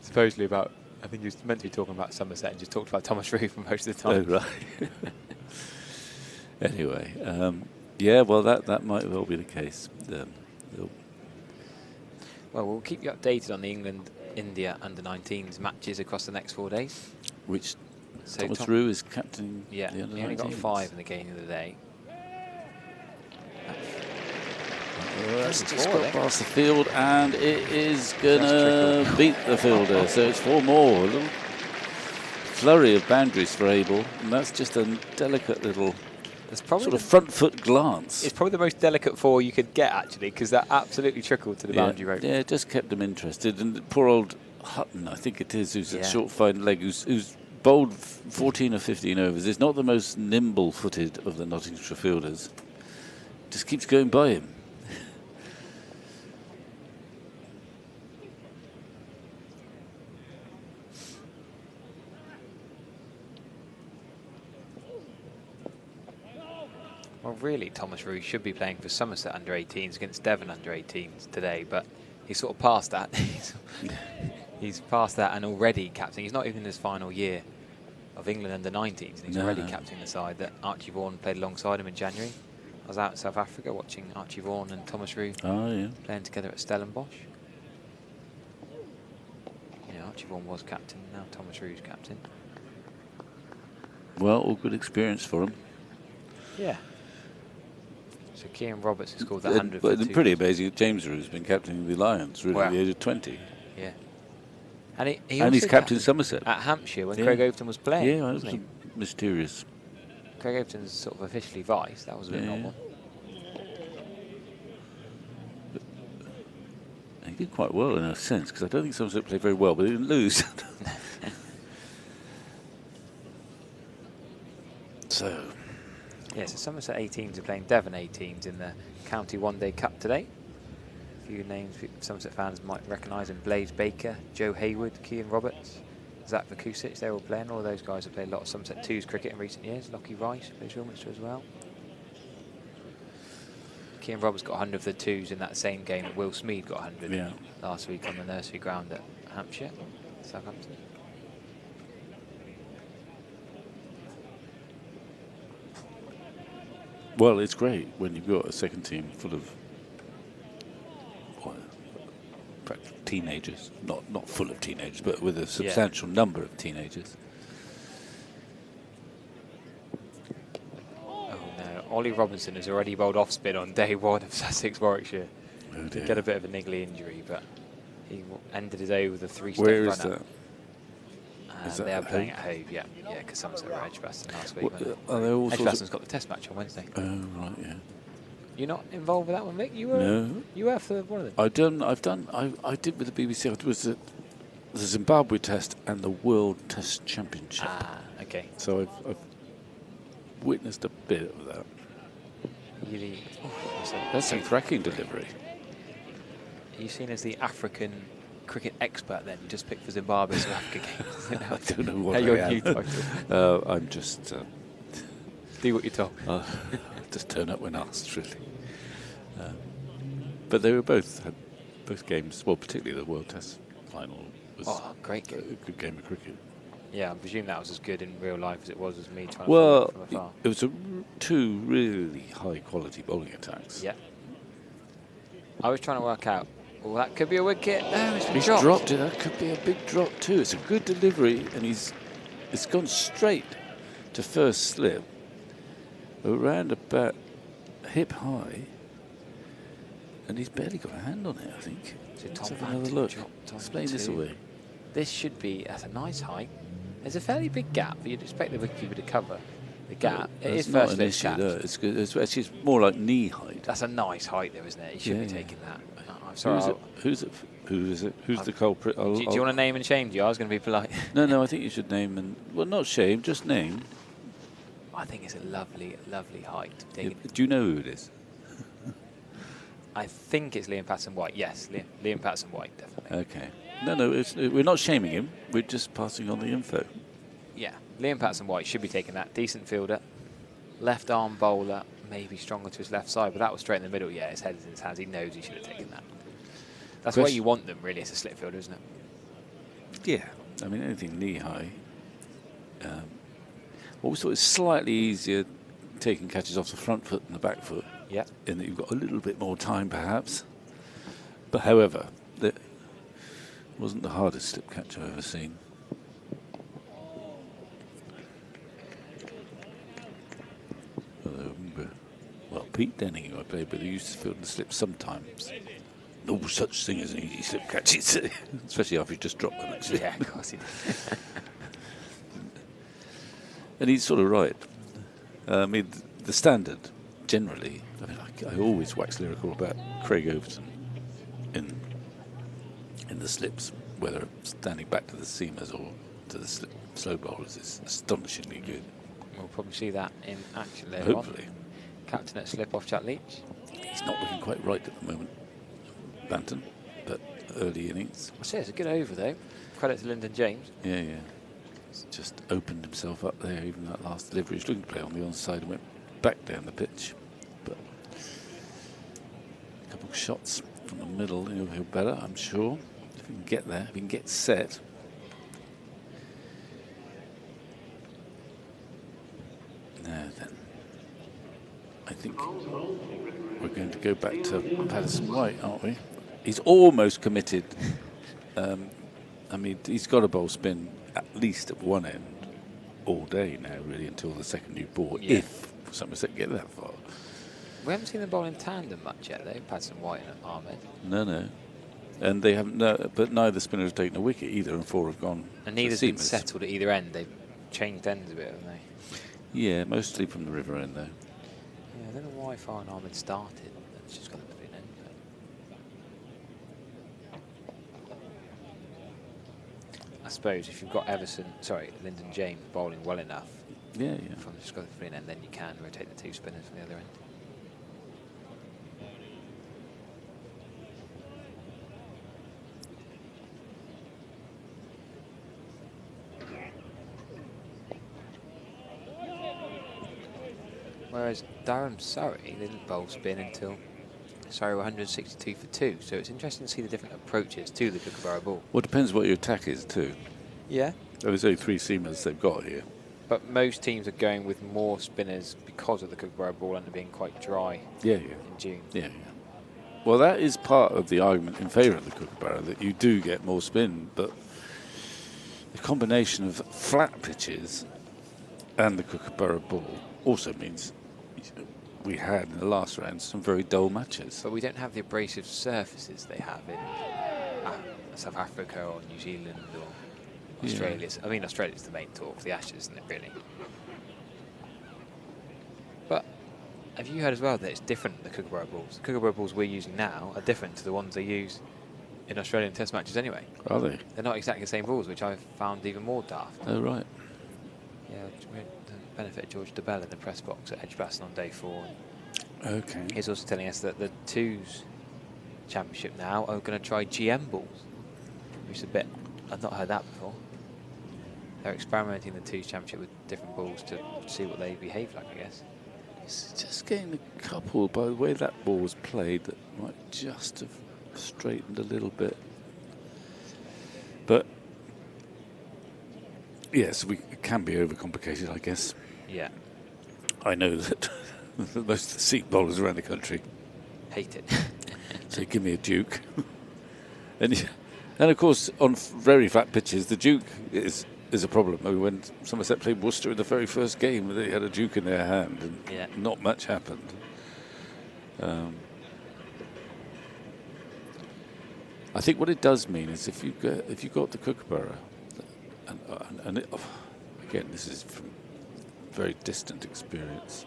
[SPEAKER 5] supposedly about, I think he was meant to be talking about Somerset and just talked about Thomas Rew for most of the time.
[SPEAKER 4] Oh, right. Anyway, yeah, well, that might well be the case.
[SPEAKER 5] Well, we'll keep you updated on the England-India under-19s matches across the next 4 days.
[SPEAKER 4] Which Thomas Rew is captain.
[SPEAKER 5] Yeah, he only got 5 in the game of the day.
[SPEAKER 4] That's just got past the field, and it is going to beat the fielder. So it's 4 more. A little flurry of boundaries for Abel, and that's just a delicate little sort of front foot glance.
[SPEAKER 5] It's probably the most delicate 4 you could get, actually, because that absolutely trickled to the boundary rope.
[SPEAKER 4] Yeah, it just kept them interested. And poor old Hutton, I think it is, who's a short fine leg, who's bowled 14 or 15 overs. He's not the most nimble-footed of the Nottinghamshire fielders. Just keeps going by him.
[SPEAKER 5] Well, really, Thomas Roux should be playing for Somerset under-18s against Devon under-18s today, but he's sort of past that. He's past that and already captaining. He's not even in his final year of England under-19s, and he's already captaining the side that Archie Vaughan played alongside him in January. I was out in South Africa watching Archie Vaughan and Thomas Roux playing together at Stellenbosch. Yeah, Archie Vaughan was captain, now Thomas Roux's captain.
[SPEAKER 4] Well, all good experience for him.
[SPEAKER 5] Yeah. So Kean Roberts has scored that 100 for
[SPEAKER 4] But pretty amazing. James Roux's been captaining the Lions really at the age of 20.
[SPEAKER 5] Yeah. And
[SPEAKER 4] he's captain Somerset.
[SPEAKER 5] At Hampshire when Craig Overton was playing.
[SPEAKER 4] Yeah, that was mysterious.
[SPEAKER 5] Craig Overton's sort of officially vice. That was a bit novel.
[SPEAKER 4] He did quite well in a sense, because I don't think Somerset played very well, but he didn't lose. So.
[SPEAKER 5] Yeah, so Somerset 18s are playing Devon 18s in the County One Day Cup today. A few names Somerset fans might recognise in Blaze Baker, Joe Hayward, Kean Roberts, Zach Vakusic. They're all playing. All of those guys have played a lot of Somerset 2s cricket in recent years. Lockie Rice plays Ilminster as well. Kean Roberts got 100 for the 2s in that same game that Will Smead got 100 last week on the nursery ground at Hampshire, Southampton.
[SPEAKER 4] Well, it's great when you've got a second team full of teenagers, not full of teenagers, but with a substantial number of teenagers.
[SPEAKER 5] Oh no, Ollie Robinson has already bowled off spin on day one of Sussex Warwickshire.
[SPEAKER 4] Oh dear.
[SPEAKER 5] Get a bit of a niggly injury, but he ended his over with a 3-step
[SPEAKER 4] Where
[SPEAKER 5] run
[SPEAKER 4] is that?
[SPEAKER 5] They are playing at Hove, yeah, because Somerset were Edgbaston last week.
[SPEAKER 4] Edgbaston's
[SPEAKER 5] got the test match on Wednesday.
[SPEAKER 4] Oh right, yeah.
[SPEAKER 5] You're not involved with that one, Vic? You were.
[SPEAKER 4] No.
[SPEAKER 5] You were for one of them.
[SPEAKER 4] I did with the BBC. It was the Zimbabwe Test and the World Test Championship.
[SPEAKER 5] Ah, okay.
[SPEAKER 4] So I've witnessed a bit of that.
[SPEAKER 5] Really,
[SPEAKER 4] That's a cracking delivery.
[SPEAKER 5] Are you seen as the African cricket expert then? You just picked for Zimbabwe South Africa games.
[SPEAKER 4] I don't know what
[SPEAKER 5] your
[SPEAKER 4] I
[SPEAKER 5] new
[SPEAKER 4] am.
[SPEAKER 5] title.
[SPEAKER 4] I'm just...
[SPEAKER 5] do what you're told.
[SPEAKER 4] Just turn up when asked, really. But they were both games, well, particularly the World Test final was
[SPEAKER 5] great game.
[SPEAKER 4] A good game of cricket.
[SPEAKER 5] Yeah, I presume that was as good in real life as it was as me trying to
[SPEAKER 4] follow
[SPEAKER 5] it from afar.
[SPEAKER 4] It was two really high-quality bowling attacks.
[SPEAKER 5] Yeah. I was trying to work out, well, that could be a wicket. No,
[SPEAKER 4] He's dropped it. That could be a big drop too. It's a good delivery, and it's gone straight to first slip, around about hip high, and he's barely got a hand on it, I think. Let's have another look. Explain this away.
[SPEAKER 5] This should be at a nice height. There's a fairly big gap, but you'd expect the wicketkeeper to cover the gap. It is
[SPEAKER 4] not
[SPEAKER 5] first
[SPEAKER 4] an issue, though. It's good. It's actually more like knee height.
[SPEAKER 5] That's a nice height, though, isn't it? You should be taking that. I'm sorry.
[SPEAKER 4] Who is it? Who's the culprit?
[SPEAKER 5] Do you want to name and shame? I was going to be polite.
[SPEAKER 4] No, I think you should name and... Well, not shame, just name.
[SPEAKER 5] I think it's a lovely, lovely height.
[SPEAKER 4] Do you know who it is?
[SPEAKER 5] I think it's Liam Patterson-White. Yes, Liam Patterson-White, definitely.
[SPEAKER 4] Okay. No, we're not shaming him. We're just passing on the info.
[SPEAKER 5] Yeah, Liam Patterson-White should be taking that. Decent fielder. Left arm bowler, maybe stronger to his left side, but that was straight in the middle. Yeah, his head is in his hands. He knows he should have taken that. That's where you want them, really, as a slip fielder, isn't it?
[SPEAKER 4] Yeah. I mean, anything knee-high. Also, it's slightly easier taking catches off the front foot than the back foot.
[SPEAKER 5] Yeah.
[SPEAKER 4] In that you've got a little bit more time, perhaps. But however, that wasn't the hardest slip catch I've ever seen. Well, Pete Denning, who I played with, he used to field the slip sometimes. No such thing as an easy slip catch, especially after you just dropped them, actually.
[SPEAKER 5] Yeah, of course he did.
[SPEAKER 4] And he's sort of right. I mean, the standard, generally, I mean, I always wax lyrical about Craig Overton in the slips, whether standing back to the seamers or to the slow bowlers is astonishingly good.
[SPEAKER 5] We'll probably see that in action later on.
[SPEAKER 4] Hopefully.
[SPEAKER 5] Captain at slip off Jack Leach.
[SPEAKER 4] He's not looking quite right at the moment, Banton, but early innings.
[SPEAKER 5] I say it's a good over though. Credit to Lyndon James.
[SPEAKER 4] Yeah, yeah. He's just opened himself up there, even that last delivery. He's looking to play on the onside and went back down the pitch. But a couple of shots from the middle, he'll feel better, I'm sure. If he can get there, if he can get set. Now then, I think we're going to go back to Patterson White, aren't we? He's almost committed. I mean, he's got a bowl spin at least at one end all day now, really, until the second new ball, if Somerset get that far.
[SPEAKER 5] We haven't seen them bowl in tandem much yet, though, Patterson White and Ahmed.
[SPEAKER 4] No, no. And they haven't, but neither spinner has taken a wicket either, and 4 have gone.
[SPEAKER 5] And neither's been settled at either end. They've changed ends a bit, haven't they?
[SPEAKER 4] Yeah, mostly from the river end, though.
[SPEAKER 5] Yeah, I don't know why Farhan Ahmed started. It's just got to be an end. I suppose if you've got Lyndon James bowling well enough,
[SPEAKER 4] yeah, yeah,
[SPEAKER 5] from just got the free end, then you can rotate the 2 spinners from the other end. Whereas Durham Surrey didn't bowl spin until Surrey were 162 for 2, so it's interesting to see the different approaches to the Kookaburra ball.
[SPEAKER 4] Well, it depends what your attack is too.
[SPEAKER 5] Yeah.
[SPEAKER 4] There's only 3 seamers they've got here.
[SPEAKER 5] But most teams are going with more spinners because of the Kookaburra ball and being quite dry in June.
[SPEAKER 4] Yeah, yeah. Well, that is part of the argument in favour of the Kookaburra, that you do get more spin, but the combination of flat pitches and the Kookaburra ball also means we had in the last round some very dull matches.
[SPEAKER 5] But we don't have the abrasive surfaces they have in South Africa or New Zealand or Australia. I mean, Australia's the main tour for the Ashes, isn't it, really? But have you heard as well that it's different, the Kookaburra balls? The Kookaburra balls we're using now are different to the ones they use in Australian Test matches anyway.
[SPEAKER 4] Are they?
[SPEAKER 5] They're not exactly the same balls, which I've found even more daft.
[SPEAKER 4] Oh, right.
[SPEAKER 5] Yeah, the benefit of George DeBell in the press box at Edgbaston on day 4.
[SPEAKER 4] Okay.
[SPEAKER 5] He's also telling us that the 2s championship now are going to try GM balls, which is a bit, I've not heard that before. They're experimenting the 2s championship with different balls to see what they behave like, I guess.
[SPEAKER 4] It's just getting a couple, by the way that ball was played, that might just have straightened a little bit. But yes, it can be overcomplicated, I guess.
[SPEAKER 5] Yeah.
[SPEAKER 4] I know that most of the seat bowlers around the country
[SPEAKER 5] hate it.
[SPEAKER 4] So give me a Duke. And of course, on very flat pitches, the Duke is a problem. I mean, when Somerset played Worcester in the very first game, they had a Duke in their hand, and not much happened. I think what it does mean is if you got the Kookaburra, and again, this is from very distant experience,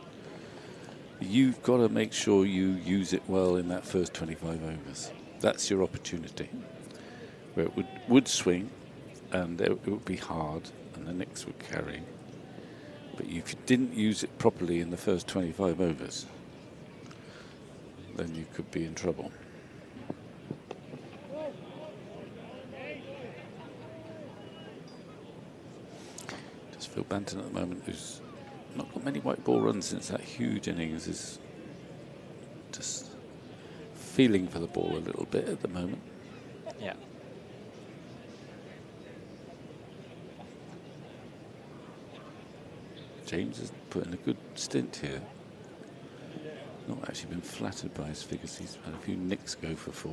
[SPEAKER 4] you've got to make sure you use it well in that first 25 overs. That's your opportunity, where it would swing, and it would be hard, and the Knicks would carry. But if you didn't use it properly in the first 25 overs, then you could be in trouble. Just Phil Banton at the moment, who's not got many white ball runs since that huge innings, is just feeling for the ball a little bit at the moment.
[SPEAKER 5] Yeah.
[SPEAKER 4] James has put in a good stint here. Not actually been flattered by his figures. He's had a few nicks go for 4.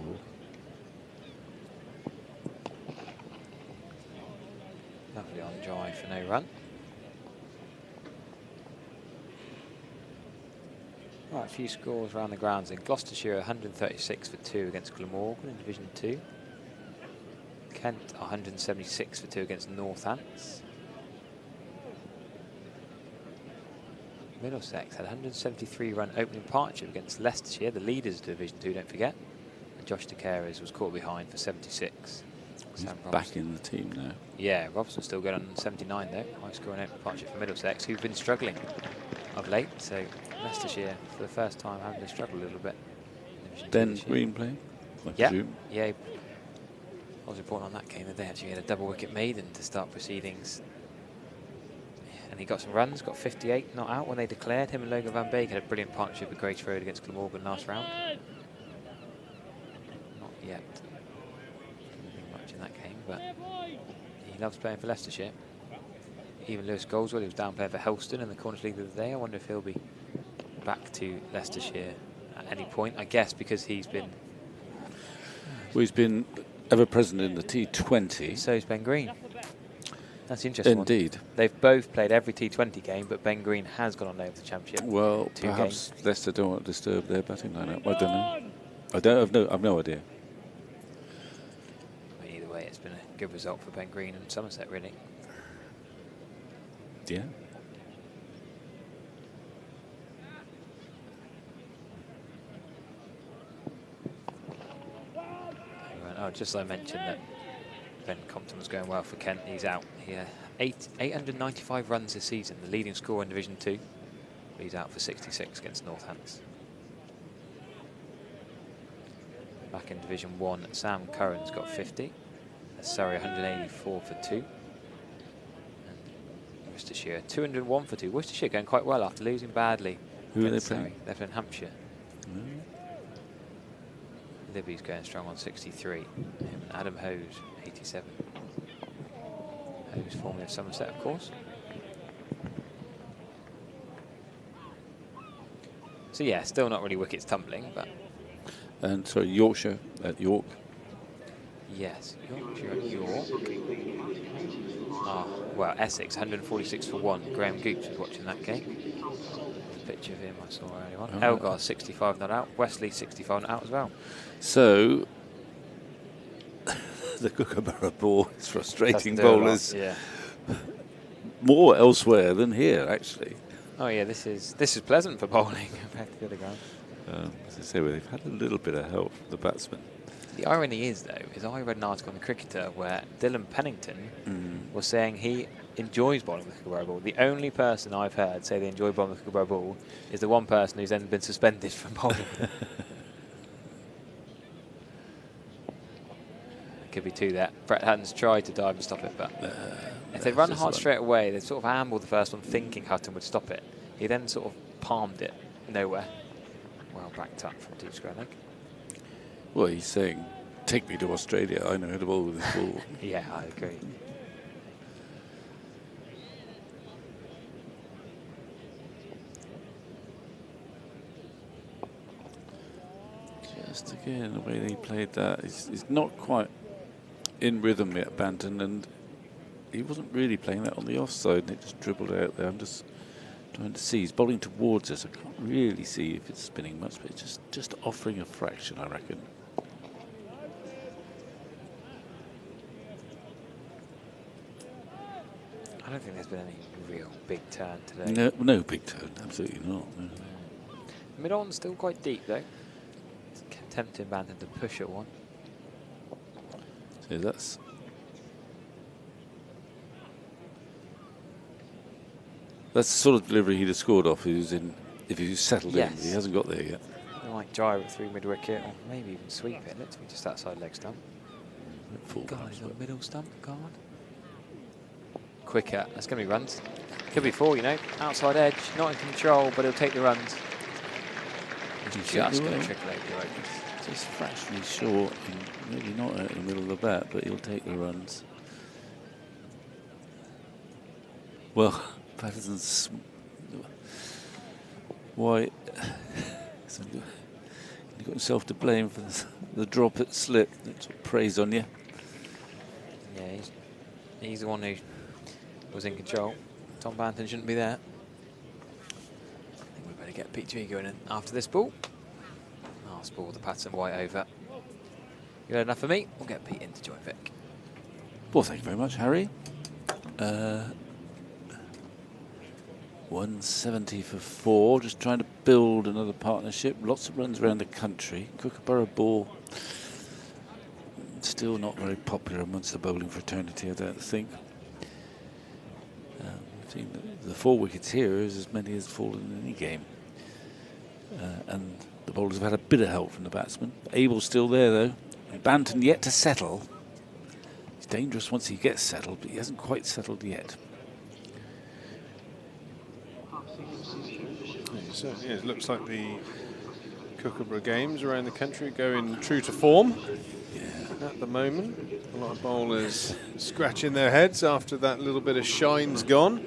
[SPEAKER 5] Lovely on drive for no run. Right, a few scores around the grounds in Gloucestershire 136 for 2 against Glamorgan in Division 2. Kent 176 for 2 against Northants. Middlesex had 173 run opening partnership against Leicestershire, the leaders of Division 2, don't forget. And Josh De Keres was caught behind for 76.
[SPEAKER 4] He's
[SPEAKER 5] Sam
[SPEAKER 4] back
[SPEAKER 5] Robson.
[SPEAKER 4] in the team now.
[SPEAKER 5] Yeah, Robson's still good on 79 though. High scoring open partnership for Middlesex, who've been struggling of late. So Leicestershire, for the first time, having to struggle a little bit. in Division 2
[SPEAKER 4] Ben
[SPEAKER 5] this year.
[SPEAKER 4] Green playing, I
[SPEAKER 5] Yeah,
[SPEAKER 4] presume.
[SPEAKER 5] yeah. I was reporting on that game that they actually had a double wicket maiden to start proceedings. And he got some runs, got 58 not out when they declared. Him and Logan Van Beek had a brilliant partnership with Grace Road against Glamorgan last round. Not yet much in that game, but he loves playing for Leicestershire. Even Lewis Goldswell, who was down playing for Helston in the Cornish League the other day. I wonder if he'll be back to Leicestershire at any point. I guess because he's been...
[SPEAKER 4] Well, he's been ever present in the T20.
[SPEAKER 5] So is Ben Green. That's the interesting
[SPEAKER 4] Indeed.
[SPEAKER 5] one. They've both played every T20 game, but Ben Green has gone on loan for the Championship.
[SPEAKER 4] Well,
[SPEAKER 5] 2
[SPEAKER 4] perhaps
[SPEAKER 5] games.
[SPEAKER 4] Leicester don't want to disturb their batting lineup. I don't know. I've no idea.
[SPEAKER 5] But either way, it's been a good result for Ben Green and Somerset, really.
[SPEAKER 4] Yeah.
[SPEAKER 5] Oh, just as I mentioned that Ben Compton was going well for Kent, he's out. He had 895 runs this season, the leading scorer in Division 2. He's out for 66 against Northants. Back in Division 1, Sam Curran's got 50. Surrey 184 for 2. And Worcestershire 201 for 2. Worcestershire going quite well after losing badly.
[SPEAKER 4] Who are they
[SPEAKER 5] against
[SPEAKER 4] playing?
[SPEAKER 5] Surrey. They're playing Hampshire. Libby's going strong on 63. Him and Adam Hose, 87. Hose formerly of Somerset, of course. So yeah, still not really wickets tumbling, but...
[SPEAKER 4] And so Yorkshire at York.
[SPEAKER 5] Yes, Yorkshire at York. Oh, well, Essex, 146 for 1. Graham Gooch was watching that game. A picture of him I saw earlier on.
[SPEAKER 4] Oh,
[SPEAKER 5] Elgar, 65 not out. Wesley, 65 not out as well.
[SPEAKER 4] So the Kookaburra ball is frustrating
[SPEAKER 5] Doesn't do a lot,
[SPEAKER 4] bowlers
[SPEAKER 5] yeah.
[SPEAKER 4] more elsewhere than here, actually.
[SPEAKER 5] Oh yeah, this is pleasant for bowling compared to the other ground.
[SPEAKER 4] As I say, well, they've had a little bit of help from the batsmen.
[SPEAKER 5] The irony is, though, is I read an article in the Cricketer where Dylan Pennington was saying he enjoys bowling the Kookaburra ball. The only person I've heard say they enjoy bowling the Kookaburra ball is the one person who's then been suspended from bowling. Could be 2 there. Brett Hutton's tried to dive and stop it, but if they run hard straight away, they sort of ambled the first one thinking Hutton would stop it. He then sort of palmed it nowhere. Well backed up from deep square leg.
[SPEAKER 4] Well, he's saying, take me to Australia. I know how to bowl with this ball.
[SPEAKER 5] Yeah, I agree.
[SPEAKER 4] Just again, the way they played that is not quite in rhythm yet, Banton, and he wasn't really playing that on the offside, and it just dribbled out there. I'm just trying to see. He's bowling towards us. I can't really see if it's spinning much, but it's just offering a fraction, I reckon.
[SPEAKER 5] I don't think there's been any real big turn today.
[SPEAKER 4] No big turn, absolutely not. No.
[SPEAKER 5] Mid-on's still quite deep, though. It's tempting Banton to push at one.
[SPEAKER 4] So that's the sort of delivery he'd have scored off if he was settled in. He hasn't got there yet.
[SPEAKER 5] They might gyre it through mid-wicket, or maybe even sweep it. Looks to be just outside leg stump. God, he's on middle stump, God. Quicker, that's going to be runs. Could be 4, you know. Outside edge, not in control, but he'll take the runs. He's just going to trickle over the ropes.
[SPEAKER 4] Just fractionally short, and maybe not out in the middle of the bat, but he'll take the runs. Well, Patterson's White, he got himself to blame for the drop at slip. That's what preys on you.
[SPEAKER 5] Yeah, he's the one who was in control. Tom Banton shouldn't be there. I think we better get Pete going in after this ball. Last ball, the Patterson White over. You had enough for me? We'll get Pete in to join Vic.
[SPEAKER 4] Well, thank you very much, Harry. 170 for 4, just trying to build another partnership. Lots of runs around the country. Kookaburra ball still not very popular amongst the bowling fraternity, I don't think. I've seen the 4 wickets here is as many as fall in any game. And the bowlers have had a bit of help from the batsmen. Abel's still there, though. And Banton yet to settle. He's dangerous once he gets settled, but he hasn't quite settled yet.
[SPEAKER 3] It certainly is. Looks like the Kookaburra games around the country going true to form at the moment. A lot of bowlers scratching their heads after that little bit of shine's gone.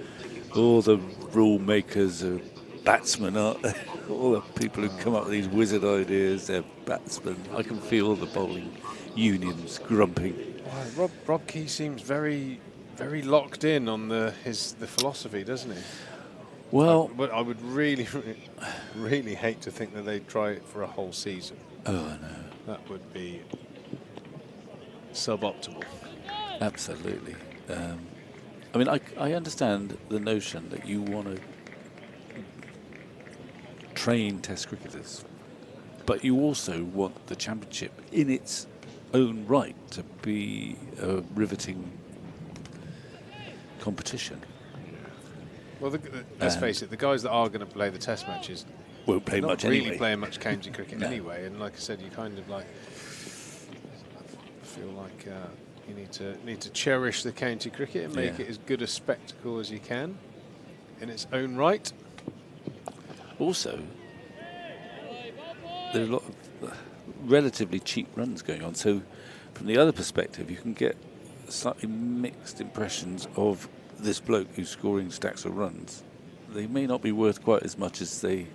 [SPEAKER 4] All the rule makers are batsmen, aren't they? All the people who come up with these wizard ideas, they're batsmen. I can feel the bowling unions grumping.
[SPEAKER 3] Rob Key seems very locked in on the philosophy, doesn't he?
[SPEAKER 4] Well,
[SPEAKER 3] but I would really hate to think that they'd try it for a whole season.
[SPEAKER 4] Oh, no.
[SPEAKER 3] That would be suboptimal.
[SPEAKER 4] Absolutely. I mean, I understand the notion that you want to train Test cricketers, but you also want the championship in its own right to be a riveting competition.
[SPEAKER 3] Well, let's face it, the guys that are going to play the Test matches
[SPEAKER 4] won't play
[SPEAKER 3] not
[SPEAKER 4] much
[SPEAKER 3] really
[SPEAKER 4] anyway.
[SPEAKER 3] playing much county cricket
[SPEAKER 4] No.
[SPEAKER 3] anyway. And like I said, you kind of like feel like you need to cherish the county cricket and make it as good a spectacle as you can in its own right.
[SPEAKER 4] Also, there are a lot of relatively cheap runs going on. So, from the other perspective, you can get slightly mixed impressions of this bloke who's scoring stacks of runs. They may not be worth quite as much as they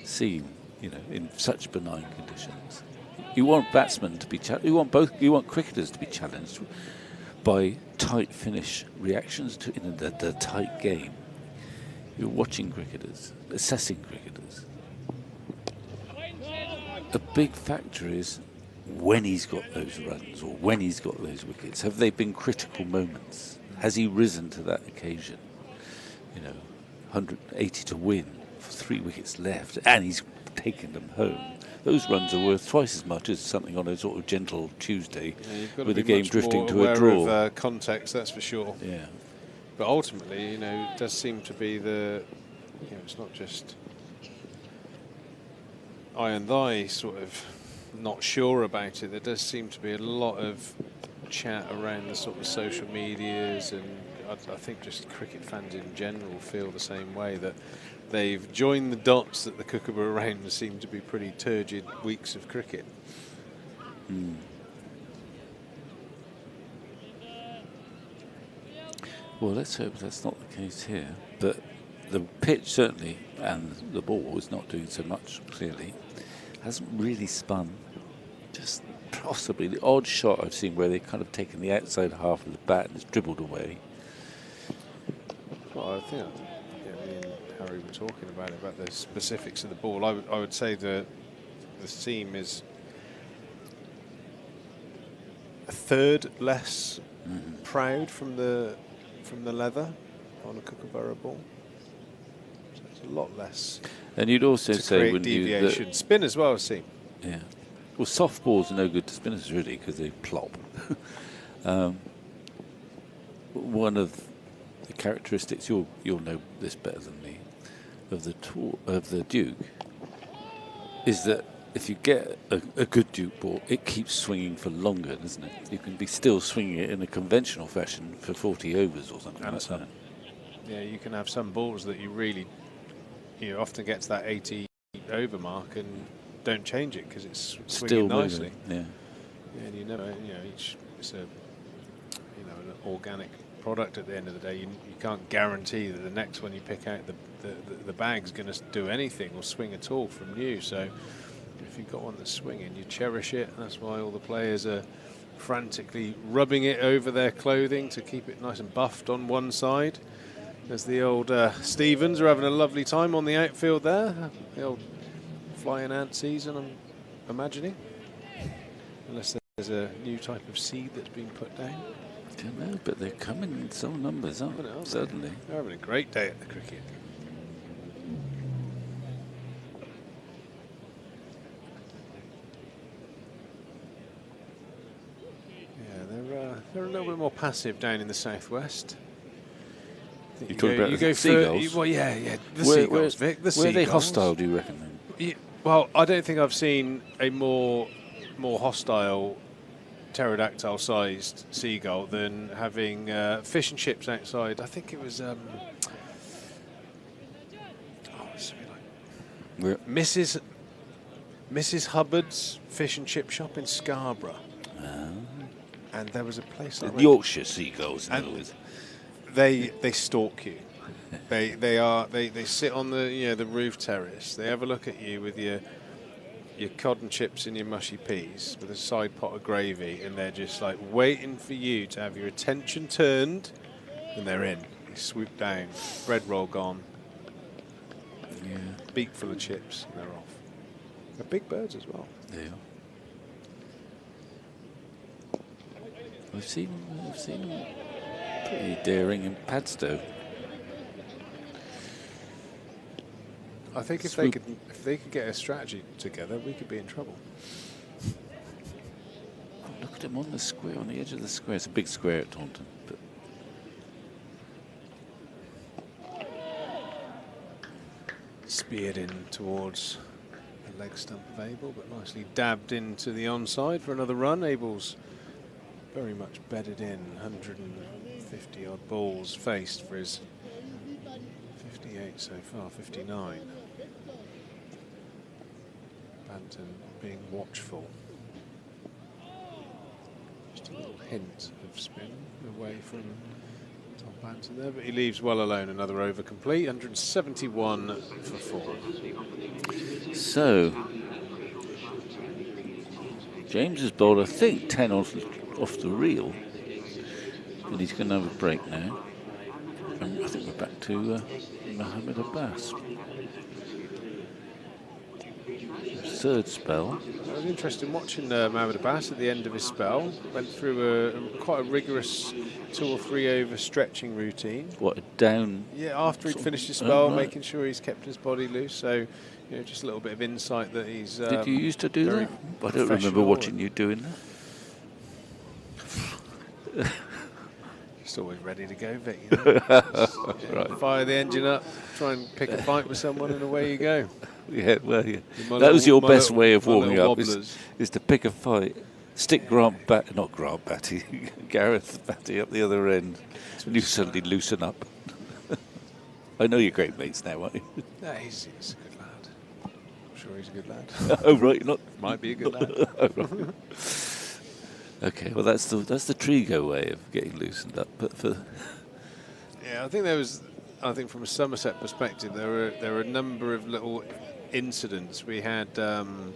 [SPEAKER 4] seem, in such benign conditions. You want batsmen to be you want cricketers to be challenged by tight finish reactions to in the tight game. You're watching cricketers, assessing cricketers. A big factor is when he's got those runs or when he's got those wickets. Have they been critical moments? Has he risen to that occasion? 180 to win for 3 wickets left, and he's taken them home. Those runs are worth twice as much as something on a sort of gentle Tuesday with the game drifting to a draw.
[SPEAKER 3] Of context, that's for sure.
[SPEAKER 4] Yeah.
[SPEAKER 3] But ultimately, it does seem to be it's not just I and thy sort of not sure about it. There does seem to be a lot of chat around the sort of social medias, and I think just cricket fans in general feel the same way, that they've joined the dots that the Kookaburra round seem to be pretty turgid weeks of cricket.
[SPEAKER 4] Well, let's hope that's not the case here. But the pitch certainly, and the ball is not doing so much, clearly. Hasn't really spun. Just possibly the odd shot I've seen where they've kind of taken the outside half of the bat and it's dribbled away.
[SPEAKER 3] Well, I think me and Harry were talking about the specifics of the ball. I would say the seam is a third less proud from the leather on a Kookaburra ball. So it's a lot less.
[SPEAKER 4] And you'd also
[SPEAKER 3] to
[SPEAKER 4] say,
[SPEAKER 3] create
[SPEAKER 4] wouldn't you,
[SPEAKER 3] deviation, spin as well, seam.
[SPEAKER 4] Yeah. Well, soft balls are no good to spinners really because they plop. One of the characteristics, you'll know this better than me, of the Duke is that if you get a good Duke ball, it keeps swinging for longer, doesn't it? You can be still swinging it in a conventional fashion for 40 overs or something like that.
[SPEAKER 3] Yeah, you can have some balls that you really, often get to that 80 over mark and don't change it because it's swinging nicely.
[SPEAKER 4] Yeah.
[SPEAKER 3] And it's an organic product at the end of the day. You can't guarantee that the next one you pick out, the bag's going to do anything or swing at all from new. So if you've got one that's swinging, you cherish it. And that's why all the players are frantically rubbing it over their clothing to keep it nice and buffed on one side. There's the old Stevens are having a lovely time on the outfield there. The old flying ant season, I'm imagining. Unless there's a new type of seed that's been put down.
[SPEAKER 4] I don't know, but they're coming in some numbers, aren't they? Certainly.
[SPEAKER 3] They're having a great day at the cricket. They're a little bit more passive down in the southwest.
[SPEAKER 4] You talking about the seagulls?
[SPEAKER 3] Well, yeah, the seagulls, Vic. The
[SPEAKER 4] where are they
[SPEAKER 3] seagulls.
[SPEAKER 4] hostile, do you reckon? Then?
[SPEAKER 3] Yeah, well, I don't think I've seen a more hostile pterodactyl-sized seagull than having fish and chips outside. I think it was Mrs. Hubbard's fish and chip shop in Scarborough. And there was a place like
[SPEAKER 4] Yorkshire seagulls, in other words.
[SPEAKER 3] They stalk you. They sit on the roof terrace. They have a look at you with your cod and chips and your mushy peas with a side pot of gravy, and they're just like waiting for you to have your attention turned, and they're in. They swoop down, bread roll gone, beak full of chips, and they're off. They're big birds as well.
[SPEAKER 4] They are. We've seen them pretty daring in Padstow.
[SPEAKER 3] I think if they could get a strategy together, we could be in trouble.
[SPEAKER 4] Look at him on the square, on the edge of the square. It's a big square at Taunton. But
[SPEAKER 3] speared in towards the leg stump of Abel, but nicely dabbed into the onside for another run. Abel's very much bedded in, 150 odd balls faced for his 58 so far, 59. Banton being watchful. Just a little hint of spin away from Tom Banton there, but he leaves well alone. Another over complete, 171 for 4.
[SPEAKER 4] So, James has bowled, I think, 10 off the reel, but he's going to have a break now. And I think we're back to Mohammed Abbas. Third spell.
[SPEAKER 3] It was interesting watching Mohammed Abbas at the end of his spell. Went through quite a rigorous 2 or 3 over stretching routine.
[SPEAKER 4] What, a down?
[SPEAKER 3] Yeah, after he'd finished his spell, making sure he's kept his body loose. So, just a little bit of insight that he's.
[SPEAKER 4] Did you used to do that? I don't remember watching you doing that.
[SPEAKER 3] Just always ready to go, Vic. You know? Right. Fire the engine up, try and pick a fight with someone, and away you go.
[SPEAKER 4] Yeah, well, yeah. That was your best way of warming up, is to pick a fight. Stick Gareth Batty up the other end, and you suddenly loosen up. I know you're great mates now, aren't you?
[SPEAKER 3] No, he's a good lad. I'm sure he's a good lad.
[SPEAKER 4] Oh, right, not
[SPEAKER 3] might be a good lad.
[SPEAKER 4] Oh, right. Okay, well that's the Trigo way of getting loosened up, but for
[SPEAKER 3] yeah, I think from a Somerset perspective, there were a number of little incidents. We had the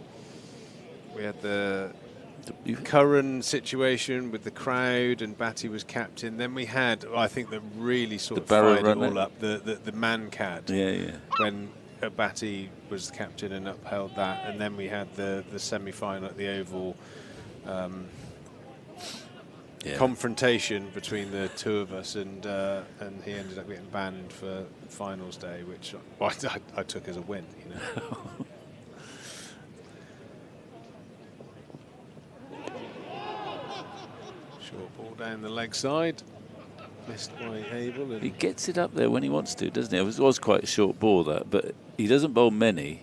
[SPEAKER 3] Curran situation with the crowd, and Batty was captain. Then we had, I think, that really sort of fired it all up. The man-cad.
[SPEAKER 4] Yeah.
[SPEAKER 3] When Batty was the captain and upheld that, and then we had the semi-final at the Oval. Confrontation between the two of us, and he ended up getting banned for finals day, which I took as a win, you know. Short ball down the leg side, missed by Abel.
[SPEAKER 4] He gets it up there when he wants to, doesn't he? It was quite a short ball, that, but he doesn't bowl many.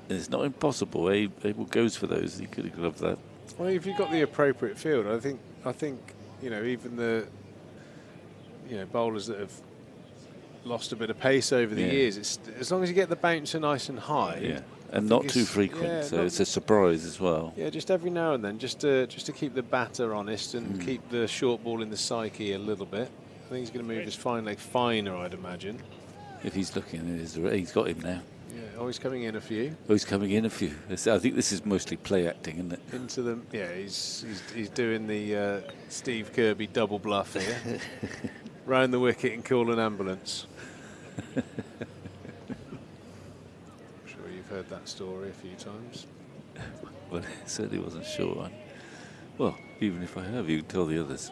[SPEAKER 4] And it's not impossible. Abel goes for those. He could have gloved that.
[SPEAKER 3] Well, if you've got the appropriate field, I think even the bowlers that have lost a bit of pace over the years, it's, as long as you get the bouncer nice and high,
[SPEAKER 4] and not too frequent, so it's a surprise as well.
[SPEAKER 3] Yeah, just every now and then, just to keep the batter honest and keep the short ball in the psyche a little bit. I think he's going to move his fine leg finer, I'd imagine.
[SPEAKER 4] If he's looking, he's got him now.
[SPEAKER 3] Yeah, he's coming in a few.
[SPEAKER 4] He's coming in a few. I think this is mostly play acting, isn't it?
[SPEAKER 3] Into them, yeah. He's doing the Steve Kirby double bluff here, round the wicket and call an ambulance. I'm sure you've heard that story a few times.
[SPEAKER 4] Well, it certainly wasn't short. Well, even if I have, you can tell the others.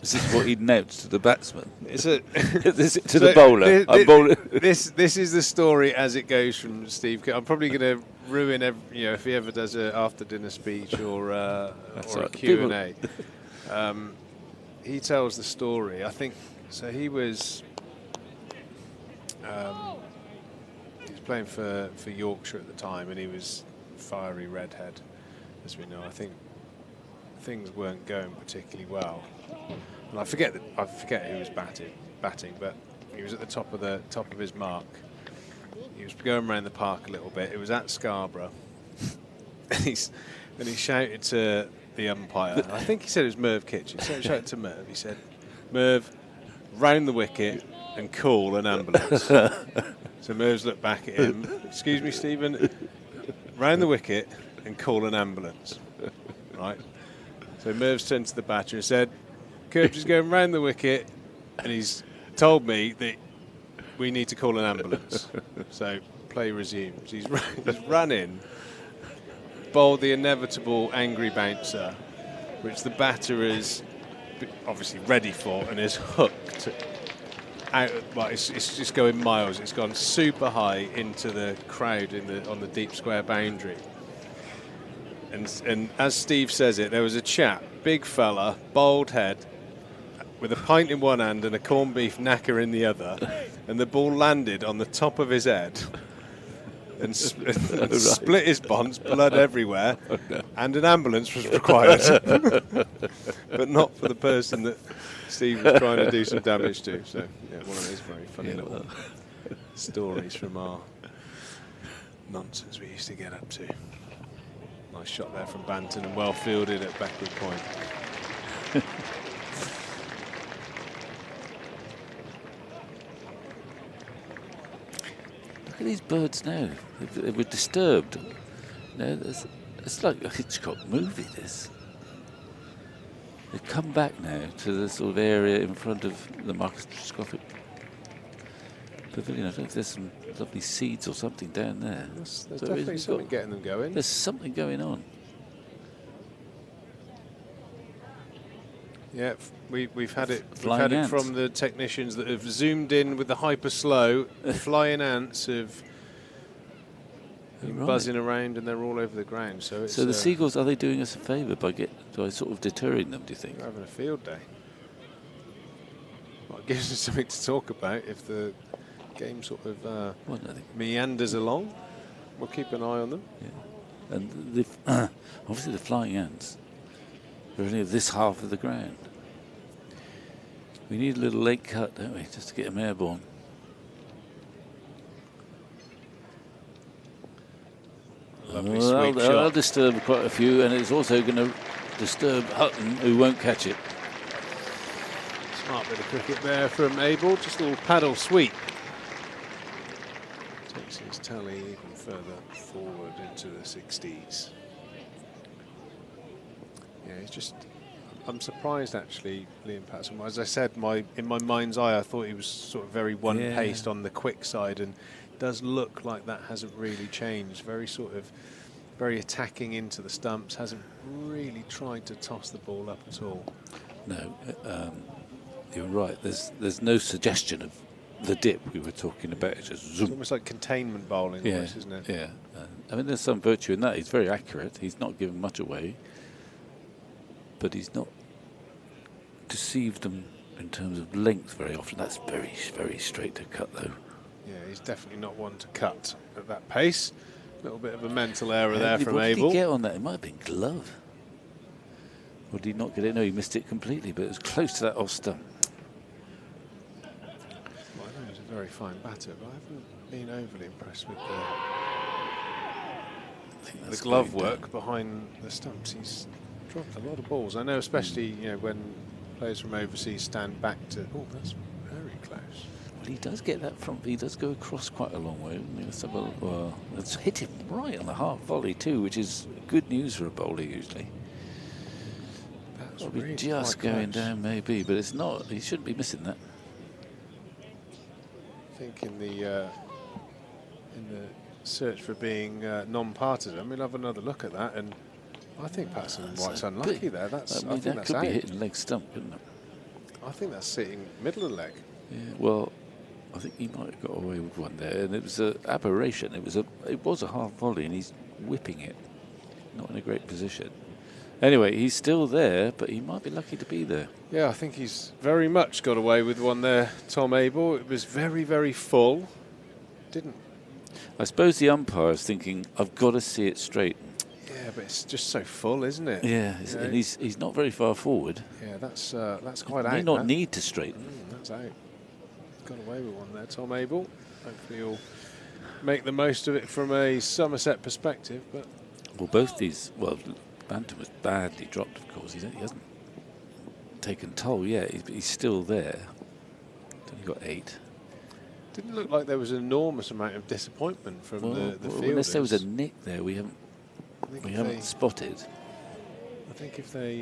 [SPEAKER 4] This is what he'd announced to the batsman. The bowler.
[SPEAKER 3] This is the story as it goes from Steve Kirby. I'm probably going to ruin if he ever does an after dinner speech or a Q&A. He tells the story. I think so. He was playing for Yorkshire at the time, and he was fiery redhead, as we know. I think things weren't going particularly well, and I forget who was batting, but he was at the top of his mark. He was going around the park a little bit. It was at Scarborough, and he shouted to the umpire. I think he said it was Merv Kitchen. So he shouted to Merv. He said, "Merv, round the wicket and call an ambulance." So Merv's looked back at him. "Excuse me, Stephen, round the wicket and call an ambulance." Right. So Merv's turned to the batter and said, "Kirby's going round the wicket, and he's told me that we need to call an ambulance." So play resumes. He's run in, bowled the inevitable angry bouncer, which the batter is obviously ready for and is hooked out. Well, it's just going miles. It's gone super high into the crowd on the deep square boundary. And as Steve says it, there was a chap, big fella, bald head, with a pint in one hand and a corned beef knacker in the other, and the ball landed on the top of his head and split his bonds, blood everywhere, and an ambulance was required. But not for the person that Steve was trying to do some damage to. So, yeah, one of those very funny little stories from our nonsense we used to get up to. Nice shot there from Banton and well fielded at backward point.
[SPEAKER 4] Look at these birds now. They were disturbed. No, it's like a Hitchcock movie, this. They've come back now to the sort of area in front of the microscopic pavilion. I don't know if there's some lovely seeds or something down there.
[SPEAKER 3] There's definitely something getting them going.
[SPEAKER 4] There's something going on.
[SPEAKER 3] Yeah, we've had it from the technicians that have zoomed in with the hyper slow. Flying ants have been buzzing around, and they're all over the ground. So
[SPEAKER 4] the seagulls, are they doing us a favour by sort of deterring them? Do you think?
[SPEAKER 3] They're having a field day. Well, it gives us something to talk about if the game sort of meanders along. We'll keep an eye on them.
[SPEAKER 4] Yeah. And obviously the flying ants are only this half of the ground. We need a little late cut, don't we, just to get them airborne.
[SPEAKER 3] Lovely sweep shot.
[SPEAKER 4] That'll disturb quite a few, and it's also going to disturb Hutton, who won't catch it.
[SPEAKER 3] Smart bit of cricket there from Abel. Just a little paddle sweep. Takes his tally even further forward into the 60s. Yeah, he's just... I'm surprised, actually, Liam Patterson. As I said, in my mind's eye, I thought he was sort of very one-paced on the quick side, and it does look like that hasn't really changed. Very attacking into the stumps, hasn't really tried to toss the ball up at all.
[SPEAKER 4] No, you're right. There's no suggestion of the dip we were talking about. It's just zoom.
[SPEAKER 3] It's almost like containment bowling, almost, isn't it?
[SPEAKER 4] Yeah. I mean, there's some virtue in that. He's very accurate. He's not given much away. But he's not deceived them in terms of length very often. That's very, very straight to cut, though.
[SPEAKER 3] Yeah, he's definitely not one to cut at that pace. A little bit of a mental error there from Abel.
[SPEAKER 4] What did he get on that? It might have been glove. Or did he not get it? No, he missed it completely, but it was close to that off stump.
[SPEAKER 3] Well, I know he's a very fine batter, but I haven't been overly impressed with the glove work behind the stumps. He's dropped a lot of balls. I know, especially when players from overseas stand back to. Oh, that's very close.
[SPEAKER 4] Well, he does get that front. He does go across quite a long way. It's hit him right on the half volley too, which is good news for a bowler usually.
[SPEAKER 3] That's
[SPEAKER 4] Probably
[SPEAKER 3] really
[SPEAKER 4] just going down, maybe, but it's not. He shouldn't be missing that.
[SPEAKER 3] I think in the search for being non-partisan, we'll have another look at that, and I think Patterson White's unlucky there. I think
[SPEAKER 4] that
[SPEAKER 3] that's
[SPEAKER 4] could
[SPEAKER 3] out.
[SPEAKER 4] be hitting leg stump, couldn't it?
[SPEAKER 3] I think that's sitting middle of the leg.
[SPEAKER 4] Yeah, well, I think he might have got away with one there, and it was an aberration. It was a half volley, and he's whipping it, not in a great position. Anyway, he's still there, but he might be lucky to be there.
[SPEAKER 3] Yeah, I think he's very much got away with one there, Tom Abel. It was very, very full. Didn't.
[SPEAKER 4] I suppose the umpire's thinking, I've got to see it straight.
[SPEAKER 3] Yeah, but it's just so full, isn't it?
[SPEAKER 4] Yeah, and he's not very far forward.
[SPEAKER 3] Yeah, that's quite out.
[SPEAKER 4] He may not need to straighten.
[SPEAKER 3] That's out. Got away with one there, Tom Abel. Hopefully he'll make the most of it from a Somerset perspective. But
[SPEAKER 4] Well, both these, Bantam was badly dropped, of course. He hasn't taken toll yet, but he's still there. Only got 8.
[SPEAKER 3] didn't look like there was an enormous amount of disappointment from the fielders.
[SPEAKER 4] Unless there was a nick there, we haven't spotted.
[SPEAKER 3] I think if they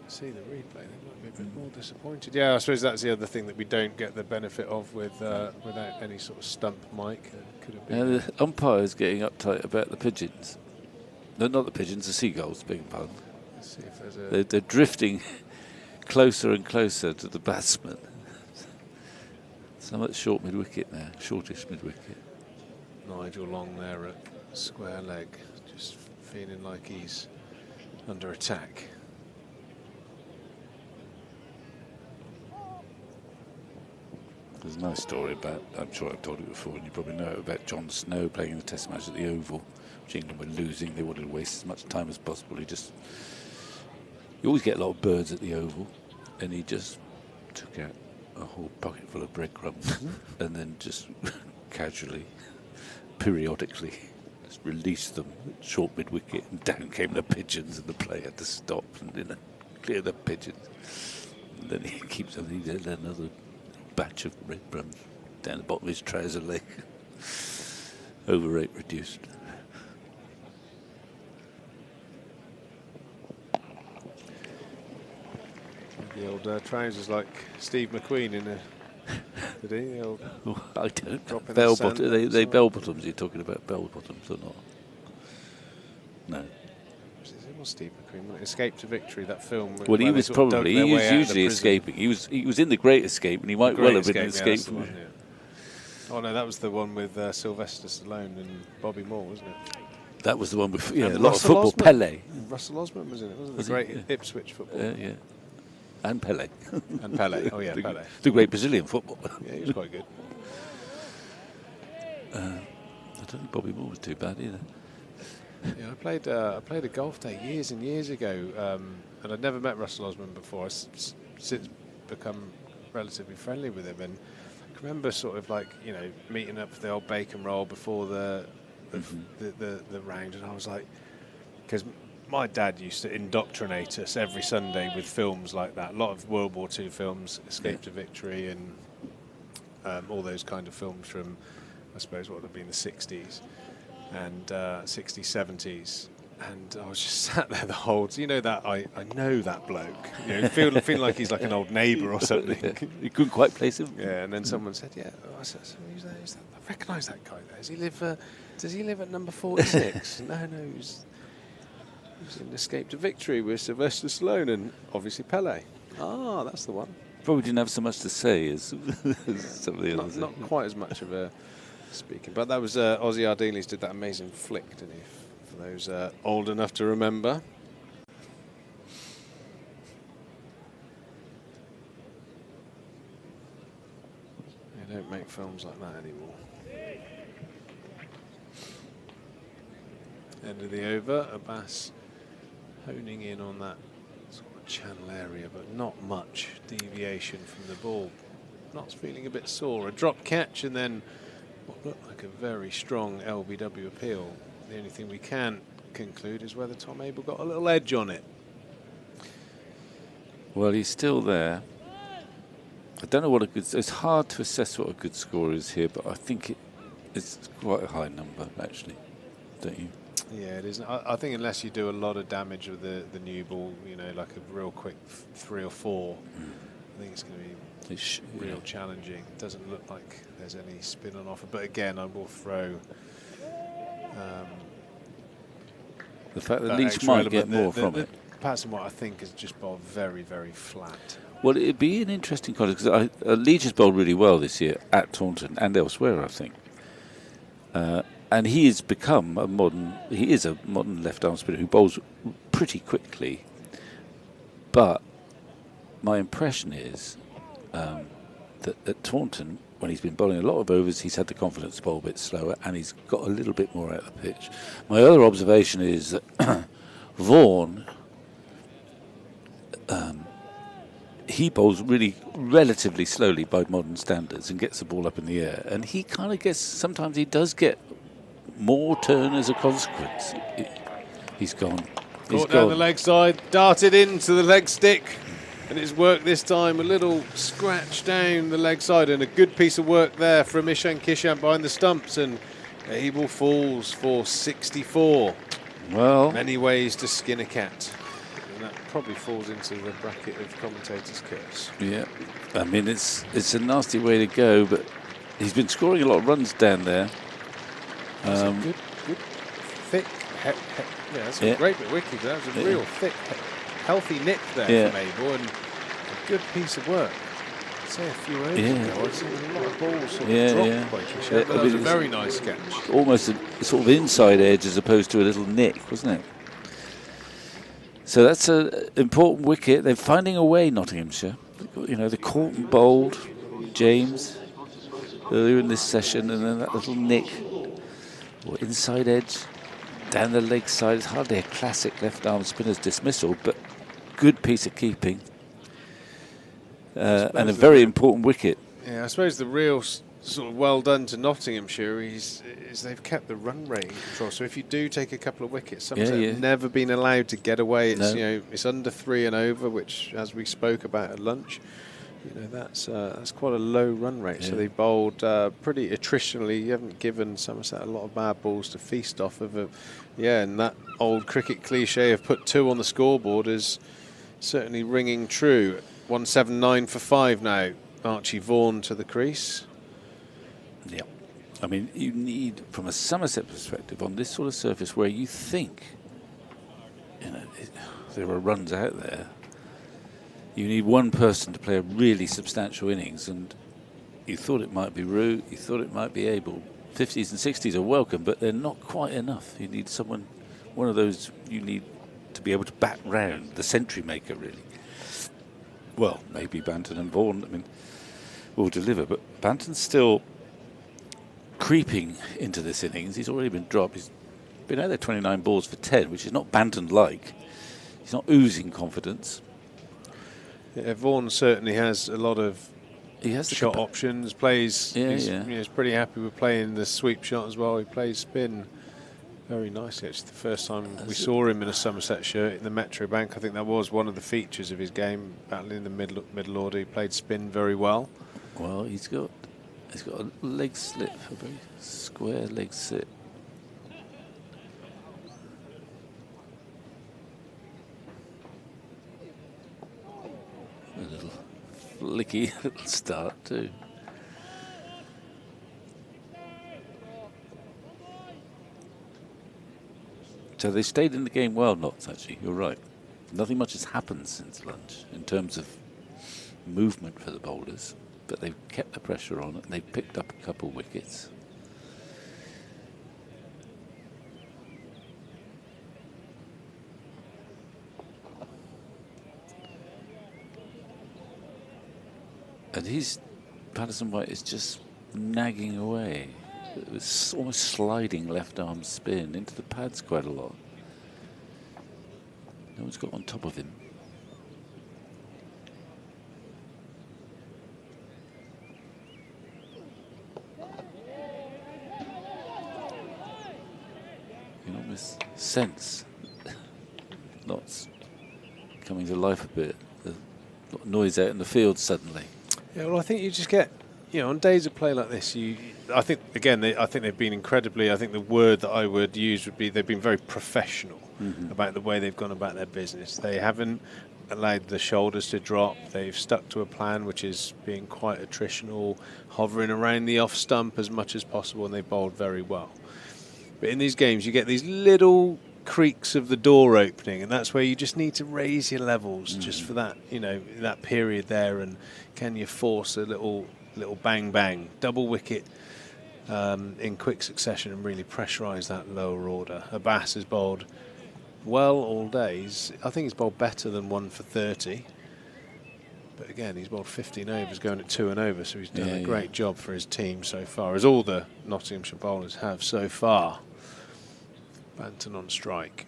[SPEAKER 3] see the replay, they might be a bit more disappointed. Yeah, I suppose that's the other thing that we don't get the benefit of without any sort of stump mic. Could have been.
[SPEAKER 4] The umpire's getting uptight about the pigeons. No, not the pigeons, the seagulls, beg your pardon.
[SPEAKER 3] Let's see if there's
[SPEAKER 4] They're drifting closer and closer to the batsman. Some at short mid-wicket now, shortish mid-wicket.
[SPEAKER 3] Nigel Long there at square leg, just feeling like he's under attack.
[SPEAKER 4] There's a nice story about, I'm sure I've told you before, and you probably know it, about John Snow playing in the Test match at the Oval, which England were losing. They wanted to waste as much time as possible. You always get a lot of birds at the Oval, and he just took out a whole bucket full of breadcrumbs and then just casually, periodically, just released them at short mid-wicket, and down came the pigeons, and the player had to stop and clear the pigeons. And then he keeps them, he did another batch of breadcrumbs down the bottom of his trouser leg. Overrate reduced.
[SPEAKER 3] The old trousers like Steve McQueen in a. Did he? The old
[SPEAKER 4] I don't.
[SPEAKER 3] drop in
[SPEAKER 4] Bell
[SPEAKER 3] the sand
[SPEAKER 4] bottom.
[SPEAKER 3] and
[SPEAKER 4] They
[SPEAKER 3] so
[SPEAKER 4] bell
[SPEAKER 3] on.
[SPEAKER 4] bottoms. You're talking about bell bottoms or not? No.
[SPEAKER 3] It was Steve McQueen. Escape to Victory, that film.
[SPEAKER 4] Well,
[SPEAKER 3] where
[SPEAKER 4] he
[SPEAKER 3] they
[SPEAKER 4] was
[SPEAKER 3] sort of dug
[SPEAKER 4] probably.
[SPEAKER 3] their
[SPEAKER 4] He was
[SPEAKER 3] way out of the
[SPEAKER 4] usually
[SPEAKER 3] prison.
[SPEAKER 4] escaping. He was in the Great Escape, and he might well have been an
[SPEAKER 3] Escape, yeah,
[SPEAKER 4] escape
[SPEAKER 3] that's the
[SPEAKER 4] from.
[SPEAKER 3] one, yeah. Oh no, that was the one with Sylvester Stallone and Bobby Moore, wasn't it?
[SPEAKER 4] That was the one with a
[SPEAKER 3] And
[SPEAKER 4] lot of
[SPEAKER 3] Russell
[SPEAKER 4] football.
[SPEAKER 3] Osman.
[SPEAKER 4] Pele.
[SPEAKER 3] Russell Osman was in it, wasn't
[SPEAKER 4] Was
[SPEAKER 3] it? The
[SPEAKER 4] he?
[SPEAKER 3] great
[SPEAKER 4] Yeah.
[SPEAKER 3] Ipswich football.
[SPEAKER 4] Yeah. And Pele.
[SPEAKER 3] And Pele. Oh yeah, Pele.
[SPEAKER 4] The great Brazilian football.
[SPEAKER 3] Yeah, he was quite good.
[SPEAKER 4] I don't think Bobby Moore was too bad either.
[SPEAKER 3] Yeah, I played a golf day years and years ago, and I'd never met Russell Osman before. I've since become relatively friendly with him, and I remember sort of like meeting up for the old bacon roll before the round, and I was like, because my dad used to indoctrinate us every Sunday with films like that, a lot of World War II films, Escape to Victory, and all those kind of films from, I suppose, what would have been the 60s and 60s, 70s. And I was just sat there the whole time. I know that bloke. Feel like he's like an old neighbour or something.
[SPEAKER 4] You couldn't quite place him.
[SPEAKER 3] Yeah, and then someone said, "Yeah." I said, "Who's that? I recognise that guy there. Does he live at number 46?" No, he was in Escape to Victory with Sylvester Stallone and obviously Pele. Ah, that's the one.
[SPEAKER 4] Probably didn't have so much to say as some of the others.
[SPEAKER 3] Not quite as much of a speaking, but that was Ozzy Ardiles did that amazing flick, didn't he? For those old enough to remember. They don't make films like that anymore. End of the over, Abbas honing in on that sort of channel area, but not much deviation from the ball. Not feeling a bit sore. A drop catch and then what looked like a very strong LBW appeal. The only thing we can conclude is whether Tom Abel got a little edge on it.
[SPEAKER 4] Well, he's still there. I don't know what a good. It's hard to assess what a good score is here, but I think it's quite a high number, actually. Don't you?
[SPEAKER 3] Yeah, it is. I think unless you do a lot of damage with the new ball, like a real quick 3 or 4, I think it's going to be real challenging. It doesn't look like there's any spin on offer. But again, I will throw
[SPEAKER 4] the fact that Leach might get more from it.
[SPEAKER 3] Patterson, what I think is just bowled very, very flat.
[SPEAKER 4] Well, it'd be an interesting contest because Leach has bowled really well this year at Taunton and elsewhere, I think. And he has become a modern left-arm spinner who bowls pretty quickly. But my impression is that at Taunton, when he's been bowling a lot of overs, he's had the confidence to bowl a bit slower, and he's got a little bit more out of the pitch. My other observation is that Vaughan, he bowls really relatively slowly by modern standards and gets the ball up in the air, and he kind of gets, sometimes he does get more turn as a consequence. He's gone. He's
[SPEAKER 3] Caught down
[SPEAKER 4] gone.
[SPEAKER 3] the leg side, darted into the leg stick, and it's worked this time. A little scratch down the leg side, and a good piece of work there from Ishan Kishan behind the stumps, and Abel falls for 64.
[SPEAKER 4] Well,
[SPEAKER 3] Many ways to skin a cat. And that probably falls into the bracket of commentators' curse.
[SPEAKER 4] yeah, I mean, it's a nasty way to go, but he's been scoring a lot of runs down there.
[SPEAKER 3] That's a good, thick, that's a great bit wicked. That was a real thick, healthy nick there from Abel, and a good piece of work. I'd say a few overs ago, I'd seen a lot of balls sort of dropped by Kishan, but that was a very nice catch.
[SPEAKER 4] Almost a sort of inside edge as opposed to a little nick, wasn't it? So that's an important wicket. They're finding a way, Nottinghamshire. You know, the caught and bowled James earlier in this session, and then that little nick or inside edge down the leg side. It's hardly a classic left arm spinner's dismissal, but good piece of keeping and a very important wicket.
[SPEAKER 3] Yeah, I suppose the real sort of well done to Nottinghamshire is they've kept the run rate in control. So if you do take a couple of wickets, Somerset have never been allowed to get away. It's it's under 3 and over, which, as we spoke about at lunch, that's quite a low run rate. So they bowled pretty attritionally. You haven't given Somerset a lot of bad balls to feast off of. And that old cricket cliche of put 2 on the scoreboard is certainly ringing true. 179 for 5 now. Archie Vaughan to the crease.
[SPEAKER 4] Yeah. I mean, you need, from a Somerset perspective, on this sort of surface where you think, there are runs out there, you need one person to play a really substantial innings, and you thought it might be Root, you thought it might be Abel. 50s and 60s are welcome, but they're not quite enough. You need someone, one of those you need to be able to bat round, the century maker, really. Well, maybe Banton and Vaughan, I mean, will deliver, but Banton's still creeping into this innings. He's already been dropped. He's been out there 29 balls for 10, which is not Banton-like. He's not oozing confidence.
[SPEAKER 3] Yeah, Vaughan certainly has a lot of shot options. He's pretty happy with playing the sweep shot as well. He plays spin very nicely. Actually, the first time we saw him in a Somerset shirt in the Metro Bank, I think that was one of the features of his game, battling in the middle order. He played spin very well.
[SPEAKER 4] Well, he's got a leg slip, a very square leg slip. A little flicky little start too. So they stayed in the game well, Notts, actually. You're right. Nothing much has happened since lunch in terms of movement for the bowlers, but they've kept the pressure on and they've picked up a couple wickets. And Patterson White is just nagging away. It was almost sliding left arm spin into the pads quite a lot. No one's got on top of him. You can almost sense Notts coming to life a bit. There's a lot of noise out in the field suddenly.
[SPEAKER 3] Yeah, well, I think you just get, on days of play like this, I think they've been incredibly, I think the word that I would use would be they've been very professional about the way they've gone about their business. They haven't allowed the shoulders to drop. They've stuck to a plan which is being quite attritional, hovering around the off stump as much as possible, and they bowled very well. But in these games, you get these little creaks of the door opening, and that's where you just need to raise your levels just for that, that period there. And can you force a little bang bang double wicket in quick succession and really pressurise that lower order? Abbas has bowled well all day. I think he's bowled better than 1 for 30. But again, he's bowled 15 overs, going at 2 and over, so he's done a great job for his team so far, as all the Nottinghamshire bowlers have so far. Banton on strike.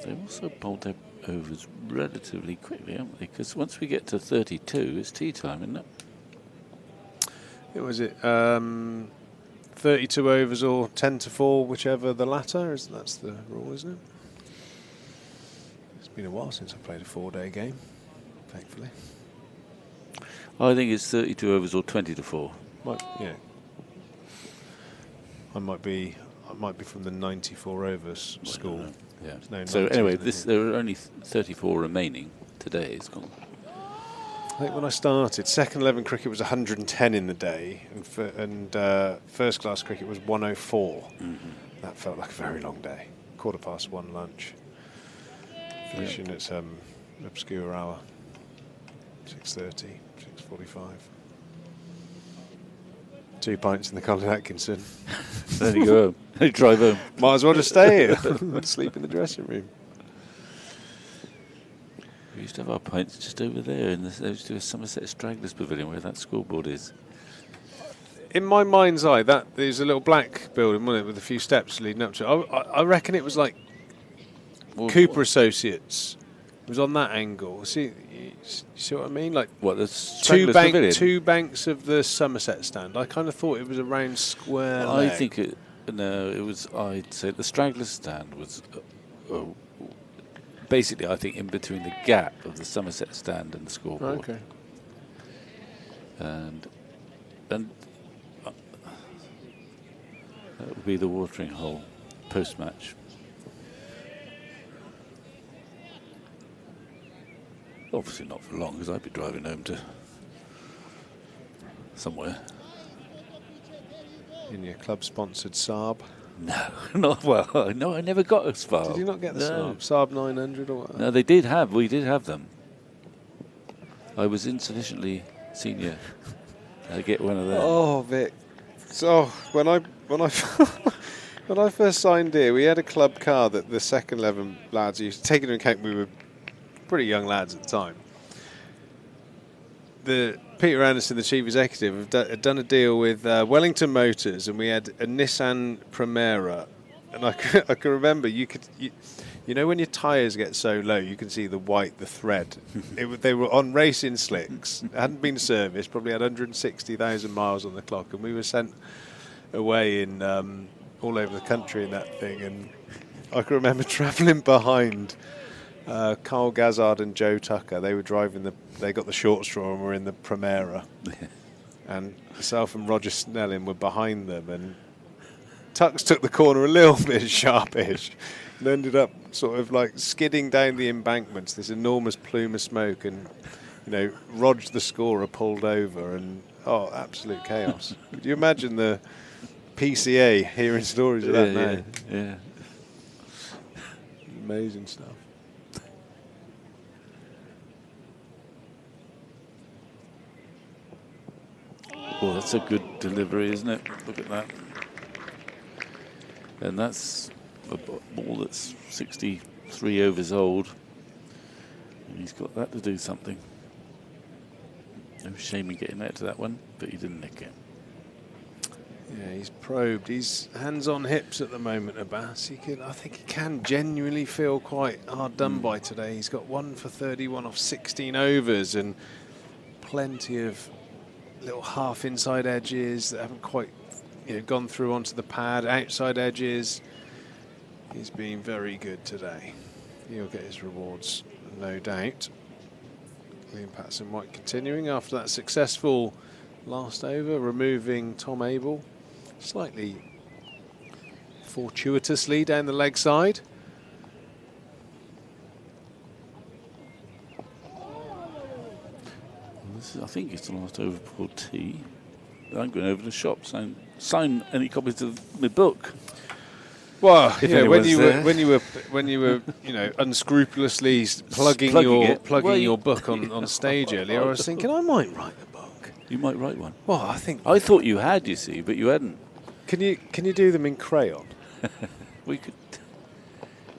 [SPEAKER 4] They've also bowled their overs relatively quickly, haven't they? Because once we get to 32, it's tea time, isn't it?
[SPEAKER 3] Was it 32 overs or 10 to 4, whichever the latter? That's the rule, isn't it? It's been a while since I've played a 4-day game, thankfully.
[SPEAKER 4] I think it's 32 overs or 20 to 4.
[SPEAKER 3] Yeah. I might be from the 94 overs school.
[SPEAKER 4] No. Yeah.
[SPEAKER 3] No,
[SPEAKER 4] so anyway, there are only 34 remaining today. It's gone.
[SPEAKER 3] I think when I started, second 11 cricket was 110 in the day, and first class cricket was 104.
[SPEAKER 4] Mm-hmm.
[SPEAKER 3] That felt like a very long day. 1:15 lunch, finishing at some obscure hour, 6:30, 6:45. 2 pints in the Colin Atkinson.
[SPEAKER 4] Then you go home. You drive home.
[SPEAKER 3] Might as well just stay here. Sleep in the dressing room.
[SPEAKER 4] We used to have our pints just over there in the Somerset Stragglers Pavilion where that scoreboard is.
[SPEAKER 3] In my mind's eye, there's a little black building, wasn't it, with a few steps leading up to it. I reckon it was like Cooper Associates. It was on that angle. See what I mean? Like
[SPEAKER 4] what, the Stragglers Pavilion?
[SPEAKER 3] 2 banks of the Somerset stand. I kind of thought it was a round square.
[SPEAKER 4] I think it was. I'd say the Stragglers stand was basically, I think, in between the gap of the Somerset stand and the scoreboard.
[SPEAKER 3] Okay.
[SPEAKER 4] And that would be the watering hole post-match. Obviously not for long, because I'd be driving home to somewhere.
[SPEAKER 3] In your club-sponsored Saab?
[SPEAKER 4] No, not well. No, I never got as far.
[SPEAKER 3] Did you not get the Saab 900 or what?
[SPEAKER 4] No, we did have them. I was insufficiently senior to get one of them.
[SPEAKER 3] Oh, Vic. So when I when I first signed here, we had a club car that the second 11 lads used. Taking into account we were pretty young lads at the time. Peter Anderson, the chief executive, had done a deal with Wellington Motors, and we had a Nissan Primera. And I can remember, you know when your tyres get so low, you can see the thread. They were on racing slicks, hadn't been serviced, probably had 160,000 miles on the clock, and we were sent away in all over the country in that thing. And I can remember travelling behind Carl Gazzard and Joe Tucker. They were driving they got the short straw and were in the Primera. And myself and Roger Snelling were behind them, and Tux took the corner a little bit sharpish and ended up sort of like skidding down the embankments, this enormous plume of smoke, and Rog the scorer pulled over, and absolute chaos. Could you imagine the PCA hearing stories of that now?
[SPEAKER 4] Yeah.
[SPEAKER 3] Amazing stuff.
[SPEAKER 4] Well, that's a good delivery, isn't it? Look at that. And that's a ball that's 63 overs old. And he's got that to do something. No shame in getting out to that one, but he didn't nick it.
[SPEAKER 3] Yeah, he's probed. He's hands on hips at the moment, Abbas. I think he can genuinely feel quite hard done by today. He's got 1 for 31 off 16 overs and plenty of little half inside edges that haven't quite gone through onto the pad, outside edges. He's been very good today. He'll get his rewards, no doubt. Liam Patterson-White continuing after that successful last over, removing Tom Abel slightly fortuitously down the leg side.
[SPEAKER 4] I think it's the last over for tea. I'm going over to the shop, sign any copies of my book.
[SPEAKER 3] Well, when you were unscrupulously plugging your book on stage earlier, I was thinking I might write a book.
[SPEAKER 4] You might write one.
[SPEAKER 3] Well,
[SPEAKER 4] I thought you had, you see, but you hadn't.
[SPEAKER 3] Can you do them in crayon?
[SPEAKER 4] We could.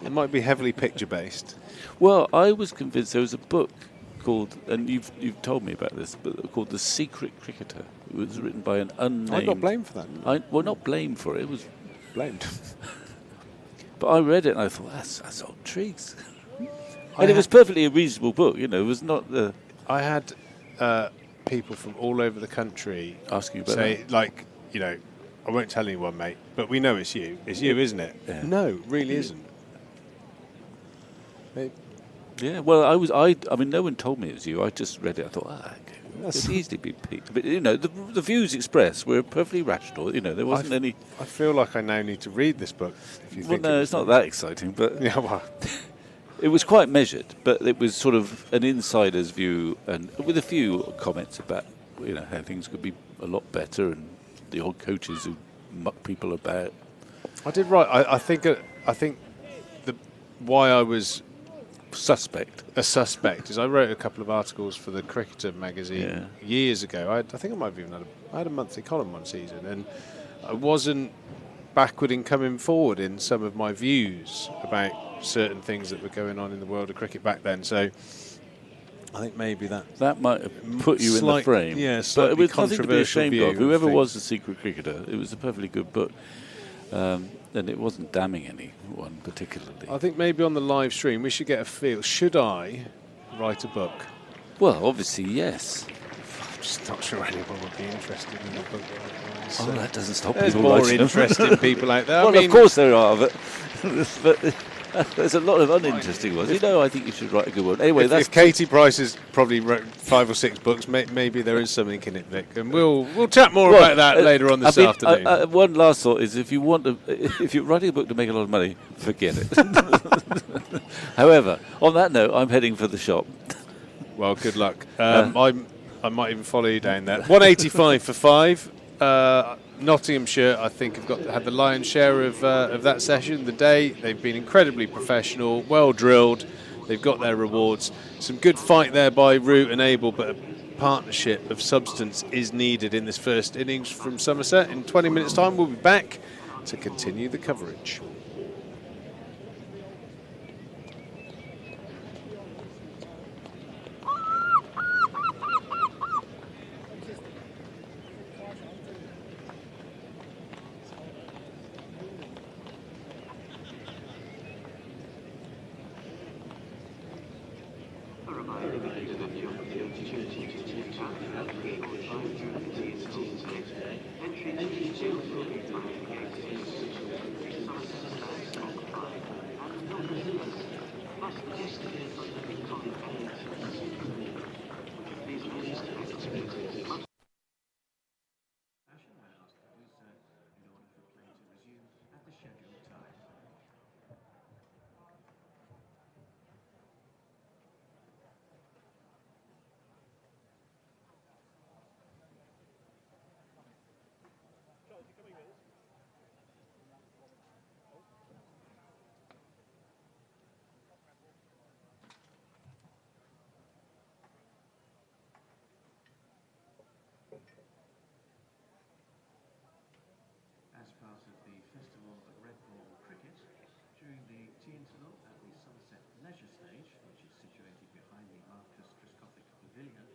[SPEAKER 3] It might be heavily picture based.
[SPEAKER 4] Well, I was convinced there was a book called, and you've told me about this, but called The Secret Cricketer. It was written by an unnamed.
[SPEAKER 3] I got blamed for that.
[SPEAKER 4] Well, not blamed for it. It was
[SPEAKER 3] Blamed.
[SPEAKER 4] But I read it and I thought that's old Triggs. And it was perfectly a reasonable book. You know, it was not the.
[SPEAKER 3] I had people from all over the country
[SPEAKER 4] Ask you about
[SPEAKER 3] say,
[SPEAKER 4] that.
[SPEAKER 3] like, you know, I won't tell anyone, mate, but we know it's you. It's you, isn't it?
[SPEAKER 4] Yeah.
[SPEAKER 3] No, it really isn't.
[SPEAKER 4] Yeah, well, I mean, no one told me it was you. I just read it. I thought, okay, it's easily be picked. But you know, the views expressed were perfectly rational. You know, there wasn't any.
[SPEAKER 3] I feel like I now need to read this book. If you
[SPEAKER 4] Well,
[SPEAKER 3] think
[SPEAKER 4] no, it's not that exciting, but
[SPEAKER 3] Yeah, well,
[SPEAKER 4] it was quite measured. But it was sort of an insider's view, and with a few comments about how things could be a lot better, and the old coaches who muck people about.
[SPEAKER 3] I did right. I think why I was a suspect is I wrote a couple of articles for the Cricketer magazine years ago. I think I might have even had a monthly column one season, and I wasn't backward in coming forward in some of my views about certain things that were going on in the world of cricket back then. So I think maybe that
[SPEAKER 4] might have put you in the frame.
[SPEAKER 3] Yeah,
[SPEAKER 4] but
[SPEAKER 3] slightly
[SPEAKER 4] it was nothing to be
[SPEAKER 3] controversial
[SPEAKER 4] ashamed
[SPEAKER 3] view
[SPEAKER 4] of. Whoever
[SPEAKER 3] things.
[SPEAKER 4] was The Secret Cricketer, it was a perfectly good book. And it wasn't damning anyone particularly.
[SPEAKER 3] I think maybe on the live stream we should get a feel. Should I write a book?
[SPEAKER 4] Well, obviously, yes.
[SPEAKER 3] I'm just not sure anyone would be interested in a book.
[SPEAKER 4] Oh, that doesn't stop
[SPEAKER 3] There's
[SPEAKER 4] people
[SPEAKER 3] more
[SPEAKER 4] writing them.
[SPEAKER 3] interesting people out there.
[SPEAKER 4] Well,
[SPEAKER 3] I mean,
[SPEAKER 4] of course there are, but there's a lot of uninteresting ones. I think you should write a good one. Anyway,
[SPEAKER 3] if Katie Price has probably wrote 5 or 6 books, maybe there is something in it, Vic, and we'll chat more about that later on this afternoon.
[SPEAKER 4] One last thought is, if you're writing a book to make a lot of money, forget it. However, on that note, I'm heading for the shop.
[SPEAKER 3] Well, good luck. I might even follow you down there. 185 for 5. Nottinghamshire, I think, had the lion's share of that session. The day they've been incredibly professional, well drilled. They've got their rewards. Some good fight there by Root and Abel, but a partnership of substance is needed in this first innings from Somerset. In 20 minutes' time, we'll be back to continue the coverage. As part of the Festival of Red Ball Cricket, during the tea interval at the Somerset Leisure Stage, which is situated behind the Marcus Trescothick Pavilion,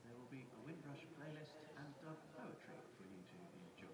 [SPEAKER 3] there will be a Windrush playlist and dub poetry for you to enjoy.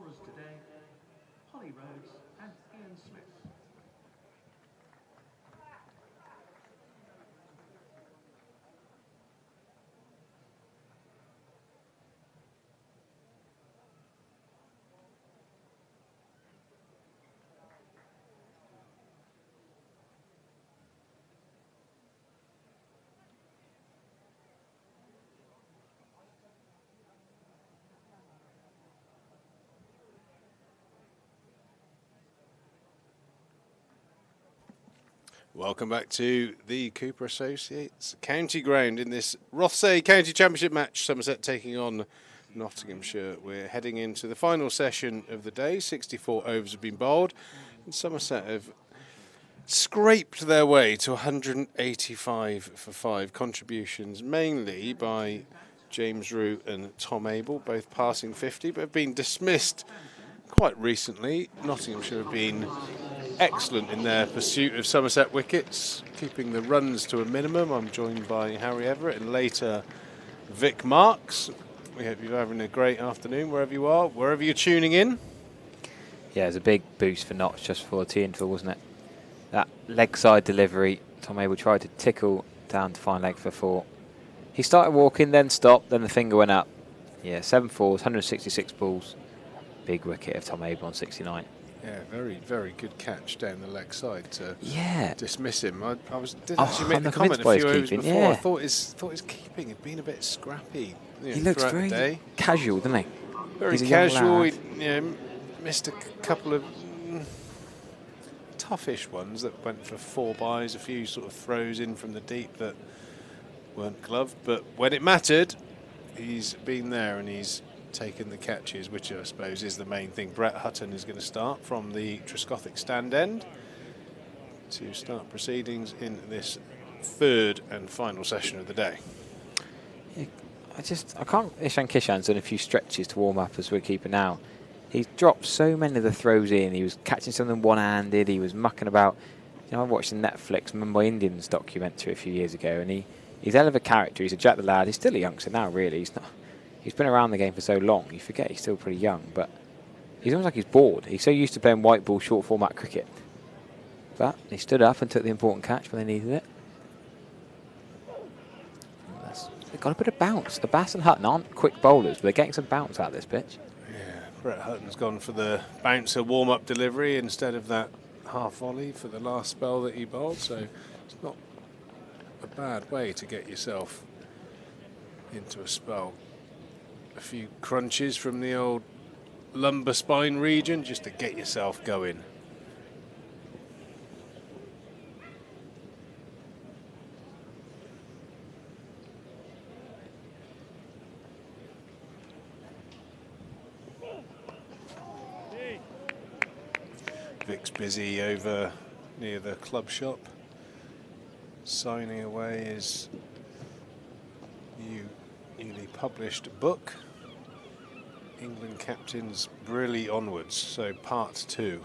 [SPEAKER 1] scorers today, Holly Rhodes and Ian Smith.
[SPEAKER 3] Welcome back to the Cooper Associates County Ground in this Rothesay County Championship match. Somerset taking on Nottinghamshire. We're heading into the final session of the day. 64 overs have been bowled, and Somerset have scraped their way to 185 for 5 contributions, mainly by James Rue and Tom Abel, both passing 50, but have been dismissed quite recently. Nottinghamshire have been excellent in their pursuit of Somerset wickets, keeping the runs to a minimum. I'm joined by Harry Everett and later Vic Marks. We hope you're having a great afternoon wherever you are, wherever you're tuning in.
[SPEAKER 5] Yeah, it was a big boost for Notch just before the tee interval, wasn't it? That leg side delivery, Tom Abel tried to tickle down to fine leg for 4. He started walking, then stopped, then the finger went up. Yeah, 7 fours, 166 balls. Big wicket of Tom Abel on 69.
[SPEAKER 3] Yeah, very, very good catch down the leg side to
[SPEAKER 5] Yeah.
[SPEAKER 3] dismiss him. I did actually make the
[SPEAKER 5] I'm
[SPEAKER 3] comment a
[SPEAKER 5] convinced
[SPEAKER 3] few
[SPEAKER 5] by his
[SPEAKER 3] overs
[SPEAKER 5] keeping,
[SPEAKER 3] before.
[SPEAKER 5] yeah.
[SPEAKER 3] I thought his keeping had been a bit scrappy.
[SPEAKER 5] He looks
[SPEAKER 3] throughout
[SPEAKER 5] very
[SPEAKER 3] the day.
[SPEAKER 5] casual, doesn't he?
[SPEAKER 3] Very
[SPEAKER 5] He's a young
[SPEAKER 3] casual.
[SPEAKER 5] lad.
[SPEAKER 3] He missed a couple of toughish ones that went for 4 byes, a few sort of throws in from the deep that weren't gloved. But when it mattered, he's been there and he's taken the catches, which I suppose is the main thing. Brett Hutton is going to start from the Trescothick stand end to start proceedings in this 3rd and final session of the day.
[SPEAKER 5] Yeah, I can't. Ishan Kishan's done a few stretches to warm up as we're keeping now. He's dropped so many of the throws in. He was catching something one-handed. He was mucking about. You know, I watched the Netflix Mumbai Indians documentary a few years ago, and he's hell of a character. He's a Jack the lad. He's still a youngster now, really. He's been around the game for so long, you forget he's still pretty young, but he's almost like he's bored. He's so used to playing white ball, short format cricket. But he stood up and took the important catch when they needed it. They've got a bit of bounce. The Bass and Hutton aren't quick bowlers, but they're getting some bounce out of this pitch.
[SPEAKER 3] Yeah, Brett Hutton's gone for the bouncer warm-up delivery instead of that half volley for the last spell that he bowled, so it's not a bad way to get yourself into a spell. A few crunches from the old lumbar spine region just to get yourself going. Vic's busy over near the club shop, signing away his newly published book, England Captains Brilly Onwards, so part 2.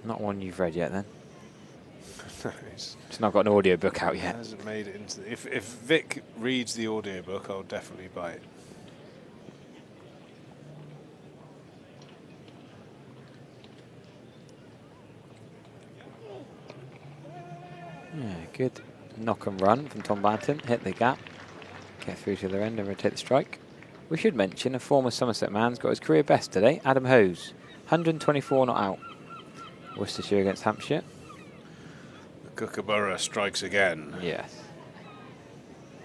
[SPEAKER 5] Not one you've read yet, then?
[SPEAKER 3] No,
[SPEAKER 5] It's not got an audio book out yet.
[SPEAKER 3] hasn't made it into the, if Vic reads the audiobook, I'll definitely buy it.
[SPEAKER 5] Yeah, good knock and run from Tom Banton. Hit the gap, get through to the end and rotate the strike. We should mention a former Somerset man's got his career best today, Adam Hose. 124 not out. Worcestershire against Hampshire.
[SPEAKER 3] The Kookaburra strikes again.
[SPEAKER 5] Yes.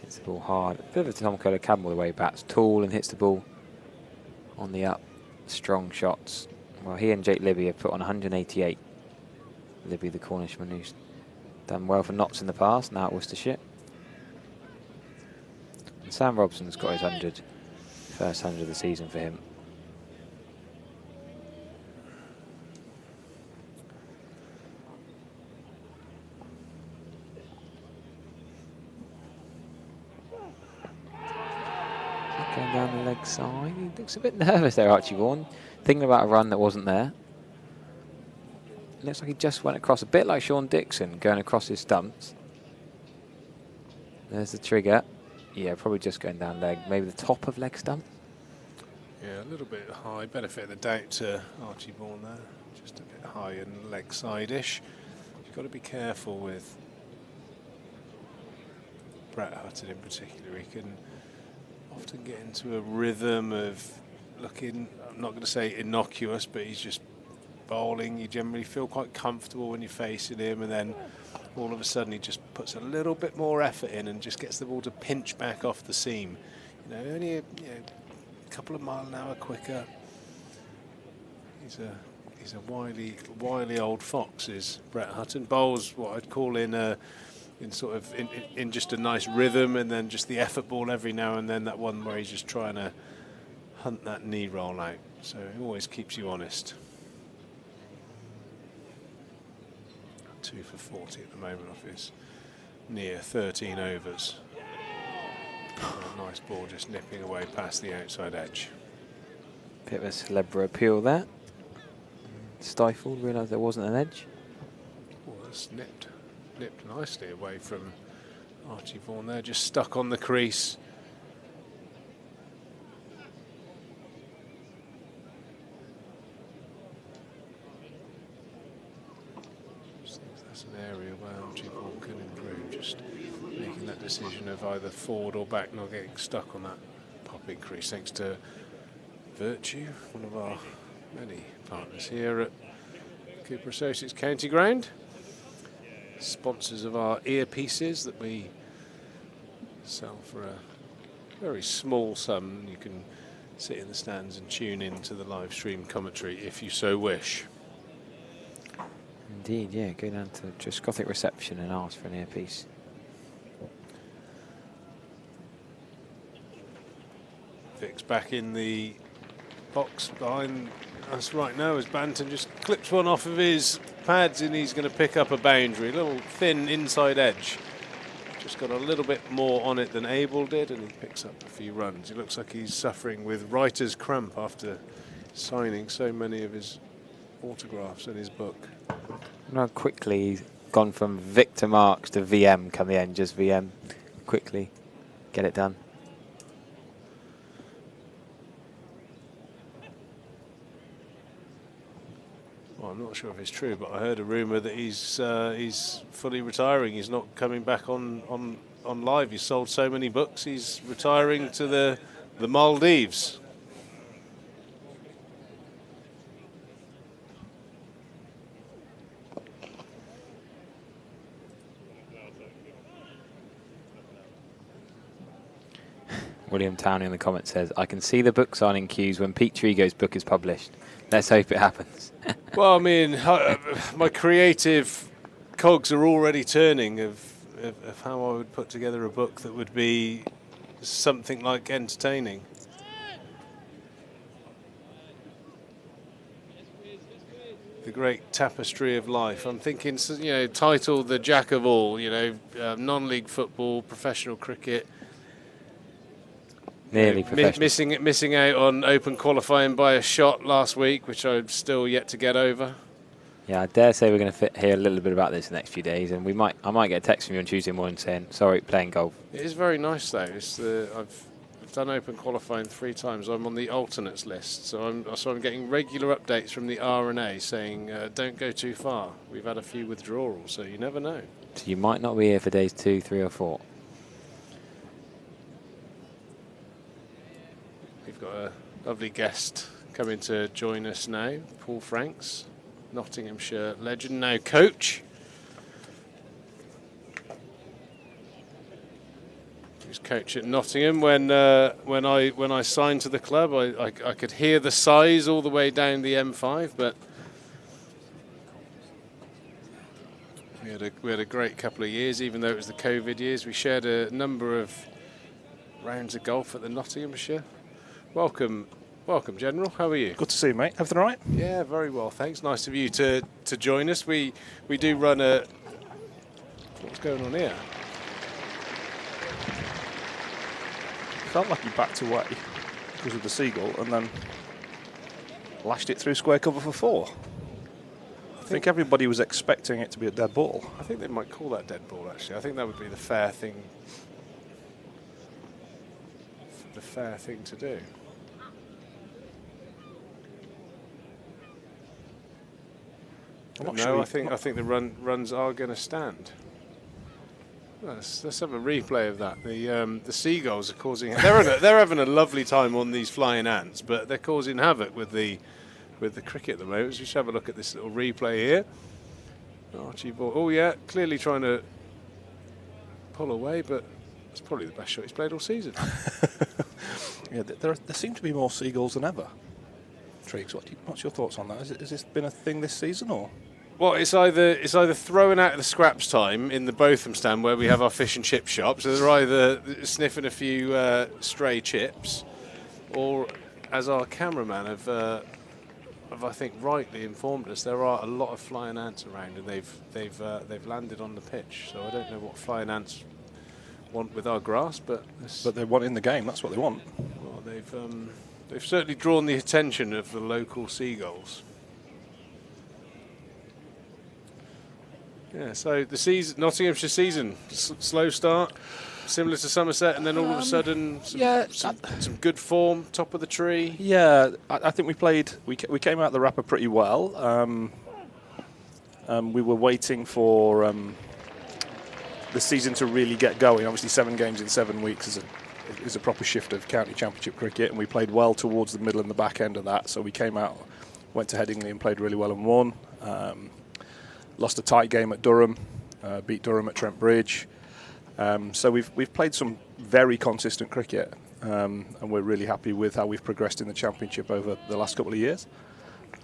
[SPEAKER 5] Hits the ball hard. A bit of a Tom Curler Cadmore the way he bats. Tall and hits the ball on the up. Strong shots. Well, he and Jake Libby have put on 188. Libby, the Cornishman, who's done well for Notts in the past, now at Worcestershire. And Sam Robson's got his 100, first 100 of the season for him. Going down the leg side. He looks a bit nervous there, Archie Vaughan, thinking about a run that wasn't there. Looks like he just went across, a bit like Sean Dixon, going across his stumps. There's the trigger. Yeah, probably just going down leg, maybe the top of leg stump.
[SPEAKER 3] Yeah, a little bit high. Benefit of the doubt to Archie Vaughan there. Just a bit high and leg side-ish. You've got to be careful with Brett Hutton in particular. He can often get into a rhythm of looking, I'm not going to say innocuous, but he's just bowling. You generally feel quite comfortable when you're facing him, and then all of a sudden he just puts a little bit more effort in and just gets the ball to pinch back off the seam. You know, only a couple of mile an hour quicker. He's a wily old fox, is Brett Hutton. Bowls what I'd call in just a nice rhythm, and then just the effort ball every now and then, that one where he's just trying to hunt that knee roll out. So it always keeps you honest. 2 for 40 at the moment off his near 13 overs. A nice ball just nipping away past the outside edge.
[SPEAKER 5] Bit of a Celebra appeal there. Stifled, realised there wasn't an edge.
[SPEAKER 3] Well, that's nipped nicely away from Archie Vaughan there, just stuck on the crease. That's an area where Archie Vaughan can improve, just making that decision of either forward or back, not getting stuck on that popping crease, thanks to Virtue, one of our many partners here at Cooper Associates County Ground. Sponsors of our earpieces that we sell for a very small sum. You can sit in the stands and tune in to the live stream commentary if you so wish.
[SPEAKER 5] Indeed, yeah. Go down to just Gothic reception and ask for an earpiece.
[SPEAKER 3] Vic's back in the box behind us right now as Banton just clips one off of his pads, and he's going to pick up a boundary. A little thin inside edge. Just got a little bit more on it than Abel did, and he picks up a few runs. He looks like he's suffering with writer's cramp after signing so many of his autographs in his book.
[SPEAKER 5] How quickly he's gone from Victor Marks to VM come the end, just VM. Quickly get it done.
[SPEAKER 3] Well, I'm not sure if it's true, but I heard a rumour that he's fully retiring. He's not coming back on live. He's sold so many books. He's retiring to the Maldives.
[SPEAKER 5] William Towney in the comments says, I can see the book signing queues when Pete Trigo's book is published. Let's hope it happens.
[SPEAKER 3] Well, I mean, my creative cogs are already turning of how I would put together a book that would be something like entertaining. The great tapestry of life. I'm thinking, you know, titled The Jack of All, you know, non-league football, professional cricket.
[SPEAKER 5] Nearly professional.
[SPEAKER 3] Missing out on open qualifying by a shot last week, which I'm still yet to get over.
[SPEAKER 5] Yeah, I dare say we're going to hear a little bit about this the next few days, and I might get a text from you on Tuesday morning saying, sorry, playing golf.
[SPEAKER 3] It is very nice though. I've done open qualifying 3 times. I'm on the alternates list, so I'm getting regular updates from the R&A saying don't go too far. We've had a few withdrawals, so you never know.
[SPEAKER 5] So you might not be here for days 2, 3 or 4.
[SPEAKER 3] We've got a lovely guest coming to join us now, Paul Franks, Nottinghamshire legend, now coach. He was coach at Nottingham when I signed to the club. I could hear the sighs all the way down the M5, but we had a great couple of years, even though it was the COVID years. We shared a number of rounds of golf at the Nottinghamshire. Welcome, General. How are you?
[SPEAKER 9] Good to see you, mate. Everything all right?
[SPEAKER 3] Yeah, very well, thanks. Nice of you to join us. We do run a... What's going on here?
[SPEAKER 9] Felt like you backed away because of the seagull and then lashed it through square cover for 4. I think everybody was expecting it to be a dead ball.
[SPEAKER 3] I think they might call that dead ball, actually. I think that would be the fair thing to do. No, I think the runs are going to stand. Let's have a replay of that. The seagulls are causing. They're having a lovely time on these flying ants, but they're causing havoc with the cricket at the moment. So we should have a look at this little replay here. Archie Vaughan. Oh yeah, clearly trying to pull away, but it's probably the best shot he's played all season.
[SPEAKER 9] Yeah, there seem to be more seagulls than ever. Triggs, what's your thoughts on that? Has this been a thing this season, or?
[SPEAKER 3] Well, it's either throwing out the scraps time in the Botham stand where we have our fish and chip shop, so they're either sniffing a few stray chips, or as our cameraman have I think rightly informed us, there are a lot of flying ants around, and they've landed on the pitch. So I don't know what flying ants want with our grass, but
[SPEAKER 9] they want in the game. That's what they want.
[SPEAKER 3] Well, they've certainly drawn the attention of the local seagulls. Yeah, so the season, Nottinghamshire season, slow start, similar to Somerset, and then all of a sudden, some good form, top of the tree.
[SPEAKER 9] Yeah, I think we came out the wrapper pretty well. We were waiting for the season to really get going. Obviously, 7 games in 7 weeks is a proper shift of county championship cricket, and we played well towards the middle and the back end of that. So we came out, went to Headingley and played really well and won. Lost a tight game at Durham, beat Durham at Trent Bridge. So we've played some very consistent cricket, and we're really happy with how we've progressed in the championship over the last couple of years.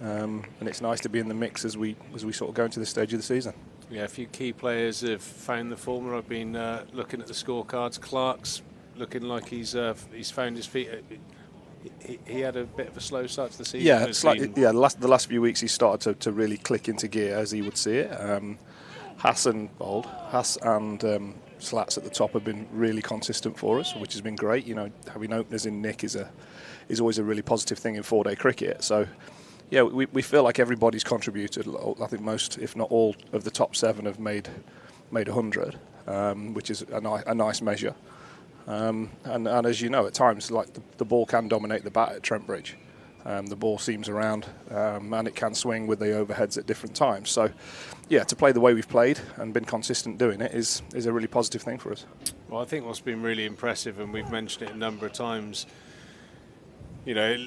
[SPEAKER 9] And it's nice to be in the mix as we sort of go into this stage of the season.
[SPEAKER 3] Yeah, a few key players have found the form. I've been looking at the scorecards. Clark's looking like he's found his feet. He had a bit of a slow start to the season.
[SPEAKER 9] Yeah, slightly, yeah. The last few weeks he started to really click into gear, as he would see it. Hass and Slats at the top have been really consistent for us, which has been great. You know, having openers in Nick is always a really positive thing in 4-day cricket. So, yeah, we feel like everybody's contributed. I think most, if not all, of the top 7 have made 100, which is a nice measure. And as you know, at times, like the ball can dominate the bat at Trent Bridge. The ball seams around, and it can swing with the overheads at different times. So, yeah, to play the way we've played and been consistent doing it is a really positive thing for us.
[SPEAKER 3] Well, I think what's been really impressive, and we've mentioned it a number of times, you know,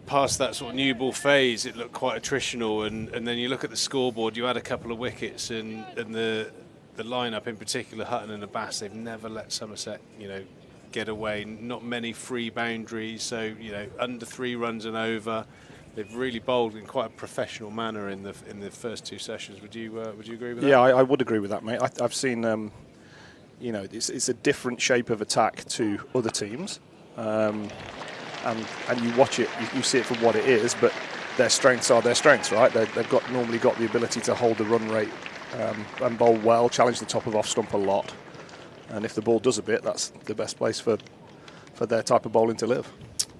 [SPEAKER 3] past that sort of new ball phase, it looked quite attritional, and then you look at the scoreboard, you had a couple of wickets, and the lineup in particular, Hutton and Abbas, they've never let Somerset, you know, get away. Not many free boundaries, so, you know, under 3 runs and over. They've really bowled in quite a professional manner in the first 2 sessions. Would you agree with that?
[SPEAKER 9] Yeah, I would agree with that, mate. I've seen, you know, it's a different shape of attack to other teams, and you watch it, you see it for what it is, but their strengths are their strengths, right? They've normally got the ability to hold the run rate and bowl well, challenge the top of off stump a lot. And if the ball does a bit, that's the best place for their type of bowling to live.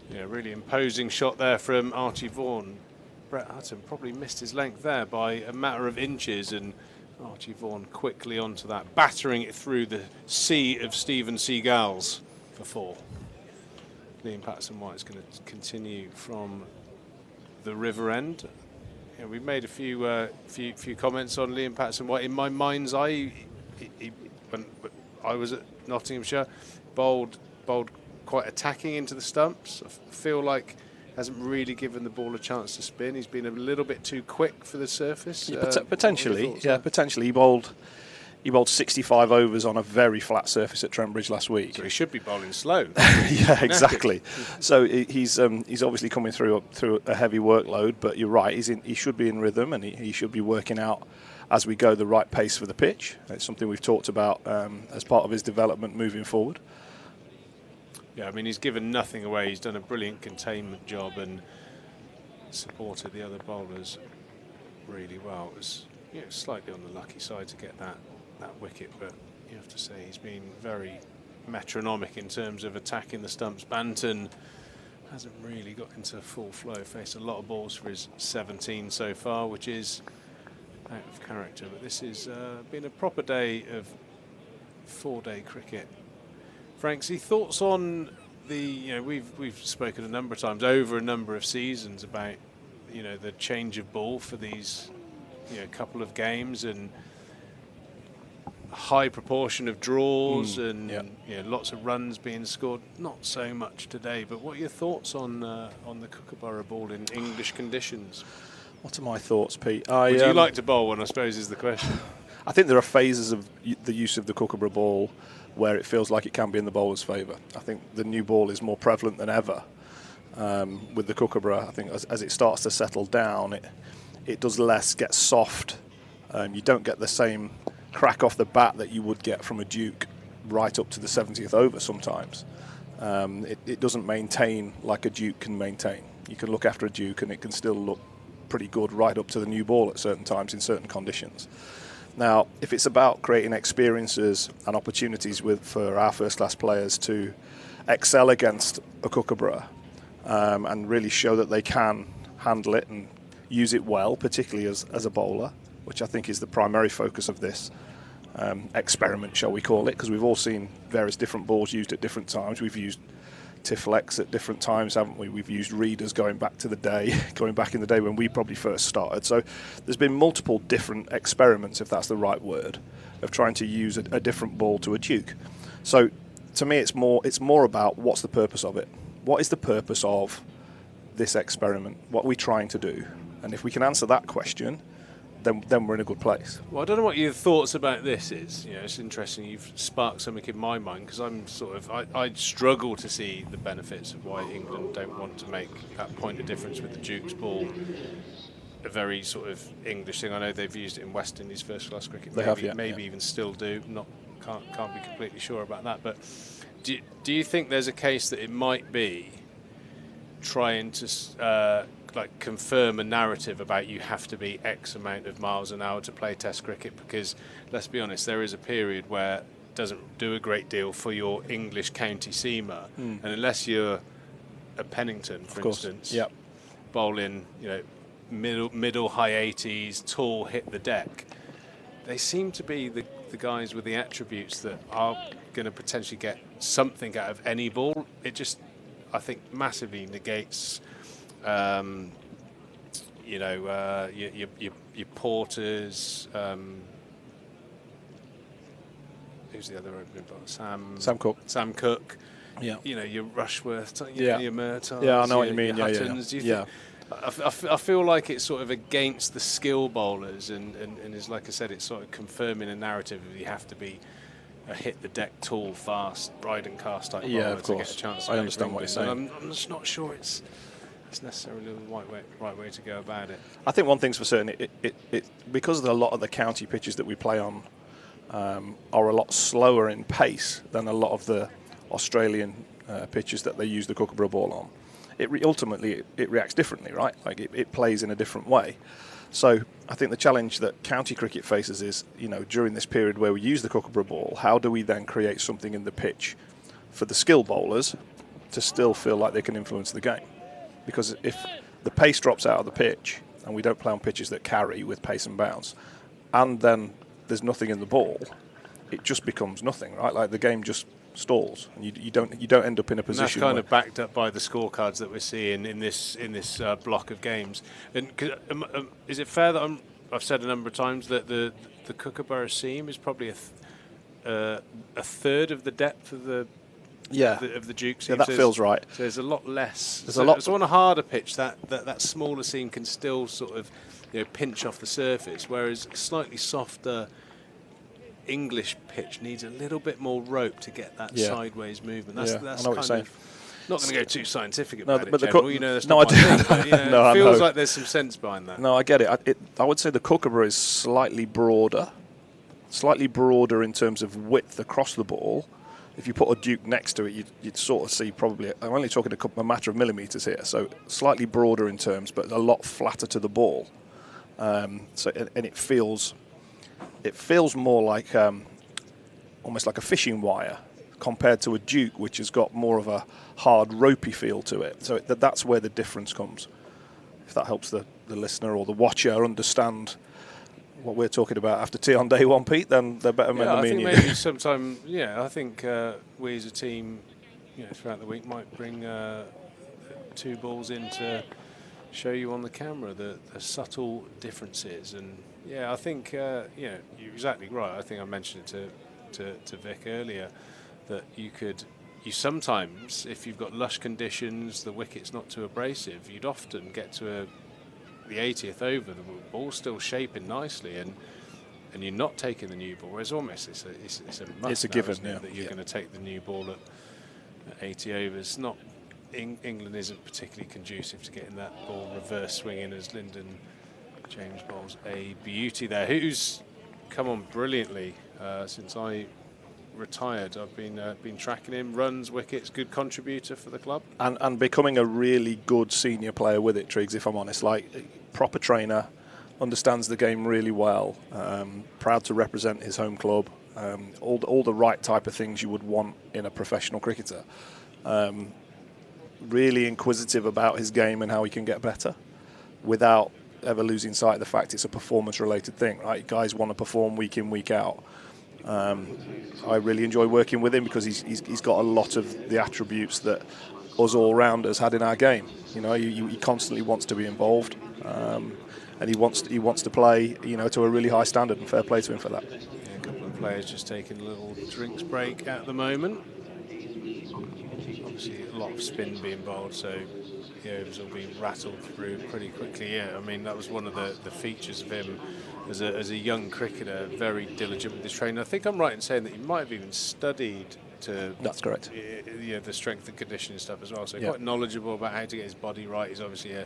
[SPEAKER 3] Yeah, really imposing shot there from Archie Vaughan. Brett Hutton probably missed his length there by a matter of inches, and Archie Vaughan quickly onto that, battering it through the sea of Stephen Seagulls for 4. Liam Patterson-White's going to continue from the river end. Yeah, we've made a few comments on Liam Patterson-White. In my mind's eye, when I was at Nottinghamshire, bowled quite attacking into the stumps. I feel like hasn't really given the ball a chance to spin. He's been a little bit too quick for the surface.
[SPEAKER 9] Yeah, potentially. He bowled 65 overs on a very flat surface at Trent Bridge last week.
[SPEAKER 3] So he should be bowling slow.
[SPEAKER 9] Yeah, exactly. So he's obviously coming through a heavy workload, but you're right. He should be in rhythm, and he should be working out as we go the right pace for the pitch. It's something we've talked about as part of his development moving forward.
[SPEAKER 3] Yeah, I mean, he's given nothing away. He's done a brilliant containment job and supported the other bowlers really well. It was, you know, slightly on the lucky side to get that wicket, but you have to say he's been very metronomic in terms of attacking the stumps. Banton hasn't really got into full flow, faced a lot of balls for his 17 so far, which is out of character, but this has been a proper day of 4-day cricket. Franksy, thoughts on the, you know, we've spoken a number of times over a number of seasons about, you know, the change of ball for these couple of games and a high proportion of draws and lots of runs being scored. Not so much today, but what are your thoughts on the Kookaburra ball in English conditions?
[SPEAKER 9] What are my thoughts, Pete?
[SPEAKER 3] Would you like to bowl one, I suppose, is the question.
[SPEAKER 9] I think there are phases of the use of the Kookaburra ball where it feels like it can be in the bowler's favour. I think the new ball is more prevalent than ever with the Kookaburra. I think as it starts to settle down, it does less, gets soft. You don't get the same crack off the bat that you would get from a Duke right up to the 70th over sometimes. It doesn't maintain like a Duke can maintain. You can look after a Duke and it can still look pretty good right up to the new ball at certain times in certain conditions. Now, if it's about creating experiences and opportunities for our first-class players to excel against a Kookaburra and really show that they can handle it and use it well, particularly as a bowler, which I think is the primary focus of this experiment, shall we call it, because we've all seen various different balls used at different times. We've used Tiflex at different times, haven't we? We've used readers going back in the day when we probably first started. So there's been multiple different experiments, if that's the right word, of trying to use a different ball to a Duke. So to me, it's more about what's the purpose of it. What is the purpose of this experiment? What are we trying to do? And if we can answer that question, then we're in a good place.
[SPEAKER 3] Well, I don't know what your thoughts about this is. It's interesting. You've sparked something in my mind because I'm I struggle to see the benefits of why England don't want to make that point of difference with the Duke's ball a very sort of English thing. I know they've used it in West Indies first-class cricket. Maybe even still do. Can't be completely sure about that. But do you think there's a case that it might be trying to confirm a narrative about you have to be X amount of miles an hour to play Test cricket? Because let's be honest, there is a period where it doesn't do a great deal for your English county seamer, and unless you're at Pennington, for instance, bowling, middle high 80s, tall, hit the deck, they seem to be the guys with the attributes that are going to potentially get something out of any ball. It just, I think, massively negates your Porters. Who's the other opening bowler? Sam Cook.
[SPEAKER 9] Yeah.
[SPEAKER 3] Your Rushworth. Your Murtagh.
[SPEAKER 9] Yeah, I know what you mean.
[SPEAKER 3] Huttons. Do you think, I feel like it's sort of against the skill bowlers, and is, like I said, it's sort of confirming a narrative of you have to be a hit the deck, tall, fast, ride and cast type bowler to get a chance.
[SPEAKER 9] I understand what you're saying.
[SPEAKER 3] I'm just not sure it's necessarily the right way to go about it.
[SPEAKER 9] I think one thing's for certain, it because a lot of the county pitches that we play on are a lot slower in pace than a lot of the Australian pitches that they use the Kookaburra ball on. Ultimately reacts differently, right? Like it plays in a different way. So I think the challenge that county cricket faces is, during this period where we use the Kookaburra ball, how do we then create something in the pitch for the skill bowlers to still feel like they can influence the game? Because if the pace drops out of the pitch and we don't play on pitches that carry with pace and bounce, and then there's nothing in the ball, it just becomes nothing, right? Like the game just stalls, and you don't end up in a position.
[SPEAKER 3] And that's kind of backed up by the scorecards that we're seeing in this block of games. And is it fair that I've said a number of times that the Kookaburra seam is probably a third of the depth of the Duke seam?
[SPEAKER 9] Yeah, that feels right.
[SPEAKER 3] So there's a lot less.
[SPEAKER 9] So
[SPEAKER 3] on a harder pitch, that smaller seam can still sort of pinch off the surface, whereas slightly softer English pitch needs a little bit more rope to get that sideways movement. That's
[SPEAKER 9] I know what you're saying.
[SPEAKER 3] Not going to go too scientific about it,
[SPEAKER 9] but
[SPEAKER 3] General. That's not my thing, but, it feels like there's some sense behind that.
[SPEAKER 9] No, I get it. I would say the Kookaburra is slightly broader in terms of width across the ball. If you put a Duke next to it, you'd sort of see probably, I'm only talking a matter of millimetres here, so slightly broader in terms, but a lot flatter to the ball. And it feels more like almost like a fishing wire compared to a Duke, which has got more of a hard, ropey feel to it. So that's where the difference comes. If that helps the listener or the watcher understand what we're talking about after tea on day one, Pete, then they're better men than me and you.
[SPEAKER 3] I think maybe sometime, I think we as a team, throughout the week might bring two balls in to show you on the camera the subtle differences. And yeah, I think you're exactly right. I think I mentioned it to Vic earlier that you sometimes, if you've got lush conditions, the wicket's not too abrasive, you'd often get to the 80th over, the ball's still shaping nicely, and you're not taking the new ball. Whereas almost it's a must.
[SPEAKER 9] It's a given,
[SPEAKER 3] isn't it,
[SPEAKER 9] yeah.
[SPEAKER 3] that you're going to take the new ball at 80 overs. Not England isn't particularly conducive to getting that ball reverse swinging, as Lyndon James bowls a beauty there, who's come on brilliantly since I retired. I've been tracking him, runs, wickets, good contributor for the club,
[SPEAKER 9] and becoming a really good senior player with it, Triggs, if I'm honest. Like, proper trainer, understands the game really well, proud to represent his home club, all the right type of things you would want in a professional cricketer. Really inquisitive about his game and how he can get better without ever losing sight of the fact it's a performance related thing, right? Guys want to perform week in, week out. I really enjoy working with him because he's got a lot of the attributes that us all-rounders had in our game. You know, he constantly wants to be involved, and he wants to play, you know, to a really high standard, and fair play to him for that.
[SPEAKER 3] Yeah, a couple of players just taking a little drinks break at the moment. Obviously, a lot of spin being bowled, so the overs will be rattled through pretty quickly. Yeah, I mean, that was one of the features of him as a young cricketer, very diligent with his training. I think I'm right in saying that he might have even studied to...
[SPEAKER 9] That's correct.
[SPEAKER 3] Yeah, the strength and conditioning stuff as well. So
[SPEAKER 9] yeah,
[SPEAKER 3] quite knowledgeable about how to get his body right. He's obviously a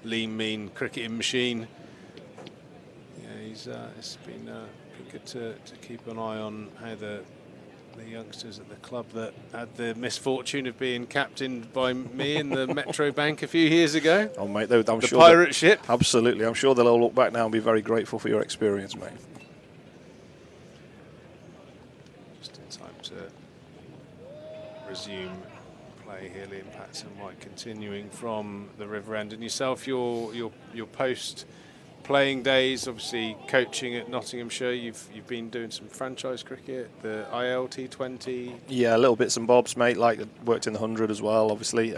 [SPEAKER 3] lean, mean cricketing machine. Yeah, it's been good to keep an eye on how the youngsters at the club that had the misfortune of being captained by me in the Metro Bank a few years ago.
[SPEAKER 9] Oh, mate,
[SPEAKER 3] I'm sure pirate ship.
[SPEAKER 9] Absolutely. I'm sure they'll all look back now and be very grateful for your experience, mate.
[SPEAKER 3] Just in time to resume play here. Liam Patson White continuing from the River End. And yourself, your post playing days, obviously coaching at Nottinghamshire. You've been doing some franchise cricket, the IL T20.
[SPEAKER 9] Yeah, little bits and bobs, mate. Like, worked in the 100 as well, obviously.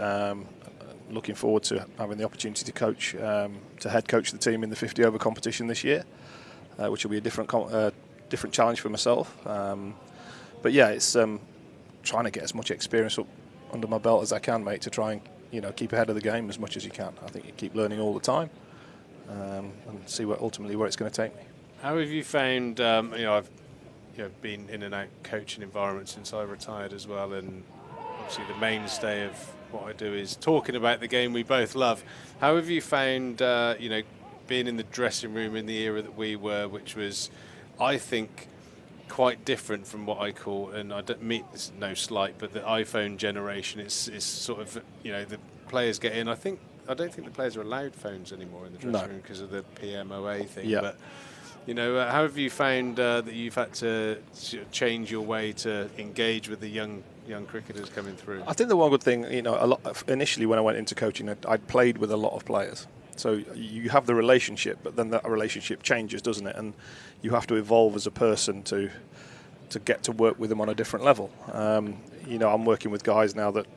[SPEAKER 9] Looking forward to having the opportunity to coach, to head coach the team in the 50 over competition this year, which will be a different challenge for myself. But yeah, it's trying to get as much experience up under my belt as I can, mate, to try and, you know, keep ahead of the game as much as you can. I think you keep learning all the time. And see ultimately where it's going to take me.
[SPEAKER 3] How have you found? I've been in and out coaching environments since I retired as well, and obviously the mainstay of what I do is talking about the game we both love. How have you found? Being in the dressing room in the era that we were, which was, I think, quite different from what I call, and I don't mean this no slight, but the iPhone generation. It's sort of, the players get in. I don't think the players are allowed phones anymore in the dressing room because of the PMOA thing.
[SPEAKER 9] Yeah.
[SPEAKER 3] But, how have you found that you've had to change your way to engage with the young cricketers coming through?
[SPEAKER 9] I think the one good thing, initially when I went into coaching, I'd played with a lot of players. So you have the relationship, but then that relationship changes, doesn't it? And you have to evolve as a person to get to work with them on a different level. I'm working with guys now that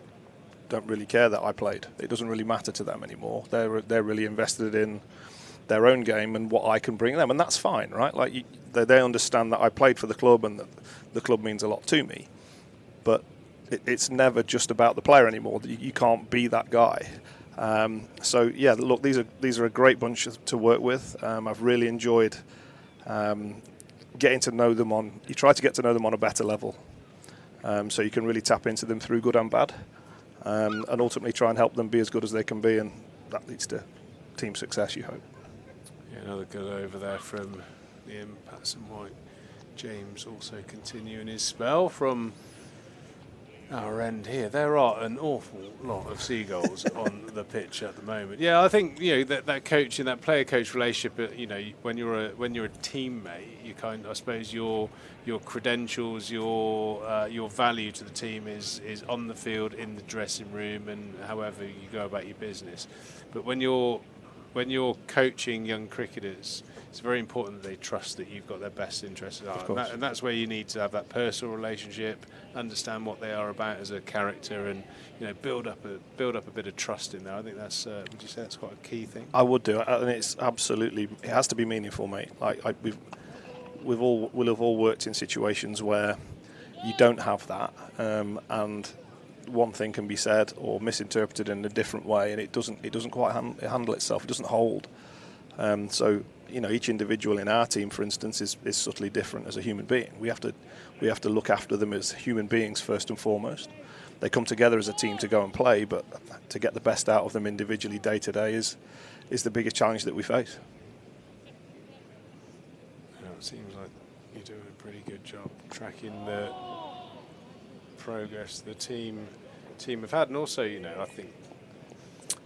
[SPEAKER 9] don't really care that I played. It doesn't really matter to them anymore. They're really invested in their own game and what I can bring them, and that's fine, right? Like, they understand that I played for the club and that the club means a lot to me. But it's never just about the player anymore. You can't be that guy. So yeah, look, these are a great bunch to work with. I've really enjoyed getting to know them on. You try to get to know them on a better level, so you can really tap into them through good and bad. And ultimately try and help them be as good as they can be, and that leads to team success, you hope.
[SPEAKER 3] Yeah, another good over there from Liam Patson White. James also continuing his spell from our end here. There are an awful lot of seagulls on the pitch at the moment. Yeah, I think that coach and that player-coach relationship. When you're a teammate, you I suppose your credentials, your value to the team is on the field, in the dressing room, and however you go about your business. But when you're when you're coaching young cricketers, it's very important that they trust that you've got their best interests at heart. And that's where you need to have that personal relationship, understand what they are about as a character, and build up a bit of trust in there. I think that's would you say that's quite a key thing?
[SPEAKER 9] I would do, and it's absolutely, it has to be meaningful, mate. Like we'll have all worked in situations where you don't have that, and one thing can be said or misinterpreted in a different way, and it doesn't quite handle itself. It doesn't hold. So each individual in our team, for instance, is subtly different as a human being. We have to look after them as human beings first and foremost. They come together as a team to go and play, but to get the best out of them individually day to day is the biggest challenge that we face.
[SPEAKER 3] It seems like you're doing a pretty good job tracking the progress the team have had, and also I think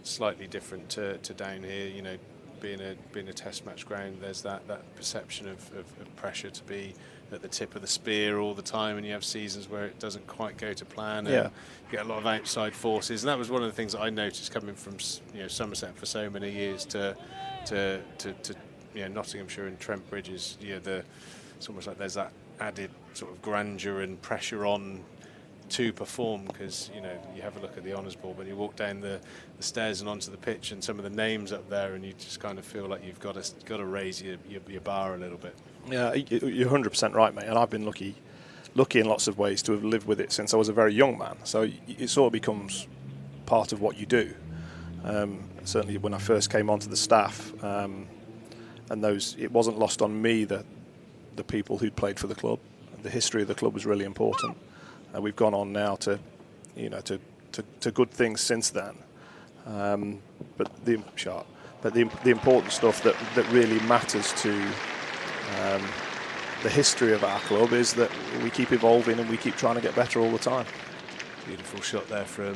[SPEAKER 3] slightly different to down here. Being a test match ground, there's that perception of pressure to be at the tip of the spear all the time, and you have seasons where it doesn't quite go to plan, and you get a lot of outside forces. And that was one of the things that I noticed coming from Somerset for so many years to Nottinghamshire and Trent Bridges. It's almost like there's that added sort of grandeur and pressure on to perform, because you have a look at the honours board when you walk down the stairs and onto the pitch, and some of the names up there, and you just kind of feel like you've got to raise your bar a little bit.
[SPEAKER 9] Yeah, you're 100% right, mate. And I've been lucky in lots of ways to have lived with it since I was a very young man. So it sort of becomes part of what you do. Certainly when I first came onto the staff, and it wasn't lost on me that the people who'd played for the club, the history of the club was really important. We've gone on now to good things since then. But the important stuff that really matters to the history of our club is that we keep evolving and we keep trying to get better all the time.
[SPEAKER 3] Beautiful shot there from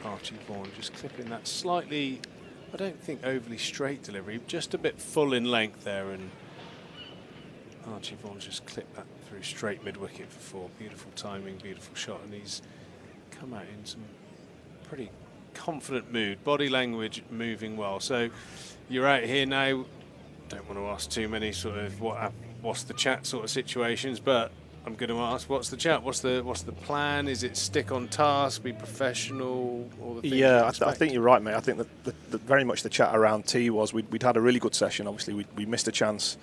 [SPEAKER 3] Archie Vaughan, just clipping that slightly, I don't think overly straight delivery, just a bit full in length there, and Archie Vaughan just clipped that through straight mid-wicket for 4. Beautiful timing, beautiful shot, and he's come out in some pretty confident mood. Body language moving well. So you're out here now. Don't want to ask too many sort of what's the chat sort of situations, but I'm going to ask, what's the chat? What's the plan? Is it stick on task, be professional, all the things?
[SPEAKER 9] Yeah, I think you're right, mate. I think that very much the chat around tea was we'd had a really good session. Obviously, we missed a chance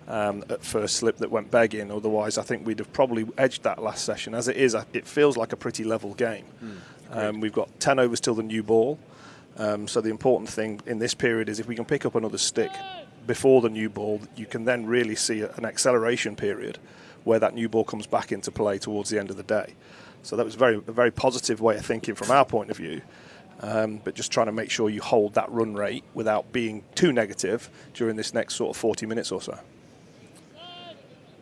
[SPEAKER 9] at first slip that went begging. Otherwise, I think we'd have probably edged that last session. As it is, it feels like a pretty level game. We've got 10 overs till the new ball. So the important thing in this period is if we can pick up another stick before the new ball, you can then really see an acceleration period where that new ball comes back into play towards the end of the day. So that was a very positive way of thinking from our point of view. But just trying to make sure you hold that run rate without being too negative during this next sort of 40 minutes or so.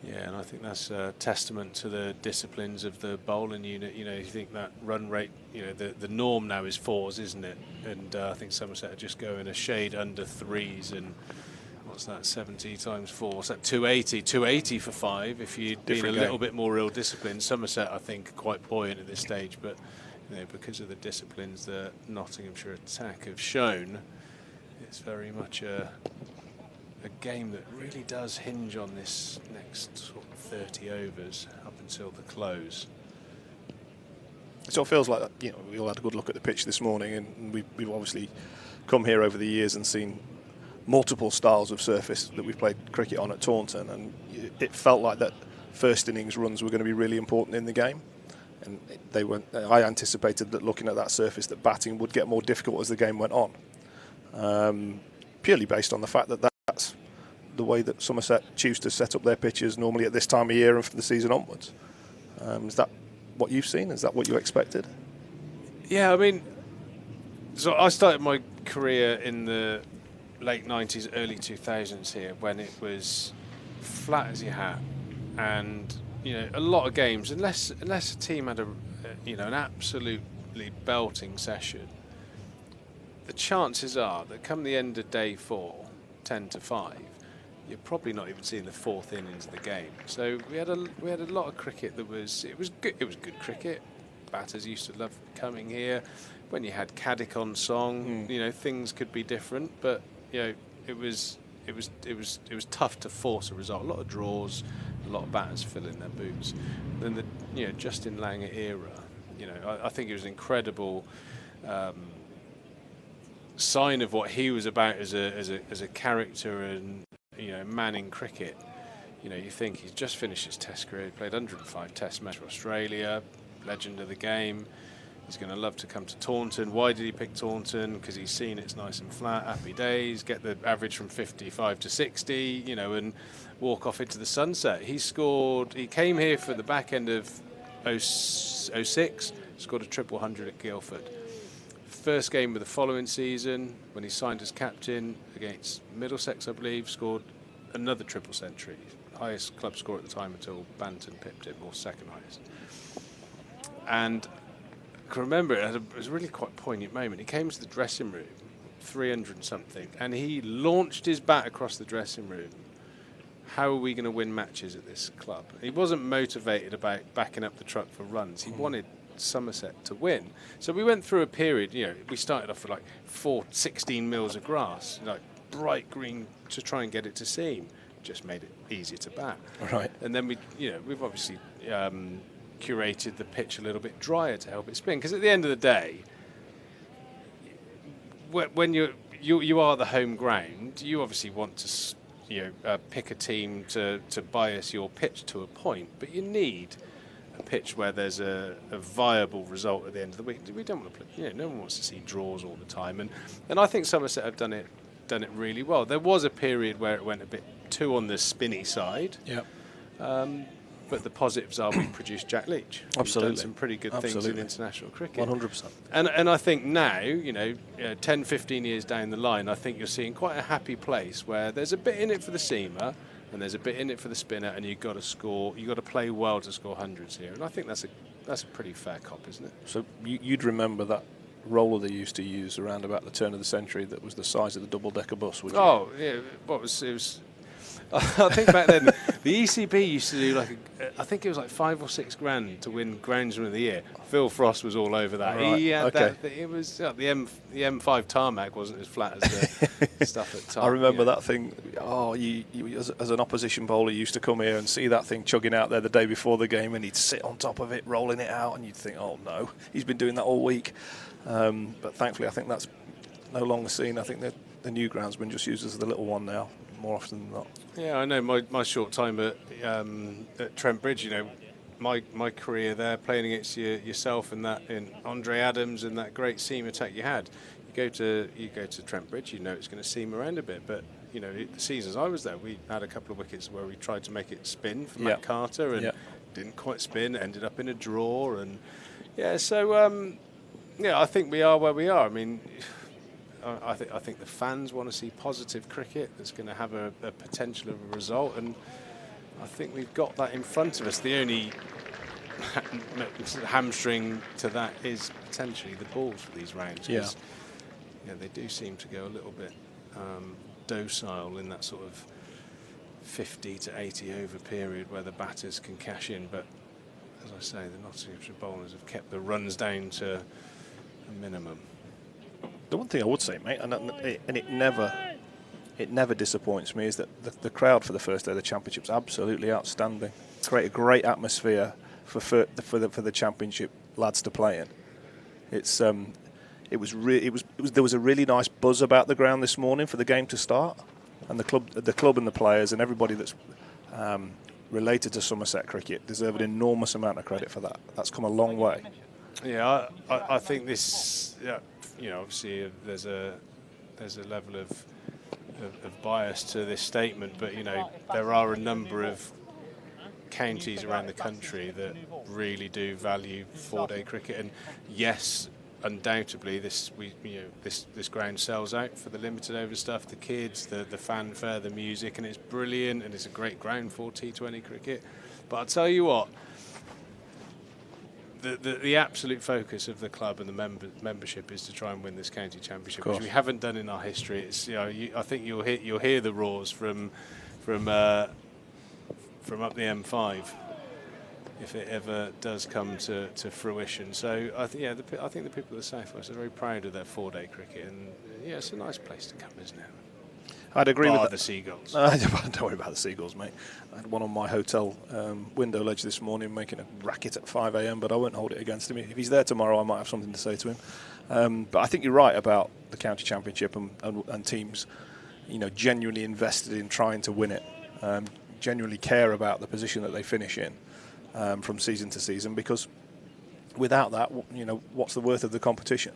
[SPEAKER 3] Yeah, and I think that's a testament to the disciplines of the bowling unit. You think that run rate, the norm now is 4s, isn't it? And I think Somerset are just going a shade under 3s, and what's that, 70 times 4? What's that, 280? 280 for 5 if you'd been a little bit more real disciplined. Somerset, I think, quite buoyant at this stage, but because of the disciplines that Nottinghamshire attack have shown, it's very much a game that really does hinge on this next sort of 30 overs up until the close.
[SPEAKER 9] So it feels like we all had a good look at the pitch this morning, and we've obviously come here over the years and seen multiple styles of surface that we've played cricket on at Taunton, and it felt like that first innings runs were going to be really important in the game. And they weren't. I anticipated that looking at that surface, that batting would get more difficult as the game went on, purely based on the fact that that's the way that Somerset choose to set up their pitches normally at this time of year and for the season onwards. Is that what you've seen? Is that what you expected?
[SPEAKER 3] Yeah, I mean, so I started my career in the late 90s, early 2000s here, when it was flat as your hat, and a lot of games, unless a team had an absolutely belting session, the chances are that come the end of day 4, 10 to 5, you're probably not even seeing the 4th innings of the game. So we had a lot of cricket that was good. It was good cricket. Batters used to love coming here. When you had Caddick on song, things could be different. But it was tough to force a result. A lot of draws, a lot of batters filling their boots. Then the Justin Langer era, I think it was an incredible sign of what he was about as a character and man in cricket. You think he's just finished his Test career, he played 105 Test matches for Australia, legend of the game. He's going to love to come to Taunton. Why did he pick Taunton? Because he's seen it's nice and flat, happy days, get the average from 55 to 60, and walk off into the sunset. He came here for the back end of 06, scored a triple hundred at Guildford. First game of the following season, when he signed as captain against Middlesex, I believe, scored another triple century. Highest club score at the time until Banton pipped him, or second highest. And I can remember it was a really quite poignant moment. He came to the dressing room, 300 and something, and he launched his bat across the dressing room. How are we going to win matches at this club? He wasn't motivated about backing up the truck for runs. He wanted Somerset to win. So we went through a period, we started off with like 16 mils of grass, like bright green, to try and get it to seam. Just made it easier to bat.
[SPEAKER 9] Right.
[SPEAKER 3] And then we've obviously curated the pitch a little bit drier to help it spin. Because at the end of the day, when you are the home ground, you obviously want to pick a team to bias your pitch to a point, but you need a pitch where there's a viable result at the end of the week. We don't want to play. No one wants to see draws all the time, and I think Somerset have done it really well. There was a period where it went a bit too on the spinny side.
[SPEAKER 9] Yep.
[SPEAKER 3] But the positives are we produced Jack Leach.
[SPEAKER 9] Absolutely.
[SPEAKER 3] He's done some pretty good things in international cricket.
[SPEAKER 9] 100%.
[SPEAKER 3] And I think now, 10, 15 years down the line, I think you're seeing quite a happy place where there's a bit in it for the seamer and there's a bit in it for the spinner, and you've got to score. You've got to play well to score hundreds here. And I think that's a pretty fair cop, isn't it?
[SPEAKER 9] So you'd remember that roller they used to use around about the turn of the century that was the size of the double-decker bus, would you?
[SPEAKER 3] Oh, yeah. It was I think back then the ECB used to do I think it was like $5 or $6 grand to win Groundsman of the Year. Phil Frost was all over that.
[SPEAKER 9] Right.
[SPEAKER 3] He had
[SPEAKER 9] Okay.
[SPEAKER 3] that. It was the M5 tarmac wasn't as flat as the stuff at top.
[SPEAKER 9] I remember that thing. Oh, you as an opposition bowler, you used to come here and see that thing chugging out there the day before the game, and he'd sit on top of it, rolling it out, and you'd think, oh no, he's been doing that all week. But thankfully, I think that's no longer seen. I think the new groundsman just uses the little one now more often than not.
[SPEAKER 3] Yeah, I know. My short time at Trent Bridge, my career there, playing against yourself and Andre Adams and that great seam attack you had. You go to Trent Bridge, it's going to seam around a bit, but the seasons I was there, we had a couple of wickets where we tried to make it spin for Matt Carter and didn't quite spin, ended up in a draw, and I think we are where we are. I mean, I think the fans want to see positive cricket that's going to have a potential of a result, and I think we've got that in front of us. The only hamstring to that is potentially the balls for these rounds. They do seem to go a little bit docile in that sort of 50 to 80 over period where the batters can cash in. But as I say, the Nottinghamshire bowlers have kept the runs down to a minimum.
[SPEAKER 9] The one thing I would say, mate, and it never disappoints me, is that the crowd for the first day of the championship is absolutely outstanding. Create a great atmosphere for the championship lads to play in. There was a really nice buzz about the ground this morning for the game to start, and the club and the players and everybody that's related to Somerset cricket deserve an enormous amount of credit for that. That's come a long way.
[SPEAKER 3] Yeah, I think this. Obviously there's a level of bias to this statement, but there are a number of counties around the country that really do value four-day cricket, and yes, undoubtedly this ground sells out for the limited over stuff, the kids, the fanfare, the music, and it's brilliant, and it's a great ground for T20 cricket. But I'll tell you what, the absolute focus of the club and the membership is to try and win this county championship, which we haven't done in our history. It's I think you'll hear the roars from up the M5 if it ever does come to fruition. So I think the people of the South West are very proud of their four-day cricket, and it's a nice place to come, isn't it?
[SPEAKER 9] I'd agree with that.
[SPEAKER 3] The seagulls.
[SPEAKER 9] Don't worry about the seagulls, mate. I had one on my hotel window ledge this morning making a racket at 5 a.m, but I won't hold it against him. If he's there tomorrow, I might have something to say to him. But I think you're right about the county championship and teams, genuinely invested in trying to win it, genuinely care about the position that they finish in from season to season, because without that, what's the worth of the competition?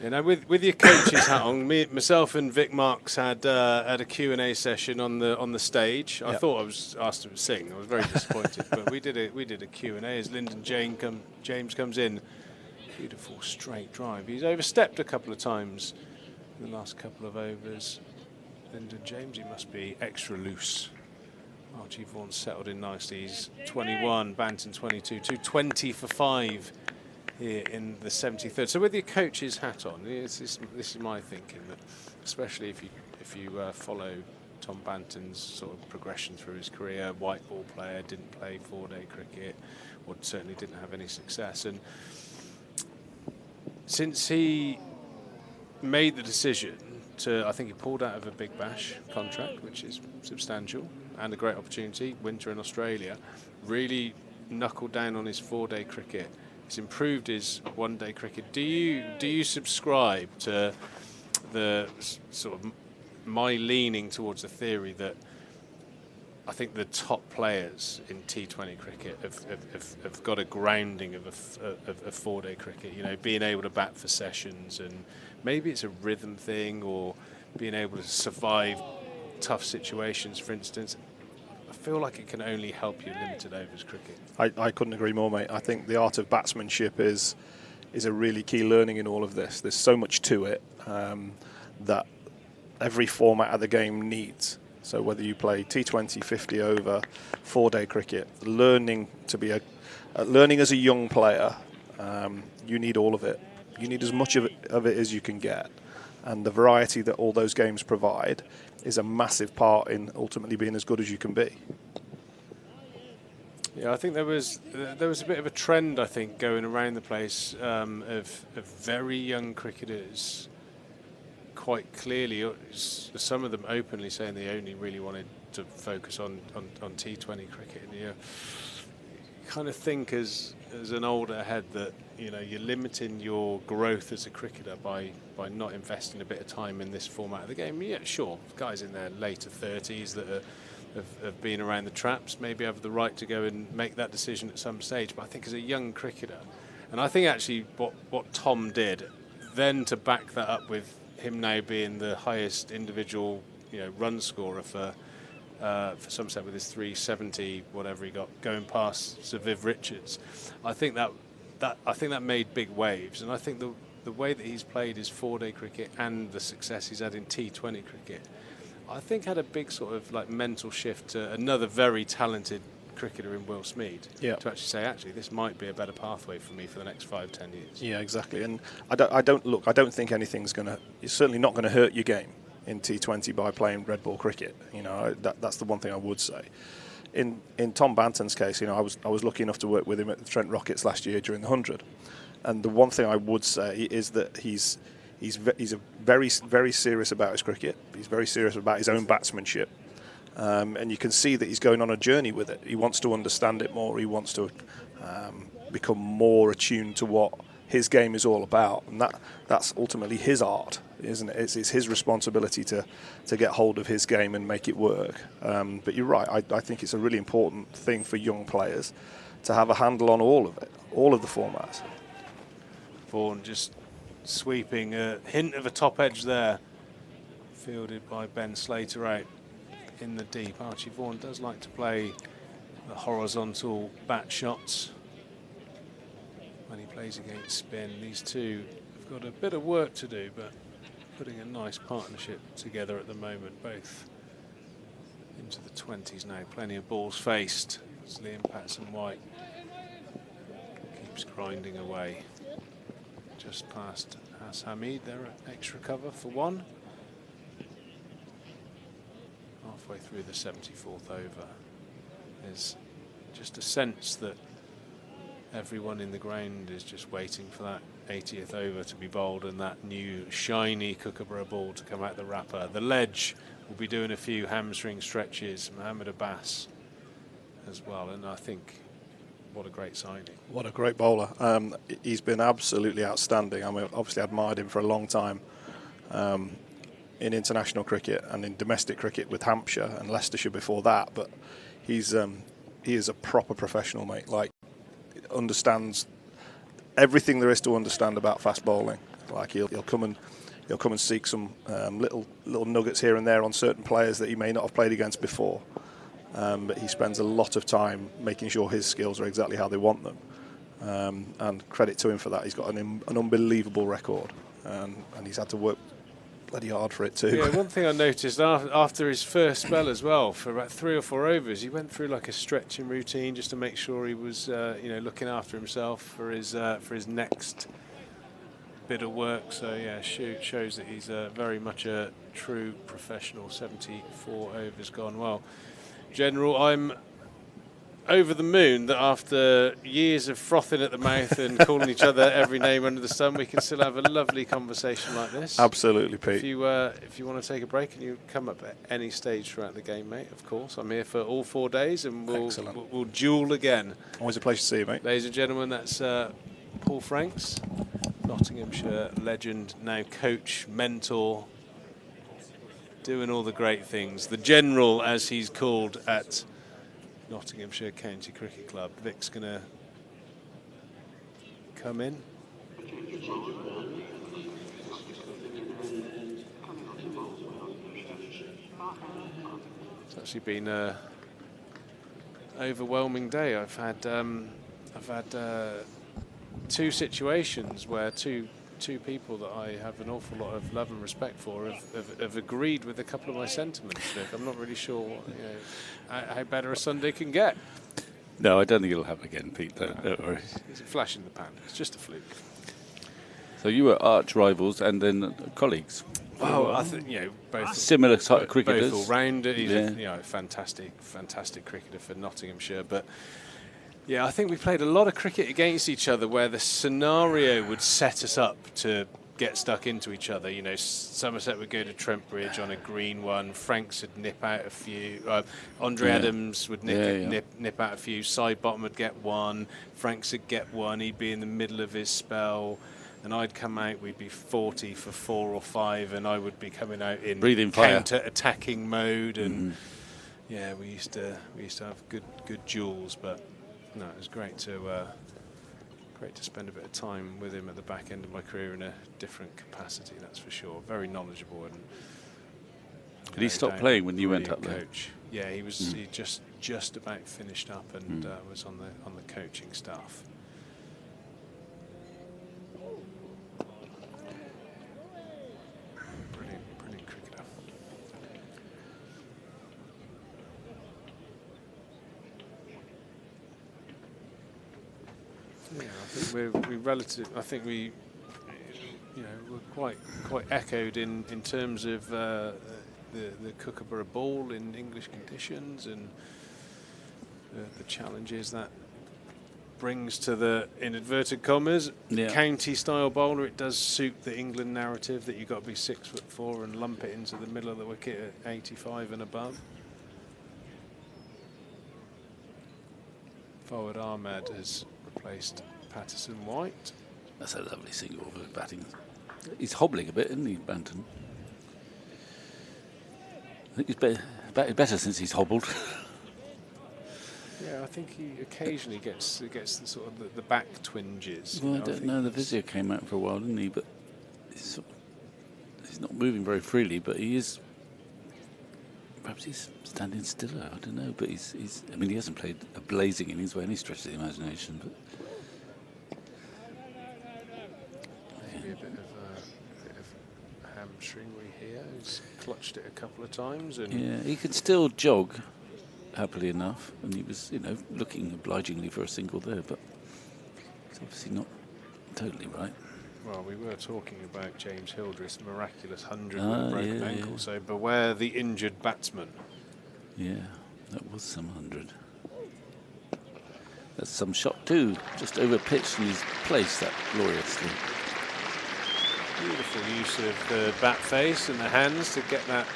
[SPEAKER 3] With your coach's hat on, myself and Vic Marks had a Q&A session on the stage. I thought I was asked to sing. I was very disappointed, but we did a Q&A as Lyndon James comes in. Beautiful straight drive. He's overstepped a couple of times in the last couple of overs. Lyndon James, he must be extra loose. Archie Vaughan settled in nicely. He's 21, Banton 22, 220 for 5. Here in the 73rd. So with your coach's hat on, this is my thinking, that especially if you follow Tom Banton's sort of progression through his career, white ball player, didn't play 4-day cricket, or certainly didn't have any success. And since he made the decision to, I think he pulled out of a Big Bash contract, which is substantial and a great opportunity, winter in Australia, really knuckled down on his 4-day cricket. He's improved his 1-day cricket. Do you subscribe to the sort of my leaning towards the theory that I think the top players in T20 cricket have got a grounding of a 4-day cricket, being able to bat for sessions, and maybe it's a rhythm thing, or being able to survive tough situations, for instance. I feel like it can only help you limited overs cricket.
[SPEAKER 9] I couldn't agree more, mate. I think the art of batsmanship is a really key learning in all of this. There's so much to it that every format of the game needs. So whether you play T20, 50 over, 4-day cricket, learning as a young player, you need all of it. You need as much of it as you can get. And the variety that all those games provide is a massive part in ultimately being as good as you can be.
[SPEAKER 3] Yeah, I think there was a bit of a trend, I think, going around the place of very young cricketers, quite clearly, some of them openly saying they only really wanted to focus on T20 cricket. And you kind of think as an older head that you're limiting your growth as a cricketer by not investing a bit of time in this format of the game. Yeah, sure, guys in their later 30s that have been around the traps maybe have the right to go and make that decision at some stage. But I think as a young cricketer, and I think actually what Tom did, then to back that up with him now being the highest individual run scorer for Somerset with his 370, whatever he got, going past Sir Viv Richards, I think that made big waves. And I think the way that he's played his 4-day cricket and the success he's had in T20 cricket, I think had a big sort of like mental shift to another very talented cricketer in Will Smead to actually say, actually, this might be a better pathway for me for the next 5-10 years.
[SPEAKER 9] Yeah, exactly. And I don't think anything's it's certainly not going to hurt your game in T20 by playing red ball cricket. That's the one thing I would say. In Tom Banton's case, I was lucky enough to work with him at the Trent Rockets last year during the 100, and the one thing I would say is that he's very, very serious about his cricket. He's very serious about his own batsmanship, and you can see that he's going on a journey with it. He wants to understand it more. He wants to become more attuned to what his game is all about, and that's ultimately his art, isn't it? It's his responsibility to get hold of his game and make it work. But you're right. I think it's a really important thing for young players to have a handle on all of it, all of the formats.
[SPEAKER 3] Vaughan just sweeping a hint of a top edge there, fielded by Ben Slater out in the deep. Archie Vaughan does like to play the horizontal bat shots when he plays against spin. These two have got a bit of work to do, but putting a nice partnership together at the moment, both into the 20s now. Plenty of balls faced as Liam Patson-White keeps grinding away. Just past Has Hamid, they're at extra cover for 1. Halfway through the 74th over. There's just a sense that everyone in the ground is just waiting for that 80th over to be bowled and that new shiny Kookaburra ball to come out the wrapper. The ledge will be doing a few hamstring stretches. Mohammed Abbas as well, and I think what a great signing.
[SPEAKER 9] What a great bowler. He's been absolutely outstanding. I mean, obviously admired him for a long time in international cricket and in domestic cricket with Hampshire and Leicestershire before that, but he is a proper professional, mate. Like, understands everything there is to understand about fast bowling. Like, he'll come and seek some little nuggets here and there on certain players that he may not have played against before. But he spends a lot of time making sure his skills are exactly how they want them. And credit to him for that. He's got an unbelievable record, and he's had to work bloody hard for it too.
[SPEAKER 3] Yeah, one thing I noticed after his first spell as well, for about 3 or 4 overs, he went through like a stretching routine just to make sure he was, looking after himself for his next bit of work. So yeah, shows that he's very much a true professional. 74 overs gone well. General, I'm over the moon that after years of frothing at the mouth and calling each other every name under the sun, we can still have a lovely conversation like this.
[SPEAKER 9] Absolutely, Pete.
[SPEAKER 3] If you want to take a break and you come up at any stage throughout the game, mate, of course. I'm here for all 4 days, and we'll duel again.
[SPEAKER 9] Always a pleasure to see you, mate.
[SPEAKER 3] Ladies and gentlemen, that's Paul Franks, Nottinghamshire legend, now coach, mentor, doing all the great things. The General, as he's called at Nottinghamshire County Cricket Club. Vic's going to come in. It's actually been an overwhelming day. I've had 2 situations where two people that I have an awful lot of love and respect for have agreed with a couple of my sentiments. Vic. I'm not really sure how better a Sunday can get.
[SPEAKER 4] No, I don't think it'll happen again, Pete. Don't worry.
[SPEAKER 3] It's a flash in the pan. It's just a fluke.
[SPEAKER 4] So you were arch rivals and then colleagues.
[SPEAKER 3] Oh, I think both
[SPEAKER 4] similar type of cricketers.
[SPEAKER 3] Both all rounder. He's a fantastic cricketer for Nottinghamshire, but. Yeah, I think we played a lot of cricket against each other where the scenario would set us up to get stuck into each other. You know, Somerset would go to Trent Bridge on a green one. Franks would nip out a few. Andre Adams would nip out a few. Sidebottom would get one. Franks would get one. He'd be in the middle of his spell. And I'd come out, we'd be 40 for 4 or 5, and I would be coming out in counter-attacking mode. And yeah, we used to have good duels, but no, it was great to spend a bit of time with him at the back end of my career in a different capacity. That's for sure. Very knowledgeable. And
[SPEAKER 4] did he stop playing when you went up there?
[SPEAKER 3] Coach. Yeah, he was. He just about finished up and was on the coaching staff. Brilliant cricketer. Yeah, I think we're quite echoed in terms of the Kookaburra ball in English conditions and the challenges that brings to the, in inverted commas, county style bowler. It does suit the England narrative that you've got to be 6'4" and lump it into the middle of the wicket at 85 and above. Forward Ahmed has replaced Patterson White.
[SPEAKER 4] That's a lovely single for batting. He's hobbling a bit, isn't he, Banton? I think he's batted better since he's hobbled.
[SPEAKER 3] Yeah, I think he occasionally gets the sort of the back twinges.
[SPEAKER 4] Well, I don't know. The physio came out for a while, didn't he? But he's not moving very freely. But he is. Perhaps he's standing stiller. I don't know. But he's. I mean, he hasn't played a blazing innings by any stretch of the imagination. But
[SPEAKER 3] maybe a bit of hamstring we hear. He's clutched it a couple of times. And
[SPEAKER 4] yeah, he can still jog. Happily enough, and he was, looking obligingly for a single there, but it's obviously not totally right.
[SPEAKER 3] Well, we were talking about James Hildreth's miraculous 100 with a broken ankle, so beware the injured batsman.
[SPEAKER 4] Yeah, that was some 100. That's some shot too, just over pitch, and he's placed that gloriously.
[SPEAKER 3] Beautiful use of the bat face and the hands to get that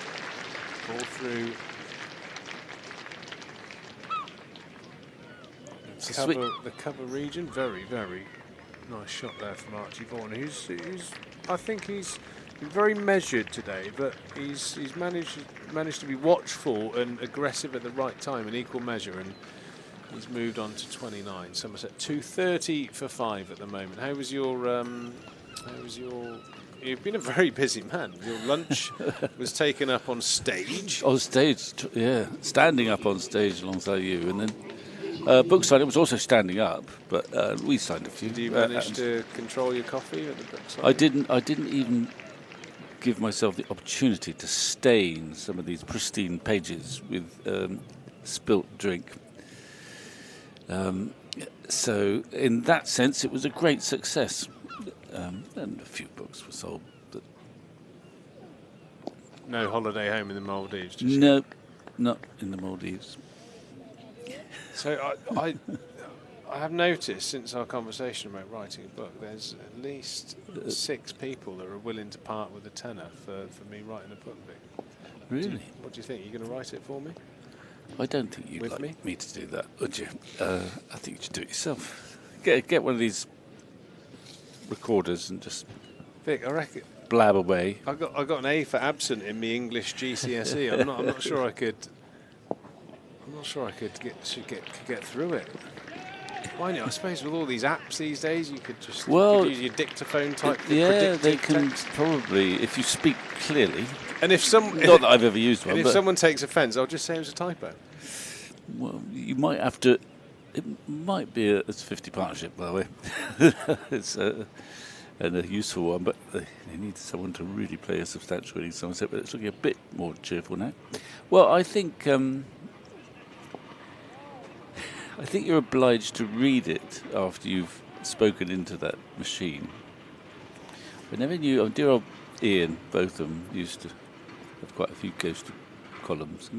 [SPEAKER 3] ball through. The cover region. Very, very nice shot there from Archie Vaughan, who's I think he's been very measured today, but he's managed to be watchful and aggressive at the right time in equal measure, and he's moved on to 29. Somerset 230 for 5 at the moment. How was your? You've been a very busy man. Your lunch was taken up on stage.
[SPEAKER 4] On stage, yeah, standing up on stage alongside you, and then. Book signing was also standing up, but we signed a few.
[SPEAKER 3] Did you manage to control your coffee at the book signing?
[SPEAKER 4] I didn't even give myself the opportunity to stain some of these pristine pages with spilt drink. So in that sense, it was a great success, and a few books were sold. But
[SPEAKER 3] no holiday home in the Maldives?
[SPEAKER 4] No, not in the Maldives.
[SPEAKER 3] So I have noticed since our conversation about writing a book, there's at least 6 people that are willing to part with a tenner for me writing a book.
[SPEAKER 4] Really?
[SPEAKER 3] What do you think? Are you going to write it for me?
[SPEAKER 4] I don't think you'd
[SPEAKER 3] With
[SPEAKER 4] like me to do that, would you? I think you should do it yourself. Get one of these recorders and just
[SPEAKER 3] Vic, I reckon
[SPEAKER 4] blab away.
[SPEAKER 3] I got an A for absent in me English GCSE. I'm not sure I could. I'm not sure I could get through it. Why not? I suppose with all these apps these days, you could just use your dictaphone type.
[SPEAKER 4] Yeah, they can probably, if you speak clearly.
[SPEAKER 3] And if not
[SPEAKER 4] that I've ever used one.
[SPEAKER 3] And if someone takes offence, I'll just say it was a typo.
[SPEAKER 4] Well, you might have to. It might be it's a 50 partnership, by the way. It's and a useful one, but they need someone to really play a substantial in Somerset. But it's looking a bit more cheerful now. Well, I think you're obliged to read it after you've spoken into that machine. I never knew. Dear old Ian, both of them used to have quite a few ghost columns.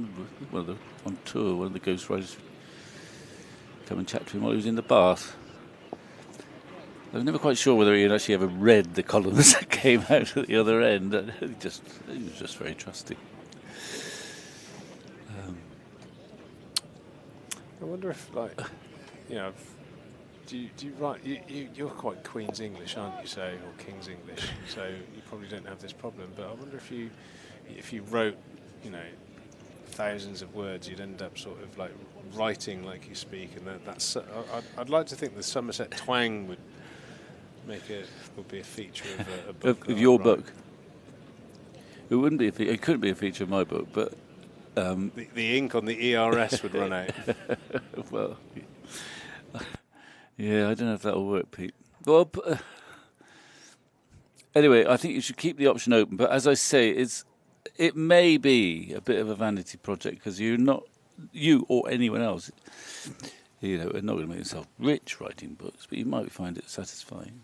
[SPEAKER 4] On tour, one of the ghost writers would come and chat to him while he was in the bath. I was never quite sure whether Ian actually ever read the columns that came out at the other end. He was just very trusting.
[SPEAKER 3] I wonder if, do you write? You're quite Queen's English, aren't you? Or King's English. So you probably don't have this problem. But I wonder if you wrote, thousands of words, you'd end up sort of like writing like you speak, and that's. I'd like to think the Somerset twang would be a feature of a book.
[SPEAKER 4] Of your book. It wouldn't be. It could be a feature of my book, but.
[SPEAKER 3] The ink on the ERS would run out.
[SPEAKER 4] Well, yeah, I don't know if that'll work, Pete. Well, anyway, I think you should keep the option open. But as I say, it may be a bit of a vanity project because you or anyone else, are not going to make yourself rich writing books, but you might find it satisfying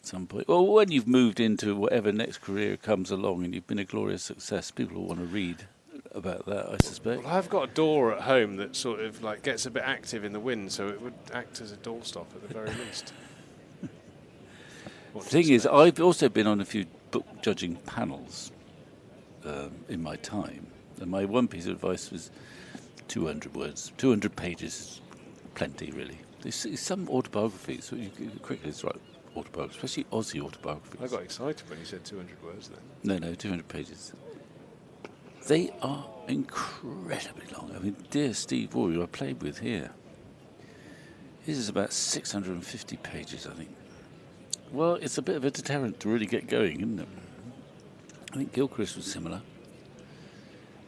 [SPEAKER 4] at some point. Well, when you've moved into whatever next career comes along and you've been a glorious success, people will want to read about that, I suspect.
[SPEAKER 3] Well, I've got a door at home that sort of gets a bit active in the wind, so it would act as a doorstop at the very least.
[SPEAKER 4] The thing is, I've also been on a few book judging panels in my time, and my one piece of advice was 200 words, 200 pages, plenty really. There's some autobiographies, so you quickly write autobiographies, especially Aussie autobiographies.
[SPEAKER 3] I got excited when you said 200 words then.
[SPEAKER 4] No, 200 pages. They are incredibly long. I mean, dear Steve Wall, who I played with here, his is about 650 pages, I think. Well, it's a bit of a deterrent to really get going, isn't it? I think Gilchrist was similar.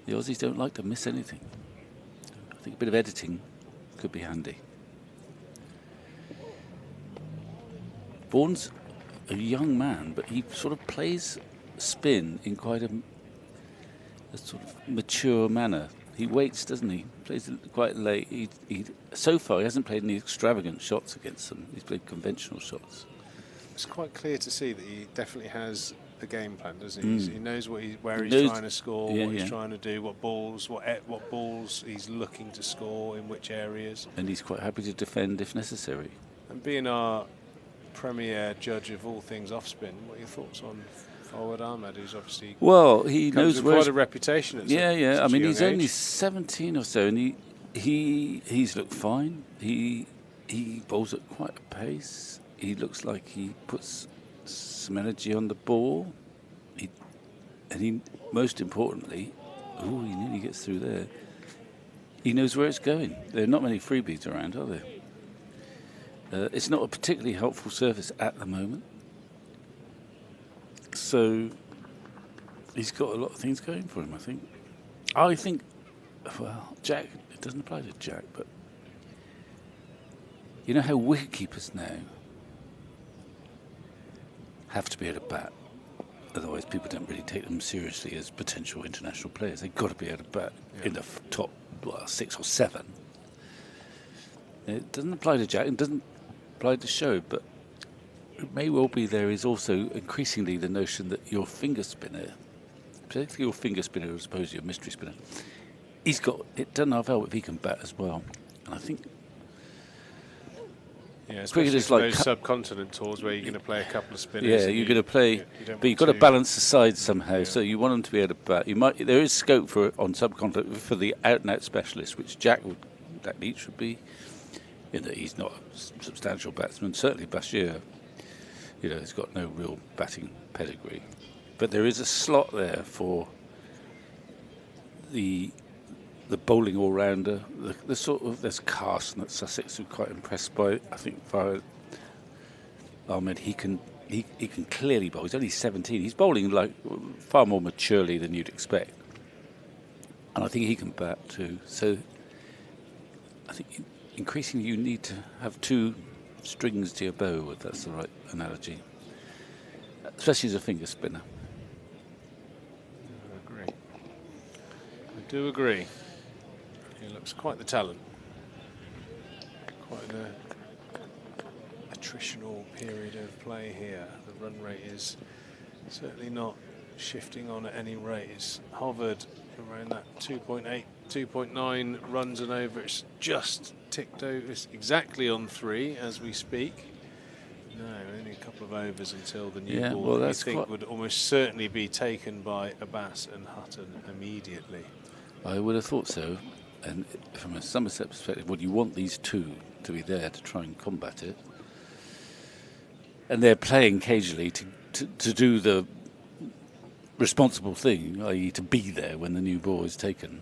[SPEAKER 4] The Aussies don't like to miss anything. I think a bit of editing could be handy. Vaughan's a young man, but he sort of plays spin in quite a sort of mature manner. He waits, doesn't he? Plays it quite late. So far, he hasn't played any extravagant shots against them. He's played conventional shots.
[SPEAKER 3] It's quite clear to see that he definitely has a game plan, doesn't he? He knows where he's trying to score, what he's trying to do, what balls he's looking to score in which areas.
[SPEAKER 4] And he's quite happy to defend if necessary.
[SPEAKER 3] And being our premier judge of all things off spin, what are your thoughts on Forward Ahmed, who's obviously
[SPEAKER 4] he knows
[SPEAKER 3] quite a reputation at
[SPEAKER 4] yeah. I mean, he's
[SPEAKER 3] age.
[SPEAKER 4] only 17 or so, and he's looked fine. He bowls at quite a pace. He looks like he puts some energy on the ball. He most importantly, he nearly gets through there. He knows where it's going. There are not many freebies around, are there? It's not a particularly helpful surface at the moment. So he's got a lot of things going for him, I think, well, Jack, it doesn't apply to Jack, but you know how wicketkeepers now have to be able to bat. Otherwise, people don't really take them seriously as potential international players. They've got to be able to bat in the top 6 or 7. It doesn't apply to Jack, it doesn't apply to Show, but it may well be there is also increasingly the notion that your finger spinner, particularly your finger spinner as opposed to your mystery spinner, he's got it doesn't have help if he can bat as well. And I think
[SPEAKER 3] especially for those subcontinent tours where you're going to play a couple of spinners.
[SPEAKER 4] Yeah, you're going to play, but you've got to balance the sides somehow. So you want them to be able to bat. There is scope for on subcontinent for the out-and-out specialist, which Jack Leach would be. In that he's not a substantial batsman. Certainly Bashir, he's got no real batting pedigree. But there is a slot there for the bowling all-rounder, the sort of, there's Carson at Sussex who quite impressed by, I think, Farhad Ahmed. He can clearly bowl. He's only 17. He's bowling like far more maturely than you'd expect. And I think he can bat too. So I think increasingly you need to have 2 strings to your bow, if that's the right analogy, especially as a finger spinner.
[SPEAKER 3] I do agree. He looks quite the talent. Quite an attritional period of play here. The run rate is certainly not shifting on at any rate. It's hovered around that 2.8, 2.9 runs and over. It's just ticked over. It's exactly on 3 as we speak. No, only a couple of overs until the new ball I think would almost certainly be taken by Abbas and Hutton immediately.
[SPEAKER 4] I would have thought so. And from a Somerset perspective, you want these 2 to be there to try and combat it. And they're playing occasionally to do the responsible thing, i.e. to be there when the new ball is taken.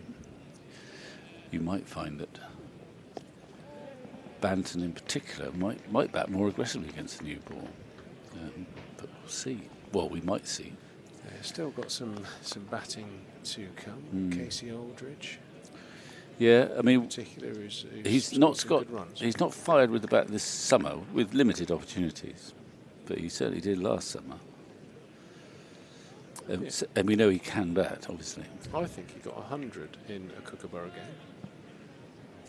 [SPEAKER 4] You might find that Banton in particular might bat more aggressively against the new ball. But we'll see. Well, we might see.
[SPEAKER 3] Yeah, still got some batting to come. Casey Aldridge.
[SPEAKER 4] Yeah, I mean,
[SPEAKER 3] in particular,
[SPEAKER 4] he's not fired with the bat this summer with limited opportunities, but he certainly did last summer. And we know he can bat, obviously.
[SPEAKER 3] I think he got 100 in a Kookaburra game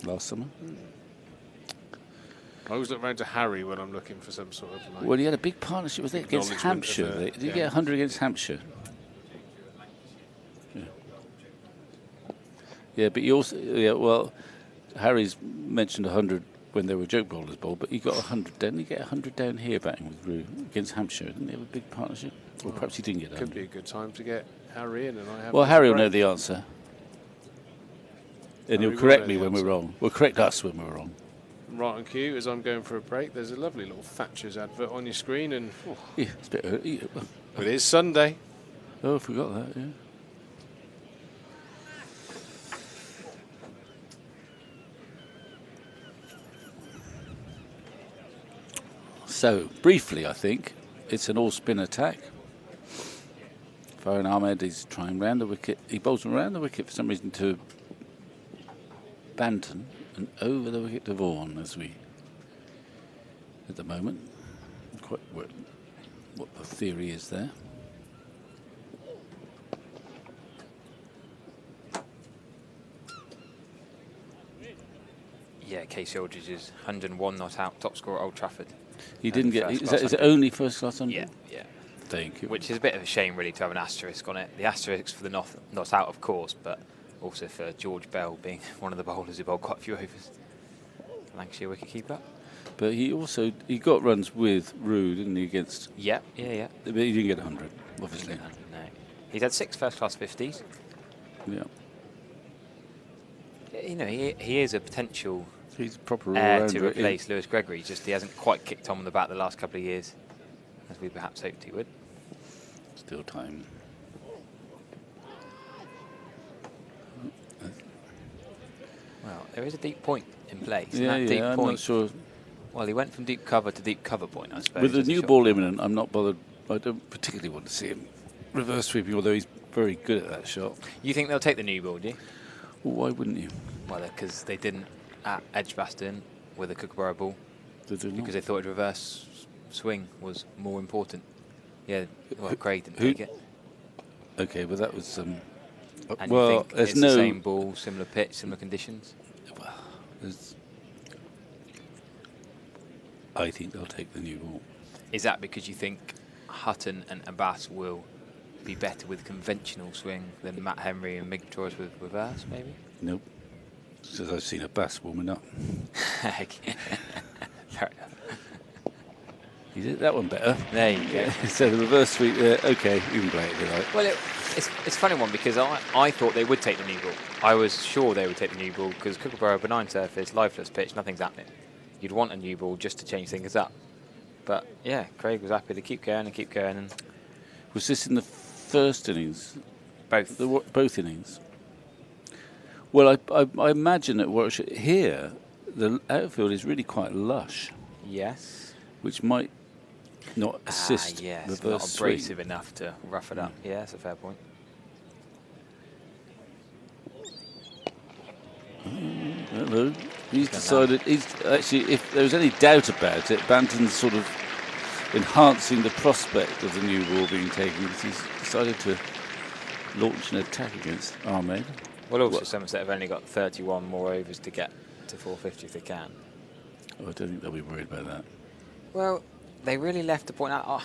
[SPEAKER 4] last summer.
[SPEAKER 3] I always look round to Harry when I'm looking for some sort of.
[SPEAKER 4] Well, he had a big partnership with it against Hampshire. Did he get 100 against Hampshire? Yeah, but he also, Harry's mentioned 100 when there were joke bowlers bowled, but he got 100. Didn't he get 100 down here batting with Rue against Hampshire? Didn't they have a big partnership? Or perhaps he didn't get 100.
[SPEAKER 3] Could be a good time to get Harry in, and I have.
[SPEAKER 4] Well, Harry will know the answer, and he'll correct me when we're wrong. Well, correct us when we're wrong.
[SPEAKER 3] Right on cue, as I'm going for a break, there's a lovely little Thatcher's advert on your screen, and
[SPEAKER 4] yeah, it's a bit early.
[SPEAKER 3] It is Sunday.
[SPEAKER 4] Oh, I forgot that. Yeah. So, briefly, I think, it's an all-spin attack. Farhan Ahmed is trying round the wicket. He bowls around the wicket for some reason to Banton and over the wicket to Vaughan at the moment. Quite what the theory is there.
[SPEAKER 5] Yeah, Casey Aldridge is 101 not out, top scorer at Old Trafford.
[SPEAKER 4] He didn't get. Is it only first class 100?
[SPEAKER 5] Yeah.
[SPEAKER 4] Thank you.
[SPEAKER 5] Which is a bit of a shame, really, to have an asterisk on it. The asterisk for the not out, of course, but also for George Bell being one of the bowlers who bowled quite a few overs. Lancashire wicketkeeper.
[SPEAKER 4] But he got runs with Roode, didn't he, against...
[SPEAKER 5] Yeah.
[SPEAKER 4] But he didn't get 100, obviously.
[SPEAKER 5] No. He's had 6 first-class 50s.
[SPEAKER 4] Yeah.
[SPEAKER 5] You know, he is a potential
[SPEAKER 4] He's a proper
[SPEAKER 5] heir
[SPEAKER 4] all-rounder.
[SPEAKER 5] to replace Lewis Gregory, just he hasn't quite kicked on the bat the last couple of years, as we perhaps hoped he would.
[SPEAKER 4] Still time.
[SPEAKER 5] Well, there is a deep point in place.
[SPEAKER 4] Yeah,
[SPEAKER 5] and that deep
[SPEAKER 4] I'm
[SPEAKER 5] point,
[SPEAKER 4] not sure.
[SPEAKER 5] Well, he went from deep cover to deep cover point, I suppose.
[SPEAKER 4] With the
[SPEAKER 5] as a
[SPEAKER 4] new
[SPEAKER 5] shot.
[SPEAKER 4] ball imminent, I'm not bothered. I don't particularly want to see him reverse sweeping, although he's very good at that shot.
[SPEAKER 5] You think they'll take the new ball, do you?
[SPEAKER 4] Well, why wouldn't you?
[SPEAKER 5] Well, because they didn't at Edgbaston with a Kookaburra ball.
[SPEAKER 4] Did they not?
[SPEAKER 5] Because they thought a reverse swing was more important. Yeah, well, Craig didn't
[SPEAKER 4] who-
[SPEAKER 5] take it.
[SPEAKER 4] Okay, but that was...
[SPEAKER 5] And
[SPEAKER 4] well,
[SPEAKER 5] you think
[SPEAKER 4] there's
[SPEAKER 5] it's
[SPEAKER 4] no...
[SPEAKER 5] the same ball, similar pitch, similar conditions?
[SPEAKER 4] I think they'll take the new ball.
[SPEAKER 5] Is that because you think Hutton and Abbas will be better with conventional swing than Matt Henry and Mick Torres with reverse, maybe?
[SPEAKER 4] Nope. Because I've seen a bass warming up.
[SPEAKER 5] Fair enough.
[SPEAKER 4] You did that one better.
[SPEAKER 5] There you go.
[SPEAKER 4] So the reverse sweep there, okay, you can play it if you like.
[SPEAKER 5] Well, it's a funny one because I thought they would take the new ball. I was sure they would take the new ball because Kookaburra, benign surface, lifeless pitch, nothing's happening. You'd want a new ball just to change things up. But yeah, Craig was happy to keep going. And
[SPEAKER 4] Was this in the first innings?
[SPEAKER 5] both.
[SPEAKER 4] Both innings? Well, I imagine at Warwickshire here, the outfield is really quite lush,
[SPEAKER 5] Yes.
[SPEAKER 4] which might not assist
[SPEAKER 5] yes,
[SPEAKER 4] reverse
[SPEAKER 5] not
[SPEAKER 4] swing.
[SPEAKER 5] abrasive enough to rough it up. Yeah, that's a fair point.
[SPEAKER 4] Hello. He's decided, if there was any doubt about it, Banton's sort of enhancing the prospect of the new ball being taken because he's decided to launch an attack against Ahmed.
[SPEAKER 5] Well, also Somerset have only got 31 more overs to get to 450 if they can.
[SPEAKER 4] Oh, I don't think they'll be worried about that.
[SPEAKER 5] Well, they really left to point out. Oh,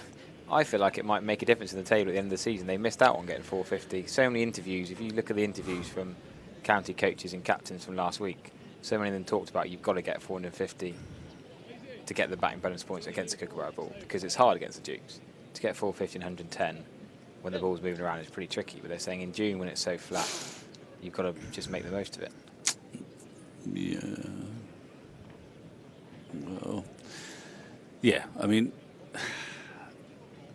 [SPEAKER 5] I feel like it might make a difference in the table at the end of the season. They missed out on getting 450. So many interviews. If you look at the interviews from county coaches and captains from last week, so many of them talked about you've got to get 450 to get the batting bonus points against the Kookaburra ball because it's hard against the Dukes. To get 450 and 110 when the ball's moving around is pretty tricky. But they're saying in June when it's so flat, you've got to just make the most of it.
[SPEAKER 4] Yeah. Well, yeah, I mean,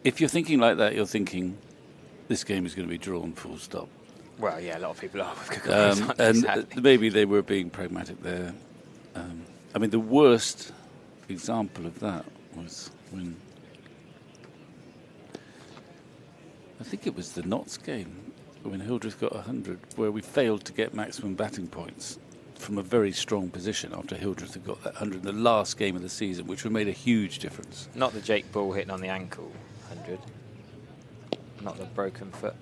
[SPEAKER 4] if you're thinking like that, you're thinking this game is going to be drawn full stop.
[SPEAKER 5] Well, yeah, a lot of people are with Kookaburras, aren't they,
[SPEAKER 4] and
[SPEAKER 5] sadly?
[SPEAKER 4] maybe they were being pragmatic there. I mean, the worst example of that was when I think it was the Notts game when Hildreth got 100, where we failed to get maximum batting points from a very strong position after Hildreth had got that 100 in the last game of the season, which would have made a huge difference.
[SPEAKER 5] Not the Jake Ball hitting on the ankle 100. Not the broken foot.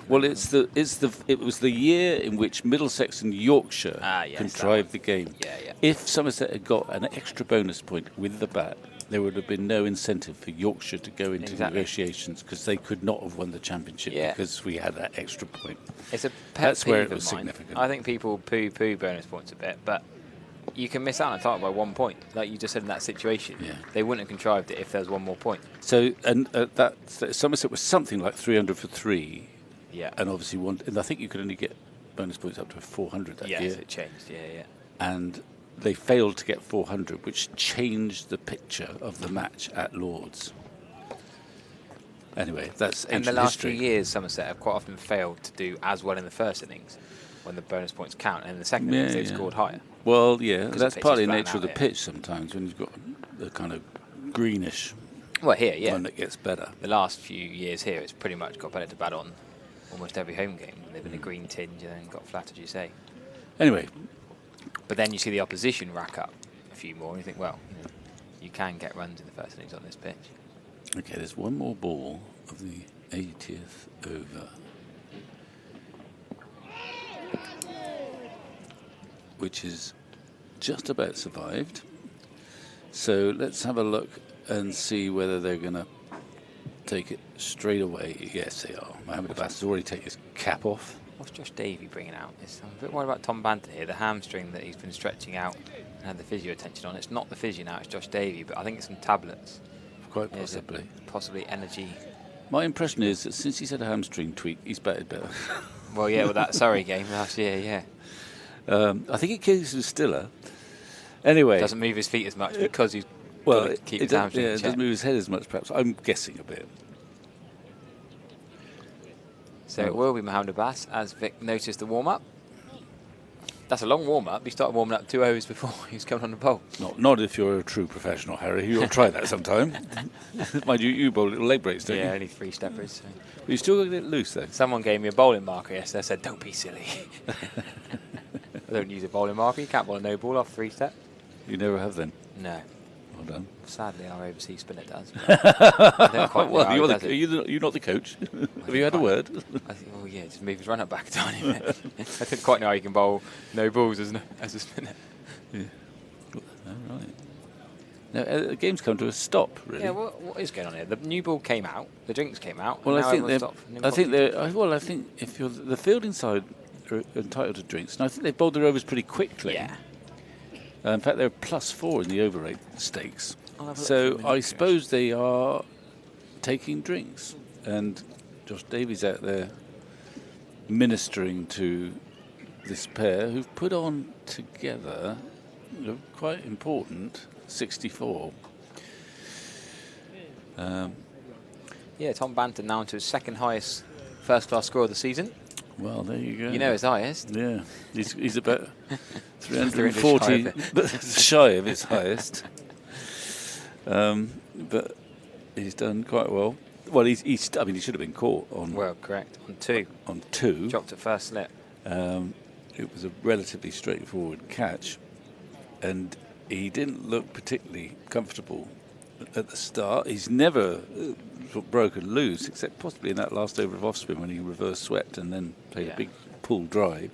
[SPEAKER 4] Well, it was the year in which Middlesex and Yorkshire contrived the game.
[SPEAKER 5] Yeah.
[SPEAKER 4] If Somerset had got an extra bonus point with the bat, there would have been no incentive for Yorkshire to go into negotiations because they could not have won the championship because we had that extra point.
[SPEAKER 5] It's a pet
[SPEAKER 4] That's where
[SPEAKER 5] peeve
[SPEAKER 4] it was
[SPEAKER 5] of mine.
[SPEAKER 4] significant.
[SPEAKER 5] I think people poo-poo bonus points a bit, but you can miss out on a title by 1 point. Like you just said in that situation.
[SPEAKER 4] Yeah.
[SPEAKER 5] They wouldn't have contrived it if there was one more point.
[SPEAKER 4] So, and Somerset was something like 300 for 3.
[SPEAKER 5] Yeah.
[SPEAKER 4] And obviously and I think you could only get bonus points up to 400 that year.
[SPEAKER 5] Yes, it changed, yeah.
[SPEAKER 4] And they failed to get 400, which changed the picture of the match at Lord's. Anyway, that's ancient
[SPEAKER 5] In the last
[SPEAKER 4] history.
[SPEAKER 5] few years, Somerset have quite often failed to do as well in the first innings when the bonus points count, and in the second innings they've scored higher.
[SPEAKER 4] Well, yeah,
[SPEAKER 5] 'Cause
[SPEAKER 4] that's
[SPEAKER 5] the pitch
[SPEAKER 4] partly
[SPEAKER 5] is
[SPEAKER 4] the
[SPEAKER 5] flat
[SPEAKER 4] nature of
[SPEAKER 5] out
[SPEAKER 4] the
[SPEAKER 5] here.
[SPEAKER 4] pitch sometimes when you've got the kind of greenish
[SPEAKER 5] Well, here, yeah.
[SPEAKER 4] one that gets better.
[SPEAKER 5] The last few years here, it's pretty much got better to bat on almost every home game. They've been a green tinge and then got flat, as you say.
[SPEAKER 4] Anyway.
[SPEAKER 5] But then you see the opposition rack up a few more and you think, well, you can get runs in the first innings on this pitch.
[SPEAKER 4] Okay, there's one more ball of the 80th over, which is just about survived. So let's have a look and see whether they're going to take it straight away. Yes, they are. Mohamed Abbas has already taken his cap off.
[SPEAKER 5] What's Josh Davey bringing out? I'm a bit worried about Tom Banton here. The hamstring that he's been stretching out and had the physio attention on. It's not the physio now, it's Josh Davey, but I think it's some tablets.
[SPEAKER 4] Quite possibly.
[SPEAKER 5] Possibly energy.
[SPEAKER 4] My impression is that since he's had a hamstring tweak, he's batted better.
[SPEAKER 5] Well, yeah, with that Surrey game last year, yeah.
[SPEAKER 4] I think it keeps him stiller. Anyway.
[SPEAKER 5] Doesn't move his feet as much because he's keep his
[SPEAKER 4] it
[SPEAKER 5] hamstring in check.
[SPEAKER 4] doesn't move his head as much, perhaps. I'm guessing a bit.
[SPEAKER 5] So it will be Mohamed Abbas, as Vic noticed the warm-up. That's a long warm-up. He started warming up 2 hours before he was coming on the bowl.
[SPEAKER 4] Not if you're a true professional, Harry. You'll try that sometime. Mind you bowl little leg breaks, don't you?
[SPEAKER 5] Yeah, only 3 steppers. So.
[SPEAKER 4] But you still got to get it loose, though.
[SPEAKER 5] Someone gave me a bowling marker yesterday. I said, don't be silly. I don't use a bowling marker. You can't bowl a no ball off 3-step.
[SPEAKER 4] You never have, then?
[SPEAKER 5] No.
[SPEAKER 4] Well done.
[SPEAKER 5] Sadly, our overseas spinner does. I don't quite
[SPEAKER 4] well, you're not the coach. Have you had a word?
[SPEAKER 5] I think, well, yeah, just move his run up back a tiny bit. I didn't quite know how you can bowl no balls as a spinner.
[SPEAKER 4] Yeah. All right. Now, the game's come to a stop, really.
[SPEAKER 5] Yeah, what is going on here? The new ball came out, the drinks came out.
[SPEAKER 4] Well,
[SPEAKER 5] and
[SPEAKER 4] I think
[SPEAKER 5] they're.
[SPEAKER 4] I think if you're the fielding side are entitled to drinks, and I think they bowled their overs pretty quickly.
[SPEAKER 5] Yeah.
[SPEAKER 4] In fact, they're +4 in the over rate stakes. So I suppose they are taking drinks. And Josh Davies out there ministering to this pair who've put on together quite important 64.
[SPEAKER 5] Yeah, Tom Banton now into his second highest first-class score of the season.
[SPEAKER 4] Well, there you go.
[SPEAKER 5] You know his highest.
[SPEAKER 4] Yeah, he's about 340 shy of his highest. But he's done quite well. Well, I mean, he should have been caught on.
[SPEAKER 5] Well, correct. On 2.
[SPEAKER 4] On 2.
[SPEAKER 5] Dropped at first slip.
[SPEAKER 4] It was a relatively straightforward catch, and he didn't look particularly comfortable at the start. He's never broken loose, except possibly in that last over of off-spin when he reverse swept and then played a big pull drive.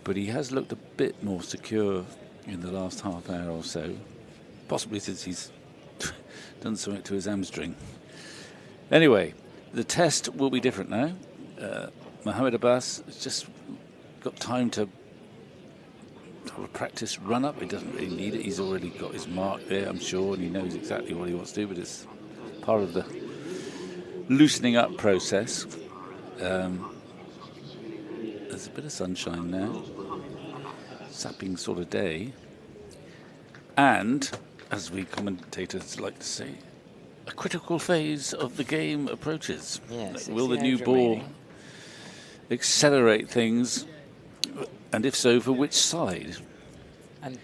[SPEAKER 4] But he has looked a bit more secure in the last half hour or so, possibly since he's done something to his hamstring. Anyway, the test will be different now. Mohamed Abbas has just got time to practice run up. He doesn't really need it. He's already got his mark there, I'm sure, and he knows exactly what he wants to do, but it's part of the loosening up process. There's a bit of sunshine now, sapping sort of day, and as we commentators like to say, a critical phase of the game approaches.
[SPEAKER 5] Yes,
[SPEAKER 4] will the new ball accelerate things, and if so, for which side?
[SPEAKER 5] And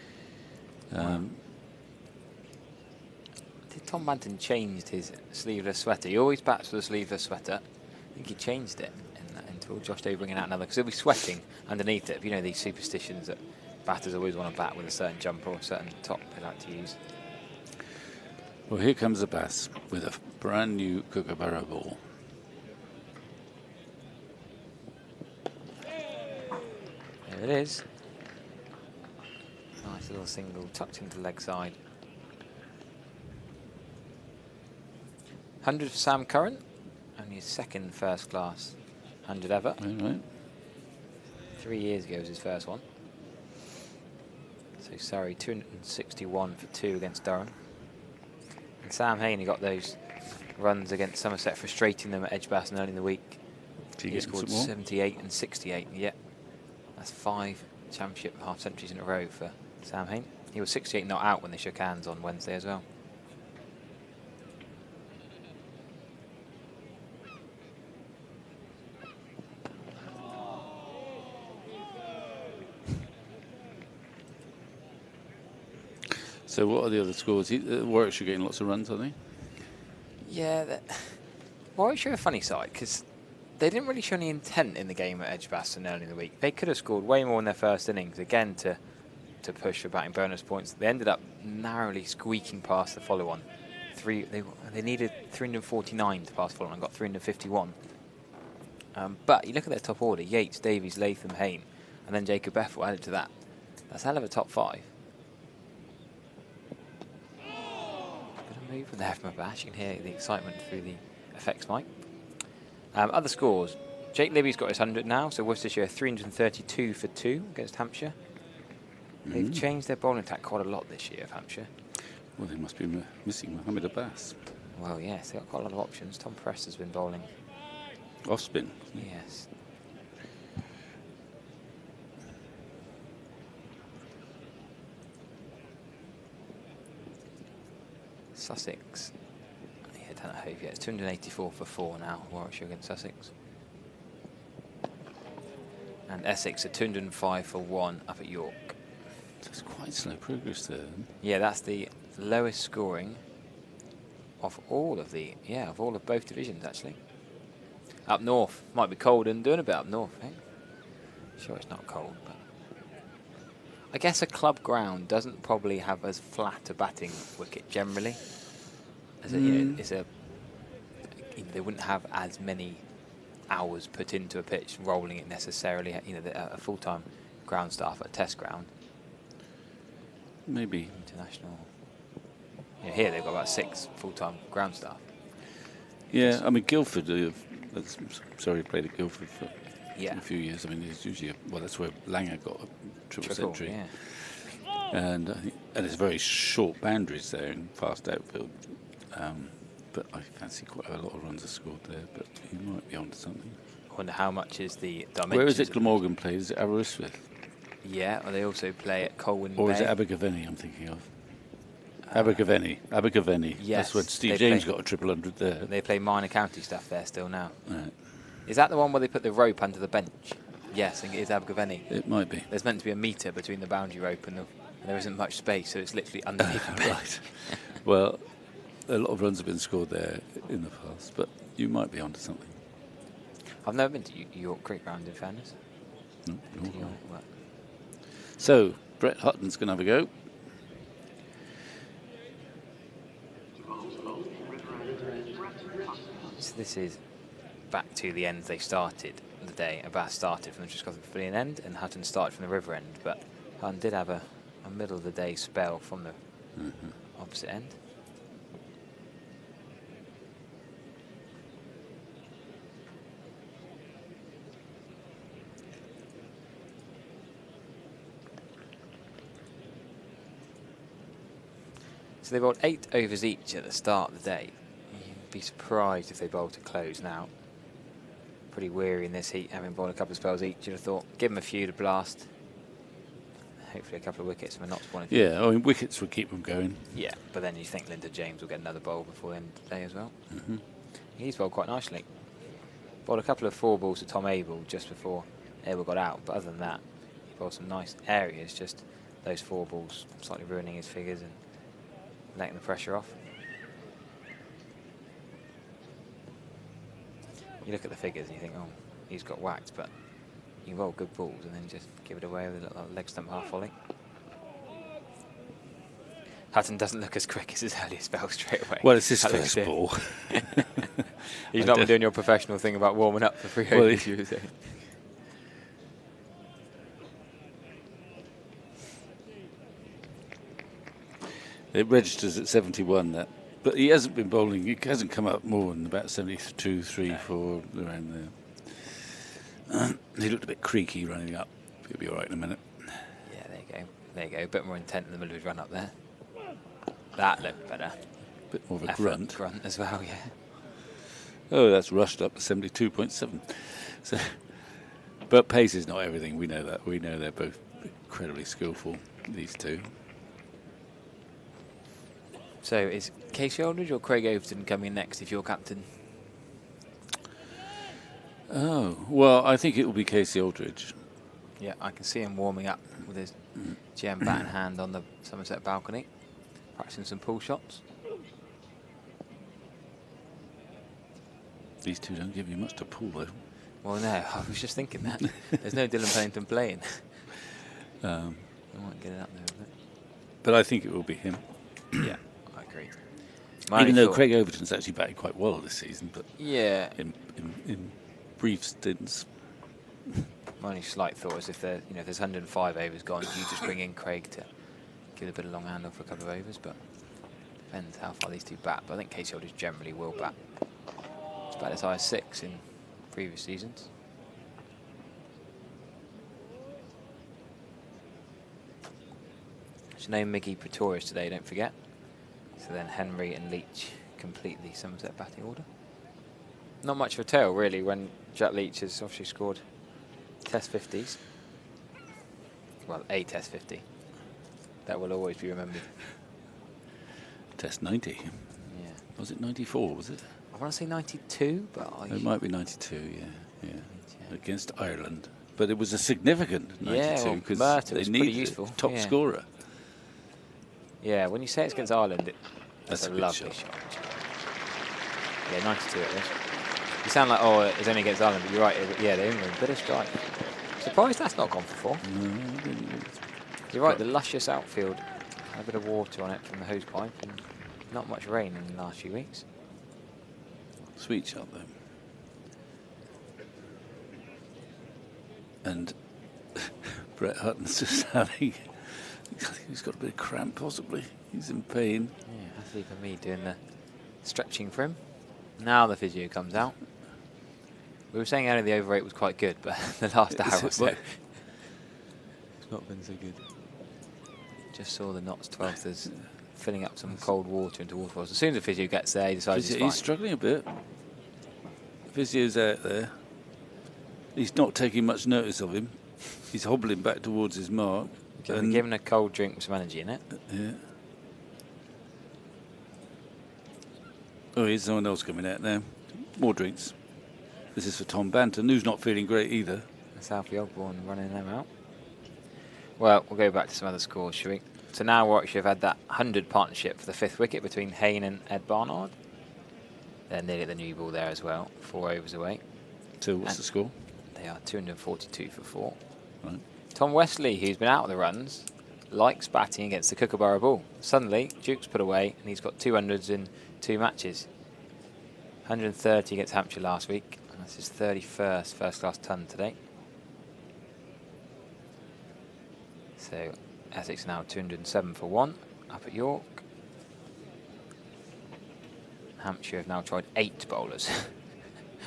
[SPEAKER 5] did Tom Banton changed his sleeveless sweater? He always bats with a sleeveless sweater. I think he changed it until Josh Day bringing out another, because he'll be sweating underneath it. You know, these superstitions that batters always want to bat with a certain jumper or a certain top they like to use.
[SPEAKER 4] Well, here comes Abbas with a brand new Kookaburra ball.
[SPEAKER 5] There it is. Nice little single tucked into leg side. 100 for Sam Curran, only his second first class 100 ever.
[SPEAKER 4] Right.
[SPEAKER 5] 3 years ago was his first one. So Surrey 261 for 2 against Durham. And Sam Hayne, he got those runs against Somerset, frustrating them at Edgbaston early in the week. He scored 78 and 68. Yeah, that's 5 championship half centuries in a row for Sam Hayne. He was 68 not out when they shook hands on Wednesday as well.
[SPEAKER 4] So what are the other scores? Warwickshire getting lots of runs, are they?
[SPEAKER 5] Yeah, Warwickshire are a funny side because they didn't really show any intent in the game at Edgbaston early in the week. They could have scored way more in their first innings, again to push for batting bonus points. They ended up narrowly squeaking past the follow-on. They needed 349 to pass follow-on and got 351. But you look at their top order, Yates, Davies, Latham, Hayne, and then Jacob Bethel added to that. That's a hell of a top 5. Bit of moving there from Abash. You can hear the excitement through the effects mic. Other scores. Jake Libby's got his 100 now, so Worcestershire 332 for 2 against Hampshire. They've changed their bowling attack quite a lot this year, of Hampshire.
[SPEAKER 4] Well, they must be missing Mohammed Abbas.
[SPEAKER 5] Well, yes, they've got quite a lot of options. Tom Press has been bowling.
[SPEAKER 4] Off spin.
[SPEAKER 5] Yes. Sussex. Yeah, don't know who yet. It's 284 for 4 now, Warwickshire against Sussex. And Essex at 205 for 1 up at York.
[SPEAKER 4] That's quite slow progress there.
[SPEAKER 5] Yeah, that's the lowest scoring of all of both divisions actually. Up north, might be cold and doing a bit up north, I think. Sure, it's not cold, but I guess a club ground doesn't probably have as flat a batting wicket generally. As they wouldn't have as many hours put into a pitch rolling it necessarily. A full-time ground staff at a test ground.
[SPEAKER 4] Maybe
[SPEAKER 5] international. Here they've got about 6 full-time ground staff.
[SPEAKER 4] Yeah, I mean Guildford. Played at Guildford for a few years. I mean, it's usually that's where Langer got a triple century.
[SPEAKER 5] Yeah.
[SPEAKER 4] And it's very short boundaries there and fast outfield. But I fancy quite a lot of runs are scored there. But you might be onto something.
[SPEAKER 5] I wonder how much is the dimensions.
[SPEAKER 4] Where is it Glamorgan plays? Is it Aberystwyth?
[SPEAKER 5] Yeah, or they also play at Colwyn Bay.
[SPEAKER 4] Or is it Abergavenny I'm thinking of? Abergavenny.
[SPEAKER 5] Yes.
[SPEAKER 4] That's when Steve James got a 300 there.
[SPEAKER 5] They play minor county stuff there still now.
[SPEAKER 4] Right.
[SPEAKER 5] Is that the one where they put the rope under the bench? Yes, I think it is Abergavenny.
[SPEAKER 4] It might be.
[SPEAKER 5] There's meant to be a metre between the boundary rope and there isn't much space, so it's literally underneath the bench.
[SPEAKER 4] Right. Well, a lot of runs have been scored there in the past, but you might be onto something.
[SPEAKER 5] I've never been to York Creek Ground, in fairness.
[SPEAKER 4] No. So, Brett Hutton's going to have a go.
[SPEAKER 5] So this is back to the end they started the day. Abbas started from the Trescothick Pavilion end and Hutton started from the river end, but Hutton did have a middle of the day spell from the opposite end. So they bowled 8 overs each at the start of the day. You'd be surprised if they bowled to close now. Pretty weary in this heat, having bowled a couple of spells each. You'd have thought, give them a few to blast. Hopefully a couple of wickets and we're not spawning.
[SPEAKER 4] Yeah, I mean, wickets would keep them going.
[SPEAKER 5] Yeah, but then you think Linda James will get another bowl before the end of the day as well. He's bowled quite nicely. Bowled a couple of 4 balls to Tom Abel just before Abel got out, but other than that, he bowled some nice areas, just those 4 balls slightly ruining his figures and letting the pressure off. You look at the figures and you think, oh, he's got whacked, but you roll good balls and then just give it away with a little leg stump half volley. Hutton doesn't look as quick as his earlier spell straight away.
[SPEAKER 4] Well, it's his first ball.
[SPEAKER 5] He's not been doing your professional thing about warming up for 3 overs, you were saying.
[SPEAKER 4] It registers at 71, that. But he hasn't been bowling. He hasn't come up more than about 72, 3, 4, around there. He looked a bit creaky running up. He'll be all right in a minute.
[SPEAKER 5] Yeah, there you go. There you go. A bit more intent in the middle of his run up there. That looked better.
[SPEAKER 4] A bit more of a grunt.
[SPEAKER 5] Grunt as well, yeah.
[SPEAKER 4] Oh, that's rushed up to 72.7. So, but pace is not everything. We know that. We know they're both incredibly skillful, these two.
[SPEAKER 5] So is Casey Aldridge or Craig Overton coming next if you're captain?
[SPEAKER 4] Oh, well, I think it will be Casey Aldridge.
[SPEAKER 5] Yeah, I can see him warming up with his GM bat in hand on the Somerset balcony, practicing some pull shots.
[SPEAKER 4] These two don't give you much to pull, though.
[SPEAKER 5] Well, no, I was just thinking that. There's no Dylan Pennington playing. I might get it up there a bit.
[SPEAKER 4] But I think it will be him.
[SPEAKER 5] Yeah, I agree.
[SPEAKER 4] Even though Craig Overton's actually batted quite well this season, but
[SPEAKER 5] yeah,
[SPEAKER 4] in brief stints.
[SPEAKER 5] My only slight thought is if there, if there's 105 overs gone, you just bring in Craig to give a bit of long handle for a couple of overs. But Depends how far these two bat, but I think case holders generally will bat. It's about as high as 6 in previous seasons. There's no Miggy Pretorius today, don't forget. So then Henry and Leach complete the Somerset batting order. Not much of a tale, really, when Jack Leach has obviously scored Test 50s. Well, a Test 50. That will always be remembered.
[SPEAKER 4] Test 90.
[SPEAKER 5] Yeah.
[SPEAKER 4] Was it 94, was it?
[SPEAKER 5] I want to say 92, but
[SPEAKER 4] It might be 92, yeah. Against Ireland. But it was a significant 92 because they needed a top scorer.
[SPEAKER 5] Yeah, when you say it's against Ireland, that's a lovely shot. Yeah, 92 it was. You sound like, oh, it's only against Ireland, but you're right. Yeah, they're England. Bit of strike. Surprised that's not gone for 4.
[SPEAKER 4] No, I didn't.
[SPEAKER 5] You're right, the luscious outfield. A bit of water on it from the hose pipe and not much rain in the last few weeks.
[SPEAKER 4] Sweet shot, though. And Brett Hutton's just having... he's got a bit of cramp, possibly. He's in pain.
[SPEAKER 5] Yeah, that's even me doing the stretching for him. Now the physio comes out. We were saying earlier the over 8 was quite good, but the last hour or so, it's not been so good. Just saw the Notts 12thers filling up some cold water into waterfalls. As soon as the physio gets there, he decides
[SPEAKER 4] he's struggling a bit. Physio's out there. He's not taking much notice of him. He's hobbling back towards his mark.
[SPEAKER 5] Give him a cold drink with some energy in it.
[SPEAKER 4] Yeah. Oh, here's someone else coming out now. More drinks. This is for Tom Banton, who's not feeling great either.
[SPEAKER 5] That's Alfie Ogborn running them out. Well, we'll go back to some other scores, shall we? So now Warwickshire have had that 100 partnership for the 5th wicket between Hayne and Ed Barnard. They're nearly at the new ball there as well, 4 overs away.
[SPEAKER 4] So what's the score?
[SPEAKER 5] They are 242 for 4.
[SPEAKER 4] Right.
[SPEAKER 5] Tom Wesley, who's been out of the runs, likes batting against the Kookaburra ball. Suddenly, Duke's put away and he's got 200s in 2 matches. 130 against Hampshire last week, and that's his 31st first-class ton today. So Essex now 207 for 1 up at York. Hampshire have now tried 8 bowlers.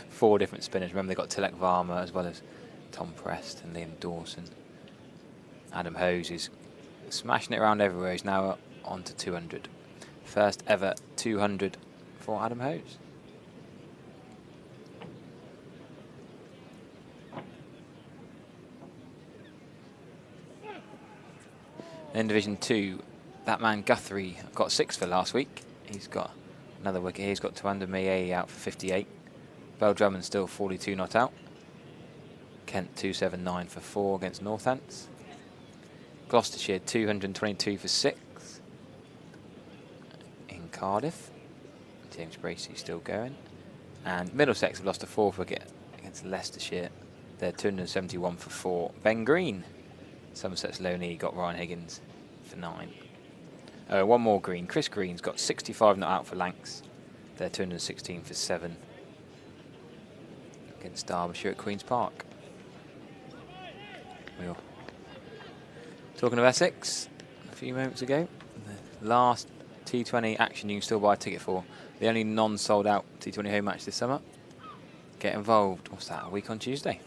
[SPEAKER 5] 4 different spinners. Remember, they got Tilak Varma as well as Tom Prest and Liam Dawson. Adam Hose is smashing it around everywhere. He's now on to 200. First ever 200 for Adam Hose. In Division 2, that man Guthrie got 6 for last week. He's got another wicket. He's got Tuanda Mayay out for 58. Bell Drummond still 42 not out. Kent 279 for 4 against Northants. Gloucestershire 222 for 6 in Cardiff. James Bracey still going. And Middlesex have lost a 4th wicket against Leicestershire. They're 271 for 4. Ben Green, Somerset's lonely, got Ryan Higgins for 9. One more Green. Chris Green's got 65 not out for Lancs. They're 216 for 7 against Derbyshire at Queen's Park. We were talking of Essex a few moments ago. The last T20 action you can still buy a ticket for. The only non-sold out T20 home match this summer. Get involved. What's that? A week on Tuesday.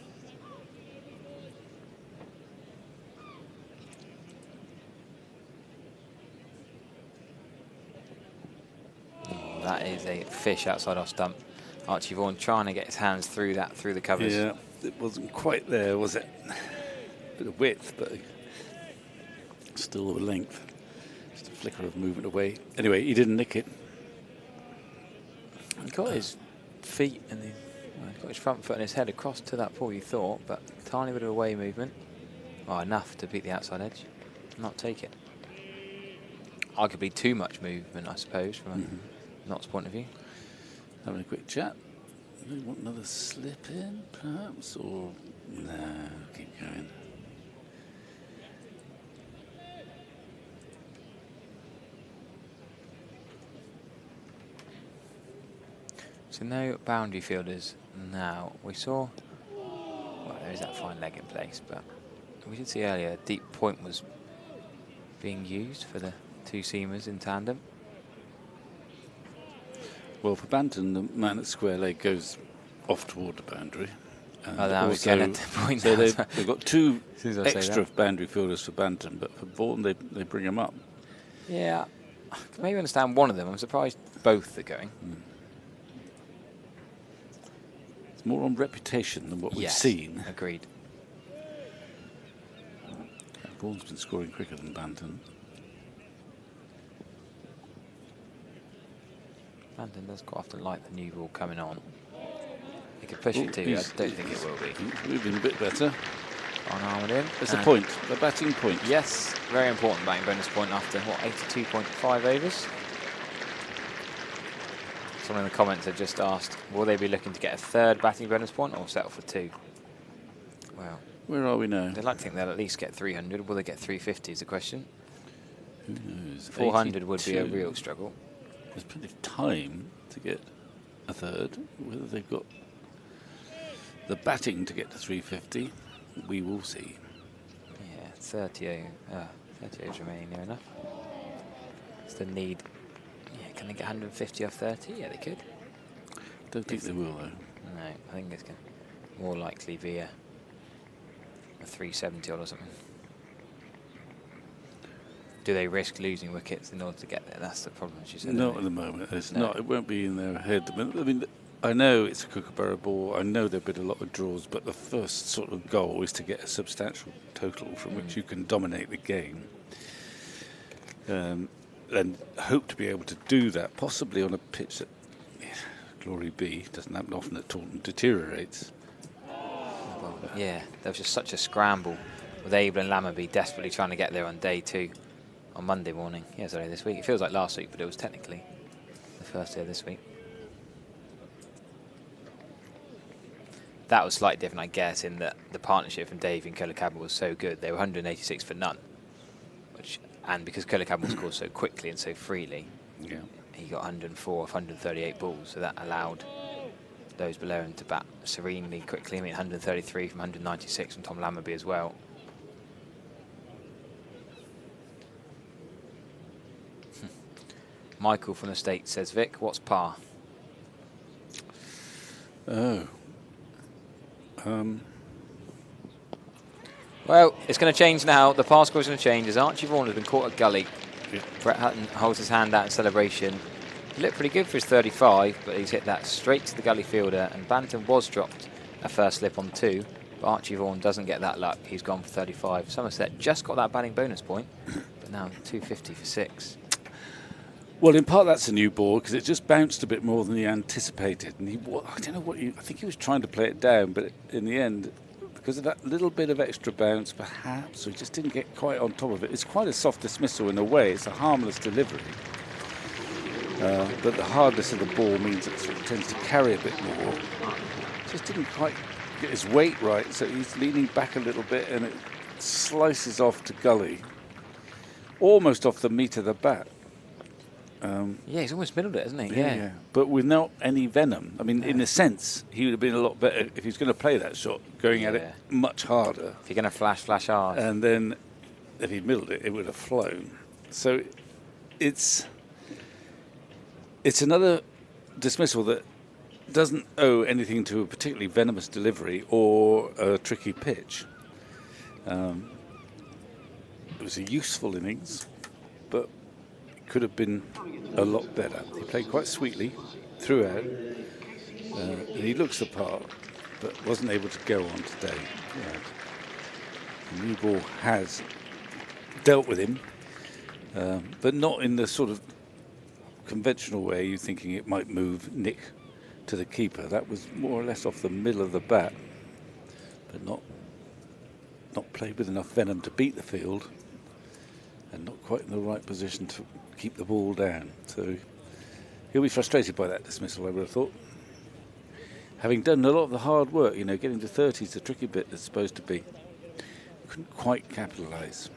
[SPEAKER 5] That is a fish outside our stump. Archie Vaughan trying to get his hands through the covers.
[SPEAKER 4] Yeah, it wasn't quite there, was it? Bit of width, but still of a length. Just a flicker of movement away. Anyway, he didn't nick it.
[SPEAKER 5] He got his feet and he got his front foot and his head across to that ball, you thought, but tiny bit of away movement. Well, enough to beat the outside edge. Not take it. Arguably too much movement, I suppose, from a Notts point of view.
[SPEAKER 4] Having a quick chat. Do you want another slip in, perhaps? Or no, keep going.
[SPEAKER 5] So no boundary fielders now. We saw, well, there is that fine leg in place, but we did see earlier a deep point was being used for the 2 seamers in tandem.
[SPEAKER 4] Well, for Banton, the man at square leg goes off toward the boundary. And
[SPEAKER 5] now we're getting to the point
[SPEAKER 4] so
[SPEAKER 5] now.
[SPEAKER 4] they've got two
[SPEAKER 5] soon as I say
[SPEAKER 4] extra
[SPEAKER 5] that.
[SPEAKER 4] boundary fielders for Banton, but for Vaughan, they bring him up.
[SPEAKER 5] Yeah, I can maybe understand one of them. I'm surprised both are going.
[SPEAKER 4] It's more on reputation than what we've seen.
[SPEAKER 5] Agreed.
[SPEAKER 4] Vaughan's been scoring quicker than Banton.
[SPEAKER 5] Banton does quite often like the new ball coming on. He could push it too. I don't think it will be.
[SPEAKER 4] He's moving a bit better.
[SPEAKER 5] Armed in.
[SPEAKER 4] It's a point, the batting point.
[SPEAKER 5] Yes, very important batting bonus point after, what, 82.5 overs? Someone in the comments have just asked, will they be looking to get a third batting bonus point or settle for 2? Well,
[SPEAKER 4] where are we now?
[SPEAKER 5] They'd like to think they'll at least get 300. Will they get 350 is the question.
[SPEAKER 4] Who knows?
[SPEAKER 5] 400 would be a
[SPEAKER 4] 82.
[SPEAKER 5] real struggle.
[SPEAKER 4] There's plenty of time to get a third. Whether they've got the batting to get to 350, we will see.
[SPEAKER 5] Yeah, 30 overs remaining near enough. It's the need. Yeah, can they get 150 off 30? Yeah, they could.
[SPEAKER 4] Don't think they will, though.
[SPEAKER 5] No, I think it's going to more likely be a 370 odd or something. Do they risk losing wickets in order to get there? That's the problem, she said.
[SPEAKER 4] Not at the moment. It's not. It won't be in their head. I mean, I know it's a Kookaburra ball. I know there've been a lot of draws, but the first sort of goal is to get a substantial total from which you can dominate the game. And hope to be able to do that, possibly on a pitch that, glory be, doesn't happen often at Taunton, deteriorates.
[SPEAKER 5] Yeah, there was just such a scramble with Abel and Lammerby desperately trying to get there on day 2 on Monday morning. Yeah, sorry, this week. It feels like last week, but it was technically the first day of this week. That was slightly different, I guess, in that the partnership from Davey and Colacabra was so good. They were 186 for none. And because Colacabra scored so quickly and so freely, he got 104 off 138 balls, so that allowed those below him to bat serenely quickly. I mean, 133 from 196 from Tom Lammerby as well. Michael from the States says, Vic, what's par?
[SPEAKER 4] Oh.
[SPEAKER 5] Well, it's going to change now. The par score is going to change as Archie Vaughan has been caught at gully. Brett Hutton holds his hand out in celebration. He looked pretty good for his 35, but he's hit that straight to the gully fielder, and Banton was dropped a first slip on 2, but Archie Vaughan doesn't get that luck. He's gone for 35. Somerset just got that batting bonus point, but now 250 for 6.
[SPEAKER 4] Well, in part that's a new ball because it just bounced a bit more than he anticipated, and I don't know what I think he was trying to play it down, but in the end, because of that little bit of extra bounce, perhaps, he just didn't get quite on top of it. It's quite a soft dismissal in a way. It's a harmless delivery. But the hardness of the ball means it sort of tends to carry a bit more. Just didn't quite get his weight right, so he's leaning back a little bit and it slices off to gully. Almost off the meat of the bat.
[SPEAKER 5] Yeah, he's almost middled it, hasn't he?
[SPEAKER 4] Yeah. But without any venom. I mean, in a sense, he would have been a lot better if he was going to play that shot, going at it much harder.
[SPEAKER 5] If you're going to flash hard.
[SPEAKER 4] And then if he'd middled it, it would have flown. So it's another dismissal that doesn't owe anything to a particularly venomous delivery or a tricky pitch. It was a useful innings, but it could have been a lot better. He played quite sweetly throughout, and he looks the part, but wasn't able to go on today. The new ball has dealt with him, but not in the sort of conventional way you're thinking it might move Nick to the keeper. That was more or less off the middle of the bat, but not played with enough venom to beat the field, and not quite in the right position to keep the ball down. So he'll be frustrated by that dismissal, I would have thought. Having done a lot of the hard work, getting to 30 is the tricky bit that's supposed to be. Couldn't quite capitalise.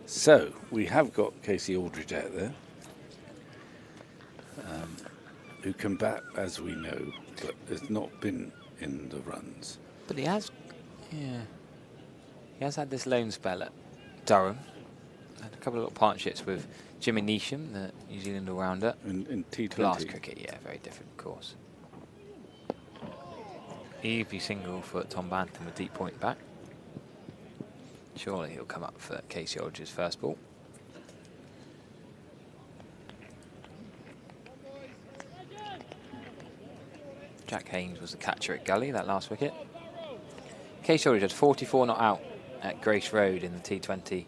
[SPEAKER 4] So we have got Casey Aldridge out there, who can bat, as we know, but has not been in the runs.
[SPEAKER 5] But he has had this loan spell at Durham. Had a couple of little partnerships with Jimmy Neesham, the New Zealand all-rounder.
[SPEAKER 4] In T20.
[SPEAKER 5] Glass cricket, yeah, very different, of course. Easy single for Tom Banton with deep point back. Surely he'll come up for Casey Aldridge's first ball. Jack Haynes was the catcher at Gully, that last wicket. Casey Aldridge had 44 not out at Grace Road in the T20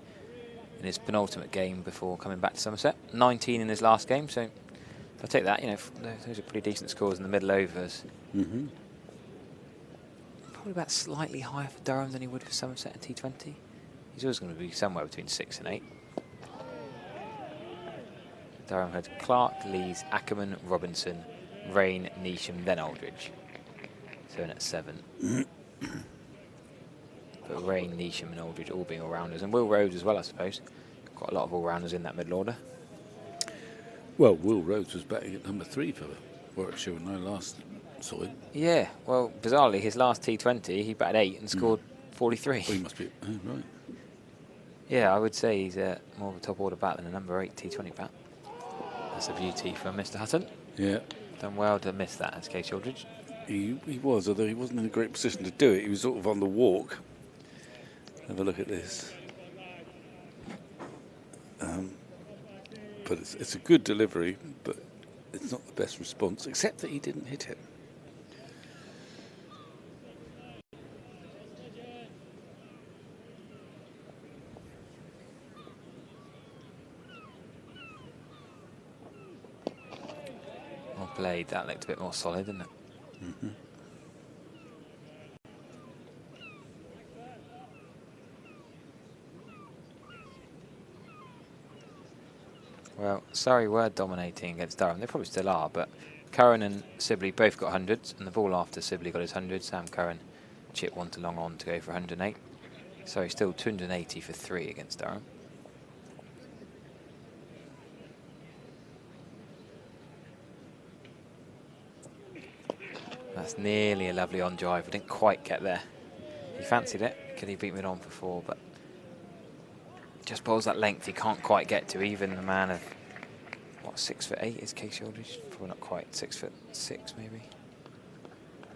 [SPEAKER 5] in his penultimate game before coming back to Somerset. 19 in his last game, so I'll take that. You know, those are pretty decent scores in the middle overs.
[SPEAKER 4] Mm-hmm.
[SPEAKER 5] Probably about slightly higher for Durham than he would for Somerset in T20. He's always going to be somewhere between 6 and 8. Durham had Clark, Lees, Ackerman, Robinson, Rain, Neesham, then Aldridge. So in at 7. But Rain, Neesham and Aldridge all being all-rounders. And Will Rhodes as well, I suppose. Quite a lot of all-rounders in that middle order.
[SPEAKER 4] Well, Will Rhodes was batting at number 3 for Warwickshire when I last saw him.
[SPEAKER 5] Yeah, well, bizarrely, his last T20, he batted 8 and scored 43.
[SPEAKER 4] Oh, he must be, oh, right.
[SPEAKER 5] Yeah, I would say he's more of a top order bat than a number 8 T20 bat. That's a beauty for Mr. Hutton.
[SPEAKER 4] Yeah.
[SPEAKER 5] Done well to miss that as Casey Aldridge.
[SPEAKER 4] He was, although he wasn't in a great position to do it. He was sort of on the walk. Have a look at this. But it's a good delivery, but it's not the best response, except that he didn't hit it.
[SPEAKER 5] Well played, that looked a bit more solid, didn't it?
[SPEAKER 4] Mm-hmm.
[SPEAKER 5] Well, Surrey were dominating against Durham. They probably still are, but Curran and Sibley both got hundreds, and the ball after Sibley got his 100. Sam Curran chipped one to long on to go for 108. Surrey still 280 for 3 against Durham. That's nearly a lovely on drive, but didn't quite get there. He fancied it. Could he beat me on for 4, but just bowls that length he can't quite get to. Even the man of, what, 6'8" is Casey Aldridge? Probably not quite, 6'6" maybe.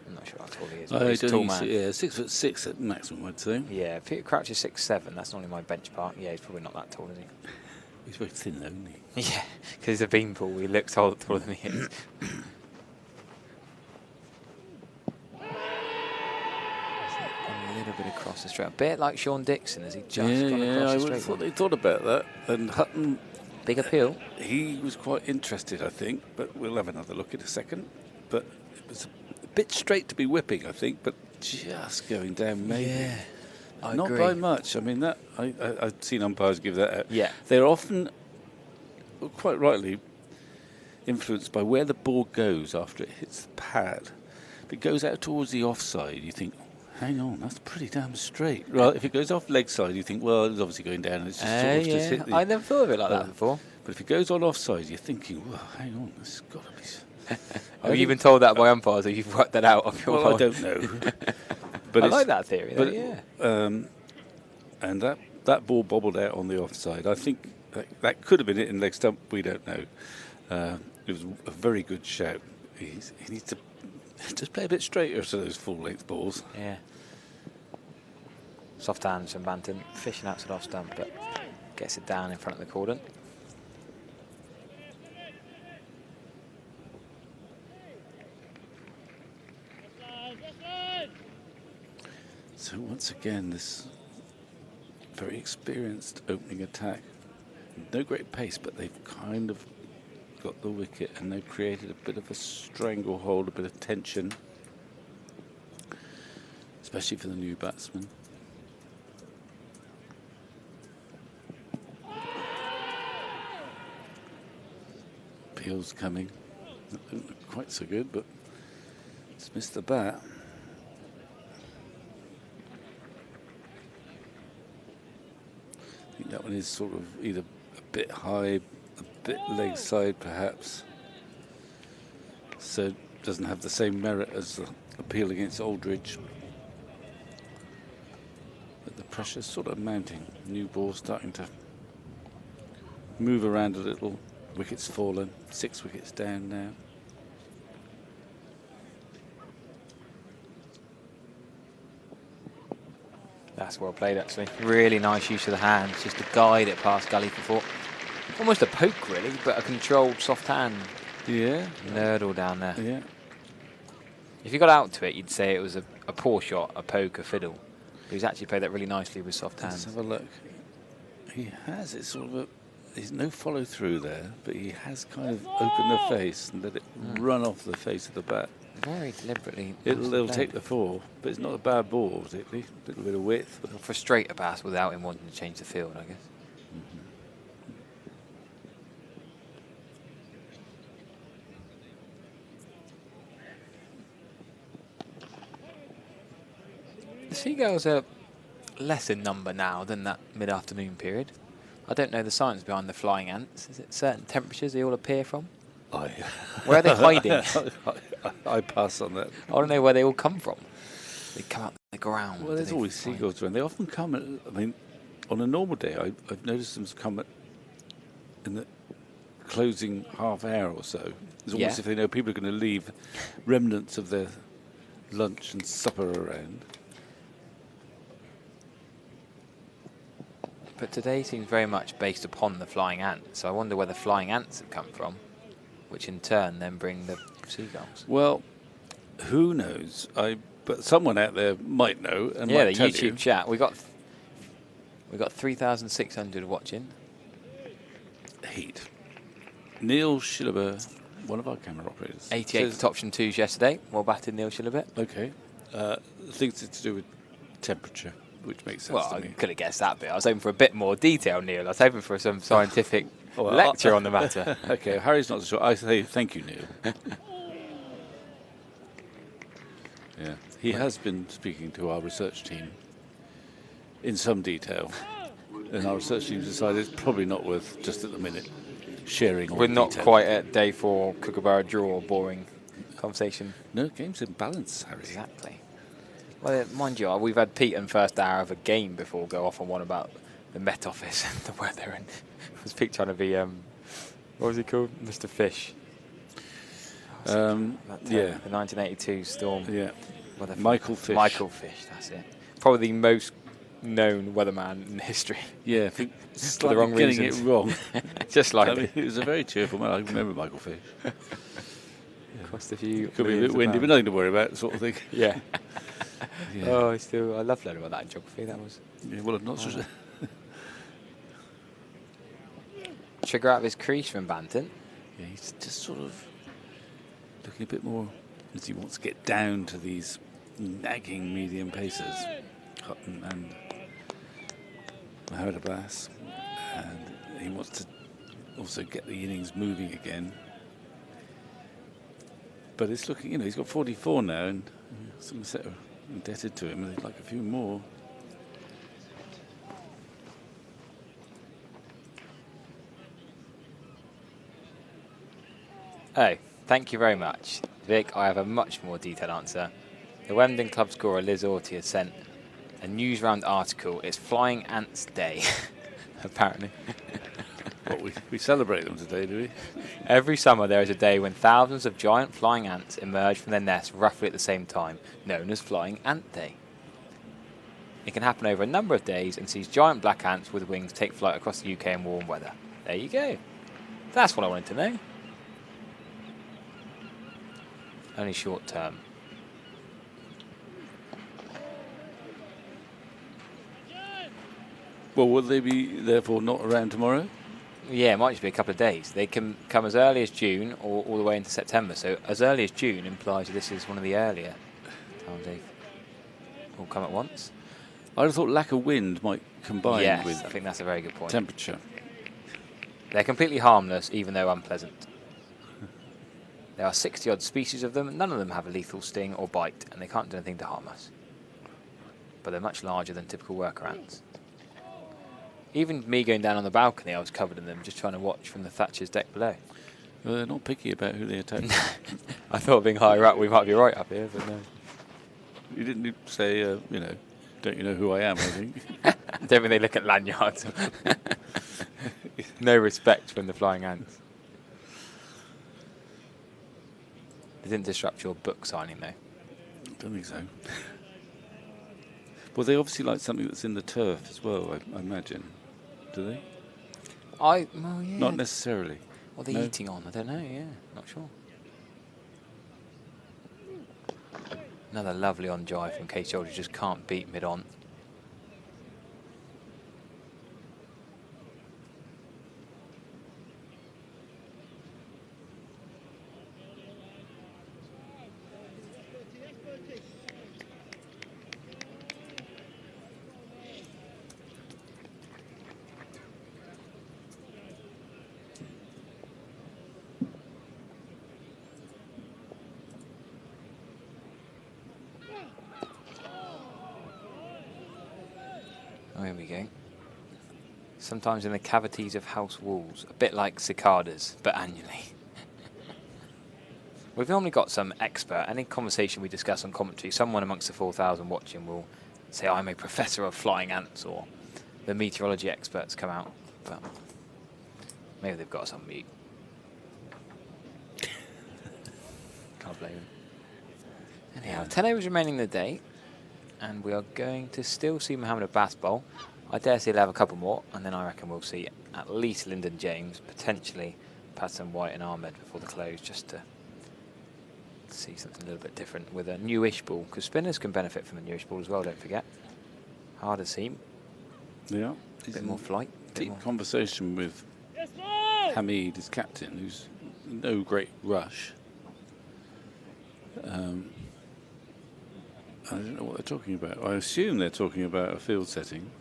[SPEAKER 5] I'm not sure how tall he is. But he's a tall man.
[SPEAKER 4] Yeah, 6'6" at maximum, I'd say.
[SPEAKER 5] Yeah, Peter Crouch is 6'7". That's normally my bench part. Yeah, he's probably not that tall, is he?
[SPEAKER 4] He's very thin, though, isn't he?
[SPEAKER 5] Yeah, because he's a beanpole. He looks taller than he is. A little bit across the straight. A bit like Sean Dixon, as he just gone across the straight.
[SPEAKER 4] I thought they thought about that. And Hutton,
[SPEAKER 5] big appeal.
[SPEAKER 4] He was quite interested, I think, but we'll have another look in a second. But it was a bit straight to be whipping, I think, but just going down maybe.
[SPEAKER 5] Yeah, I
[SPEAKER 4] Not
[SPEAKER 5] agree.
[SPEAKER 4] by much. I mean, that I've seen umpires give that out.
[SPEAKER 5] Yeah.
[SPEAKER 4] They're often, quite rightly, influenced by where the ball goes after it hits the pad. If it goes out towards the offside, you think, hang on, that's pretty damn straight. Right, if it goes off leg side, you think, well, it's obviously going down. And it's just sort of just hit the...
[SPEAKER 5] I never thought of it like that before.
[SPEAKER 4] But if it goes on offside, you're thinking, well, hang on, this has got to be...
[SPEAKER 5] Have you been told that by umpires, or you've worked that out of your
[SPEAKER 4] Well, I don't know. But
[SPEAKER 5] I like that theory, though,
[SPEAKER 4] but,
[SPEAKER 5] yeah.
[SPEAKER 4] And that ball bobbled out on the offside. I think that could have been it in leg stump. We don't know. It was a very good shout. He needs to just play a bit straighter to those full-length balls.
[SPEAKER 5] Yeah. Soft hands from Banton, fishing out to the off stump, but gets it down in front of the cordon.
[SPEAKER 4] So once again, this very experienced opening attack. No great pace, but they've kind of got the wicket and they've created a bit of a stranglehold, a bit of tension, especially for the new batsman. Peel's coming. That didn't look quite so good, but it's missed the bat. I think that one is sort of either a bit high, a bit leg side perhaps. So doesn't have the same merit as the appeal against Aldridge. But the pressure's sort of mounting. New ball starting to move around a little. Wickets fallen. 6 wickets down now.
[SPEAKER 5] That's well played, actually. Really nice use of the hands, just to guide it past gully for 4. Almost a poke, really, but a controlled soft hand.
[SPEAKER 4] Yeah.
[SPEAKER 5] Nerdle down there.
[SPEAKER 4] Yeah.
[SPEAKER 5] If you got out to it, you'd say it was a poor shot, a poke, a fiddle. But he's actually played that really nicely with soft hands.
[SPEAKER 4] Let's have a look. He has it sort of a... There's no follow through there, but he has kind of opened the face and let it run off the face of the bat.
[SPEAKER 5] Very deliberately.
[SPEAKER 4] It'll take the 4, but it's not a bad ball, particularly. A little bit of width.
[SPEAKER 5] It'll frustrate a bass without him wanting to change the field, I guess. The seagulls are less in number now than that mid-afternoon period. I don't know the science behind the flying ants. Is it certain temperatures they all appear from? Where are they hiding?
[SPEAKER 4] I pass on that.
[SPEAKER 5] I don't know where they all come from. They come out the ground.
[SPEAKER 4] Well, there's always seagulls around. They often come at, I mean, on a normal day, I've noticed them come in the closing half hour or so. It's almost if they know people are going to leave remnants of their lunch and supper around.
[SPEAKER 5] But today seems very much based upon the flying ants. So I wonder where the flying ants have come from, which in turn then bring the seagulls.
[SPEAKER 4] Well, who knows? But someone out there might know and
[SPEAKER 5] yeah,
[SPEAKER 4] might
[SPEAKER 5] the
[SPEAKER 4] tell
[SPEAKER 5] YouTube
[SPEAKER 4] you.
[SPEAKER 5] chat. We got 3,600 watching.
[SPEAKER 4] Heat. Neil Shilliber, one of our camera operators.
[SPEAKER 5] 88 to option 2s yesterday. Well batted, Neil Shilliber.
[SPEAKER 4] Okay. Things to do with temperature, which makes sense to
[SPEAKER 5] Well,
[SPEAKER 4] me.
[SPEAKER 5] I could have guessed that bit. I was hoping for a bit more detail, Neil. I was hoping for some scientific lecture on the matter.
[SPEAKER 4] Okay, Harry's not so sure. I say thank you, Neil. Yeah, he has been speaking to our research team in some detail, and our research team decided it's probably not worth, just at the minute, sharing all
[SPEAKER 5] We're
[SPEAKER 4] the
[SPEAKER 5] not
[SPEAKER 4] detail.
[SPEAKER 5] quite at day 4 Kookaburra draw, boring conversation.
[SPEAKER 4] No, game's in balance, Harry.
[SPEAKER 5] Exactly. Well, mind you, we've had Pete in first hour of a game before go off on one about the Met Office and the weather, and was Pete trying to be, what was he called? Mr. Fish.
[SPEAKER 4] Yeah.
[SPEAKER 5] The 1982 storm.
[SPEAKER 4] Yeah. Michael Fish.
[SPEAKER 5] Michael Fish, that's it. Probably the most known weatherman in history.
[SPEAKER 4] Yeah,
[SPEAKER 5] for the wrong
[SPEAKER 4] getting
[SPEAKER 5] reasons.
[SPEAKER 4] it wrong.
[SPEAKER 5] Just like
[SPEAKER 4] I mean, he was a very cheerful man. I remember Michael Fish.
[SPEAKER 5] Cost a few.
[SPEAKER 4] Could be a bit windy, but nothing to worry about, sort of thing.
[SPEAKER 5] Yeah.
[SPEAKER 4] Yeah.
[SPEAKER 5] Oh, I love learning about that in geography. That was.
[SPEAKER 4] Yeah, well, I'm not sure.
[SPEAKER 5] Trigger out of his crease from Banton.
[SPEAKER 4] Yeah, he's just sort of looking a bit more as he wants to get down to these nagging medium paces. Hutton and Mohamed Abbas. And he wants to also get the innings moving again. But it's looking, he's got 44 now, and Somerset are indebted to him, and they'd like a few more.
[SPEAKER 5] Oh, thank you very much. Vic, I have a much more detailed answer. The Wemden Club scorer Liz Orty has sent a Newsround article. It's Flying Ants Day, apparently.
[SPEAKER 4] What, we celebrate them today, do we?
[SPEAKER 5] Every summer there is a day when thousands of giant flying ants emerge from their nests roughly at the same time, known as Flying Ant Day. It can happen over a number of days and sees giant black ants with wings take flight across the UK in warm weather. There you go. That's what I wanted to know. Only short term.
[SPEAKER 4] Well, will they be therefore not around tomorrow?
[SPEAKER 5] Yeah, it might just be a couple of days. They can come as early as June or all the way into September. So as early as June implies this is one of the earlier times they've all come at once.
[SPEAKER 4] I thought lack of wind might combine
[SPEAKER 5] Yes,
[SPEAKER 4] with
[SPEAKER 5] I think that's a very good point.
[SPEAKER 4] temperature.
[SPEAKER 5] They're completely harmless, even though unpleasant. There are 60-odd species of them, and none of them have a lethal sting or bite, and they can't do anything to harm us. But they're much larger than typical worker ants. Even me going down on the balcony, I was covered in them, just trying to watch from the Thatcher's deck below.
[SPEAKER 4] Well, they're not picky about who they attack.
[SPEAKER 5] I thought being higher up, we might be right up here, but no.
[SPEAKER 4] You didn't say, don't you know who I am, I think.
[SPEAKER 5] Don't think they look at lanyards. No respect from the Flying Ants. They didn't disrupt your book signing, though.
[SPEAKER 4] I don't think so. Well, they obviously like something that's in the turf as well, I imagine. Do they?
[SPEAKER 5] Well, yeah.
[SPEAKER 4] Not necessarily.
[SPEAKER 5] What are they eating on? I don't know, yeah. Not sure. Another lovely on drive from Kate Shoulders. Just can't beat mid-on. There we go. Sometimes in the cavities of house walls, a bit like cicadas, but annually. We've normally got some expert. Any conversation we discuss on commentary, someone amongst the 4,000 watching will say, I'm a professor of flying ants, or the meteorology experts come out. But maybe they've got us on mute. Can't blame them. Anyhow, 10 overs remaining in the day. And we are going to still see Mohammed Abbas bowl. I dare say they'll have a couple more, and then I reckon we'll see at least Lyndon James, potentially Patterson White and Ahmed before the close, just to see something a little bit different with a newish ball, because spinners can benefit from a newish ball as well, don't forget. Harder seam.
[SPEAKER 4] Yeah.
[SPEAKER 5] A bit more flight.
[SPEAKER 4] Deep conversation with Hamid, his captain, who's in no great rush. I don't know what they're talking about. I assume they're talking about a field setting.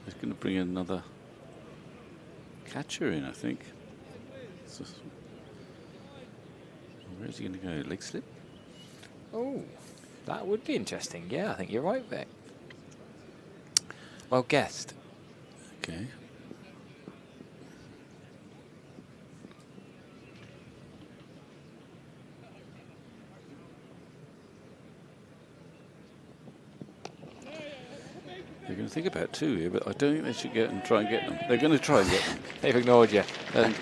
[SPEAKER 4] He's going to bring another catcher in, I think. Where's he going to go? Leg slip?
[SPEAKER 5] Oh, that would be interesting. Yeah, I think you're right, Vic. Well guessed.
[SPEAKER 4] Okay. They're going to think about two here, but I don't think they should try and get them. They're going to try and get them.
[SPEAKER 5] They've ignored you.
[SPEAKER 4] Well,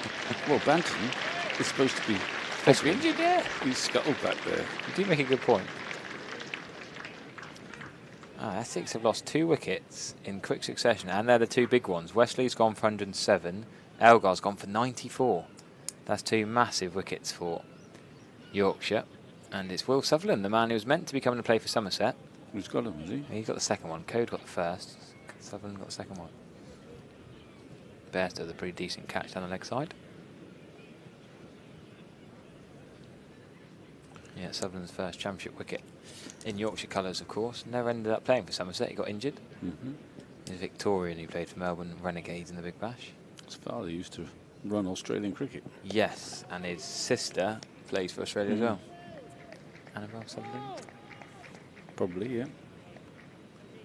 [SPEAKER 4] Banton is supposed to be
[SPEAKER 5] injured, yeah.
[SPEAKER 4] He's scuttled back there.
[SPEAKER 5] You do make a good point. Essex have lost 2 wickets in quick succession, and they're the 2 big ones. Wesley's gone for 107. Elgar's gone for 94. That's 2 massive wickets for Yorkshire. And it's Will Sutherland, the man who was meant to be coming to play for Somerset.
[SPEAKER 4] Who's got him, has he?
[SPEAKER 5] He got the second one. Code got the first. Sutherland got the second one. Bairstow with a pretty decent catch down the leg side. Yeah, Sutherland's first championship wicket in Yorkshire colours, of course. Never ended up playing for Somerset. He got injured. He's Victorian. He played for Melbourne Renegades in the Big Bash.
[SPEAKER 4] His father used to run Australian cricket.
[SPEAKER 5] Yes, and his sister plays for Australia as well. Annabelle Sutherland.
[SPEAKER 4] Probably, yeah.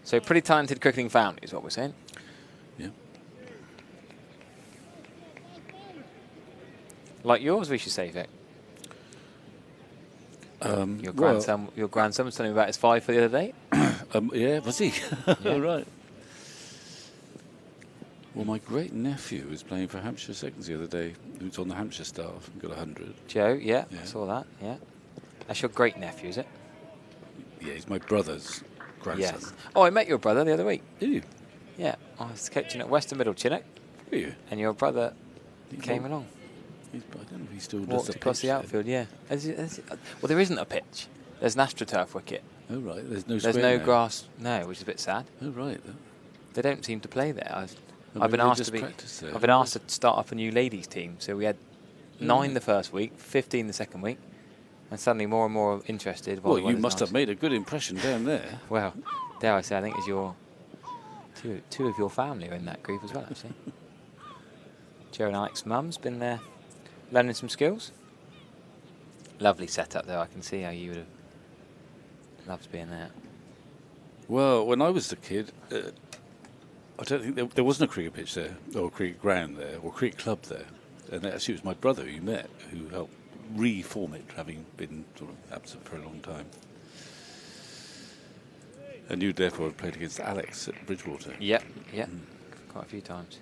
[SPEAKER 5] So pretty talented cricketing family is what we're saying.
[SPEAKER 4] Yeah.
[SPEAKER 5] Like yours, we should say, Vic. Your grandson was telling me about his 5 for the other day.
[SPEAKER 4] Yeah, was he?
[SPEAKER 5] Yeah.
[SPEAKER 4] All right. Well, my great nephew was playing for Hampshire Seconds the other day. He was on the Hampshire staff and got 100.
[SPEAKER 5] Joe, yeah, I saw that. Yeah, that's your great nephew, is it?
[SPEAKER 4] Yeah, he's my brother's grandson.
[SPEAKER 5] Yes. Oh, I met your brother the other week.
[SPEAKER 4] Did you?
[SPEAKER 5] Yeah, I was coaching at Western Middle Chinook.
[SPEAKER 4] Were you?
[SPEAKER 5] And your brother came along.
[SPEAKER 4] I don't know if he still does
[SPEAKER 5] Walked
[SPEAKER 4] the
[SPEAKER 5] across
[SPEAKER 4] pitch
[SPEAKER 5] the outfield, yeah. Well, there isn't a pitch. There's an AstroTurf wicket.
[SPEAKER 4] Oh, right. There's no
[SPEAKER 5] There's
[SPEAKER 4] square
[SPEAKER 5] no
[SPEAKER 4] now.
[SPEAKER 5] grass, no, which is a bit sad.
[SPEAKER 4] Oh, right.
[SPEAKER 5] They don't seem to play there. I've
[SPEAKER 4] maybe
[SPEAKER 5] been
[SPEAKER 4] they
[SPEAKER 5] asked
[SPEAKER 4] just
[SPEAKER 5] to be.
[SPEAKER 4] practice there.
[SPEAKER 5] I've been asked to start up a new ladies team. So we had 9 the first week, 15 the second week, and suddenly more and more interested.
[SPEAKER 4] Well, you must have made a good impression down there.
[SPEAKER 5] Well, dare I say, I think it's your two of your family are in that group as well, actually. Joe and Alex's mum's been there learning some skills. Lovely setup, though. I can see how you would have loved being there.
[SPEAKER 4] Well, when I was a kid, I don't think there wasn't a cricket pitch there, or a cricket ground there, or a cricket club there. And actually, it was my brother who you met who helped reform it, having been sort of absent for a long time. And you, therefore, had played against Alex at Bridgewater.
[SPEAKER 5] Yep, yep. quite a few times.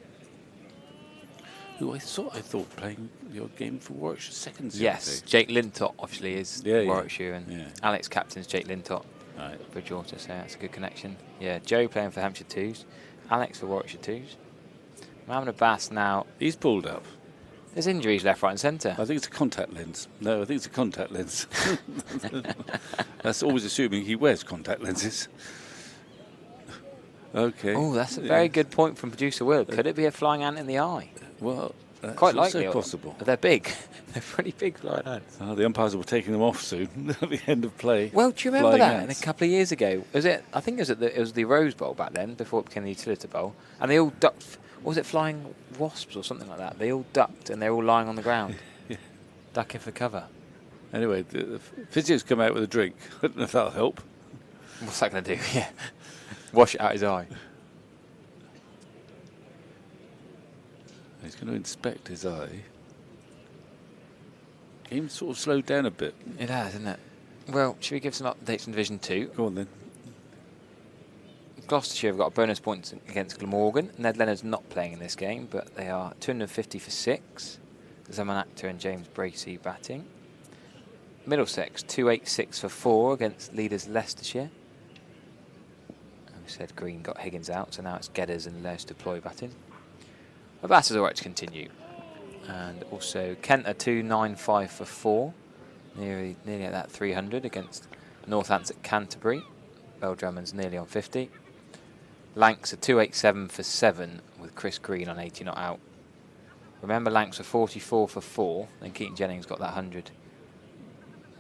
[SPEAKER 4] Who I thought playing your game for Warwickshire seconds.
[SPEAKER 5] Yes, Jake Lintott obviously is Warwickshire, and Alex captains Jake Lintott, Bridgewater, so that's a good connection. Yeah, Joe playing for Hampshire 2s, Alex for Warwickshire 2s. Mohammed Abbas now.
[SPEAKER 4] He's pulled up.
[SPEAKER 5] There's injuries left, right and centre.
[SPEAKER 4] I think it's a contact lens. No, I think it's a contact lens. That's always assuming he wears contact lenses. Okay.
[SPEAKER 5] Oh, that's a very good point from producer Will. Could it be a flying ant in the eye?
[SPEAKER 4] Well, that's
[SPEAKER 5] quite likely.
[SPEAKER 4] Possible.
[SPEAKER 5] They're big. They're pretty big flying ants.
[SPEAKER 4] The umpires will be taking them off soon at the end of play.
[SPEAKER 5] Well, do you remember that? And a couple of years ago, I think it was the Rose Bowl back then, before it became the Utility Bowl, and they all ducked. What was it, flying wasps or something like that? They all ducked and they're all lying on the ground, ducking for cover.
[SPEAKER 4] Anyway, the physio's come out with a drink. I don't know if that'll help.
[SPEAKER 5] What's that going to do? Yeah, wash it out his eye.
[SPEAKER 4] He's going to inspect his eye. Game's sort of slowed down a bit.
[SPEAKER 5] It has, isn't it? Well, should we give some updates in Division 2?
[SPEAKER 4] Go on then.
[SPEAKER 5] Gloucestershire have got a bonus point against Glamorgan. Ned Leonard's not playing in this game, but they are 250 for 6. Zaman Akhtar and James Bracey batting. Middlesex 286 for 4 against leaders Leicestershire. And we said Green got Higgins out, so now it's Gedders and Les Deploy batting. Abbas is all right to continue. And also Kent are 295 for 4, nearly at that 300 against Northants at Canterbury. Bell Drummond's nearly on 50. Lancs are 287 for 7 with Chris Green on 80 not out. Remember, Lancs are 44 for 4, then Keaton Jennings got that 100,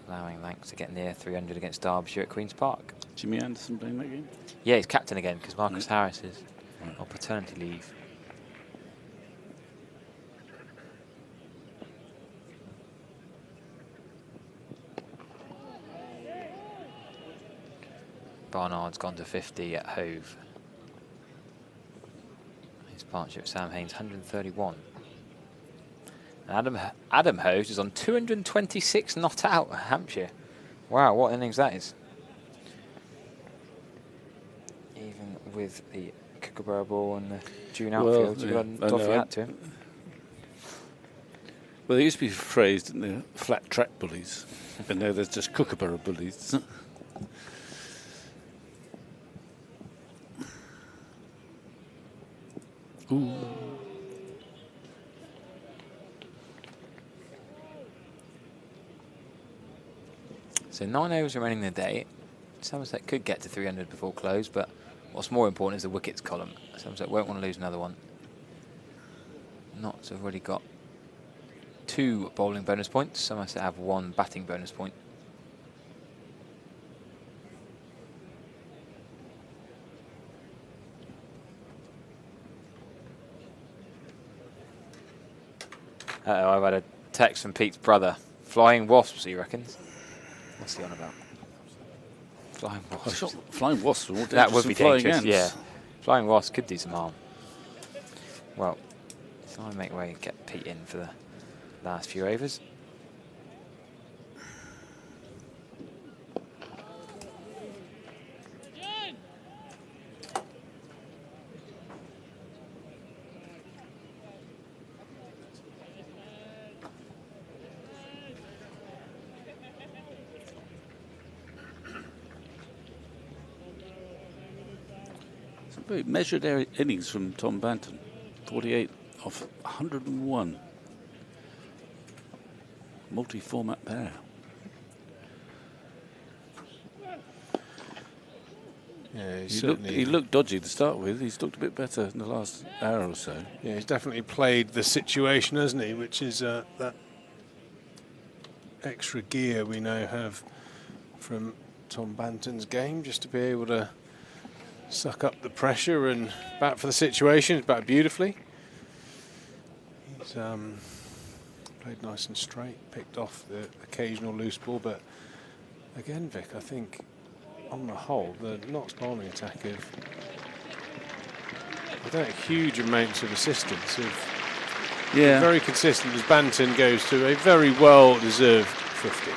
[SPEAKER 5] allowing Lancs to get near 300 against Derbyshire at Queen's Park.
[SPEAKER 4] Jimmy Anderson playing that game?
[SPEAKER 5] Yeah, he's captain again because Marcus Harris is on paternity leave. Barnard's gone to 50 at Hove. His partnership with Sam Haynes, 131. And Adam Hose is on 226 not out at Hampshire. Wow, what innings that is. Even with the Kookaburra ball and the June outfield, you've got to doff your hat to him.
[SPEAKER 4] Well, they used to be phrased in the flat track bullies, but now there's just Kookaburra bullies. Ooh.
[SPEAKER 5] So 9 overs remaining in the day. Somerset could get to 300 before close, but what's more important is the wickets column. Somerset won't want to lose another one. Notts have already got 2 bowling bonus points. Somerset have 1 batting bonus point. Uh-oh, I've had a text from Pete's brother. Flying wasps, he reckons. What's he on about? Flying wasps.
[SPEAKER 4] Flying wasps.
[SPEAKER 5] That would be dangerous, yeah. Flying wasps could do some harm. Well, so I make way and get Pete in for the last few overs.
[SPEAKER 4] Very measured innings from Tom Banton, 48 off 101. Multi-format pair.
[SPEAKER 3] Yeah,
[SPEAKER 4] he looked dodgy to start with. He's looked a bit better in the last hour or so.
[SPEAKER 3] Yeah, he's definitely played the situation, hasn't he? Which is that extra gear we now have from Tom Banton's game, just to be able to suck up the pressure and bat for the situation. He's batted beautifully. He's played nice and straight, picked off the occasional loose ball, but again, Vic, I think on the whole, the Notts bowling attack have without huge amounts of assistance, very consistent as Banton goes to a very well-deserved 50.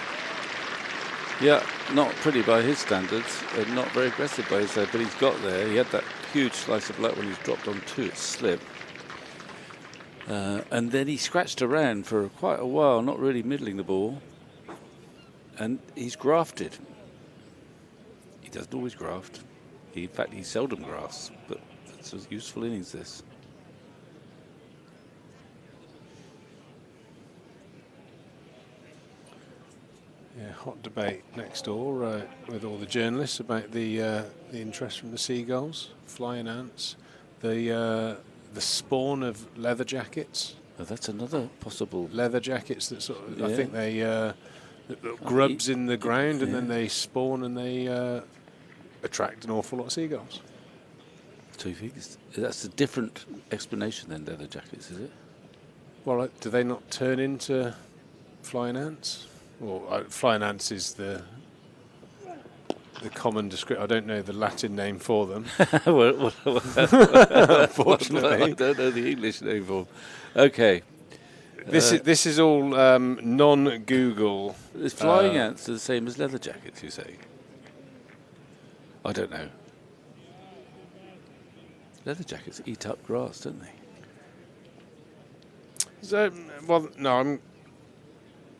[SPEAKER 4] Yeah, not pretty by his standards, and not very aggressive by his side, but he's got there. He had that huge slice of luck when he's dropped on 2 at slip. And then he scratched around for quite a while, not really middling the ball. And he's grafted. He doesn't always graft. In fact, he seldom grafts, but it's a useful innings, this.
[SPEAKER 3] Yeah, hot debate next door with all the journalists about the interest from the seagulls, flying ants, the spawn of leather jackets.
[SPEAKER 4] Oh, that's another possible
[SPEAKER 3] leather jackets that sort of, I
[SPEAKER 4] Yeah.
[SPEAKER 3] think they grubs in the ground and then they spawn and they attract an awful lot of seagulls.
[SPEAKER 4] So you think that's a different explanation than leather jackets, is it?
[SPEAKER 3] Well, do they not turn into flying ants? Well, flying ants is the common description. I don't know the Latin name for them.
[SPEAKER 4] Unfortunately, I don't know the English name for them. Okay.
[SPEAKER 3] This is all non-Google.
[SPEAKER 4] Is flying ants are the same as leather jackets, you say? I don't know. Leather jackets eat up grass, don't they?
[SPEAKER 3] So, well, no,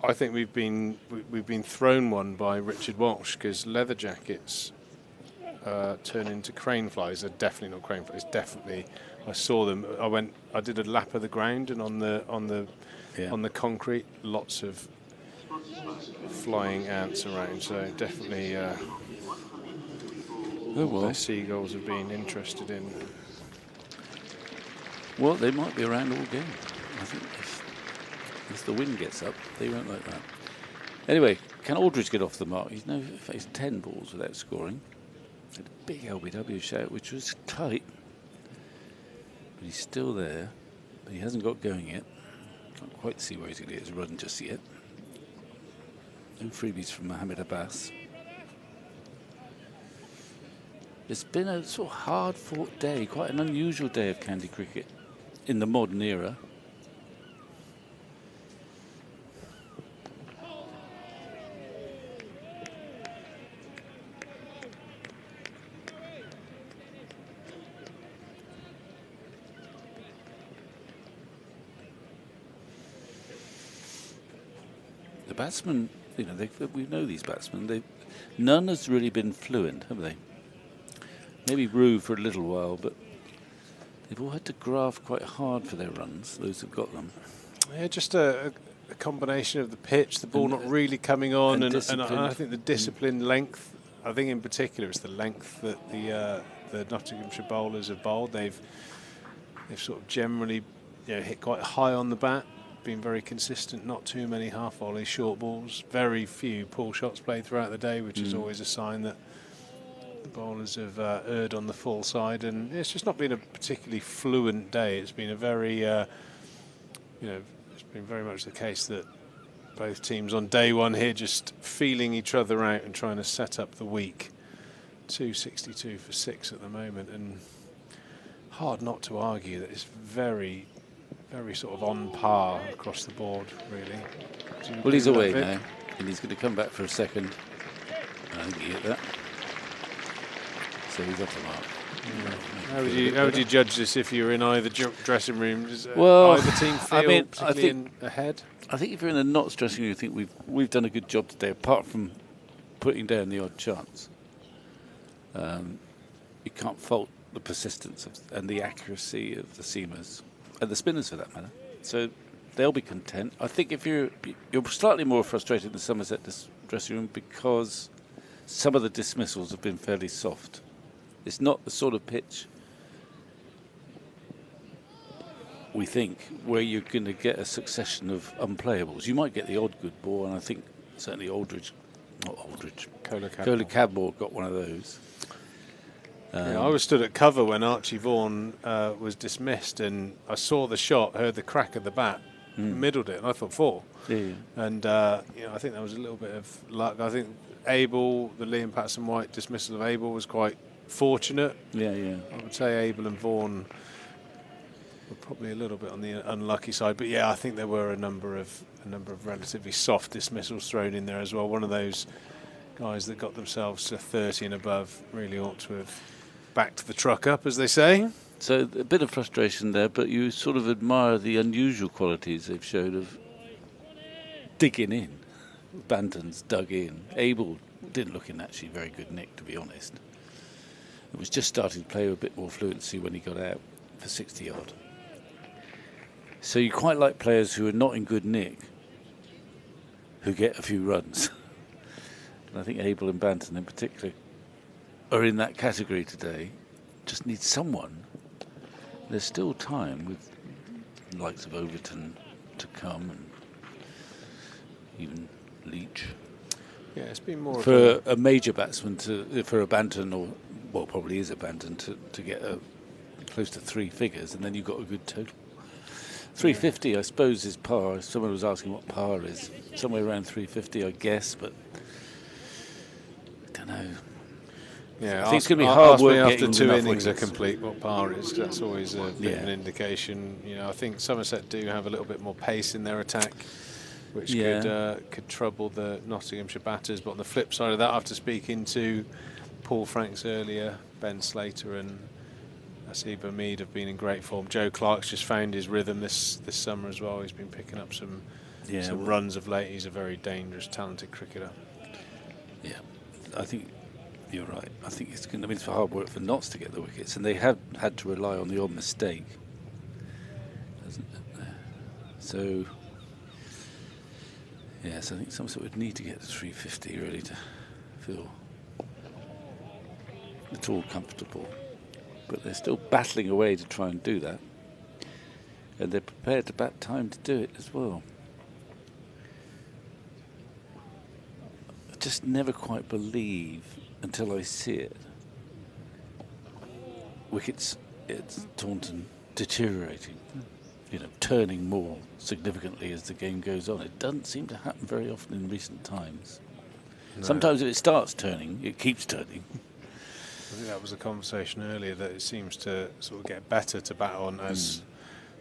[SPEAKER 3] I think we've been thrown one by Richard Walsh, because leather jackets turn into crane flies. They're definitely not crane flies. Definitely, I saw them. I did a lap of the ground, and on the concrete, lots of flying ants around. So definitely, the seagulls have been interested in.
[SPEAKER 4] Well, they might be around all game. I think if the wind gets up, they won't like that. Anyway, can Aldridge get off the mark? He's now faced 10 balls without scoring. Had a big LBW shout, which was tight. But he's still there. But he hasn't got going yet. Can't quite see where he's going to get his run just yet. No freebies from Mohammed Abbas. It's been a sort of hard-fought day, quite an unusual day of county cricket in the modern era. The batsmen, you know, we know these batsmen. None has really been fluent, have they? Maybe Rue for a little while, but they've all had to graft quite hard for their runs, those who've got them.
[SPEAKER 3] Yeah, just a combination of the pitch, the ball not really coming on, and I think the discipline, length. I think in particular it's the length that the Nottinghamshire bowlers have bowled. They've sort of generally hit quite high on the bat, been very consistent, not too many half volley short balls, very few pull shots played throughout the day, which is always a sign that the bowlers have erred on the full side, and it's just not been a particularly fluent day. It's been a very, it's been very much the case that both teams on day one here just feeling each other out and trying to set up the week. 262 for 6 at the moment, and hard not to argue that it's very, very sort of on par across the board, really.
[SPEAKER 4] Well, he's away now, and he's going to come back for a second. I think he hit that. So he's off the mark.
[SPEAKER 3] Yeah. How would you judge this if you were in either dressing room? Does either team feel particularly ahead?
[SPEAKER 4] I think if you're in the Notts dressing room, you think we've done a good job today, apart from putting down the odd chance. You can't fault the persistence and the accuracy of the seamers, and the spinners for that matter. So they'll be content. I think if you're slightly more frustrated in the Somerset dressing room because some of the dismissals have been fairly soft. It's not the sort of pitch we think where you're going to get a succession of unplayables. You might get the odd good ball, and I think certainly Kola Cadmore got one of those.
[SPEAKER 3] I was stood at cover when Archie Vaughan was dismissed, and I saw the shot, heard the crack of the bat, middled it, and I thought 4.
[SPEAKER 4] Yeah.
[SPEAKER 3] And I think that was a little bit of luck. I think Abel, the Liam Patterson-White dismissal of Abel was quite fortunate.
[SPEAKER 4] Yeah.
[SPEAKER 3] I would say Abel and Vaughan were probably a little bit on the unlucky side, but yeah, I think there were a number of relatively soft dismissals thrown in there as well. One of those guys that got themselves to 30 and above really ought to have backed the truck up, as they say.
[SPEAKER 4] So a bit of frustration there, but you sort of admire the unusual qualities they've showed of digging in. Banton's dug in. Abel didn't look in actually very good nick, to be honest. It was just starting to play with a bit more fluency when he got out for 60 odd. So you quite like players who are not in good nick, who get a few runs. And I think Abel and Banton in particular are in that category today. Just need someone. There's still time with the likes of Overton to come, and even Leach.
[SPEAKER 3] Yeah, it's been more
[SPEAKER 4] for a major batsman for a Banton, or well, probably is a Banton to get close to 3 figures, and then you've got a good total. 350, I suppose, is par. Someone was asking what par is. Somewhere around 350, I guess, but I don't know.
[SPEAKER 3] Yeah,
[SPEAKER 4] I think it's going to be hard work
[SPEAKER 3] after
[SPEAKER 4] getting
[SPEAKER 3] 2 innings are
[SPEAKER 4] wickets.
[SPEAKER 3] complete what par is. That's always a bit of an indication. You know, I think Somerset do have a little bit more pace in their attack, which could trouble the Nottinghamshire batters. But on the flip side of that, after speaking to Paul Franks earlier, Ben Slater and Asib Hamid have been in great form. Joe Clark's just found his rhythm this summer as well. He's been picking up some runs of late. He's a very dangerous, talented cricketer. Yeah,
[SPEAKER 4] I think you're right. I think it's going to be hard work for Notts to get the wickets, and they have had to rely on the odd mistake. So, yes, I think Somerset would need to get to 350 really to feel at all comfortable. But they're still battling away to try and do that, and they're prepared to bat time to do it as well. I just never quite believe until I see it. Wickets at Taunton deteriorating, turning more significantly as the game goes on. It doesn't seem to happen very often in recent times. No. Sometimes if it starts turning, it keeps turning.
[SPEAKER 3] I think that was a conversation earlier, that it seems to sort of get better to bat on as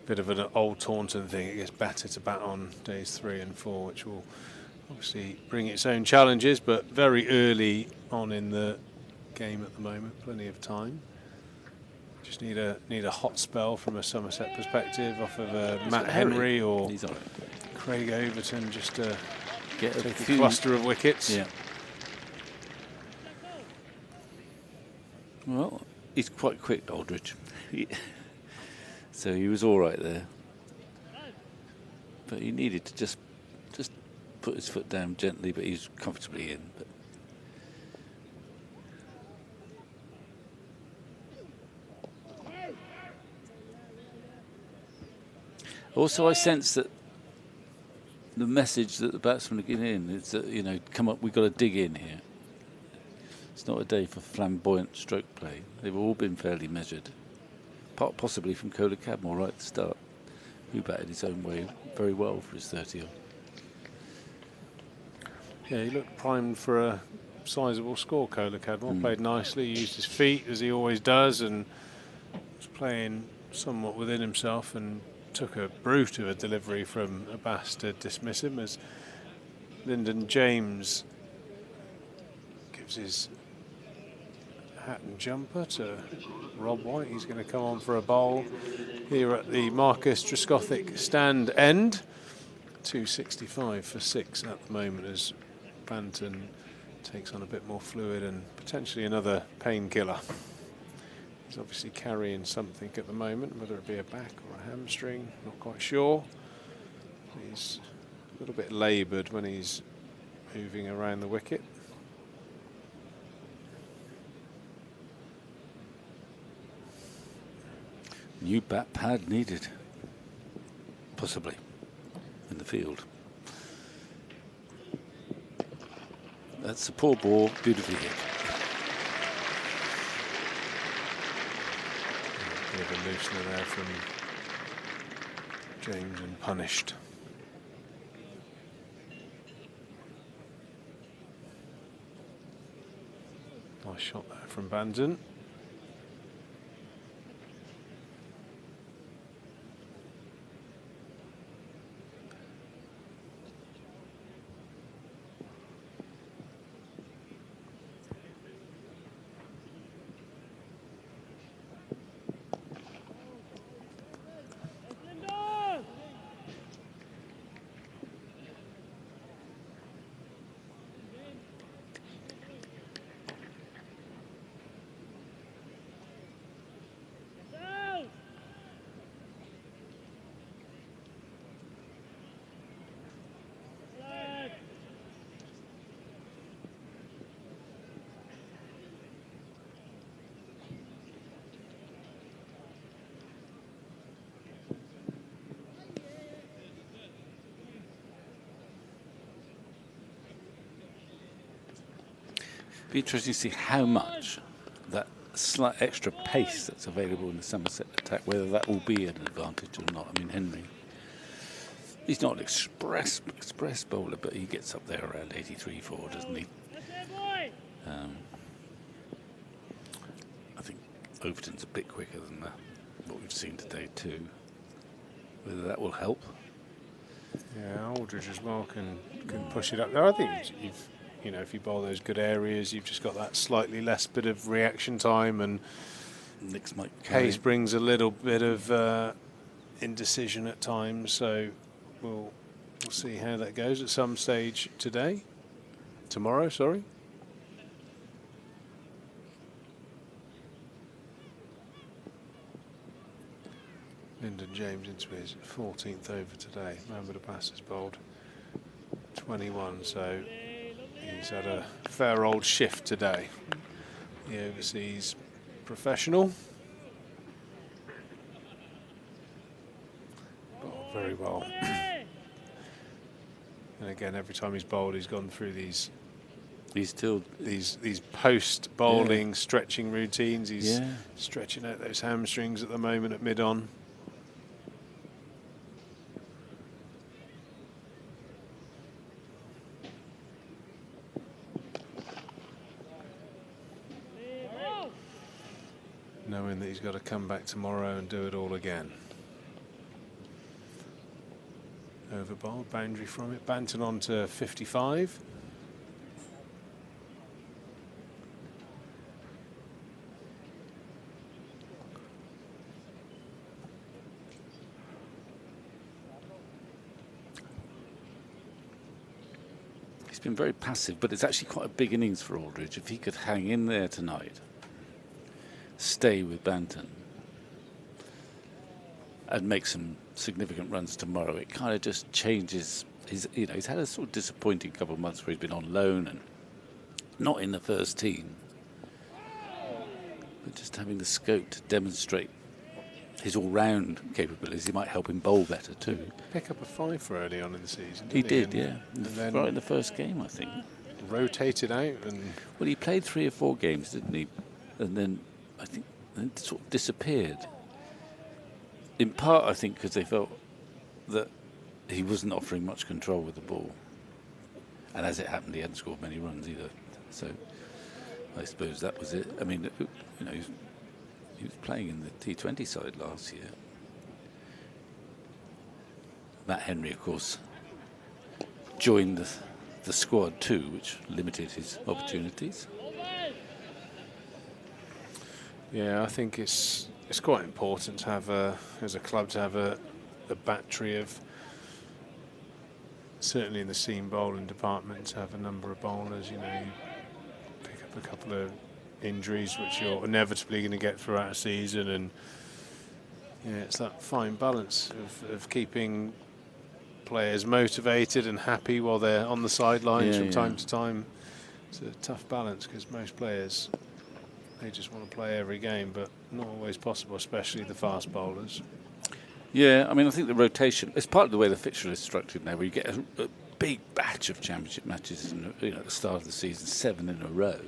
[SPEAKER 3] a bit of an old Taunton thing. It gets better to bat on days 3 and 4, which will obviously bring its own challenges, but very early on in the game at the moment, plenty of time. Just need a hot spell from a Somerset perspective off of Matt Henry or Craig Overton, just to get a cluster of wickets.
[SPEAKER 4] Yeah. Well, he's quite quick, Aldridge. So he was all right there. But he needed to just put his foot down gently, but he's comfortably in. But also, I sense that the message that the batsmen are getting in is that, come up, we've got to dig in here. It's not a day for flamboyant stroke play. They've all been fairly measured, possibly from Kohler Cadmore right at the start, who batted his own way very well for his 30-odd.
[SPEAKER 3] Yeah, he looked primed for a sizable score, Kohler Cadmore. Played nicely, used his feet as he always does, and was playing somewhat within himself, and took a brute of a delivery from Abbas to dismiss him, as Lyndon James gives his hat and jumper to Rob White. He's going to come on for a bowl here at the Marcus Trescothick stand end. 265 for 6 at the moment, as Banton takes on a bit more fluid and potentially another painkiller. He's obviously carrying something at the moment, whether it be a back or a hamstring, not quite sure. He's a little bit laboured when he's moving around the wicket.
[SPEAKER 4] New bat pad needed, possibly, in the field. That's a poor ball, beautifully hit.
[SPEAKER 3] A bit of a loosener there from James and punished. Nice shot there from Banton.
[SPEAKER 4] Be interesting to see how much that slight extra pace that's available in the Somerset attack, whether that will be an advantage or not. I mean, Henry, he's not an express bowler, but he gets up there around 83-4, doesn't he? I think Overton's a bit quicker than what we've seen today too. Whether that will help.
[SPEAKER 3] Yeah, Aldridge as well can push it up there. I think if you bowl those good areas, you've just got that slightly less bit of reaction time, and
[SPEAKER 4] Nick's might
[SPEAKER 3] Hayes brings a little bit of indecision at times. So we'll see how that goes at some stage tomorrow. Sorry. Lyndon James into his 14th over today. Mohamed Abbas has bowled 21, so he's had a fair old shift today. The overseas professional. Bowled very well. And again, every time he's bowled, he's gone through these post bowling stretching routines. He's stretching out those hamstrings at the moment at mid-on. Knowing that he's got to come back tomorrow and do it all again. Over bowled, boundary from it. Banton on to 55.
[SPEAKER 4] He's been very passive, but it's actually quite a big innings for Aldridge. If he could hang in there tonight, stay with Banton, and make some significant runs tomorrow, it kind of just changes his. He's had a sort of disappointing couple of months where he's been on loan and not in the first team, but just having the scope to demonstrate his all-round capabilities, he might help him bowl better too.
[SPEAKER 3] Pick up a 5 for early on in the season.
[SPEAKER 4] He did,
[SPEAKER 3] and,
[SPEAKER 4] yeah.
[SPEAKER 3] And then
[SPEAKER 4] right in the first game, I think.
[SPEAKER 3] Rotated out and.
[SPEAKER 4] Well, he played 3 or 4 games, didn't he? And then I think it sort of disappeared. In part, I think, because they felt that he wasn't offering much control with the ball, and as it happened, he hadn't scored many runs either. So I suppose that was it. I mean, he was playing in the T20 side last year. Matt Henry, of course, joined the squad too, which limited his opportunities.
[SPEAKER 3] Yeah, I think it's quite important to have as a club to have a battery of, certainly in the seam bowling department, to have a number of bowlers. You pick up a couple of injuries which you're inevitably going to get throughout a season, and it's that fine balance of keeping players motivated and happy while they're on the sidelines from time to time. It's a tough balance because most players, they just want to play every game, but not always possible, especially the fast bowlers.
[SPEAKER 4] Yeah, I mean, I think the rotation, it's part of the way the fixture is structured now, where you get a big batch of championship matches at the start of the season, 7 in a row.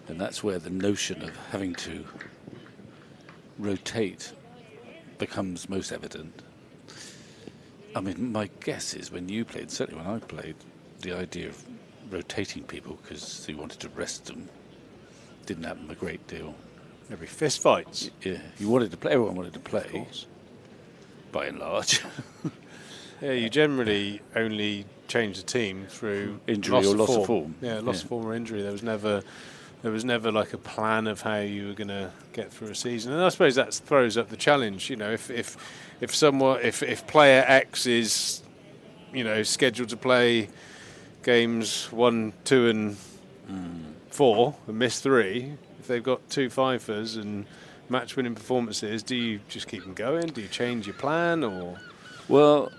[SPEAKER 4] And that's where the notion of having to rotate becomes most evident. I mean, my guess is when you played, certainly when I played, the idea of rotating people because you wanted to rest them didn't happen a great deal.
[SPEAKER 3] Every fist fights.
[SPEAKER 4] Yeah, you wanted to play. Everyone wanted to play, by and large.
[SPEAKER 3] Yeah, you generally only change the team through
[SPEAKER 4] injury or loss of form.
[SPEAKER 3] Yeah, loss of form or injury. There was never like a plan of how you were going to get through a season, and I suppose that throws up the challenge. If player X is, scheduled to play games 1, 2, and 4 and miss 3, if they've got 2 fifers and match-winning performances, do you just keep them going? Do you change your plan, or?
[SPEAKER 4] Well,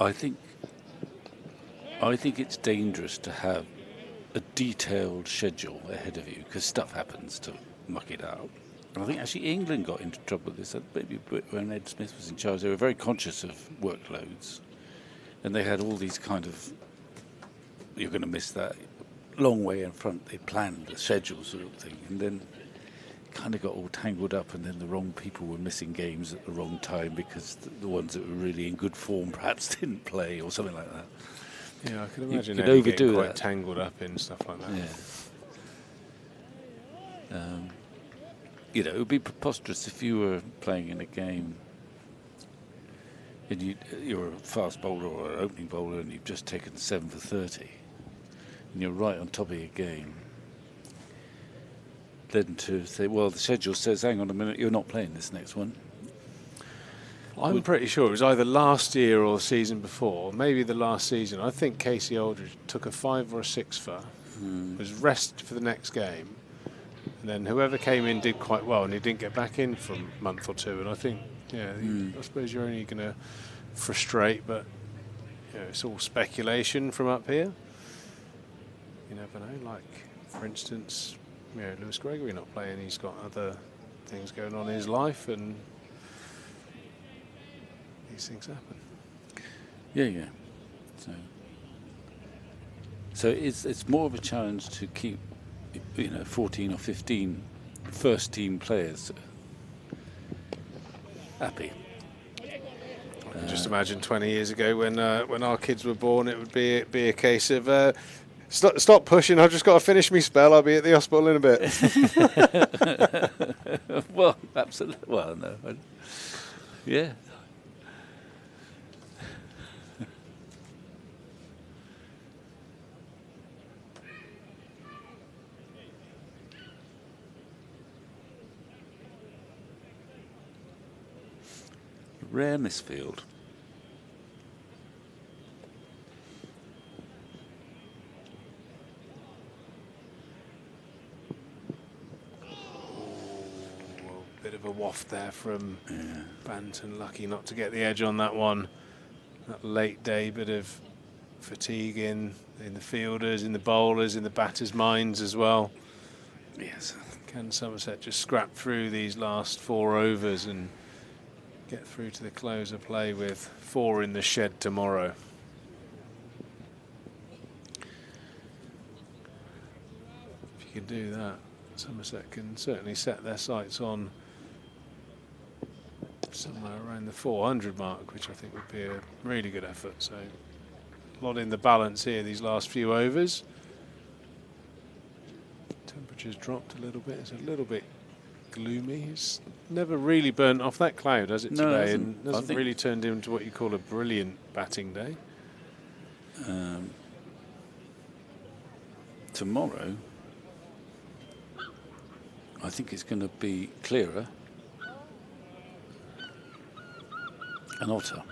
[SPEAKER 4] I think it's dangerous to have a detailed schedule ahead of you because stuff happens to muck it out. And I think actually England got into trouble with this. Maybe when Ed Smith was in charge, they were very conscious of workloads, and they had all these kind of you're going to miss that long way in front. They planned the schedule sort of thing, and then kind of got all tangled up, and then the wrong people were missing games at the wrong time because the ones that were really in good form perhaps didn't play or something like that.
[SPEAKER 3] Yeah, I can imagine
[SPEAKER 4] you could
[SPEAKER 3] Eddie
[SPEAKER 4] overdo
[SPEAKER 3] getting quite
[SPEAKER 4] that.
[SPEAKER 3] tangled up in stuff like that.
[SPEAKER 4] Yeah. You know, it would be preposterous if you were playing in a game and you're a fast bowler or an opening bowler and you've just taken 7 for 30 and you're right on top of your game. Then to say, well, the schedule says, hang on a minute, you're not playing this next one.
[SPEAKER 3] I'm pretty sure it was either last year or the season before, maybe the last season. I think Casey Aldridge took a 5 or a 6 for, was rested for the next game, and then whoever came in did quite well, and he didn't get back in for a month or two. And I think, I suppose you're only going to frustrate, but it's all speculation from up here. You never know. Like, for instance, Lewis Gregory not playing, he's got other things going on in his life, and these things happen.
[SPEAKER 4] Yeah. So it's more of a challenge to keep 14 or 15 first team players happy.
[SPEAKER 3] I can just imagine 20 years ago when our kids were born, it would be a case of stop pushing, I've just got to finish my spell, I'll be at the hospital in a bit.
[SPEAKER 4] Well, absolutely. Well, no. Yeah. Rare misfield.
[SPEAKER 3] Bit of a waft there from Banton, lucky not to get the edge on that one. That late day bit of fatigue in the fielders, in the bowlers, in the batters' minds as well.
[SPEAKER 4] Yes.
[SPEAKER 3] Can Somerset just scrap through these last 4 overs and get through to the close of play with 4 in the shed tomorrow? If you can do that, Somerset can certainly set their sights on somewhere around the 400 mark, which I think would be a really good effort. So a lot in the balance here these last few overs. Temperatures dropped a little bit. It's a little bit gloomy. It's never really burnt off that cloud, has it,
[SPEAKER 4] No,
[SPEAKER 3] today?
[SPEAKER 4] it hasn't.
[SPEAKER 3] And hasn't really turned into what you call a brilliant batting day.
[SPEAKER 4] Tomorrow, I think it's going to be clearer and hotter.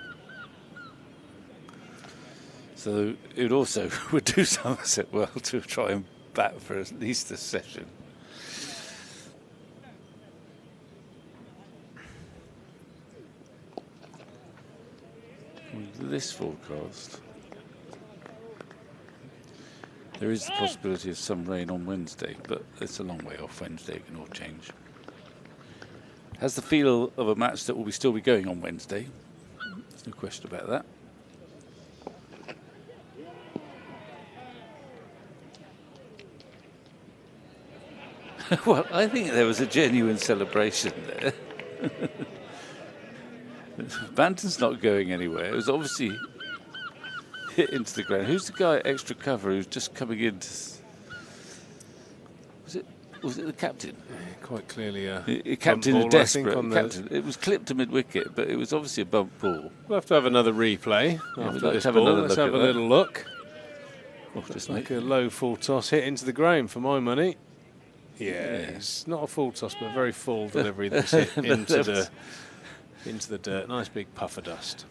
[SPEAKER 4] So it also would do Somerset well to try and bat for at least a session. With this forecast, there is the possibility of some rain on Wednesday, but it's a long way off. Wednesday, it can all change. Has the feel of a match that will still be going on Wednesday. There's no question about that. Well, I think there was a genuine celebration there. Banton's not going anywhere. It was obviously hit into the ground. Who's the guy at extra cover who's just coming in to... Was it the captain?
[SPEAKER 3] Yeah, quite clearly a
[SPEAKER 4] captain
[SPEAKER 3] bump
[SPEAKER 4] a
[SPEAKER 3] ball,
[SPEAKER 4] desperate
[SPEAKER 3] I think,
[SPEAKER 4] captain. It was clipped to mid-wicket, but it was obviously a bump ball.
[SPEAKER 3] We'll have to have another replay after this ball. Let's have a little look.
[SPEAKER 4] Oh, just
[SPEAKER 3] like a low full toss hit into the ground for my money. Yeah, it's not a full toss, but a very full delivery that's hit into the dirt. Nice big puff of dust.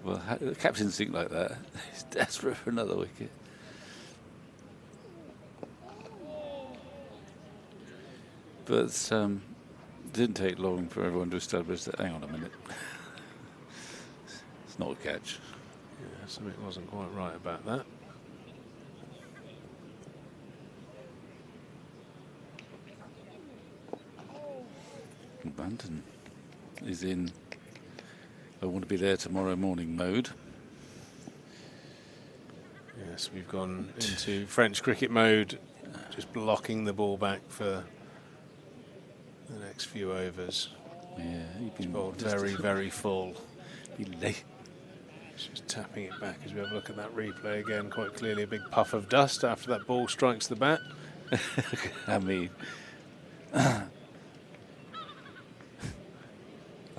[SPEAKER 4] Well, the captains think like that. He's desperate for another wicket. But it didn't take long for everyone to establish that, hang on a minute, it's not a catch.
[SPEAKER 3] Yeah, something wasn't quite right about that.
[SPEAKER 4] Banton is in I want to be there tomorrow morning mode.
[SPEAKER 3] Yes, we've gone into French cricket mode, just blocking the ball back for the next few overs.
[SPEAKER 4] Yeah,
[SPEAKER 3] He's bowled very full. Just tapping it back as we have a look at that replay again. Quite clearly a big puff of dust after that ball strikes the bat.
[SPEAKER 4] I mean, I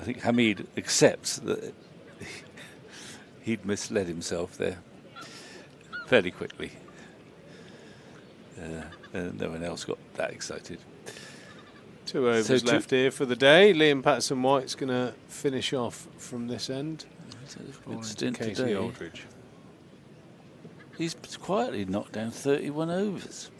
[SPEAKER 4] think Hamid accepts that he'd misled himself there fairly quickly. No one else got that excited.
[SPEAKER 3] 2 overs left here for the day. Liam Patterson-White's going to finish off from this end.
[SPEAKER 4] Good stint
[SPEAKER 3] Casey
[SPEAKER 4] today.
[SPEAKER 3] Aldridge.
[SPEAKER 4] He's quietly knocked down 31 overs.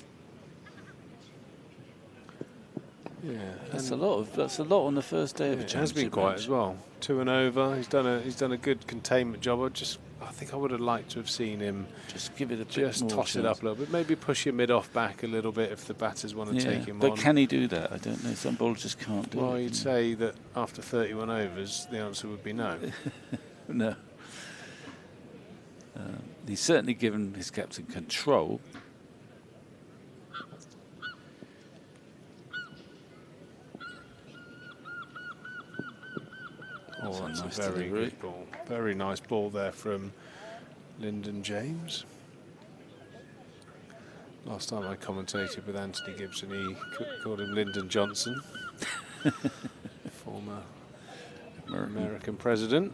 [SPEAKER 3] Yeah,
[SPEAKER 4] That's a lot on the first day of a
[SPEAKER 3] it
[SPEAKER 4] championship
[SPEAKER 3] has been quiet
[SPEAKER 4] match.
[SPEAKER 3] as well. 2 and over. He's done a good containment job. I think I would have liked to have seen him
[SPEAKER 4] just give it a bit
[SPEAKER 3] just
[SPEAKER 4] more
[SPEAKER 3] toss it
[SPEAKER 4] chance.
[SPEAKER 3] up a little bit. Maybe push your mid off back a little bit if the batters want to take him
[SPEAKER 4] but
[SPEAKER 3] on.
[SPEAKER 4] can he do that? I don't know. Some bowlers just can't do it.
[SPEAKER 3] Well, you'd say that after 31 overs, the answer would be no.
[SPEAKER 4] No. He's certainly given his captain control.
[SPEAKER 3] Oh, that's
[SPEAKER 4] nice
[SPEAKER 3] a very
[SPEAKER 4] delivery.
[SPEAKER 3] good ball. Very nice ball there from Lyndon James. Last time I commentated with Anthony Gibson, he called him Lyndon Johnson, former American president,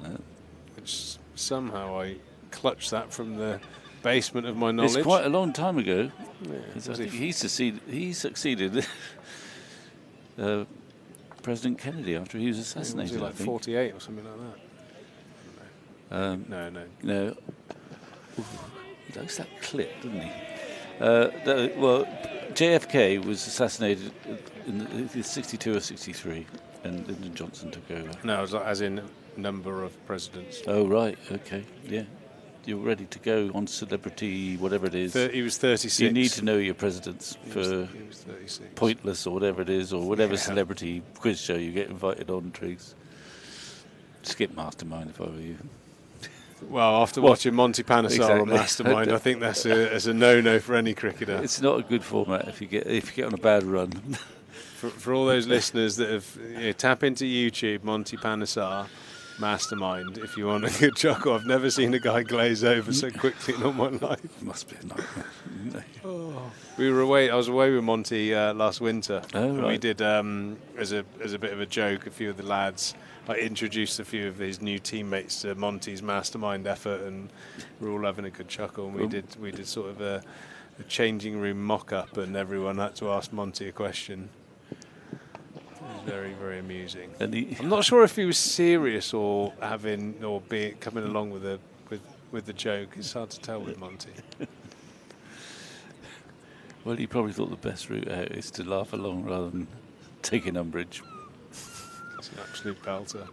[SPEAKER 3] which somehow I clutched that from the basement of my knowledge.
[SPEAKER 4] It's quite a long time ago.
[SPEAKER 3] Yeah,
[SPEAKER 4] 'Cause I think he succeeded President Kennedy after he was assassinated.
[SPEAKER 3] Was he like 48 or something like that?
[SPEAKER 4] No. Ooh, he likes that clip, doesn't he? Well, JFK was assassinated in the 62 or 63, and Lyndon Johnson took over.
[SPEAKER 3] No, it was like, as in number of presidents.
[SPEAKER 4] Oh, right, okay, yeah. You're ready to go on celebrity, whatever it is.
[SPEAKER 3] He was 36.
[SPEAKER 4] You need to know your presidents
[SPEAKER 3] He
[SPEAKER 4] for
[SPEAKER 3] was 36.
[SPEAKER 4] Pointless or whatever it is, or whatever celebrity quiz show you get invited on, Triggs. Skip Mastermind if I were you.
[SPEAKER 3] Well, after watching Monty Panesar on
[SPEAKER 4] Exactly.
[SPEAKER 3] Mastermind, I think that's a no-no for any cricketer.
[SPEAKER 4] It's not a good format if you get on a bad run.
[SPEAKER 3] For all those listeners that have tap into YouTube, Monty Panesar, Mastermind, if you want a good chuckle. I've never seen a guy glaze over so quickly in all my life.
[SPEAKER 4] Must be a nightmare.
[SPEAKER 3] I was away with Monty last winter.
[SPEAKER 4] Oh,
[SPEAKER 3] and
[SPEAKER 4] right.
[SPEAKER 3] we did as a bit of a joke. A few of the lads, I introduced a few of his new teammates to Monty's Mastermind effort, and we're all having a good chuckle. And we did sort of a changing room mock-up, and everyone had to ask Monty a question. It was very, very amusing. I'm not sure if he was serious or coming along with the joke. It's hard to tell with Monty.
[SPEAKER 4] Well, he probably thought the best route out is to laugh along rather than take an umbrage.
[SPEAKER 3] It's an absolute belter.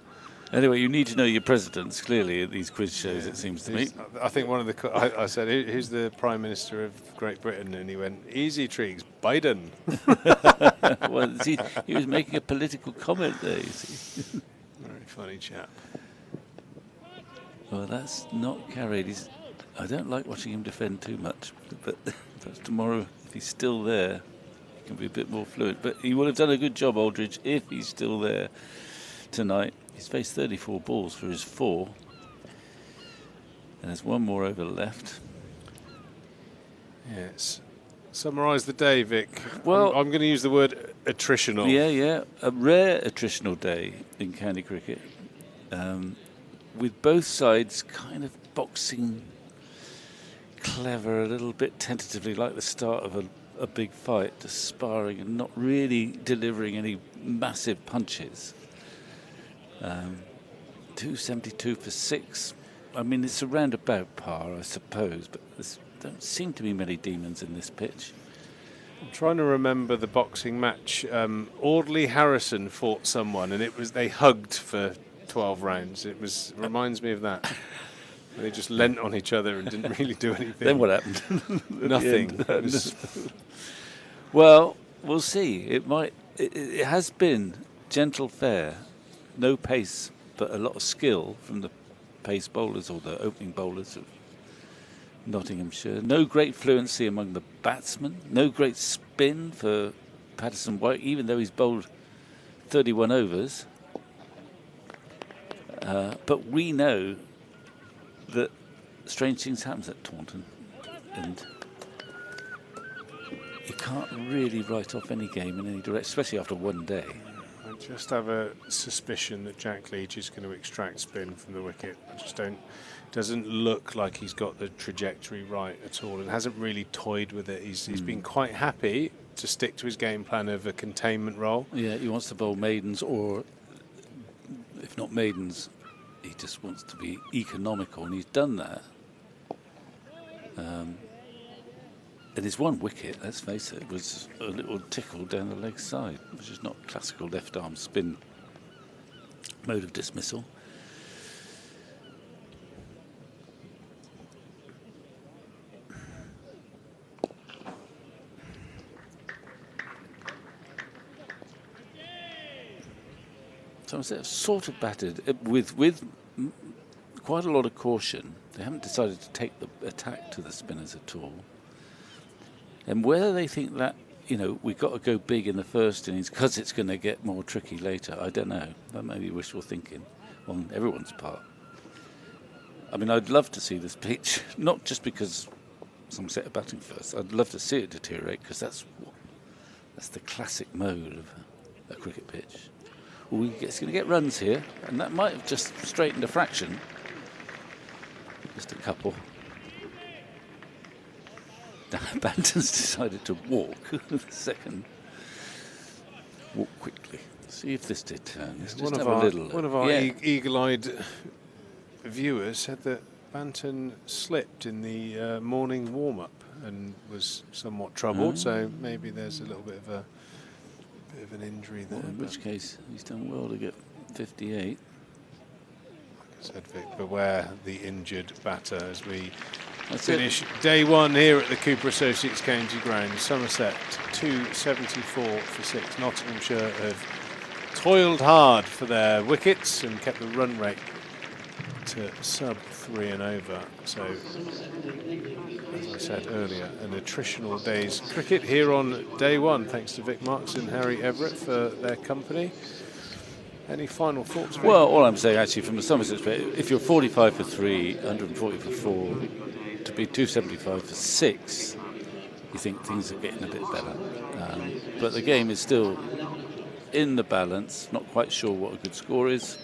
[SPEAKER 4] Anyway, you need to know your presidents, clearly, at these quiz shows, it seems to me.
[SPEAKER 3] I think one of the... I said, who's the Prime Minister of Great Britain? And he went, easy, Triggs, Biden.
[SPEAKER 4] Well, see, he was making a political comment there, you see.
[SPEAKER 3] Very funny chap.
[SPEAKER 4] Well, that's not carried. I don't like watching him defend too much, but perhaps tomorrow, if he's still there, he can be a bit more fluent. But he will have done a good job, Aldridge, if he's still there tonight. He's faced 34 balls for his 4. And there's one more over left.
[SPEAKER 3] Yes. Summarise the day, Vic.
[SPEAKER 4] Well,
[SPEAKER 3] I'm going to use the word attritional.
[SPEAKER 4] Yeah. A rare attritional day in county cricket. With both sides kind of boxing clever, a little bit tentatively, like the start of a big fight, just sparring and not really delivering any massive punches. 272 for 6. I mean, it's a roundabout par, I suppose, but there don't seem to be many demons in this pitch.
[SPEAKER 3] I'm trying to remember the boxing match. Audley Harrison fought someone, and they hugged for 12 rounds. Reminds me of that. They just leant on each other and didn't really do anything.
[SPEAKER 4] Then what happened?
[SPEAKER 3] Nothing.
[SPEAKER 4] Well, we'll see. It has been gentle fare. No pace, but a lot of skill from the pace bowlers or the opening bowlers Nottinghamshire. No great fluency among the batsmen. No great spin for Patterson White, even though he's bowled 31 overs. But we know that strange things happen at Taunton, and you can't really write off any game in any direction, especially after one day.
[SPEAKER 3] I just have a suspicion that Jack Leach is going to extract spin from the wicket. I just doesn't look like he's got the trajectory right at all, and hasn't really toyed with it. He's been quite happy to stick to his game plan of a containment role.
[SPEAKER 4] Yeah, he wants to bowl maidens, or if not maidens, he just wants to be economical, and he's done that. And his one wicket, let's face it, was a little tickle down the leg side, which is not classical left arm spin mode of dismissal. Somerset have sort of batted with quite a lot of caution. They haven't decided to take the attack to the spinners at all. And whether they think that, you know, we've got to go big in the first innings because it's going to get more tricky later, I don't know. That may be wishful thinking on everyone's part. I mean, I'd love to see this pitch, not just because Somerset are batting first. I'd love to see it deteriorate, because that's the classic mode of a cricket pitch. It's going to get runs here, and that might have just straightened a fraction. Just a couple. Banton's decided to walk the second. Walk quickly. See if this did turn. Let's just have a little look.
[SPEAKER 3] One of our eagle-eyed viewers said that Banton slipped in the morning warm-up and was somewhat troubled, so maybe there's a little bit of an injury there.
[SPEAKER 4] Well, in which case, he's done well to get 58.
[SPEAKER 3] Like I said, Vic, beware the injured batter as we finish day one here at the Cooper Associates County Ground. Somerset 274 for 6. Nottinghamshire have toiled hard for their wickets and kept the run rate to sub 3 and over. So, as I said earlier, an attritional day's cricket here on day one. Thanks to Vic Marks and Harry Everett for their company. Any final thoughts, Vic?
[SPEAKER 4] Well, all I'm saying, actually, from the Somerset perspective, if you're 45 for 3, 140 for 4, to be 275 for 6, you think things are getting a bit better. But the game is still in the balance. Not quite sure what a good score is,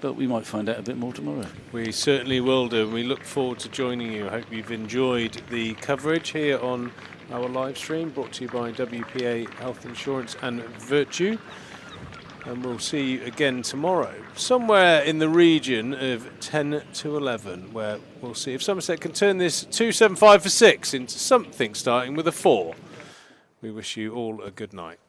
[SPEAKER 4] but we might find out a bit more tomorrow.
[SPEAKER 3] We certainly will do. We look forward to joining you. I hope you've enjoyed the coverage here on our live stream, brought to you by WPA Health Insurance and Virtue. And we'll see you again tomorrow, somewhere in the region of 10 to 11, where we'll see if Somerset can turn this 275 for 6 into something starting with a 4. We wish you all a good night.